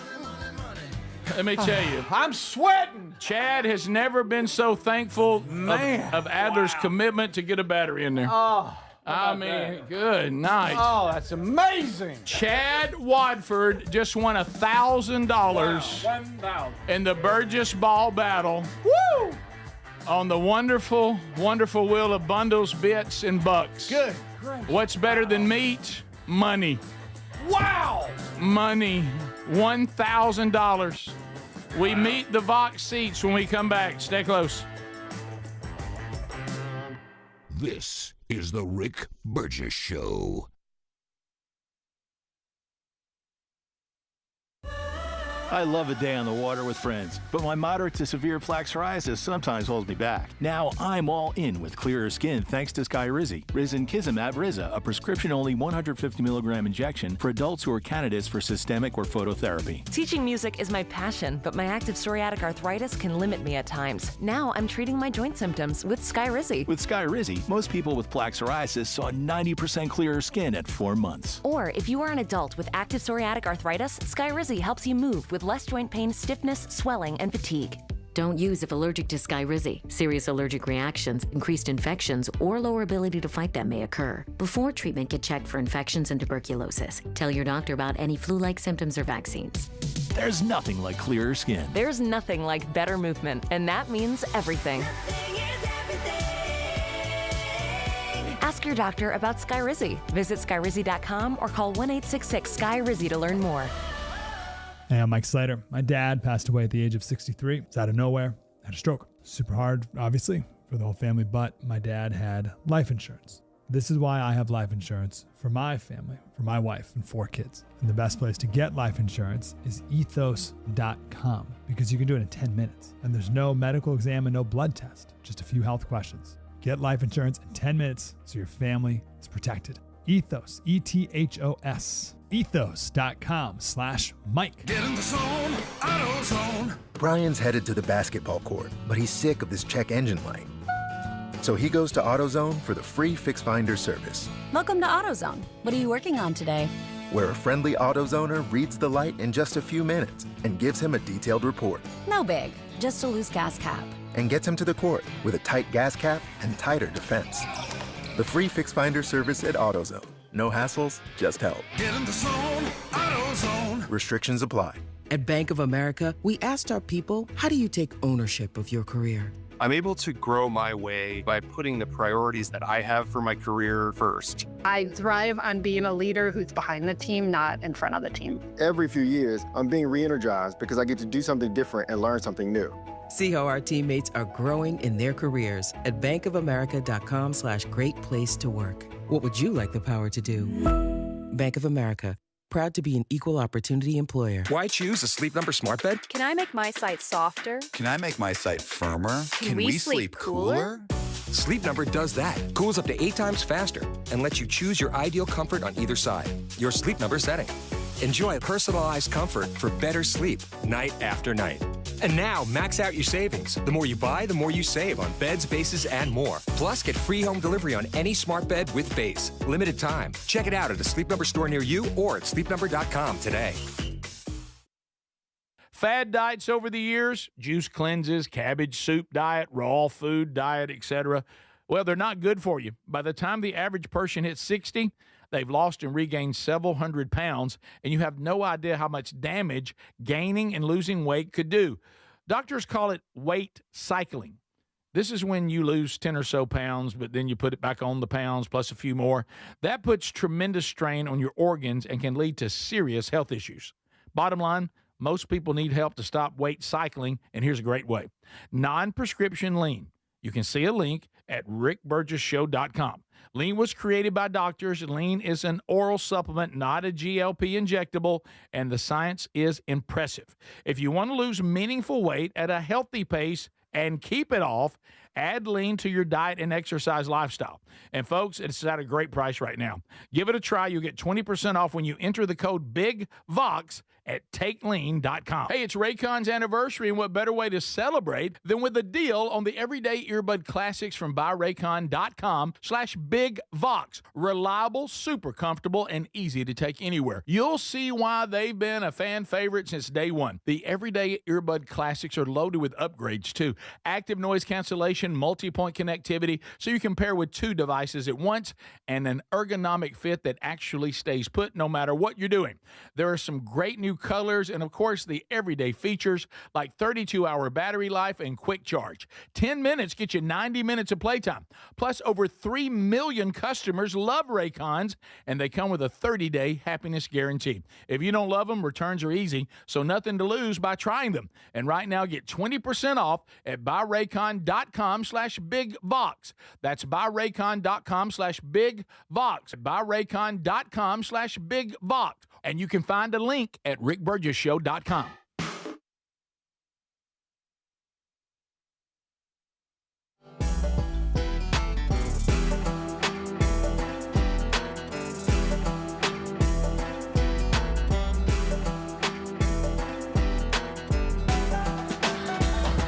let me tell you, I'm sweating. Chad has never been so thankful of Adler's commitment to get a battery in there. Oh. I mean, good night. Oh, that's amazing. Chad Wadford just won $1,000 $1,000 in the Burgess Ball Battle. Woo! On the wonderful, wonderful wheel of bundles, bits, and bucks. Good. What's better than meat? Money. Wow. Money. $1,000. We meet the Vox seats when we come back. Stay close. This is the Rick Burgess Show. I love a day on the water with friends, but my moderate to severe plaque psoriasis sometimes holds me back. Now I'm all in with clearer skin thanks to Skyrizi. Risankizumab Riza, a prescription-only 150 milligram injection for adults who are candidates for systemic or phototherapy. Teaching music is my passion, but my active psoriatic arthritis can limit me at times. Now I'm treating my joint symptoms with Skyrizi. With Skyrizi, most people with plaque psoriasis saw 90% clearer skin at 4 months. Or if you are an adult with active psoriatic arthritis, Skyrizi helps you move with less joint pain, stiffness, swelling, and fatigue. Don't use if allergic to Skyrizi. Serious allergic reactions, increased infections, or lower ability to fight them may occur. Before treatment, get checked for infections and tuberculosis. Tell your doctor about any flu-like symptoms or vaccines. There's nothing like clearer skin. There's nothing like better movement, and that means everything. Ask your doctor about Skyrizi. Visit Skyrizi.com or call 1-866-SKY-RIZZI to learn more. Hey, I'm Mike Slater. My dad passed away at the age of 63. It's out of nowhere. Had a stroke. Super hard, obviously, for the whole family, but my dad had life insurance. This is why I have life insurance for my family, for my wife and 4 kids. And the best place to get life insurance is ethos.com because you can do it in 10 minutes. And there's no medical exam and no blood test, just a few health questions. Get life insurance in 10 minutes so your family is protected. Ethos, E-T-H-O-S. Ethos.com/Mike. Get in the zone, AutoZone. Brian's headed to the basketball court, but he's sick of this check engine light. So he goes to AutoZone for the free Fix Finder service, Welcome to AutoZone. What are you working on today? where a friendly AutoZoner reads the light in just a few minutes and gives him a detailed report. No big, just a loose gas cap. And gets him to the court with a tight gas cap and tighter defense. The free Fix Finder service at AutoZone. No hassles, just help. Get in the zone, AutoZone. Restrictions apply. At Bank of America, we asked our people, how do you take ownership of your career? I'm able to grow my way by putting the priorities that I have for my career first. I thrive on being a leader who's behind the team, not in front of the team. Every few years, I'm being re-energized because I get to do something different and learn something new. See how our teammates are growing in their careers at bankofamerica.com/great place to work. What would you like the power to do? Bank of America, proud to be an equal opportunity employer. Why choose a Sleep Number smart bed? Can I make my site softer? Can I make my site firmer? Can we sleep cooler? Sleep Number does that. Cools up to 8 times faster and lets you choose your ideal comfort on either side. Your Sleep Number setting. Enjoy personalized comfort for better sleep night after night. And now, max out your savings. The more you buy, the more you save on beds, bases, and more. Plus, get free home delivery on any smart bed with base. Limited time. Check it out at a Sleep Number store near you or at sleepnumber.com today. Fad diets over the years, juice cleanses, cabbage soup diet, raw food diet, etc. Well, they're not good for you. By the time the average person hits 60, they've lost and regained several hundred pounds, and you have no idea how much damage gaining and losing weight could do. Doctors call it weight cycling. This is when you lose 10 or so pounds, but then you put it back on the pounds plus a few more. That puts tremendous strain on your organs and can lead to serious health issues. Bottom line, most people need help to stop weight cycling, and here's a great way. Non-prescription lean. You can see a link at rickburgessshow.com. Lean was created by doctors. Lean is an oral supplement, not a GLP injectable, and the science is impressive. If you want to lose meaningful weight at a healthy pace and keep it off, add Lean to your diet and exercise lifestyle. And folks, it's at a great price right now. Give it a try. You'll get 20% off when you enter the code BIGVOX at TakeLean.com. Hey, it's Raycon's anniversary, and what better way to celebrate than with a deal on the everyday earbud classics from BuyRaycon.com/BigVox. Reliable, super comfortable, and easy to take anywhere. You'll see why they've been a fan favorite since day one. The everyday earbud classics are loaded with upgrades, too. Active noise cancellation, navigation, multi-point connectivity, so you can pair with 2 devices at once, and an ergonomic fit that actually stays put no matter what you're doing. There are some great new colors and, of course, the everyday features like 32-hour battery life and quick charge. 10 minutes get you 90 minutes of playtime. Plus, over 3 million customers love Raycons, and they come with a 30-day happiness guarantee. If you don't love them, returns are easy, so nothing to lose by trying them. And right now, get 20% off at buyraycon.com/bigvox. That's buyraycon.com/bigvox. Buyraycon.com/bigvox. And you can find a link at rickburgessshow.com.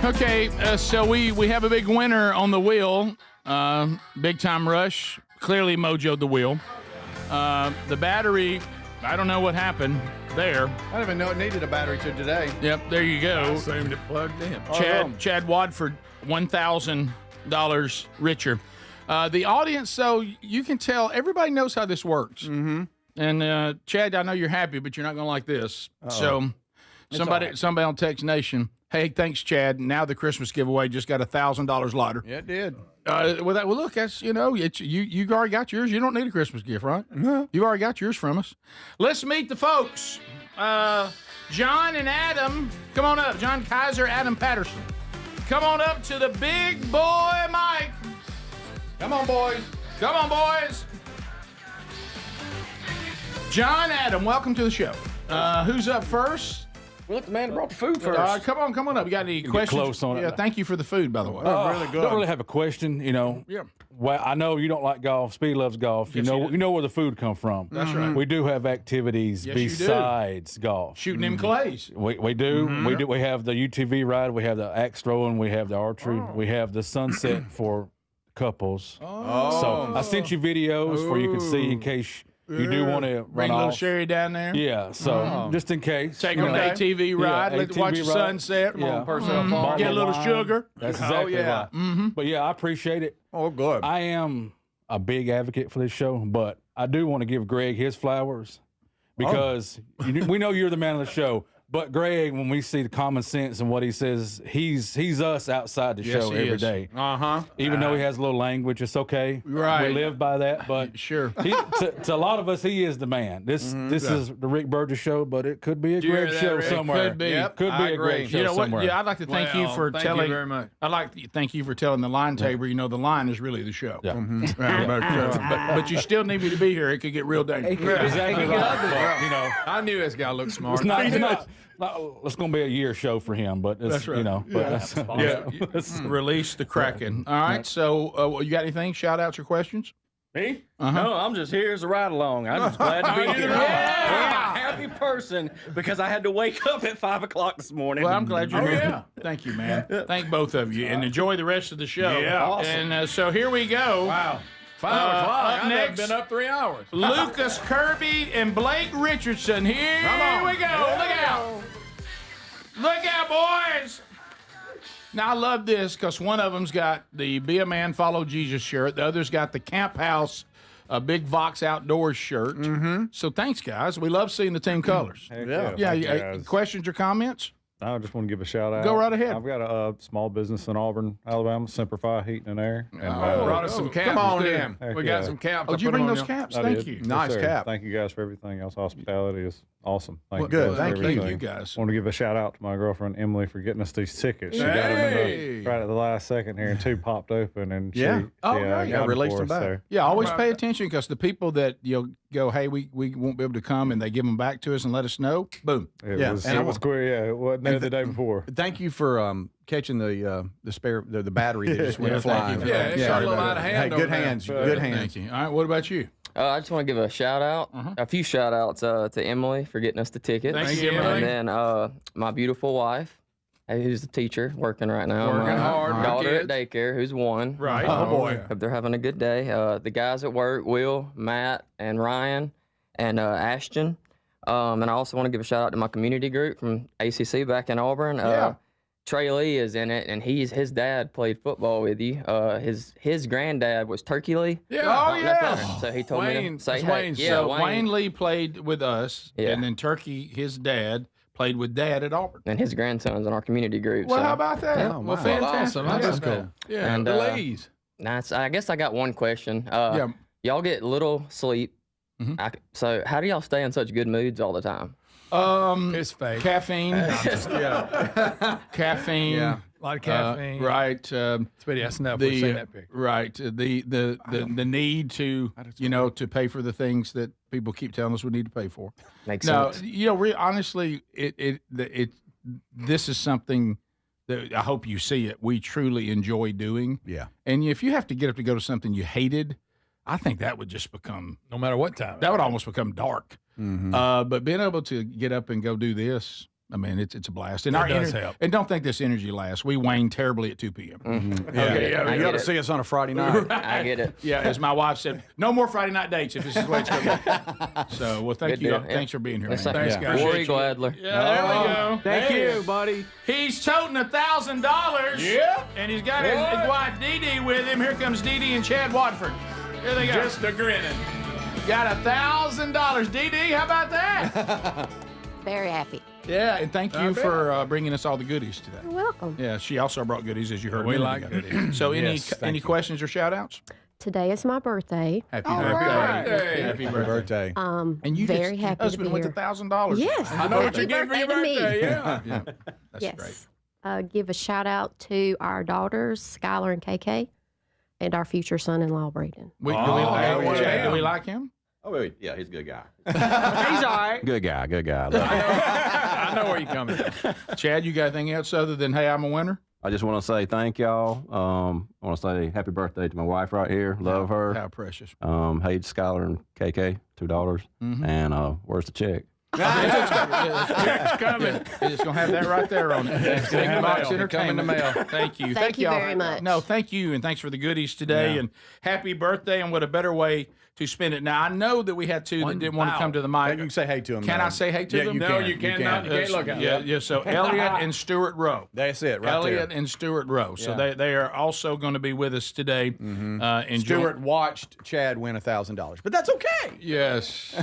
Okay, so we have a big winner on the wheel. Big Time Rush clearly mojoed the wheel. The battery, I don't know what happened there. I didn't even know it needed a battery to today. Yep, there you go. I assumed it plugged in. Chad Wadford, $1,000 richer. The audience, so you can tell everybody knows how this works. Mm-hmm. And Chad, I know you're happy, but you're not going to like this. So somebody on Text Nation. Hey, thanks, Chad. Now the Christmas giveaway just got $1,000 lighter. Yeah, it did. Well, look, that's you already got yours. You don't need a Christmas gift, right? No. You've already got yours from us. Let's meet the folks. John and Adam, come on up. John Kaiser, Adam Patterson. Come on up to the big boy mic. Come on, boys. Come on, boys. John, Adam, welcome to the show. Who's up first? Look, the man brought the food first. Come on up. You got any questions? Close on it. Yeah, thank you for the food, by the way. Really good. I don't really have a question, Yeah. Well, I know you don't like golf. Speed loves golf. Yes, you know where the food come from. That's right. We do have activities Yes, you do. besides golf. Shooting them clays. We do. We do. We have the UTV ride. We have the axe throwing. We have the archery. We have the sunset for couples. So I sent you videos where you can see in case you do want to bring a run little off. Sherry down there. Yeah, so just in case. Take them on an ATV ride. Let's watch the sunset. Come on, Get a little sugar. That's exactly right. Mm-hmm. But yeah, I appreciate it. Oh, good. I am a big advocate for this show, but I do want to give Greg his flowers because we know you're the man of the show. But Greg, when we see the common sense and what he says, he's us outside the show every day. Even though he has a little language, it's okay. Right. We live by that. But sure, to a lot of us, he is the man. This is the Rick Burgess show, but it could be a Greg show somewhere. Could be. Could be a Greg show somewhere. Yeah, I'd like to thank you for telling. Thank you very much. I'd like to thank you for telling the line table. The line is really the show. Yeah. But you still need me to be here. It could get real dangerous. Exactly right. I knew this guy looked smart. It's going to be a year show for him, but it's, That's right. But Release the Kraken. All right. So, you got anything? Shout outs or questions? Me? No, I'm just here as a ride along. I'm just glad to be here. I'm a happy person because I had to wake up at 5 o'clock this morning. Well, I'm glad you're here. Thank you, man. Thank both of you, and enjoy the rest of the show. Yeah, awesome. And so here we go. Wow. 5 o'clock. Up next, I've been up 3 hours. Lucas Kirby and Blake Richardson. Here we go. Look out. Look out, boys. Now, I love this because one of them's got the Be a Man, Follow Jesus shirt. The other's got the Camp House Big Vox Outdoors shirt. So thanks, guys. We love seeing the team colors. Yeah. Questions or comments? I just want to give a shout out. Go right ahead. I've got a small business in Auburn, Alabama, Simplify Heating and Air. And, Brought us some caps. Come on too. in. Heck We got yeah. some caps. Oh, did you bring those caps? I Thank did. you. Yes, Nice sir. cap. Thank you guys for everything else. Hospitality is awesome. Thank Good. you. Thank for you. everything. You guys. I want to give a shout out to my girlfriend Emily for getting us these tickets. She got them right at the last second here, and 2 popped open, and she released them back. So. Yeah, always pay attention because the people that go, hey, we won't be able to come, and they give them back to us and let us know. Boom. It was quick. Yeah, it wasn't there the day before. Thank you for catching the spare the battery that just went flying. It shot a little out of hand. Hey, good hands. Good hands. Thank you. All right, what about you? I just want to give a shout out, a few shout outs to Emily for getting us the tickets. Thank you, Emily. And then my beautiful wife, who's a teacher working right now. Working hard. My daughter at daycare, who's 1. Right. Oh, boy. Hope they're having a good day. The guys at work, Will, Matt, and Ryan, and Ashton. And I also want to give a shout out to my community group from ACC back in Auburn. Trey Lee is in it, and his dad played football with you. His granddad was Turkey Lee. Yeah. Oh, yeah. So he told me to say, Wayne. hey, So Wayne Lee played with us, and then Turkey, his dad, played with Dad at Auburn. And his grandson's in our community group. Well, so. how about that? Yeah. Well, fantastic. Awesome. That's cool. Yeah. And, The Lees. Nice. I guess I got one question. Yeah. Y'all get little sleep. So how do y'all stay in such good moods all the time? It's fake. Caffeine. Caffeine. Yeah. A lot of caffeine. Right. Speedy, that's enough. We've seen that picture. Right. The need to to pay for the things that people keep telling us we need to pay for. Makes sense. Honestly, this is something that I hope you see it. We truly enjoy doing. Yeah. And if you have to get up to go to something you hated, I think that would just become, no matter what time. That would almost become dark. Mm-hmm. But being able to get up and go do this, I mean, it's a blast. And It does help. And don't think this energy lasts. We wane terribly at 2 p.m. Yeah. Okay, You got to see us on a Friday night. I get it. Yeah, as my wife said, no more Friday night dates if this is the way it's going to be. So, well, thank Good you. deal. Yeah. Thanks for being here, man. Thanks, guys. War Eagle Adler. Yeah, there we go. Thank There you, is. buddy. He's toting $1,000. Yeah. And he's got his wife Dee Dee with him. Here comes Dee Dee and Chad Watford. Here they go. Just a grinning. Got $1,000. Dee Dee, how about that? Very happy. Yeah, and thank you for bringing us all the goodies today. You're welcome. Yeah, she also brought goodies, as you heard. a We minute like ago. goodies. So, Yes, any questions or shout outs? Today is my birthday. Happy birthday. Happy Happy birthday. And you Very just, happy your husband to be went here. to $1,000. Yes. I know what Happy you're getting for your birthday to me. birthday. Yeah. Yeah, that's Yes. great. Give a shout out to our daughters, Skylar and KK, and our future son-in-law, Braden. Do we like him? Oh, wait, yeah, he's a good guy. He's all right. Good guy. I know where you're coming from. Chad, you got anything else other than, hey, I'm a winner? I just want to say thank y'all. I want to say happy birthday to my wife right here. Love her. How precious. Hey, Skylar and KK, $2. And where's the check? It's coming. It's going to have that right there on it. It's gonna have Box mail. Entertainment. Thank you. Thank you y'all. very much. No, thank you, and thanks for the goodies today, and happy birthday, and what a better way to spend it. Now, I know that we had two that didn't want to come to the mic. You can say hey to them. Can I say hey to them? No, you cannot. You can't look at them. Yeah, so Elliot and Stuart Rowe. That's it, right Elliot there. and Stuart Rowe. So Yeah. they are also going to be with us today. Enjoy- Stuart watched Chad win $1,000, but that's okay. Yes.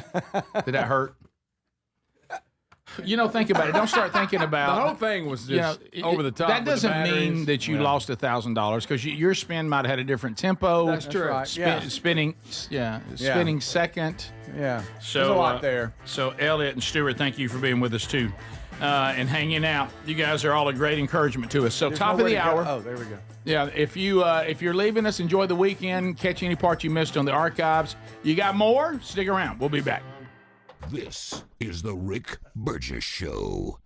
Did that hurt? Think about it. Don't start thinking about The whole thing was just over the top. That with the doesn't mean batteries. that you lost $1,000 because your spin might have had a different tempo. That's true. right. Spinning second. Yeah. So There's a lot there. So Elliot and Stuart, thank you for being with us too, and hanging out. You guys are all a great encouragement to us. So There's top of nowhere the to go. hour. Oh, there we go. Yeah, if you're leaving us, enjoy the weekend. Catch any part you missed on the archives. You got more? Stick around. We'll be back. This is the Rick Burgess Show.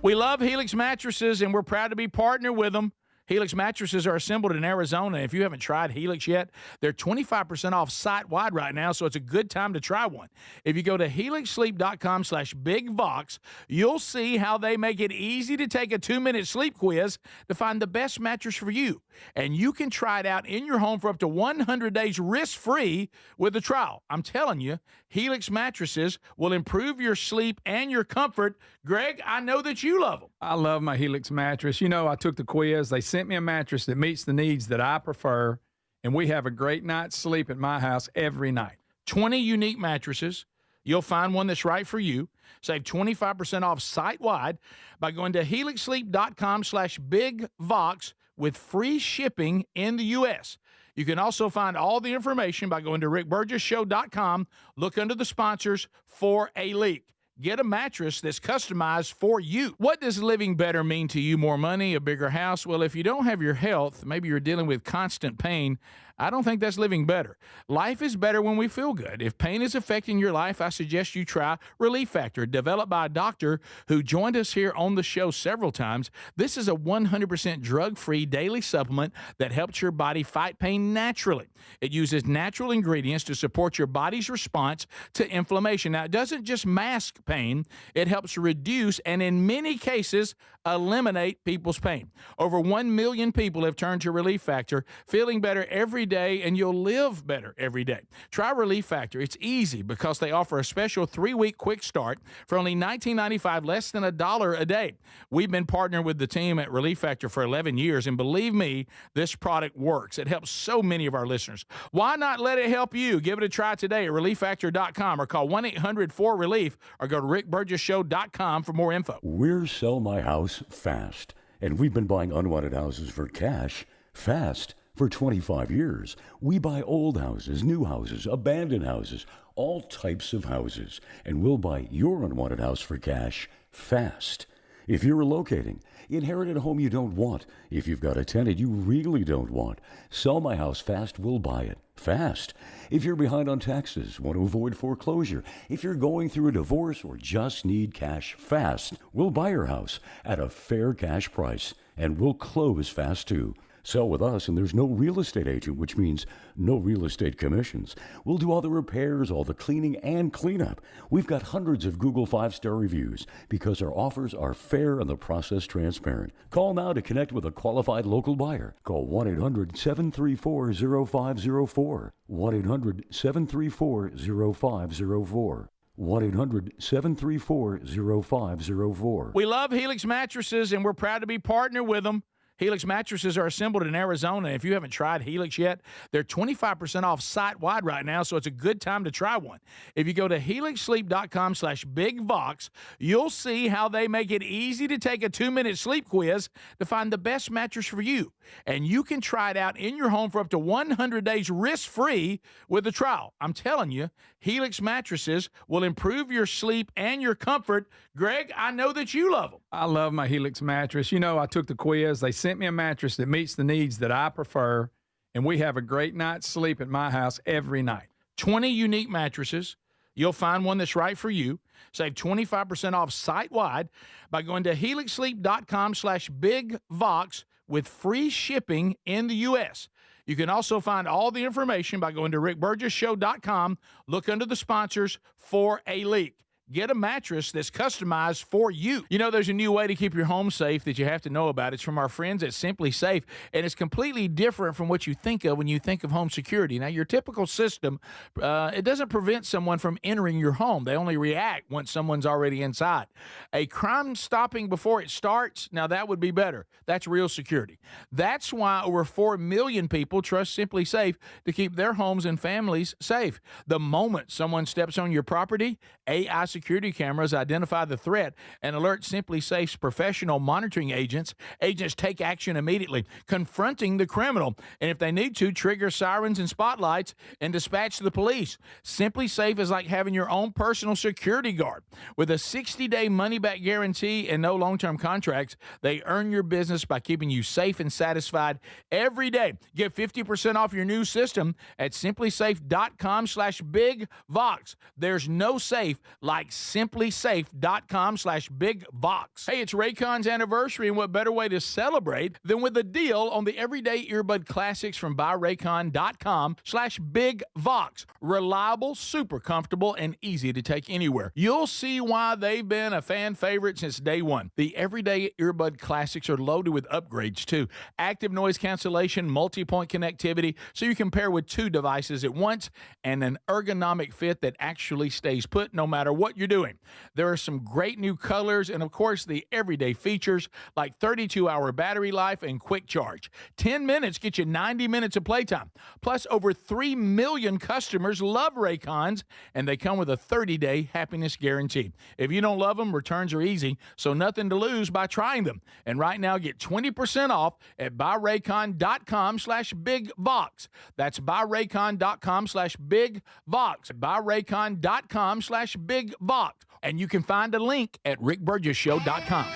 We love Helix mattresses, and we're proud to be partnered with them. Helix mattresses are assembled in Arizona. If you haven't tried Helix yet, they're 25% off site-wide right now, so it's a good time to try one. If you go to helixsleep.com/bigvox, you'll see how they make it easy to take a 2-minute sleep quiz to find the best mattress for you. And you can try it out in your home for up to 100 days risk-free with a trial. I'm telling you, Helix mattresses will improve your sleep and your comfort. Greg, I know that you love them. I love my Helix mattress. I took the quiz. They sent me a mattress that meets the needs that I prefer, and we have a great night's sleep at my house every night. 20 unique mattresses. You'll find one that's right for you. Save 25% off site-wide by going to helixsleep.com/bigvox with free shipping in the U.S. You can also find all the information by going to rickburgessshow.com. Look under the sponsors for a link. Get a mattress that's customized for you. What does living better mean to you? More money, a bigger house? Well, if you don't have your health, maybe you're dealing with constant pain, I don't think that's living better. Life is better when we feel good. If pain is affecting your life, I suggest you try Relief Factor, developed by a doctor who joined us here on the show several times. This is a 100% drug-free daily supplement that helps your body fight pain naturally. It uses natural ingredients to support your body's response to inflammation. Now, it doesn't just mask pain. It helps reduce and, in many cases, eliminate people's pain. Over 1 million people have turned to Relief Factor, feeling better every day, and you'll live better every day. Try Relief Factor. It's easy because they offer a special 3-week quick start for only $19.95, less than $1 a day. We've been partnering with the team at Relief Factor for 11 years, and believe me, this product works. It helps so many of our listeners. Why not let it help you? Give it a try today at ReliefFactor.com or call 1-800-4RELIEF or go to RickBurgessShow.com for more info. We're Sell My House Fast, and we've been buying unwanted houses for cash fast for 25 years. We buy old houses, new houses, abandoned houses, all types of houses, and we'll buy your unwanted house for cash fast. If you're relocating, inherit a home you don't want. If you've got a tenant you really don't want, Sell My House Fast will buy it fast. If you're behind on taxes, want to avoid foreclosure, if you're going through a divorce or just need cash fast, we'll buy your house at a fair cash price, and we'll close fast too. Sell with us, and there's no real estate agent, which means no real estate commissions. We'll do all the repairs, all the cleaning, and cleanup. We've got hundreds of Google 5-star reviews because our offers are fair and the process transparent. Call now to connect with a qualified local buyer. Call 1-800-734-0504. 1-800-734-0504. 1-800-734-0504. We love Helix Mattresses, and we're proud to be partnered with them. Helix mattresses are assembled in Arizona. If you haven't tried Helix yet, they're 25% off site-wide right now, so it's a good time to try one. If you go to helixsleep.com/BigVox, you'll see how they make it easy to take a 2-minute sleep quiz to find the best mattress for you. And you can try it out in your home for up to 100 days risk-free with a trial. I'm telling you, Helix mattresses will improve your sleep and your comfort. Greg, I know that you love them. I love my Helix mattress. You know, I took the quiz. They sent me a mattress that meets the needs that I prefer, and we have a great night's sleep at my house every night. 20 unique mattresses. You'll find one that's right for you. Save 25% off site-wide by going to helixsleep.com/BigVox with free shipping in the U.S. You can also find all the information by going to rickburgessshow.com. Look under the sponsors for a link. Get a mattress that's customized for you. You know, there's a new way to keep your home safe that you have to know about. It's from our friends at Simply Safe, and it's completely different from what you think of when you think of home security. Now, your typical system, it doesn't prevent someone from entering your home. They only react once someone's already inside. A crime stopping before it starts, now that would be better. That's real security. That's why over 4 million people trust Simply Safe to keep their homes and families safe. The moment someone steps on your property, AI security cameras identify the threat and alert Simply Safe's professional monitoring agents. Agents take action immediately, confronting the criminal, and if they need to, trigger sirens and spotlights and dispatch the police. Simply Safe is like having your own personal security guard. With a 60-day money-back guarantee and no long-term contracts, they earn your business by keeping you safe and satisfied every day. Get 50% off your new system at simplysafe.com/BigVox. There's no safe like simplysafe.com/BigVox. Hey, it's Raycon's anniversary, and what better way to celebrate than with a deal on the everyday earbud classics from buyraycon.com/BigVox. Reliable, super comfortable, and easy to take anywhere. You'll see why they've been a fan favorite since day one. The everyday earbud classics are loaded with upgrades too. Active noise cancellation, multi-point connectivity, so you can pair with 2 devices at once, and an ergonomic fit that actually stays put no matter what you're doing. There are some great new colors and, of course, the everyday features like 32-hour battery life and quick charge. 10 minutes get you 90 minutes of playtime. Plus, over 3 million customers love Raycons, and they come with a 30-day happiness guarantee. If you don't love them, returns are easy, so nothing to lose by trying them. And right now, get 20% off at buyraycon.com/BigVox. That's buyraycon.com/BigVox. buyraycon.com/BigVox. And you can find a link at rickburgessshow.com.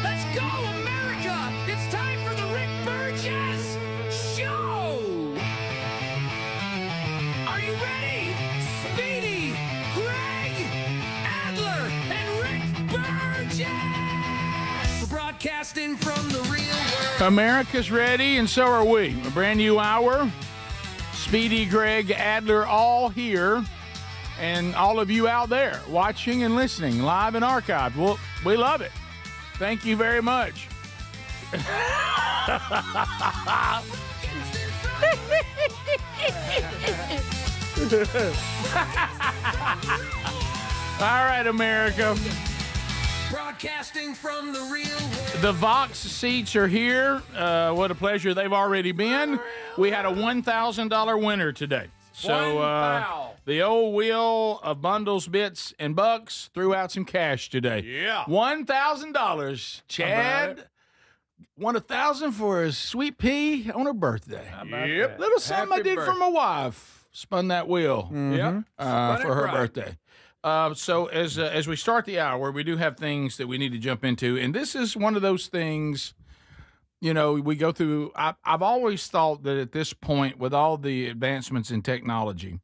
Let's go, America! It's time for the Rick Burgess Show! Are you ready? Speedy, Greg, Adler, and Rick Burgess! We're broadcasting from the real world. America's ready, and so are we. A brand new hour. Speedy, Greg, Adler, all here, and all of you out there watching and listening live and archived. Well, we love it. Thank you very much. All right, America. Broadcasting from the real world. The Vox seats are here. What a pleasure they've already been. We had a $1,000 winner today. So the old wheel of bundles, bits, and bucks threw out some cash today. Yeah. $1,000. Chad won $1,000 for a sweet pea on her birthday. Yep. Little something Happy I did for my wife. Spun that wheel. Yep. For her birthday. So as we start the hour, we do have things that we need to jump into, and this is one of those things. You know, we go through. I've always thought that at this point, with all the advancements in technology,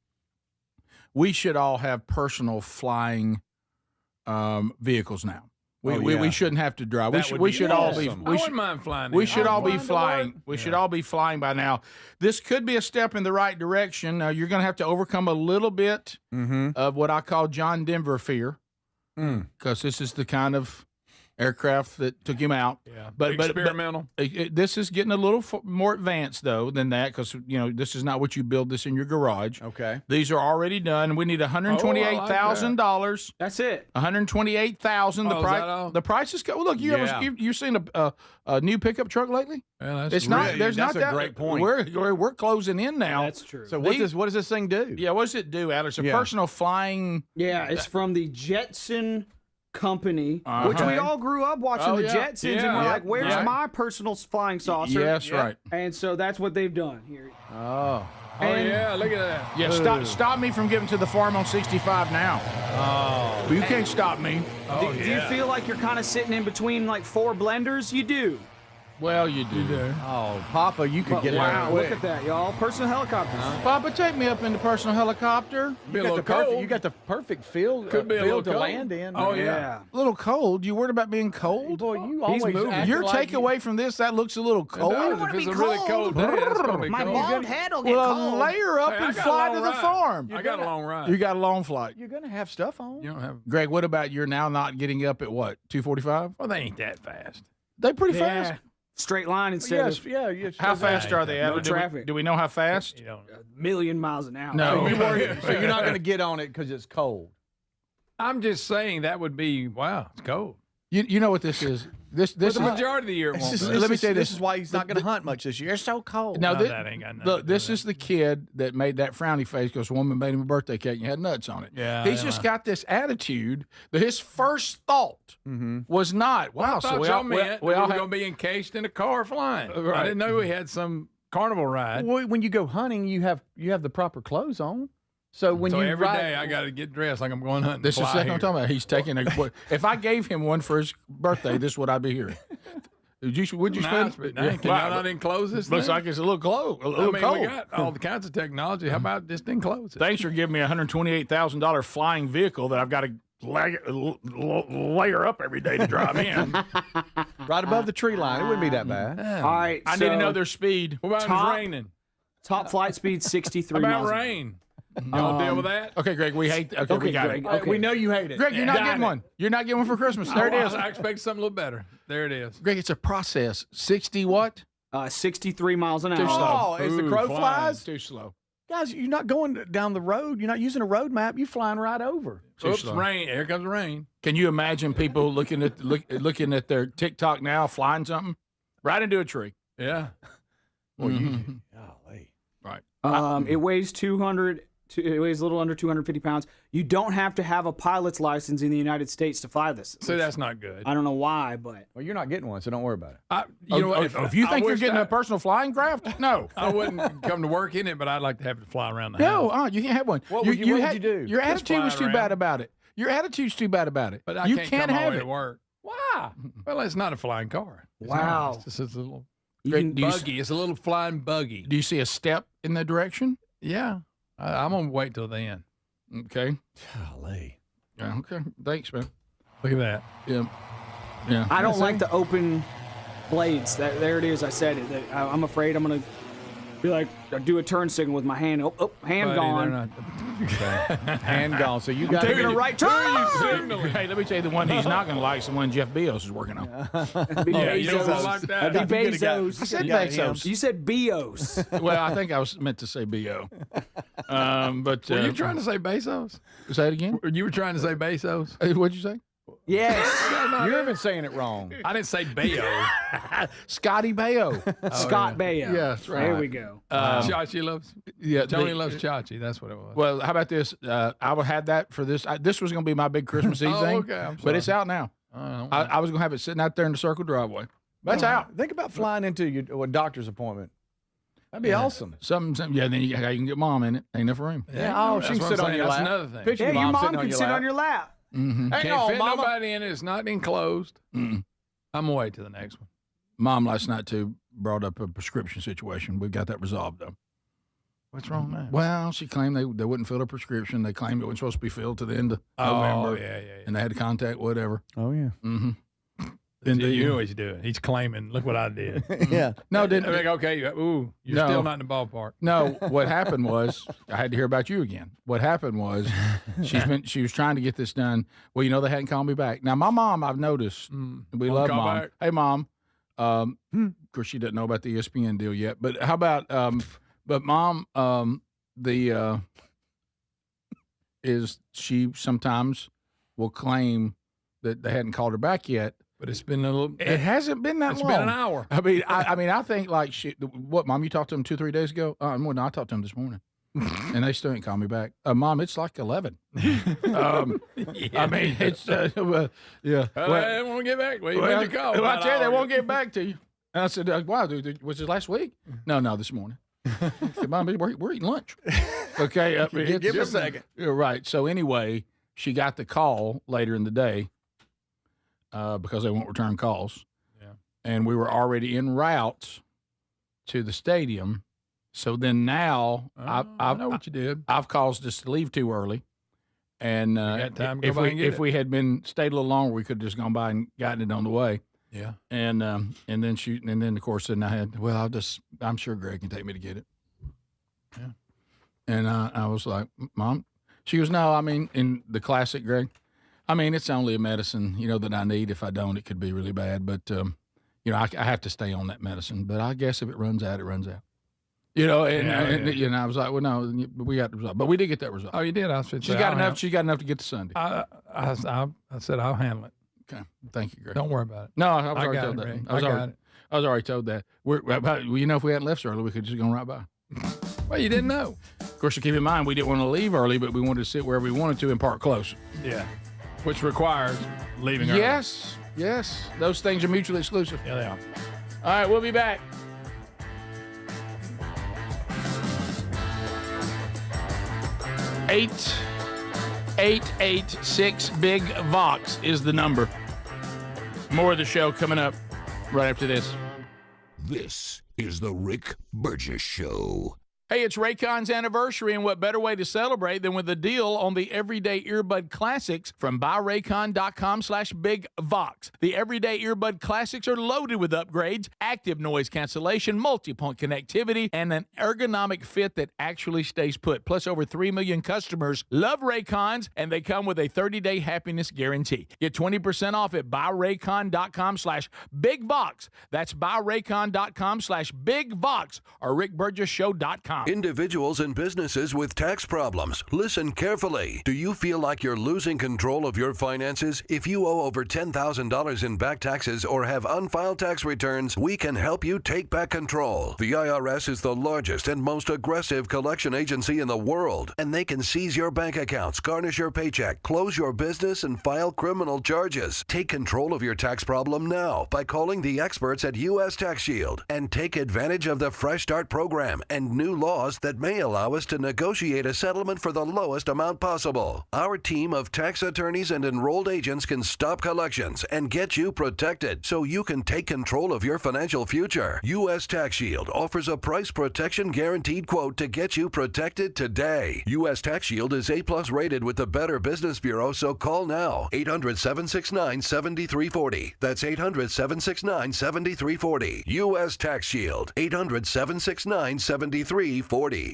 we should all have personal flying vehicles now. We shouldn't have to drive. We should all be. I wouldn't mind flying. We should all be flying. We should all be flying by now. This could be a step in the right direction. You're going to have to overcome a little bit of what I call John Denver fear, because this is the kind of aircraft that took him out. Yeah. But Experimental. This is getting a little more advanced though than that, because this is not what you build this in your garage. Okay. These are already done. We need $128,000. That's it. $128,000. Oh, is that all? The price is go. Look, you seen a new pickup truck lately? Yeah, It's not. really- There's that's not a that. great point. We're closing in now. That's true. So what does this thing do? Yeah, what does it do, Alex? A personal flying. Yeah, it's from the Jetson company, Uh-huh. which we all grew up watching Oh, the yeah. Jetsons, and Yeah. we're like, "Where's Yeah. my personal flying saucer?" Yes, right. And so that's what they've done here. Oh. And- yeah, look at that. Yeah, stop me from giving to the farm on 65 now. Oh, you can't stop me. Do you feel like you're kind of sitting in between like four blenders? You do. Well, you do. Oh, Papa, you could But get wow, out look at that, y'all! Personal helicopters. Papa, take me up in the personal helicopter. You got the perfect field, Could be a little field to cold. land in. Oh, yeah. A little cold. You worried about being cold? Boy, you He's always moving. act Your like takeaway from this, that looks a little cold. If it's a really cold day, that's gonna be My cold. bald head will get Well, cold. layer up Hey, I and got a fly long to the ride. farm. I got a long ride. You got a long flight. You're gonna have stuff on. You don't have. Greg, what about you're now not getting up at what, 2:45? Well, they ain't that fast. They pretty Yeah. fast. Straight line instead of How fast are they? No Adler? traffic. Do we know how fast? a million miles an hour. No. So you're not gonna get on it because it's cold. I'm just saying that would be wow. It's cold. You know what this is? This But is the majority of the year it won't. be. let me say This is why he's not gonna hunt much this year. It's so cold. Now, No, this, that ain't got nothing to look, do this is the kid that made that frowny face because a woman made him a birthday cake and had nuts on it. Yeah, He's yeah. just got this attitude that his first thought was not, wow, I so thought we y'all all, meant we we all were have, going to be encased in a car flying. Right. I didn't know we had some carnival ride. Well, when you go hunting, you have the proper clothes on. So when So you every ride, day I got to get dressed like I'm going hunting. this is the fly second here. I'm talking about. He's taking a, if I gave him one for his birthday, this is what I'd be hearing. Would you Nice, spend? but dang, can y'all not enclose this Looks thing? like it's a little cold. A I little mean, cold. we got all the kinds of technology. How about just enclose it? Thanks for giving me a $128,000 flying vehicle that I've got to layer up every day to drive in. right above the tree line, it wouldn't be that bad. All right. I need to know their speed. What about if Top- it's raining? top flight speed 63 How miles. about an hour. rain? Y'all deal with that? Okay, Greg, we hate. Okay, we got Greg, it. okay. We know you hate it. Greg, you're not Got getting it. one. You're not getting one for Christmas. There it is. I expect something a little better. There it is. Greg, it's a process. 60 what? 63 miles an hour. Too slow. Oh, as the Ooh, crow flying. flies, Too slow. guys, you're not going down the road. You're not using a road map. You're flying right over. Oops, rain. Here comes the rain. Can you imagine people looking at their TikTok now, flying something right into a tree? Yeah. Well, Mhm. golly. Right. It weighs 200. It weighs a little under 250 pounds. You don't have to have a pilot's license in the United States to fly this. So that's not good. I don't know why, but Well, you're not getting one, so don't worry about it. You know what? If you think you're getting a personal flying craft, no. I wouldn't come to work in it, but I'd like to have it fly around the No, house. you can't have one. What would you do? Your Just attitude was fly too around. bad about it. Your attitude's too bad about it. But I you can't come all have the way it. to work. Why? Well, it's not a flying car. It's Wow. not. It's just a little Greg, do you buggy. It's a little flying buggy. Do you see a step in that direction? Yeah. I'm going to wait till then. Okay. Golly. Yeah, okay. Thanks, man. Look at that. Yeah. Yeah. I don't like the open blades. There it is. I said it. I'm afraid I'm going to Be like, I do a turn signal with my hand. Oh, hand Buddy, gone. they're not- Hand gone. So you I'm got taking a right turn. Hey, let me tell you, the one he's not going to like is the one Jeff Bezos is working on. That'd be you don't Bezos. like that. That'd be Bezos. I said Bezos. You said Bezos. Well, I think I was meant to say B.O. But Were you trying to say Bezos? say it again? You were trying to say Bezos? What'd you say? Yes. You're even saying it wrong. I didn't say Bayo. Scotty Bayo. Scott Baio. Yeah, that's right. There we go. Chachi loves. Yeah, Tony loves Chachi. That's what it was. Well, how about this? I would had that for this. This was going to be my big Christmas Eve Oh, thing. okay, I'm But it's sorry. out now. Oh, I was going to have it sitting out there in the circle driveway. That's out. Think about flying into a doctor's appointment. That'd be awesome. Something. Yeah, then you can get mom in it. Ain't enough room. Yeah, oh, she that's can what sit I'm on saying. your That's lap. another thing. Picture Yeah, your mom mom sitting on can your sit lap. on your lap. Mm-hmm. Hang Can't on, fit mama. nobody in it. It's not enclosed. Mm-mm. I'm away to the next one. Mom last night too brought up a prescription situation. We've got that resolved though. What's wrong now? Well, she claimed they wouldn't fill a prescription. They claimed it wasn't supposed to be filled to the end of November. Yeah. And they had to contact whatever. Oh yeah. Mm-hmm. You always do it. He's claiming, look what I did. Yeah. No, I'm like, okay, you're No. still not in the ballpark. No, what happened was I had to hear about you again. What happened was she was trying to get this done. Well, you know they hadn't called me back. Now my mom, I've noticed, we love call mom. back? Hey mom, of course she doesn't know about the ESPN deal yet. But how about but mom, is she sometimes will claim that they hadn't called her back yet. But it's been a little. It hasn't been that It's long. been an hour. I mean, I think like what, Mom? You talked to them 2-3 days ago? No, I talked to them this morning, and they still ain't called me back. Mom, it's like 11. I mean, it's yeah. They won't get back. Well, you Well, made the call. well, I tell you, they won't get back to you. And I said, "Wow, dude, was it last week?" No, this morning. I said, Mom, we're eating lunch. Okay, Give me a second. You're right. So anyway, she got the call later in the day. Because they won't return calls. Yeah. And we were already en route to the stadium. So then now I know what you did. I've caused us to leave too early. And got time to go by and get if it. we had stayed a little longer, we could have just gone by and gotten it on the way. Yeah. And then of course then I had, I'm sure Greg can take me to get it. Yeah. And I was like, Mom, she goes, no, I mean, in the classic, Greg, I mean, it's only a medicine, that I need. If I don't, it could be really bad. But, I have to stay on that medicine. But I guess if it runs out, it runs out. And I was like, well, no, we got the result. But we did get that result. Oh, you did? She got enough to get to Sunday. I said I'll handle it. Okay. Thank you, Greg. Don't worry about it. No, I was I already got told it, that. Greg. I was got it. already told that. If we hadn't left so early, we could just gone right by. Well, you didn't know. Of course, you keep in mind, we didn't want to leave early, but we wanted to sit wherever we wanted to and park close. Yeah. Which requires leaving early. Yes. Those things are mutually exclusive. Yeah, they are. All right, we'll be back. Eight 886 Big Vox is the number. More of the show coming up right after this. This is the Rick Burgess Show. Hey, it's Raycon's anniversary, and what better way to celebrate than with a deal on the Everyday Earbud Classics from buyraycon.com/bigvox. The Everyday Earbud Classics are loaded with upgrades, active noise cancellation, multi-point connectivity, and an ergonomic fit that actually stays put. Plus, over 3 million customers love Raycons, and they come with a 30-day happiness guarantee. Get 20% off at buyraycon.com/bigvox. That's buyraycon.com/bigvox or rickburgessshow.com. Individuals and businesses with tax problems. Listen carefully. Do you feel like you're losing control of your finances? If you owe over $10,000 in back taxes or have unfiled tax returns, we can help you take back control. The IRS is the largest and most aggressive collection agency in the world, and they can seize your bank accounts, garnish your paycheck, close your business, and file criminal charges. Take control of your tax problem now by calling the experts at U.S. Tax Shield and take advantage of the Fresh Start program and new laws that may allow us to negotiate a settlement for the lowest amount possible. Our team of tax attorneys and enrolled agents can stop collections and get you protected so you can take control of your financial future. U.S. Tax Shield offers a price protection guaranteed quote to get you protected today. U.S. Tax Shield is A+ rated with the Better Business Bureau, so call now. 800-769-7340. That's 800-769-7340. U.S. Tax Shield. 800-769-7340.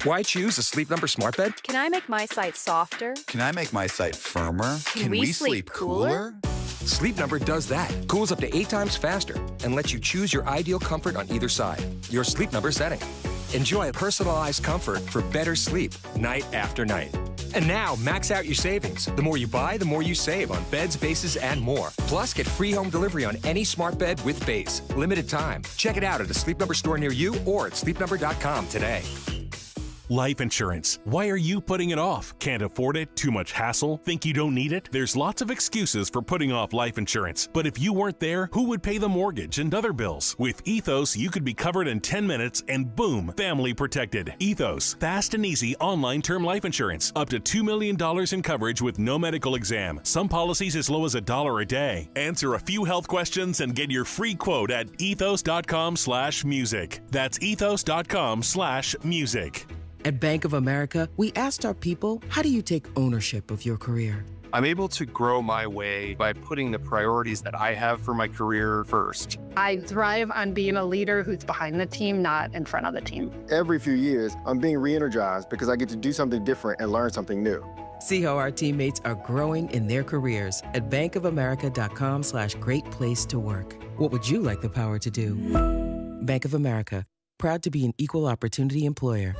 Why choose a Sleep Number smart bed? Can I make my site softer? Can I make my site firmer? Can we sleep cooler? Sleep Number does that. Cools up to 8 times faster and lets you choose your ideal comfort on either side. Your Sleep Number setting. Enjoy personalized comfort for better sleep night after night. And now, max out your savings. The more you buy, the more you save on beds, bases, and more. Plus, get free home delivery on any smart bed with base. Limited time. Check it out at a Sleep Number store near you or at sleepnumber.com today. Life insurance. Why are you putting it off? Can't afford it? Too much hassle? Think you don't need it? There's lots of excuses for putting off life insurance. But if you weren't there, who would pay the mortgage and other bills? With Ethos, you could be covered in 10 minutes and boom, family protected. Ethos, fast and easy online term life insurance. Up to $2 million in coverage with no medical exam. Some policies as low as $1 a day. Answer a few health questions and get your free quote at ethos.com/music. That's ethos.com/music. At Bank of America, we asked our people, how do you take ownership of your career? I'm able to grow my way by putting the priorities that I have for my career first. I thrive on being a leader who's behind the team, not in front of the team. Every few years, I'm being re-energized because I get to do something different and learn something new. See how our teammates are growing in their careers at bankofamerica.com/great place to work. What would you like the power to do? Bank of America, proud to be an equal opportunity employer.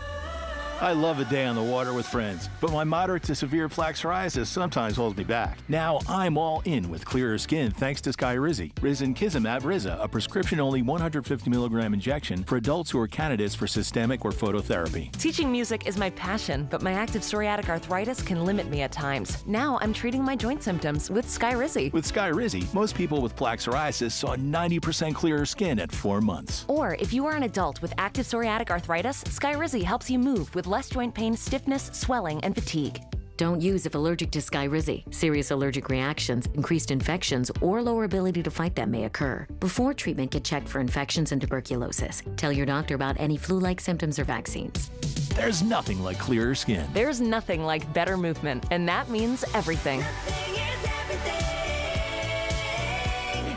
I love a day on the water with friends, but my moderate to severe plaque psoriasis sometimes holds me back. Now I'm all in with clearer skin thanks to Skyrizi. Risankizumab Riza, a prescription-only 150 milligram injection for adults who are candidates for systemic or phototherapy. Teaching music is my passion, but my active psoriatic arthritis can limit me at times. Now I'm treating my joint symptoms with Skyrizi. With Skyrizi, most people with plaque psoriasis saw 90% clearer skin at 4 months. Or if you are an adult with active psoriatic arthritis, Skyrizi helps you move with less joint pain, stiffness, swelling, and fatigue. Don't use if allergic to Skyrizi. Serious allergic reactions, increased infections, or lower ability to fight them may occur. Before treatment, get checked for infections and tuberculosis. Tell your doctor about any flu-like symptoms or vaccines. There's nothing like clearer skin. There's nothing like better movement, and that means everything.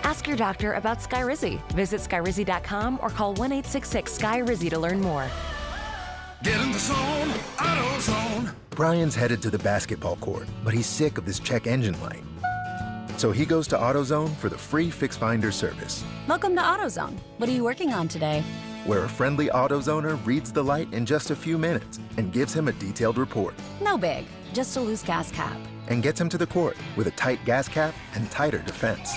Ask your doctor about Skyrizi. Visit Skyrizi.com or call 1-866-SKY-RIZZI to learn more. Get in the zone, AutoZone. Brian's headed to the basketball court, but he's sick of this check engine light. So he goes to AutoZone for the free Fix Finder service, Welcome to AutoZone. What are you working on today? where a friendly AutoZoner reads the light in just a few minutes and gives him a detailed report, No big, just a loose gas cap. and gets him to the court with a tight gas cap and tighter defense.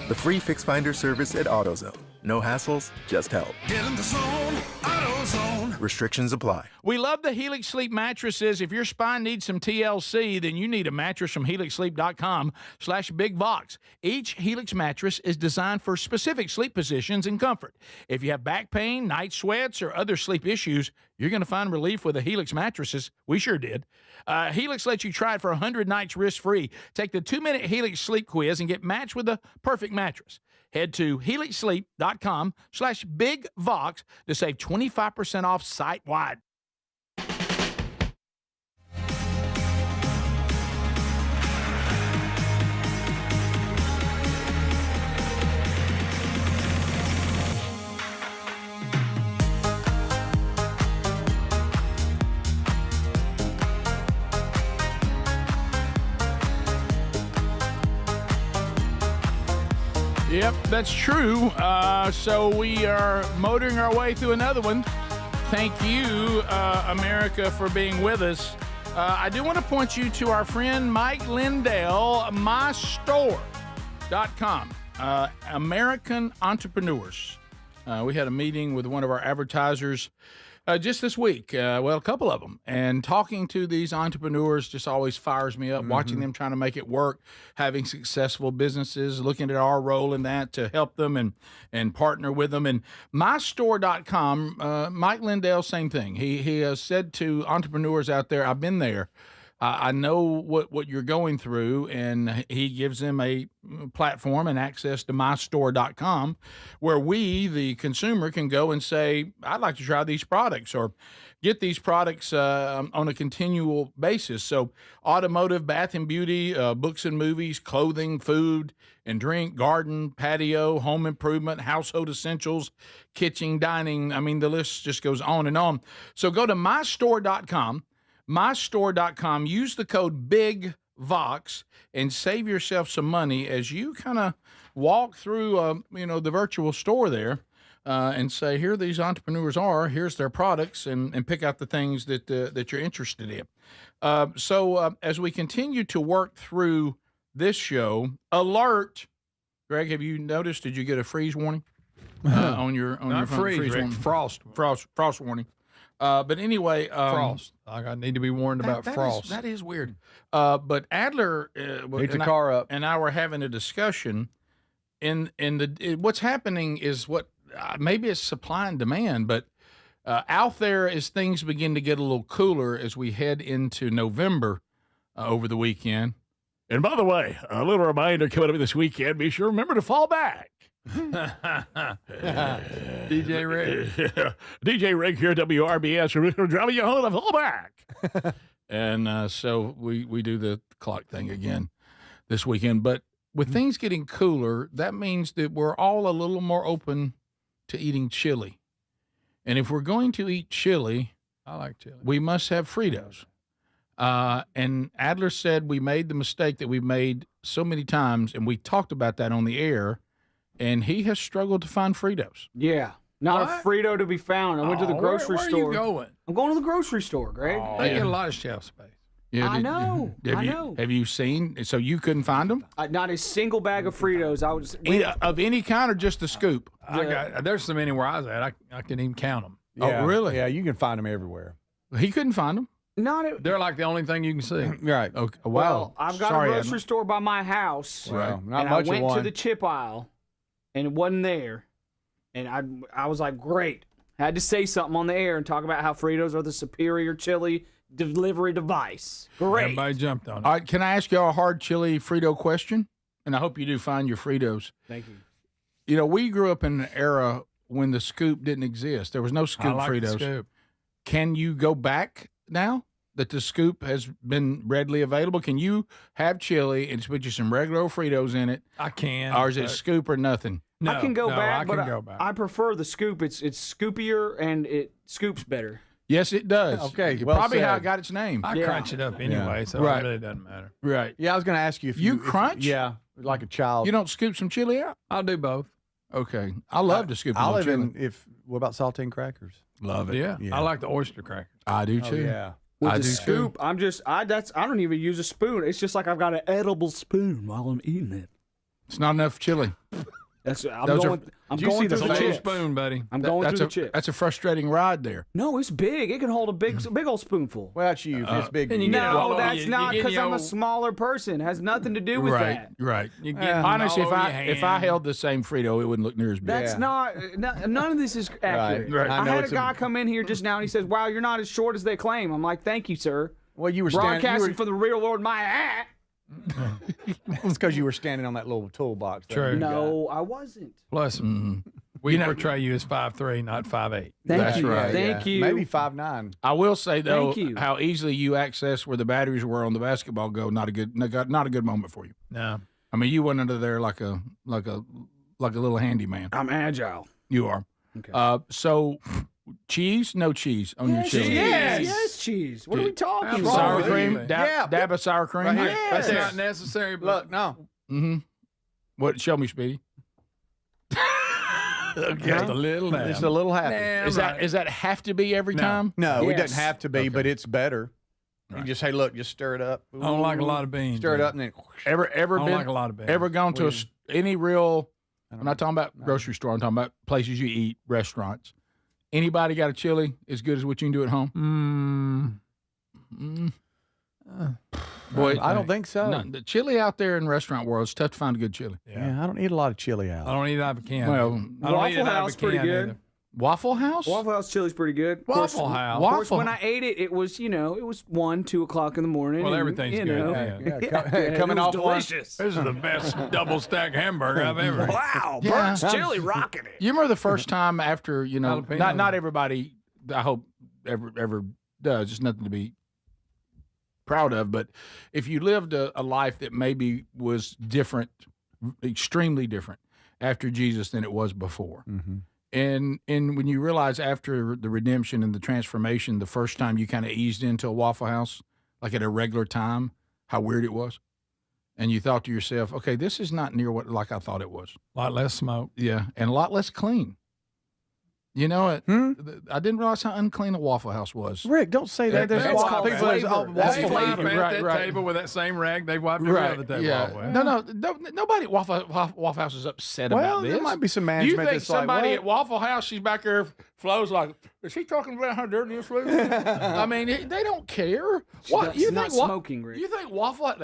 The free Fix Finder service at AutoZone. No hassles, just help. Get in the zone, AutoZone. Restrictions apply. We love the Helix Sleep mattresses. If your spine needs some TLC, then you need a mattress from helixsleep.com/bigbox. Each Helix mattress is designed for specific sleep positions and comfort. If you have back pain, night sweats, or other sleep issues, you're going to find relief with the Helix mattresses. We sure did. Helix lets you try it for 100 nights risk-free. Take the 2-minute Helix sleep quiz and get matched with the perfect mattress. Head to helixsleep.com/bigvox to save 25% off site-wide. Yep, that's true. So we are motoring our way through another one. Thank you, America, for being with us. I do want to point you to our friend Mike Lindell, mystore.com. American entrepreneurs. We had a meeting with one of our advertisers Just this week, a couple of them. And talking to these entrepreneurs just always fires me up, watching them trying to make it work, having successful businesses, looking at our role in that to help them and partner with them. And mystore.com, Mike Lindell, same thing. He has said to entrepreneurs out there, I've been there. I know what you're going through, and he gives them a platform and access to mystore.com where we, the consumer, can go and say, I'd like to try these products or get these products on a continual basis. So automotive, bath and beauty, books and movies, clothing, food and drink, garden, patio, home improvement, household essentials, kitchen, dining. I mean, the list just goes on and on. So go to mystore.com. mystore.com, use the code BIGVOX and save yourself some money as you kind of walk through the virtual store there and say, here these entrepreneurs are, here's their products, and pick out the things that you're interested in. So as we continue to work through this show, alert, Greg, have you noticed, did you get a freeze warning on your phone? Not freeze warning? frost warning. But anyway, frost. I need to be warned about frost. That is weird. But Adler car up, and I were having a discussion. What's happening is maybe it's supply and demand, but out there as things begin to get a little cooler as we head into November over the weekend. And by the way, a little reminder coming up this weekend: be sure remember to fall back. DJ Rig. DJ Rig here, WRBS. We're driving you home to fall back. And so we do the clock thing again this weekend. But with things getting cooler, that means that we're all a little more open to eating chili. And if we're going to eat chili, I like chili. We must have Fritos. And Adler said we made the mistake that we've made so many times, and we talked about that on the air. And he has struggled to find Fritos. Yeah. Not a Frito to be found. I went to the grocery store. Where are you going? I'm going to the grocery store, Greg. They get a lot of shelf space. Yeah, I know. Have you seen? So you couldn't find them? Not a single bag of Fritos. Of any kind or just the scoop? There's so many where I was at, I couldn't even count them. Yeah. Oh, really? Yeah, you can find them everywhere. He couldn't find them? They're like the only thing you can see. Right. Okay. Wow. Well, I've got a grocery store by my house. Well, not and much I went of one. to the chip aisle, and it wasn't there. And I was like, great. Had to say something on the air and talk about how Fritos are the superior chili delivery device. Great. Everybody jumped on it. All right, can I ask you a hard chili Frito question? And I hope you do find your Fritos. Thank you. You know, we grew up in an era when the scoop didn't exist. There was no scoop I like Fritos. the scoop. Can you go back now that the scoop has been readily available? Can you have chili and put you some regular Fritos in it? I can. Or is it scoop or nothing? No, I can go back, but go back. I prefer the scoop. It's scoopier and it scoops better. Yes, it does. Okay, It's well probably how said. it got its name. I crunch it up anyway, so Right. it really doesn't matter. Right. Yeah, I was going to ask you if You crunch? Yeah, like a child. You don't scoop some chili out? I'll do both. Okay. I love to scoop I some live chili. in, what about saltine crackers? Love it. Yeah. I like the oyster crackers. I do Oh, too. yeah. With I the do scoop, too. I don't even use a spoon. It's just like I've got an edible spoon while I'm eating it. It's not enough chili. I'm Those going are- through It's a the little chips. spoon, buddy. I'm going through the a, chips. That's a frustrating ride there. No, it's big. It can hold a big old spoonful. Well, that's you. If it's big. and you get it all No, over that's you. not You get because I'm your- a smaller person. It has nothing to do with Right. that. Right. You get Honestly, all if over I your if I hand. held the same Frito, it wouldn't look near as big. That's not. None of this is accurate. Right. I I know had a it's a- guy come in here just now and he says, "Wow, you're not as short as they claim." I'm like, "Thank you, sir." Well, you were standing. Broadcasting for the real Lord my hat. It's because you were standing on that little toolbox. there. True. No, I wasn't. Plus, we portray you as 5'3", not 5'8". Thank you. right. Thank you. Maybe 5'9". I will say though, Thank you. how easily you access where the batteries were on the basketball go. Not a good moment for you. No. I mean, you went under there like a little handyman. I'm agile. You are. Okay. So cheese, no cheese on your chili. Yes, cheese. What are we talking about? Sour Absolutely. cream, dab of sour cream. Right here. That's Yes. not necessary, but Look, no. Mm-hmm. What? Show me, Speedy. just a little dab. It's a little happy. Damn Is right. that have to be every No. time? No, it Yes. doesn't have to be, but it's better. You Right. just say, look, just stir it up. I don't like a lot of beans. Stir it man. up and then. Ever I don't been like a lot of beans. ever gone to any real? I don't I'm not talking about grocery store. I'm talking about places you eat, restaurants. Anybody got a chili as good as what you can do at home? Boy, I don't think so. No, the chili out there in the restaurant world, it's tough to find a good chili. Yeah, I don't eat a lot of chili out. I don't eat it out of a can. Well, I don't eat it Waffle out of a House pretty can good. either. Waffle House? Waffle House chili's pretty good. Waffle House. Of course, when I ate it, it was, it was 1, 2 o'clock in the morning. Well, and, everything's good. Coming it was off one. delicious. This is the best double stack hamburger I've ever. Wow, Yeah. Burt's chili rocking it. You remember the first time after, Jalapeno. not everybody, I hope, ever does. It's nothing to be proud of. But if you lived a life that maybe was different, extremely different after Jesus than it was before. Mm-hmm. And when you realize after the redemption and the transformation, the first time you kind of eased into a Waffle House, like at a regular time, how weird it was. And you thought to yourself, okay, this is not near what like I thought it was. A lot less smoke. Yeah, and a lot less clean. You know, I didn't realize how unclean a Waffle House was. Rick, don't say that. There's That's people called there's flavor. Waffle They wipe flavor. at that table with that same rag they wiped every other table off with. No, nobody at Waffle House is upset Well, about this. there might be some You management think that's like, somebody what? at Waffle House, she's back there, flows like, is he talking about how dirty his food is? I mean, they don't care. What you not think? smoking, Rick. You think Waffle? At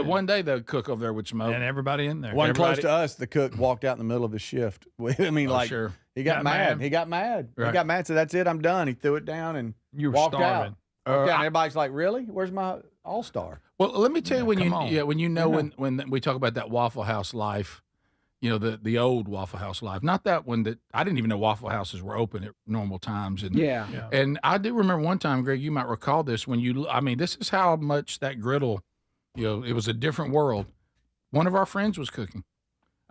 one day the cook over there would smoke, And everybody in there. One close to us, the cook walked out in the middle of his shift. I mean, sure. he got mad. He got mad. Right. He got mad. Said, "That's it. I'm done." He threw it down and You were walked starving. out. Walked out. And everybody's like, "Really? Where's my All-Star?" Well, let me tell you when on. when we talk about that Waffle House life, the old Waffle House life, not that one that I didn't even know Waffle Houses were open at normal times. And Yeah. and I do remember one time, Greg, you might recall this this is how much that griddle, it was a different world. One of our friends was cooking.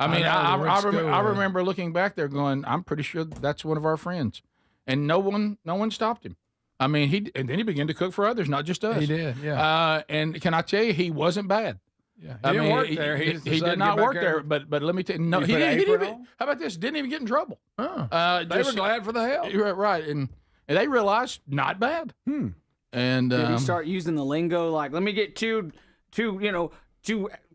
I remember looking back there going, I'm pretty sure that's one of our friends, and no one stopped him. I mean, then he began to cook for others, not just us. He did, yeah. And can I tell you, he wasn't bad. Yeah. He didn't work there. He did not work there. But let me tell you, no, he didn't even. How about this? Didn't even get in trouble. They were glad for the help. Right, and they realized not bad. And Did he start using the lingo like, let me get two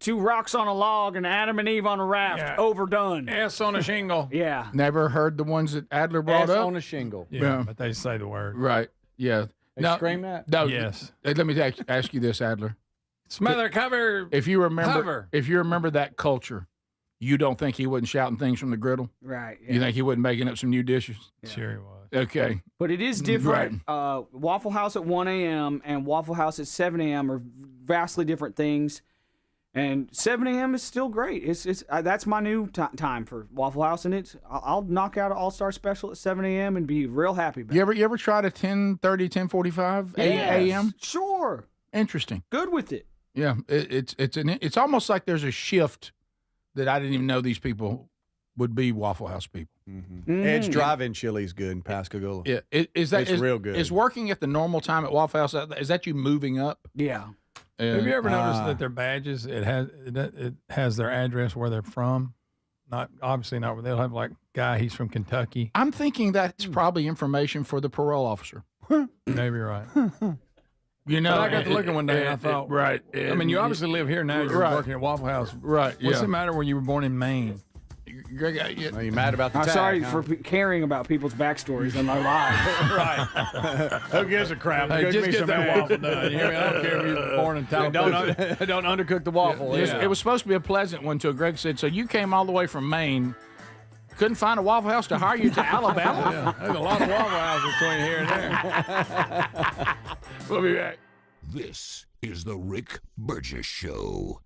rocks on a log and Adam and Eve on a raft? Yeah. Overdone. S on a shingle. Yeah. Never heard the ones that Adler brought up on a shingle. Yeah, but they say the word. Right. Yeah. They scream that? No. Yes. Let me ask you this, Adler. Smother, cover. If you remember, Cover. that culture, you don't think he wasn't shouting things from the griddle? Right. You think he wasn't making up some new dishes? Yeah. Sure he was. Okay. But it is different. Waffle House at 1 a.m. and Waffle House at 7 a.m. are vastly different things. And 7 a.m. is still great. It's that's my new time for Waffle House, and I'll knock out an All-Star special at 7 a.m. and be real happy about it. You ever tried a 10:30, 10:45 a.m.? Sure. Interesting. Good with it. Yeah, it's almost like there's a shift that I didn't even know these people would be Waffle House people. Edge Drive-In Chili's good in Pascagoula. Yeah, it's real good. Is working at the normal time at Waffle House, is that you moving up? Yeah. Have you ever noticed that their badges it has their address where they're from? Obviously not. They'll have like guy he's from Kentucky. I'm thinking that's probably information for the parole officer. Maybe you're right. But I got to looking one day and I thought, right. I mean, you obviously live here now. You're working at Waffle House, right? What's the matter when you were born in Maine? Greg, Are you mad about the I'm tag, sorry huh? for caring about people's backstories in my life. Right. Who gives a crap? Hey, Cook just me get some that eggs. waffle done. You hear me? I don't care if you're born in Tallahassee. Don't undercook the waffle. It was supposed to be a pleasant one until Greg said, so you came all the way from Maine, couldn't find a Waffle House to hire you to Alabama? Yeah, there's a lot of Waffle Houses between here and there. We'll be back. This is the Rick Burgess Show.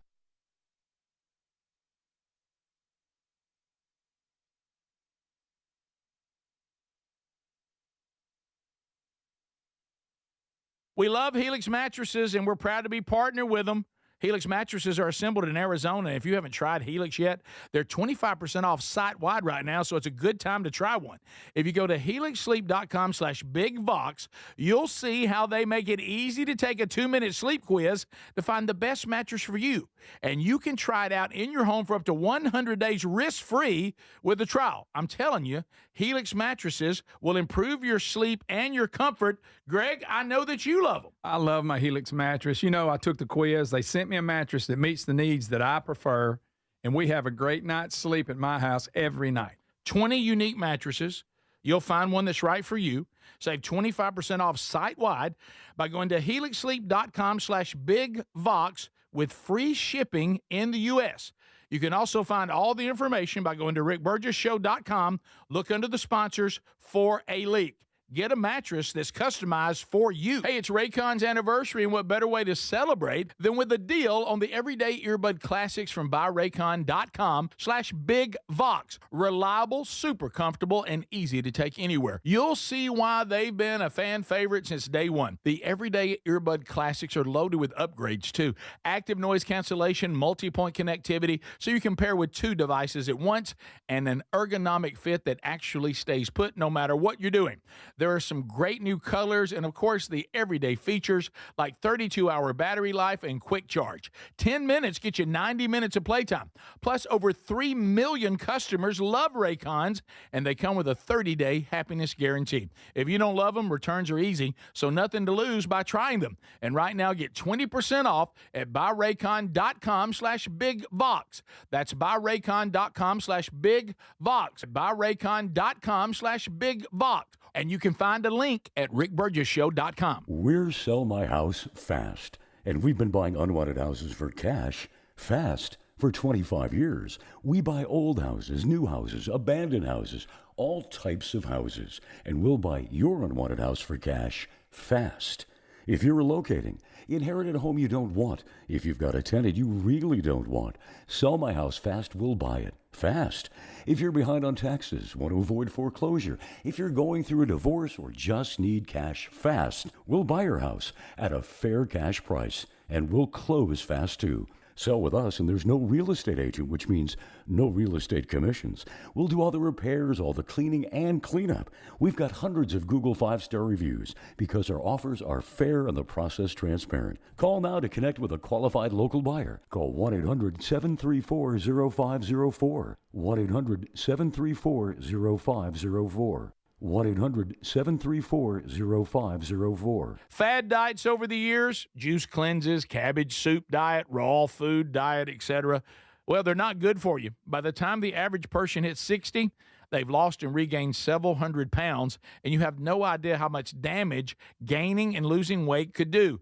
We love Helix mattresses, and we're proud to be partnered with them. Helix mattresses are assembled in Arizona. If you haven't tried Helix yet, they're 25% off site-wide right now, so it's a good time to try one. If you go to helixsleep.com/bigvox, you'll see how they make it easy to take a 2-minute sleep quiz to find the best mattress for you. And you can try it out in your home for up to 100 days risk-free with a trial. I'm telling you, Helix mattresses will improve your sleep and your comfort. Greg, I know that you love them. I love my Helix mattress. You know, I took the quiz. They sent me a mattress that meets the needs that I prefer, and we have a great night's sleep at my house every night. 20 unique mattresses, You'll find one that's right for you. Save 25% off site-wide by going to helixsleep.com/bigvox with free shipping in the U.S. You can also find all the information by going to rickburgessshow.com. Look under the sponsors for a leak. Get a mattress that's customized for you. Hey, it's Raycon's anniversary, and what better way to celebrate than with a deal on the everyday earbud classics from buyraycon.com/bigvox. Reliable, super comfortable, and easy to take anywhere. You'll see why they've been a fan favorite since day one. The everyday earbud classics are loaded with upgrades, too. Active noise cancellation, multi-point connectivity, so you can pair with 2 devices at once, and an ergonomic fit that actually stays put no matter what you're doing. There are some great new colors and, of course, the everyday features like 32-hour battery life and quick charge. 10 minutes get you 90 minutes of playtime. Plus, over 3 million customers love Raycons, and they come with a 30-day happiness guarantee. If you don't love them, returns are easy, so nothing to lose by trying them. And right now, get 20% off at buyraycon.com/bigvox. That's buyraycon.com/bigvox. Buyraycon.com/bigvox. And you can find a link at rickburgessshow.com. We're Sell My House Fast, and we've been buying unwanted houses for cash fast for 25 years. We buy old houses, new houses, abandoned houses, all types of houses, and we'll buy your unwanted house for cash fast. If you're relocating, inherited a home you don't want, if you've got a tenant you really don't want, Sell My House Fast will buy it fast. If you're behind on taxes, want to avoid foreclosure, if you're going through a divorce or just need cash fast, we'll buy your house at a fair cash price, and we'll close fast too. Sell with us, and there's no real estate agent, which means no real estate commissions. We'll do all the repairs, all the cleaning, and cleanup. We've got hundreds of Google 5-star reviews because our offers are fair and the process transparent. Call now to connect with a qualified local buyer. Call 1-800-734-0504. 1-800-734-0504. 1-800-734-0504. Fad diets over the years, juice cleanses, cabbage soup diet, raw food diet, etc. Well, they're not good for you. By the time the average person hits 60, they've lost and regained several hundred pounds, and you have no idea how much damage gaining and losing weight could do.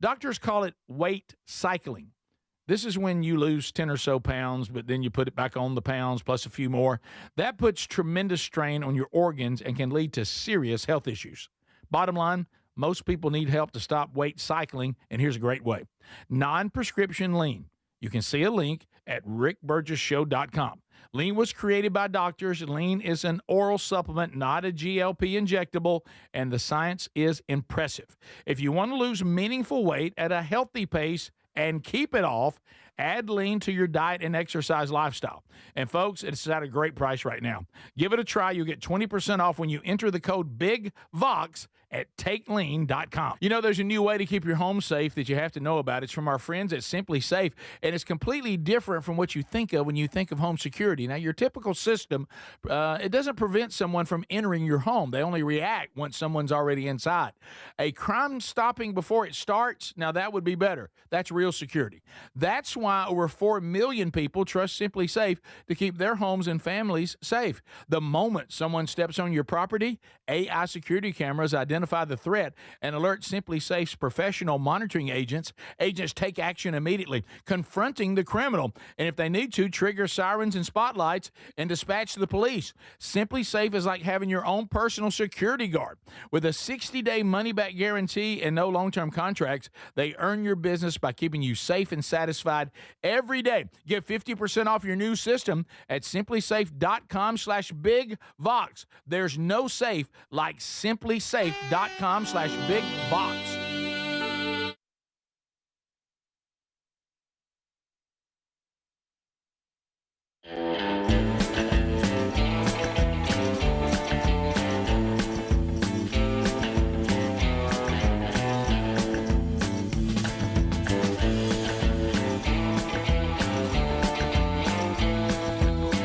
Doctors call it weight cycling. This is when you lose 10 or so pounds, but then you put it back on the pounds plus a few more. That puts tremendous strain on your organs and can lead to serious health issues. Bottom line, most people need help to stop weight cycling, and here's a great way. Non-prescription lean. You can see a link at rickburgessshow.com. Lean was created by doctors. Lean is an oral supplement, not a GLP injectable, and the science is impressive. If you want to lose meaningful weight at a healthy pace and keep it off, add lean to your diet and exercise lifestyle. And folks, it's at a great price right now. Give it a try. You'll get 20% off when you enter the code BIGVOX at takelean.com. You know, there's a new way to keep your home safe that you have to know about. It's from our friends at Simply Safe, and it's completely different from what you think of when you think of home security. Now, your typical system, it doesn't prevent someone from entering your home. They only react once someone's already inside. A crime stopping before it starts, now that would be better. That's real security. That's why over 4 million people trust Simply Safe to keep their homes and families safe. The moment someone steps on your property, AI security cameras identify the threat and alert Simply Safe's professional monitoring agents. Agents take action immediately, confronting the criminal, and if they need to, trigger sirens and spotlights and dispatch the police. Simply Safe is like having your own personal security guard. With a 60-day money-back guarantee and no long-term contracts, they earn your business by keeping you safe and satisfied every day. Get 50% off your new system at simplysafe.com/bigvox. There's no safe like simplysafe.com/bigvox.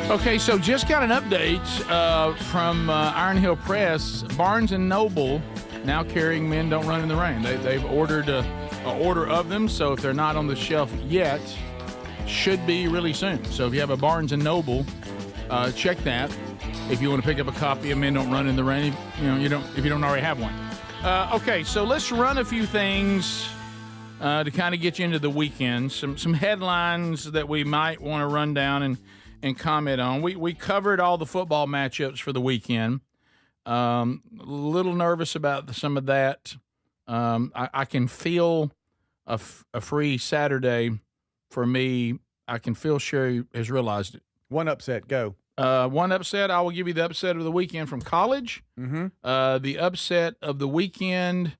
Okay, so just got an update from Iron Hill Press. Barnes & Noble now carrying Men Don't Run in the Rain. They've ordered an order of them, so if they're not on the shelf yet, should be really soon. So if you have a Barnes & Noble, check that. if you want to pick up a copy of Men Don't Run in the Rain, if you don't already have one. Okay, so let's run a few things to kind of get you into the weekend. Some headlines that we might want to run down and comment on. We covered all the football matchups for the weekend. A little nervous about some of that. I can feel a free Saturday for me. I can feel Sherry has realized it. One upset, go. One upset, I will give you the upset of the weekend from college. Mm-hmm. The upset of the weekend,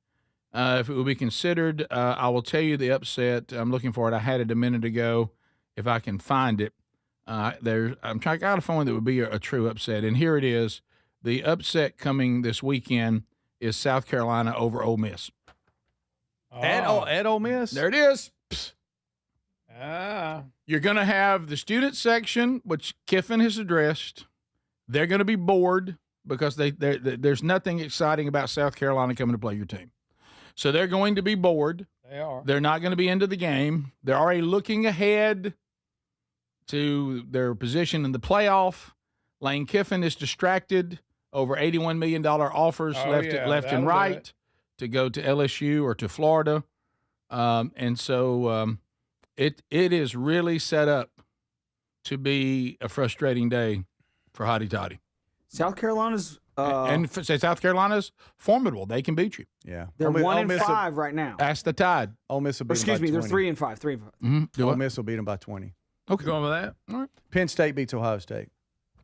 if it will be considered, I will tell you the upset. I'm looking for it. I had it a minute ago. If I can find it, I'm trying to find one that would be a true upset. And here it is. The upset coming this weekend is South Carolina over Ole Miss. At Ole Miss? There it is. Ah. You're going to have the student section, which Kiffin has addressed. They're going to be bored because there's nothing exciting about South Carolina coming to play your team. So they're going to be bored. They are. They're not going to be into the game. They're already looking ahead to their position in the playoff. Lane Kiffin is distracted over $81 million offers left and right to go to LSU or to Florida. And so it is really set up to be a frustrating day for Hotty Toddy. South Carolina's and South Carolina's formidable. They can beat you. Yeah, they're 1-5 right now. That's the Tide. Ole Miss will beat them by 20. They're 3-5. 3-5. Mm-hmm. Ole Miss will beat them by 20. Okay, going with that. All right. Penn State beats Ohio State.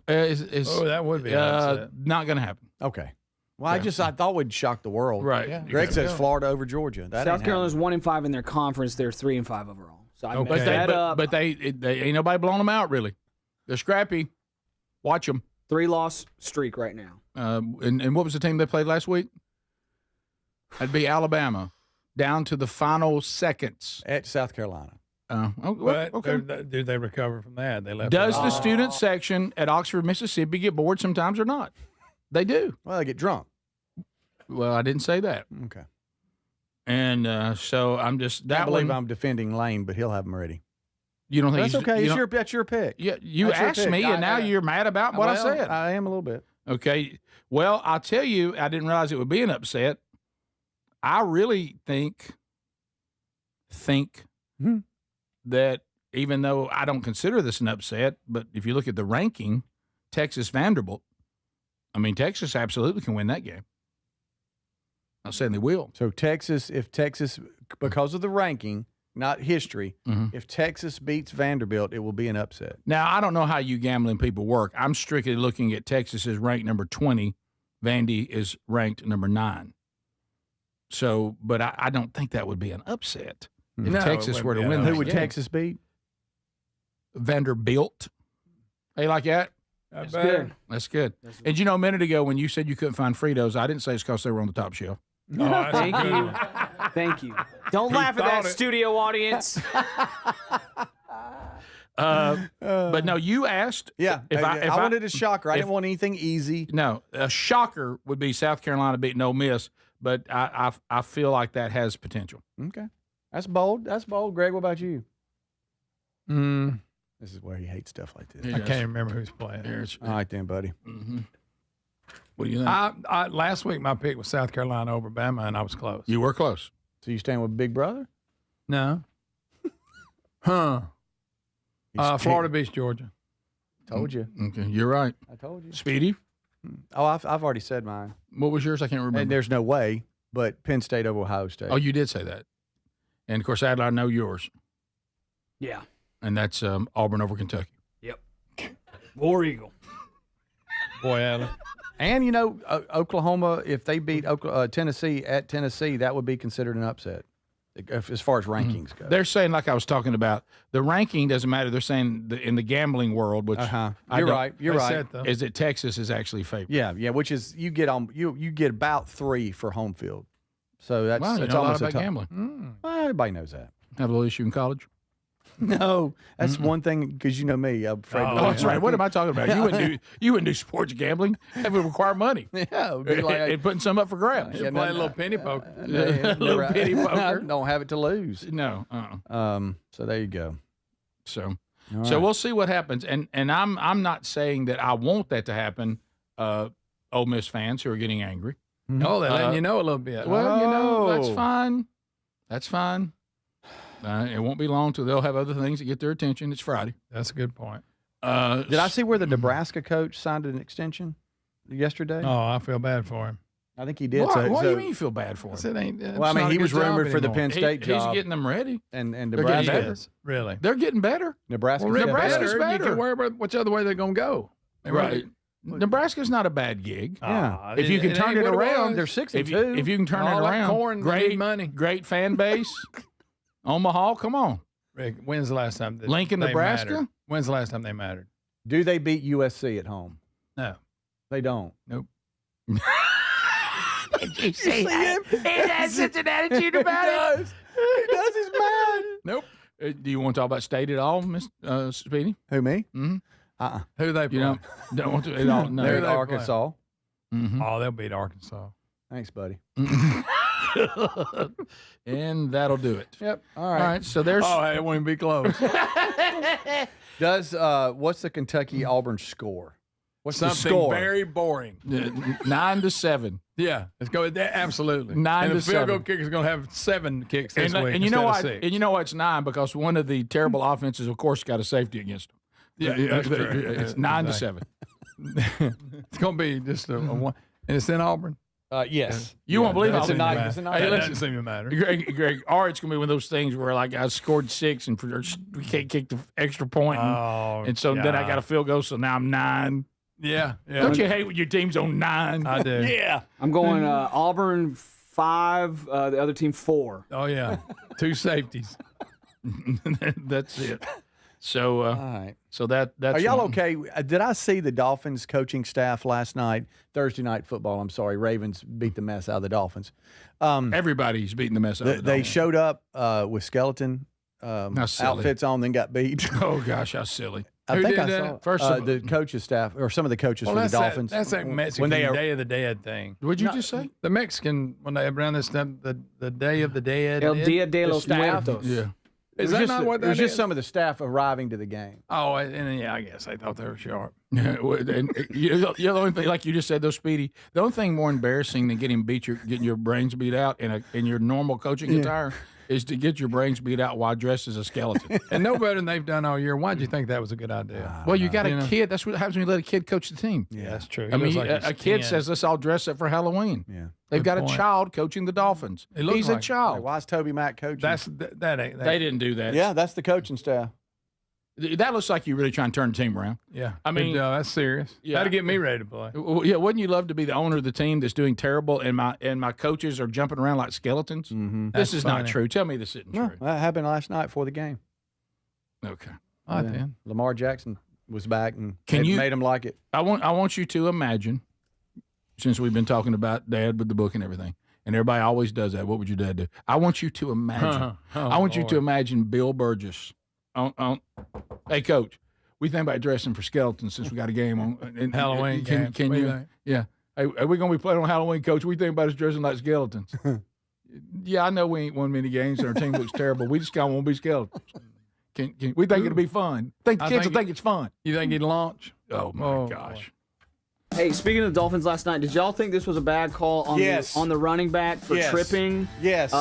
That would be not going to happen. Okay. Well, I thought we'd shock the world. Right. Yeah. Greg says Florida over Georgia. That South Carolina's 1-5 in their conference. They're 3-5 overall. So I but they ain't nobody blowing them out really. They're scrappy. Watch them. 3-loss streak right now. And what was the team they played last week? That'd be Alabama, down to the final seconds at South Carolina. Okay. Did they recover from that? They left. Does the student section at Oxford, Mississippi, get bored sometimes or not? They do. Well, they get drunk. Well, I didn't say that. Okay. And so I'm just that I believe one. I'm defending Lane, but he'll have him ready. You don't think that's okay? That's your pick. Yeah, you that's asked me, and now you're mad about what I said. I am a little bit. Okay. Well, I'll tell you, I didn't realize it would be an upset. I really think that even though I don't consider this an upset, but if you look at the ranking, Texas Vanderbilt, I mean, Texas absolutely can win that game. I'm saying they will. So if Texas, because of the ranking, not history, if Texas beats Vanderbilt, it will be an upset. Now, I don't know how you gambling people work. I'm strictly looking at Texas is ranked number 20. Vandy is ranked number 9. So, but I don't think that would be an upset if Texas were to win. Who would Texas beat? Vanderbilt. Hey, like that? That's good. That's good. And a minute ago when you said you couldn't find Fritos, I didn't say it's because they were on the top shelf. Oh, Thank you. Thank you. Don't laugh at that studio audience. But no, you asked. Yeah, if I wanted a shocker. I didn't want anything easy. No, a shocker would be South Carolina beating Ole Miss, but I feel like that has potential. Okay, that's bold. That's bold. Greg, what about you? This is where he hates stuff like this. I can't remember who's playing. All right, then, buddy. Mm-hmm. What do you think? I last week my pick was South Carolina over Bama, and I was close. You were close. So you staying with Big Brother? No. Florida beats Georgia. Told you. Okay, you're right. I told you. Speedy? Oh, I've already said mine. What was yours? I can't remember. And there's no way, but Penn State over Ohio State. Oh, you did say that. And, of course, Adler, I know yours. Yeah. And that's Auburn over Kentucky. Yep. War Eagle. Boy, Adler. And, Oklahoma, if they beat Tennessee at Tennessee, that would be considered an upset as far as rankings go. They're saying, like I was talking about, the ranking doesn't matter. They're saying in the gambling world, which You're right. is that Texas is actually favored. Yeah, which is you get about 3 for home field. So that's Wow, you it's know a lot almost about a gambling. Well, everybody knows that. Have a little issue in college? No, that's one thing because you know me. I'm afraid. Oh, that's right. What am I talking about? You wouldn't do sports gambling. That would require money. Yeah, it would be like and putting some up for grabs. Play a little penny poker. A little penny poker. Don't have it to lose. No. So there you go. So All so right. we'll see what happens. And I'm not saying that I want that to happen. Ole Miss fans who are getting angry. Oh, they're letting you know a little bit. Well, that's fine. That's fine. It won't be long till they'll have other things that get their attention. It's Friday. That's a good point. Did I see where the Nebraska coach signed an extension yesterday? Oh, I feel bad for him. I think he did. What do you mean you feel bad for him? Well, I mean, he was rumored for the Penn State job. He's getting them ready. And They're Nebraska. getting better. Really? They're getting better. Nebraska's Nebraska's better. You can worry about which other way they're going to go. Right. Nebraska's not a bad gig. Yeah. If you can turn it around, they're 6-2. If you can turn it around, corn, great money. Great fan base. Omaha, come on. Rick, when's the last time Lincoln, they Nebraska? mattered? When's the last time they mattered? Do they beat USC at home? No. They don't. Nope. Did you see that? He has such an attitude about it. He does. He's mad. Nope. Do you want to talk about state at all, Miss Speedy? Who, me? Mm-hmm. Who they play? You don't want to at all? No. They're at Arkansas. Mm-hmm. Oh, they'll beat Arkansas. Thanks, buddy. And that'll do it. Yep. All right. So there's. Oh, hey, it won't be close. Does what's the Kentucky Auburn score? What's Something the score? very boring. 9-7. Yeah, let's go. Absolutely. 9 and to the field 7. goal kicker's going to have 7 kicks this week. And you know what? why? And you know why it's 9? Because one of the terrible offenses, of course, got a safety against them. Yeah, that's true. It's 9-7. It's going to be just a one, and it's in Auburn. Yes. You won't believe how it's a night. It's a night. Hey, That listen, doesn't seem to matter. Greg, or it's gonna be one of those things where like I scored 6 and we can't kick the extra point, and so then I got a field goal, so now I'm 9. Yeah. Don't you hate when your team's on 9? I do. Yeah. I'm going Auburn 5, the other team 4. Oh yeah, 2 safeties. That's it. So, all right. So that's. Are y'all okay? Did I see the Dolphins coaching staff last night? Thursday night football. I'm sorry, Ravens beat the mess out of the Dolphins. Everybody's beating the mess out of the They Dolphins. showed up with skeleton outfits on, then got beat. Oh gosh, how silly! I think I did saw that? First of all, the coaches staff or some of the coaches for the that's Dolphins. That's that Mexican Day of the Dead thing. What'd you just say? The Mexican when they around this time, the Day of the Dead. El Dia de los staff? Muertos. Yeah. Is that not what that is? It was just some of the staff arriving to the game. Oh, and yeah, I guess they thought they were sharp. Yeah, and the only thing, like you just said, though, Speedy. The only thing more embarrassing than getting your brains beat out in your normal coaching attire is to get your brains beat out while dressed as a skeleton. And no better than they've done all year. Why'd you think that was a good idea? Well, you got a kid. That's what happens when you let a kid coach the team. Yeah, that's true. I mean, He looks like a he's kid 10. says, "Let's all dress up for Halloween." Yeah, they've Good got point. a child coaching the Dolphins. It looks He's a like- child. Why is Toby Mack coaching? That ain't. They didn't do that. Yeah, that's the coaching staff. That looks like you're really trying to turn the team around. Yeah, I mean, that's serious. yeah. That'll get me ready to play. Well, yeah, wouldn't you love to be the owner of the team that's doing terrible, and my coaches are jumping around like skeletons? Mm-hmm. This That's is funny. not true. Tell me this isn't No, true. that happened last night before the game. Okay. I Yeah. did. Lamar Jackson was back and Can you- made him like it. I want you to imagine, since we've been talking about Dad with the book and everything, and everybody always does that. What would your dad do? I want you to imagine. I want you to imagine Bill Burgess. Hey, Coach, we think about dressing for skeletons since we got a game on and Halloween game. Can What do you? you think? Yeah. Hey, are we gonna be playing on Halloween, Coach? We think about us dressing like skeletons. Yeah, I know we ain't won many games and our team looks terrible. We just kind of want to be skeletons. Can we think it'll be fun? The kids will think it's fun. You think he'd launch? Oh my gosh. Hey, speaking of the Dolphins last night, did y'all think this was a bad call on Yes. the running back for Yes. tripping? Yes,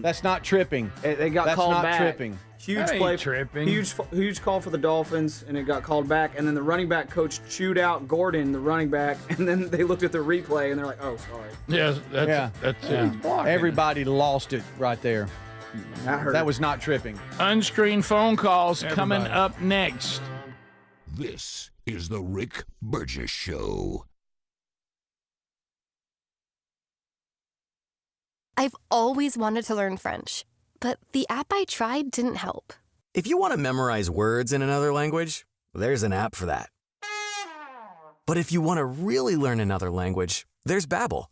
that's not tripping. They got That's called not back. tripping. Huge That ain't play, tripping. huge call for the Dolphins, and it got called back. And then the running back coach chewed out Gordon, the running back, and then they looked at the replay and they're like, "Oh, sorry." Yes, that's it. Everybody lost it right there. That hurt. That was not tripping. Unscreened phone calls coming Everybody. up next. This is the Rick Burgess Show. I've always wanted to learn French, but the app I tried didn't help. If you want to memorize words in another language, there's an app for that. But if you want to really learn another language, there's Babbel.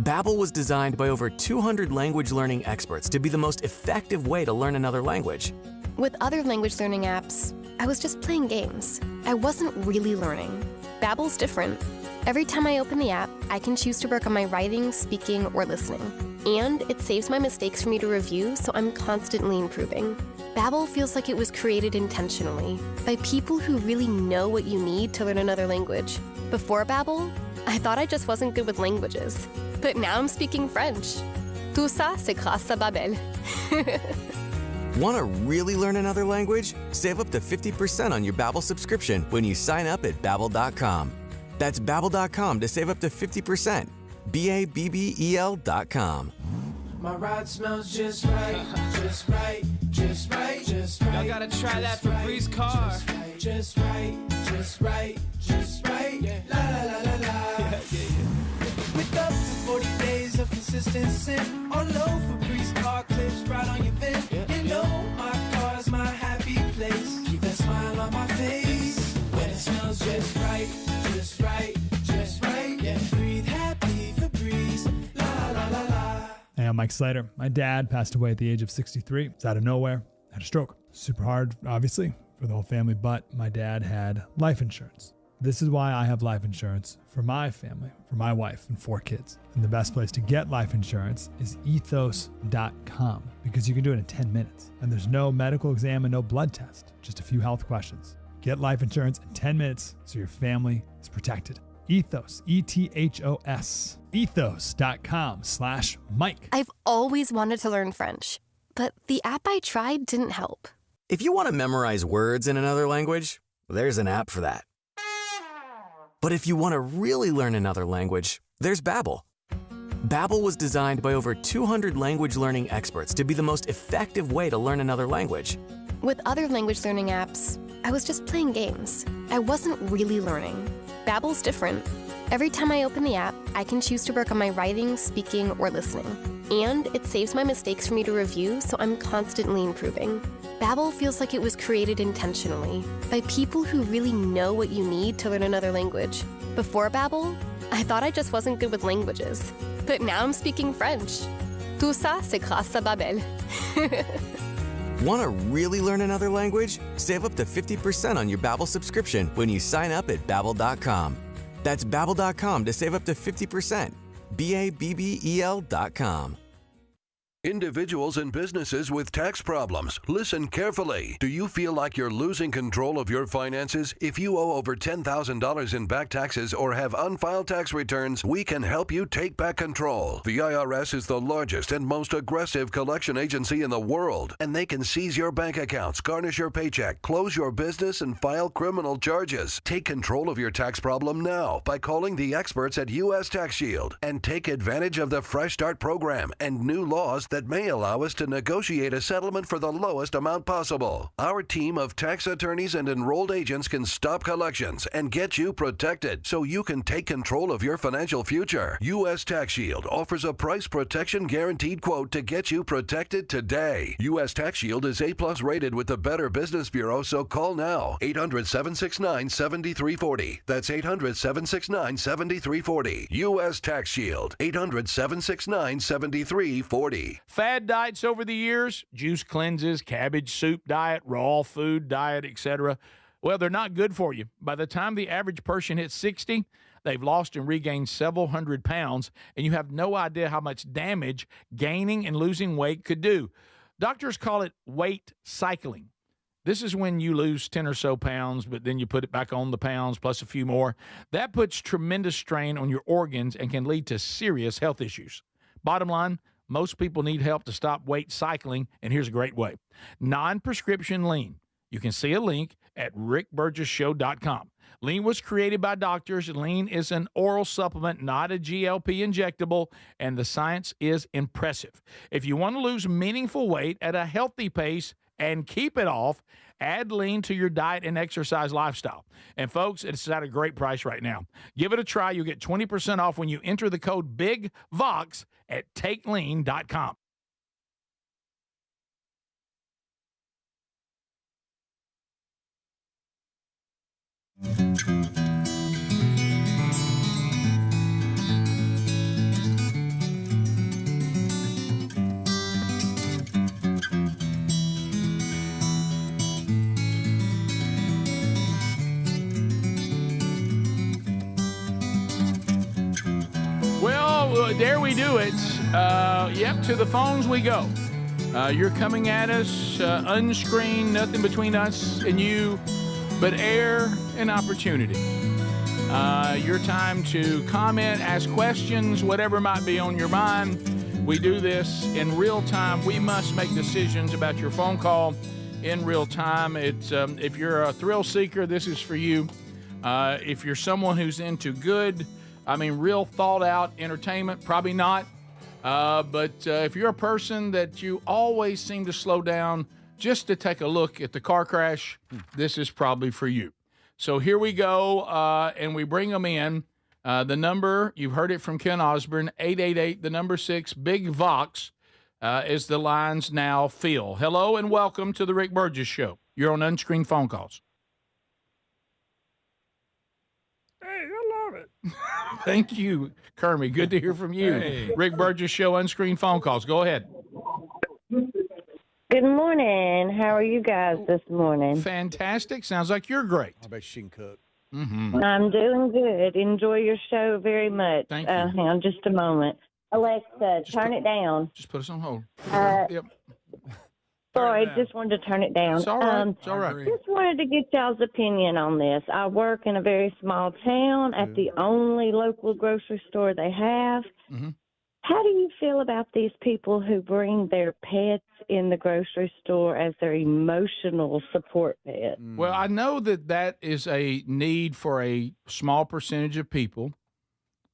Babbel was designed by over 200 language learning experts to be the most effective way to learn another language. With other language learning apps, I was just playing games. I wasn't really learning. Babbel's different. Every time I open the app, I can choose to work on my writing, speaking, or listening. And it saves my mistakes for me to review, so I'm constantly improving. Babbel feels like it was created intentionally by people who really know what you need to learn another language. Before Babbel, I thought I just wasn't good with languages. But now I'm speaking French. Tout ça, c'est grâce à Babbel. Want to really learn another language? Save up to 50% on your Babbel subscription when you sign up at Babbel.com. That's Babbel.com to save up to 50%. BABBEL.com. My ride smells just right, just right, just right, just right. Y'all gotta try that Febreze car. Just right, just right, just right. La la la la la. With up to 40 days of consistency on low Febreze car clips right on your vent. You know my car's my happy place. Keep that smile on my face when it smells just right, just right, just right. Yeah, breathe happy Febreze. La la la la. Hey, I'm Mike Slater. My dad passed away at the age of 63. It's out of nowhere. Had a stroke. Super hard, obviously, for the whole family, but my dad had life insurance. This is why I have life insurance for my family, for my wife and 4 kids. And the best place to get life insurance is ethos.com because you can do it in 10 minutes. And there's no medical exam and no blood test, just a few health questions. Get life insurance in 10 minutes so your family is protected. Ethos, E-T-H-O-S, ethos.com/Mike. I've always wanted to learn French, but the app I tried didn't help. If you want to memorize words in another language, there's an app for that. But if you want to really learn another language, there's Babbel. Babbel was designed by over 200 language learning experts to be the most effective way to learn another language. With other language learning apps, I was just playing games. I wasn't really learning. Babbel's different. Every time I open the app, I can choose to work on my writing, speaking, or listening. And it saves my mistakes for me to review, so I'm constantly improving. Babbel feels like it was created intentionally by people who really know what you need to learn another language. Before Babbel, I thought I just wasn't good with languages. But now I'm speaking French. Tout ça, c'est grâce à Babbel. Want to really learn another language? Save up to 50% on your Babbel subscription when you sign up at Babbel.com. That's Babbel.com to save up to 50%. BABBEL.com. Individuals and businesses with tax problems, listen carefully. Do you feel like you're losing control of your finances? If you owe over $10,000 in back taxes or have unfiled tax returns, we can help you take back control. The IRS is the largest and most aggressive collection agency in the world, and they can seize your bank accounts, garnish your paycheck, close your business, and file criminal charges. Take control of your tax problem now by calling the experts at U.S. Tax Shield and take advantage of the Fresh Start program and new laws that may allow us to negotiate a settlement for the lowest amount possible. Our team of tax attorneys and enrolled agents can stop collections and get you protected so you can take control of your financial future. U.S. Tax Shield offers a price protection guaranteed quote to get you protected today. U.S. Tax Shield is A+ rated with the Better Business Bureau, so call now. 800-769-7340. That's 800-769-7340. U.S. Tax Shield. 800-769-7340. Fad diets over the years, juice cleanses, cabbage soup diet, raw food diet, etc. Well, they're not good for you. By the time the average person hits 60, they've lost and regained several hundred pounds, and you have no idea how much damage gaining and losing weight could do. Doctors call it weight cycling. This is when you lose 10 or so pounds, but then you put it back on the pounds plus a few more. That puts tremendous strain on your organs and can lead to serious health issues. Bottom line, most people need help to stop weight cycling, and here's a great way. Non-prescription lean. You can see a link at rickburgessshow.com. Lean was created by doctors. Lean is an oral supplement, not a GLP injectable, and the science is impressive. If you want to lose meaningful weight at a healthy pace and keep it off, add lean to your diet and exercise lifestyle. And folks, it's at a great price right now. Give it a try. You'll get 20% off when you enter the code BIGVOX at takelean.com. Well, there we do it. Yep, to the phones we go. You're coming at us unscreened, nothing between us and you but air and opportunity. Your time to comment, ask questions, whatever might be on your mind. We do this in real time. We must make decisions about your phone call in real time. It's if you're a thrill seeker, this is for you. If you're someone who's into good, real thought out entertainment, probably not. But if you're a person that you always seem to slow down just to take a look at the car crash, this is probably for you. So here we go, and we bring them in. The number, you've heard it from Ken Osborne, 888, the number 6, Big Vox, as the lines now fill. Hello and welcome to the Rick Burgess Show. You're on unscreened phone calls. Hey, I love it. Thank you, Kermie. Good to hear from you. Hey. Rick Burgess Show, unscreened phone calls. Go ahead. Good morning. How are you guys this morning? Fantastic. Sounds like you're great. I bet she can cook. Mm-hmm. I'm doing good. Enjoy your show very much. Thank you. Hang on just a moment. Alexa, turn it down. Just put us on hold. Yep. Sorry, just wanted to turn it down. It's all right. It's all right. Just wanted to get y'all's opinion on this. I work in a very small town at the only local grocery store they have. Mm-hmm. How do you feel about these people who bring their pets in the grocery store as their emotional support pet? Well, I know that is a need for a small percentage of people.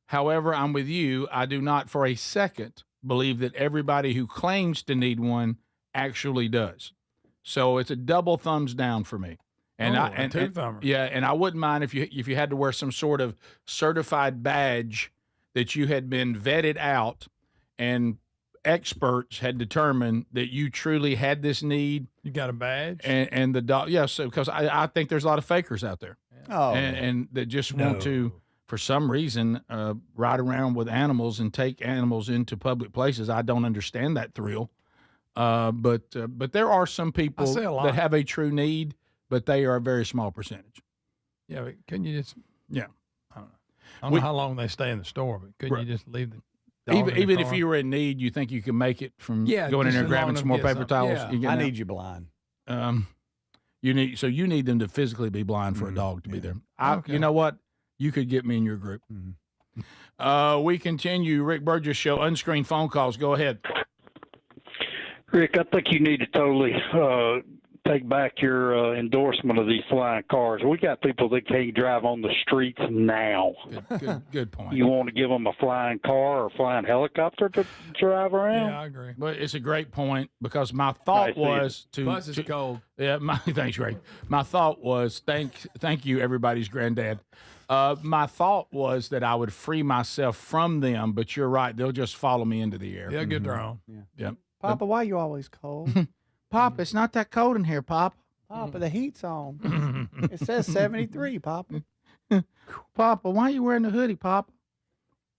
However, I'm with you. I do not for a second believe that everybody who claims to need one actually does. So it's a double thumbs down for me. And two-thumber. Yeah, and I wouldn't mind if you had to wear some sort of certified badge that you had been vetted out and experts had determined that you truly had this need. You got a badge? And the dog, yes, because I think there's a lot of fakers out there. Oh. And that just want to, for some reason, ride around with animals and take animals into public places. I don't understand that thrill. But there are some people that have a true need, but they are a very small percentage. Yeah, but couldn't you just? Yeah. I don't know how long they stay in the store, but couldn't you just leave the dog even in the if car? you were in need, you think you can make it from Yeah, going in just there as grabbing long some more as- paper towels? yeah. You get I out? need you blind. You need them to physically be blind for a dog to be there. You know what? You could get me in your group. We continue. Rick Burgess Show, unscreened phone calls. Go ahead. Rick, I think you need to totally take back your endorsement of these flying cars. We got people that can't drive on the streets now. Good point. You want to give them a flying car or a flying helicopter to drive around? Yeah, I agree. But it's a great point because my thought was to. Plus, it's cold. Yeah, thanks, Ray. My thought was thank you, everybody's granddad. My thought was that I would free myself from them, but you're right; they'll just follow me into the air. They'll get their own. Yep. Papa, why you always cold? Pop, it's not that cold in here, Pop. Papa, the heat's on. It says 73, Papa. Papa, why are you wearing the hoodie, Pop?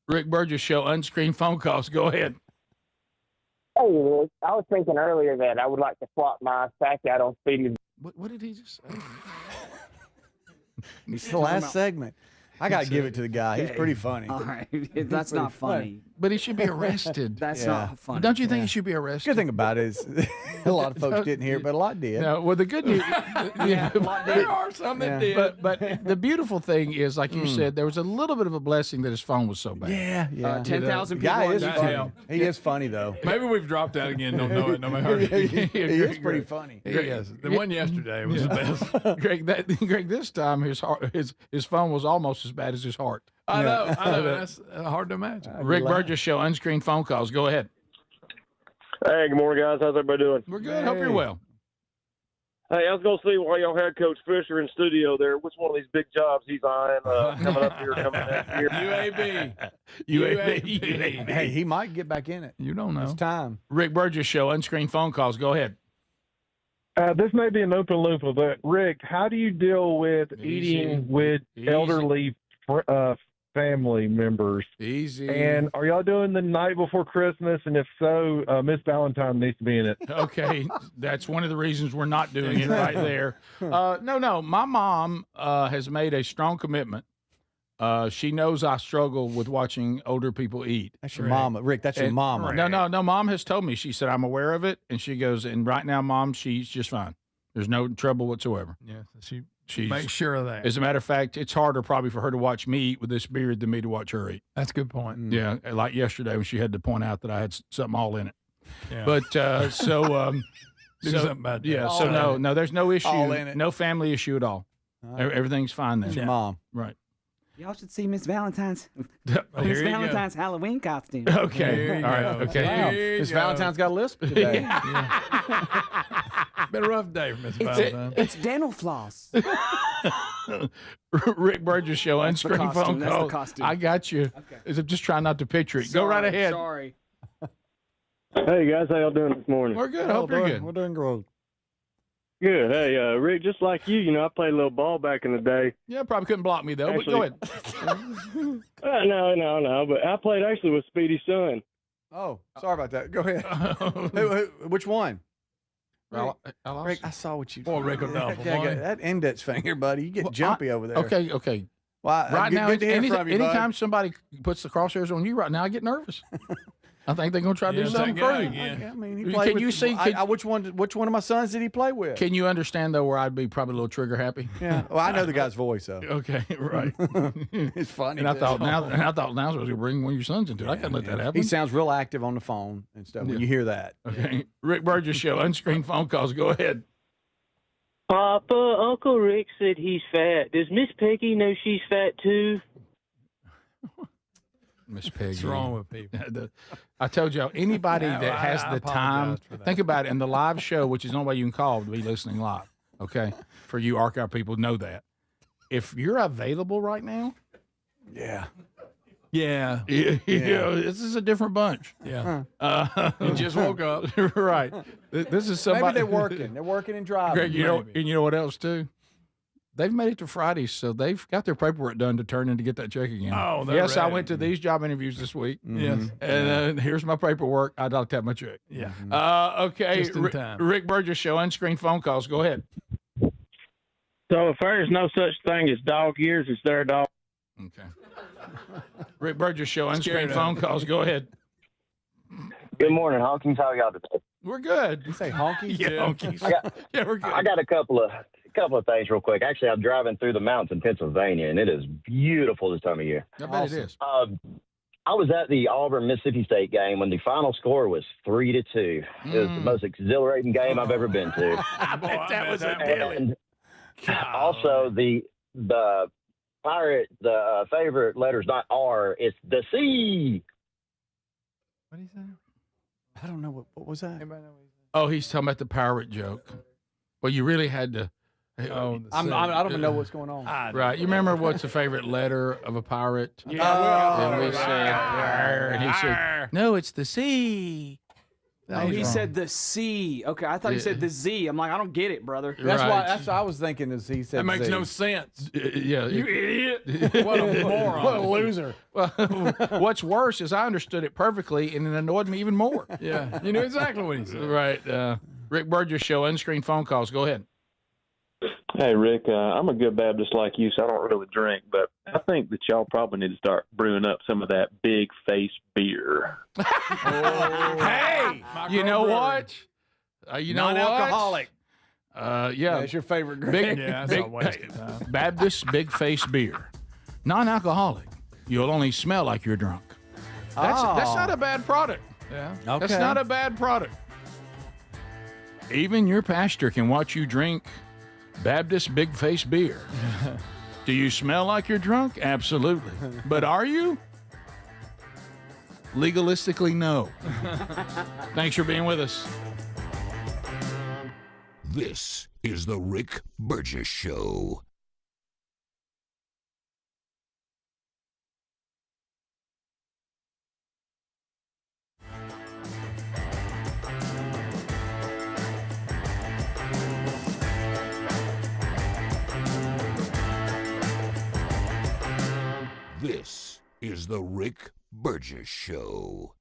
Rick Burgess Show, unscreened phone calls. Go ahead. Hey, Rick. I was thinking earlier that I would like to swap my sack out on Speedy. What did he just say? It's the last segment. I got to give it to the guy. He's pretty funny. All right. That's not funny. But he should be arrested. That's not funny. Don't you think he should be arrested? Good thing about it is a lot of folks didn't hear, but a lot did. No, well, the good news, There are some that did. but the beautiful thing is, like you said, there was a little bit of a blessing that his phone was so bad. Yeah. 10,000 The guy people is on funny. help. He is funny, though. Maybe we've dropped out again. Don't know it. No matter. He is pretty funny. He is. The one yesterday was the best. Greg, this time his phone was almost as bad as his heart. I know. That's hard to imagine. Rick Burgess Show, unscreened phone calls. Go ahead. Hey, good morning, guys. How's everybody doing? We're good. Hope you're well. Hey, I was going to see while y'all had Coach Fisher in studio there, which one of these big jobs he's eyeing coming up here, coming next year. UAB. Hey, he might get back in it. You don't know. It's time. Rick Burgess Show, unscreened phone calls. Go ahead. This may be an open loop, but Rick, how do you deal with eating with elderly family members? Easy. And are y'all doing the night before Christmas? And if so, Miss Valentine needs to be in it. Okay, that's one of the reasons we're not doing it right there. No. My mom has made a strong commitment. She knows I struggle with watching older people eat. That's your mama, Rick. That's your mama. No. Mom has told me. She said I'm aware of it, and she goes. And right now, Mom, she's just fine. There's no trouble whatsoever. Yeah, she Make sure of that. As a matter of fact, it's harder probably for her to watch me eat with this beard than me to watch her eat. That's a good point. Yeah, like yesterday when she had to point out that I had something all in it. Yeah. But Do something about that. Yeah, All so in no, it. no, there's no issue, All in it. no family issue at all. Everything's fine there. It's your mom. Right. Y'all should see Miss Valentine's. Here Miss you go. Valentine's Halloween costume. Okay. All right. Okay. Wow. Miss Valentine's got a lisp today. Been a rough day for Miss Valentine. It's dental floss. Rick Burgess Show, That's the unscreened phone costume. That's the calls. costume. I got you. I'm just trying not to picture it. Go right ahead. Sorry. Hey guys, how y'all doing this morning? We're good. Hope you're good. We're doing great. Good. Hey, Rick, just like you, I played a little ball back in the day. Yeah, probably couldn't block me though. Actually- but go ahead. No, but I played actually with Speedy's son. Oh, sorry about that. Go ahead. Which one? Rick, I saw what you. Boy, Rick will know. That index finger, buddy. You get jumpy over there. Okay. Well, Right now, good to hear from you, bud. anytime somebody puts the crosshairs on you right now, I get nervous. I think they're going to try to do something crazy. I mean, he Can played with, you see? which one of my sons did he play with? Can you understand though where I'd be probably a little trigger happy? Yeah. Well, I know the guy's voice though. Okay, right. It's funny. And I too. thought now I was going to bring one of your sons into it. I can't let that happen. He sounds real active on the phone and stuff. When you hear that. Okay. Rick Burgess Show, unscreened phone calls. Go ahead. Papa, Uncle Rick said he's fat. Does Miss Peggy know she's fat too? Miss Peggy. What's wrong with people? I told y'all, anybody Yeah, that has I the time, apologize for that. think about it. In the live show, which is the only way you can call to be listening live, okay? For you archive people, know that. If you're available right now, Yeah. Yeah. this is a different bunch. Yeah. You just woke up. Right. This is somebody. Maybe they're working. They're working and driving. Greg, and you know what else, too? They've made it to Friday, so they've got their paperwork done to turn in to get that check again. Oh, they're yes, I ready. went to these job interviews this week. Yes. And here's my paperwork. I'd like to have my check. Yeah. Okay. Just in time. Rick Burgess Show, unscreened phone calls. Go ahead. So if there's no such thing as dog ears, it's their dog. Okay. Rick Burgess Show, unscreened Scared phone of calls. Go ahead. Good morning, Hawkins. How y'all today? We're good. You say honkies? Yeah, honkies. Yeah, we're good. I got a couple of things real quick. Actually, I'm driving through the mountains in Pennsylvania, and it is beautiful this time of year. I bet it is. I was at the Auburn Mississippi State game when the final score was 3-2. It was the most exhilarating game I've ever been to. I bet that was a And also the pirate, the favorite letter's not R, it's the C. What did he say? I don't know what was that. Oh, he's talking about the pirate joke. Well, you really had to. I don't even know what's going on. Right. You remember what's the favorite letter of a pirate? Yeah. And we said, "Arr," and he said, no, it's the C. Oh, he said the C. Okay, I thought he said the Z. I'm like, I don't get it, brother. That's what I was thinking. Is he said That makes Z. no sense. Yeah. You idiot. What a moron. What a loser. Well, what's worse is I understood it perfectly, and it annoyed me even more. Yeah. You knew exactly what he said. Right. Rick Burgess Show, unscreened phone calls. Go ahead. Hey, Rick, I'm a good Baptist like you, so I don't really drink, but I think that y'all probably need to start brewing up some of that big face beer. Hey, you know what? You know what? Non-alcoholic. Yeah. That's your favorite Big, drink. Yeah, that's a waste of time. Baptist Big Face Beer. Non-alcoholic. You'll only smell like you're drunk. That's not a bad product. Yeah. Okay. That's not a bad product. Even your pastor can watch you drink Baptist Big Face Beer. Do you smell like you're drunk? Absolutely. But are you? Legalistically, no. Thanks for being with us. This is the Rick Burgess Show. This is the Rick Burgess Show.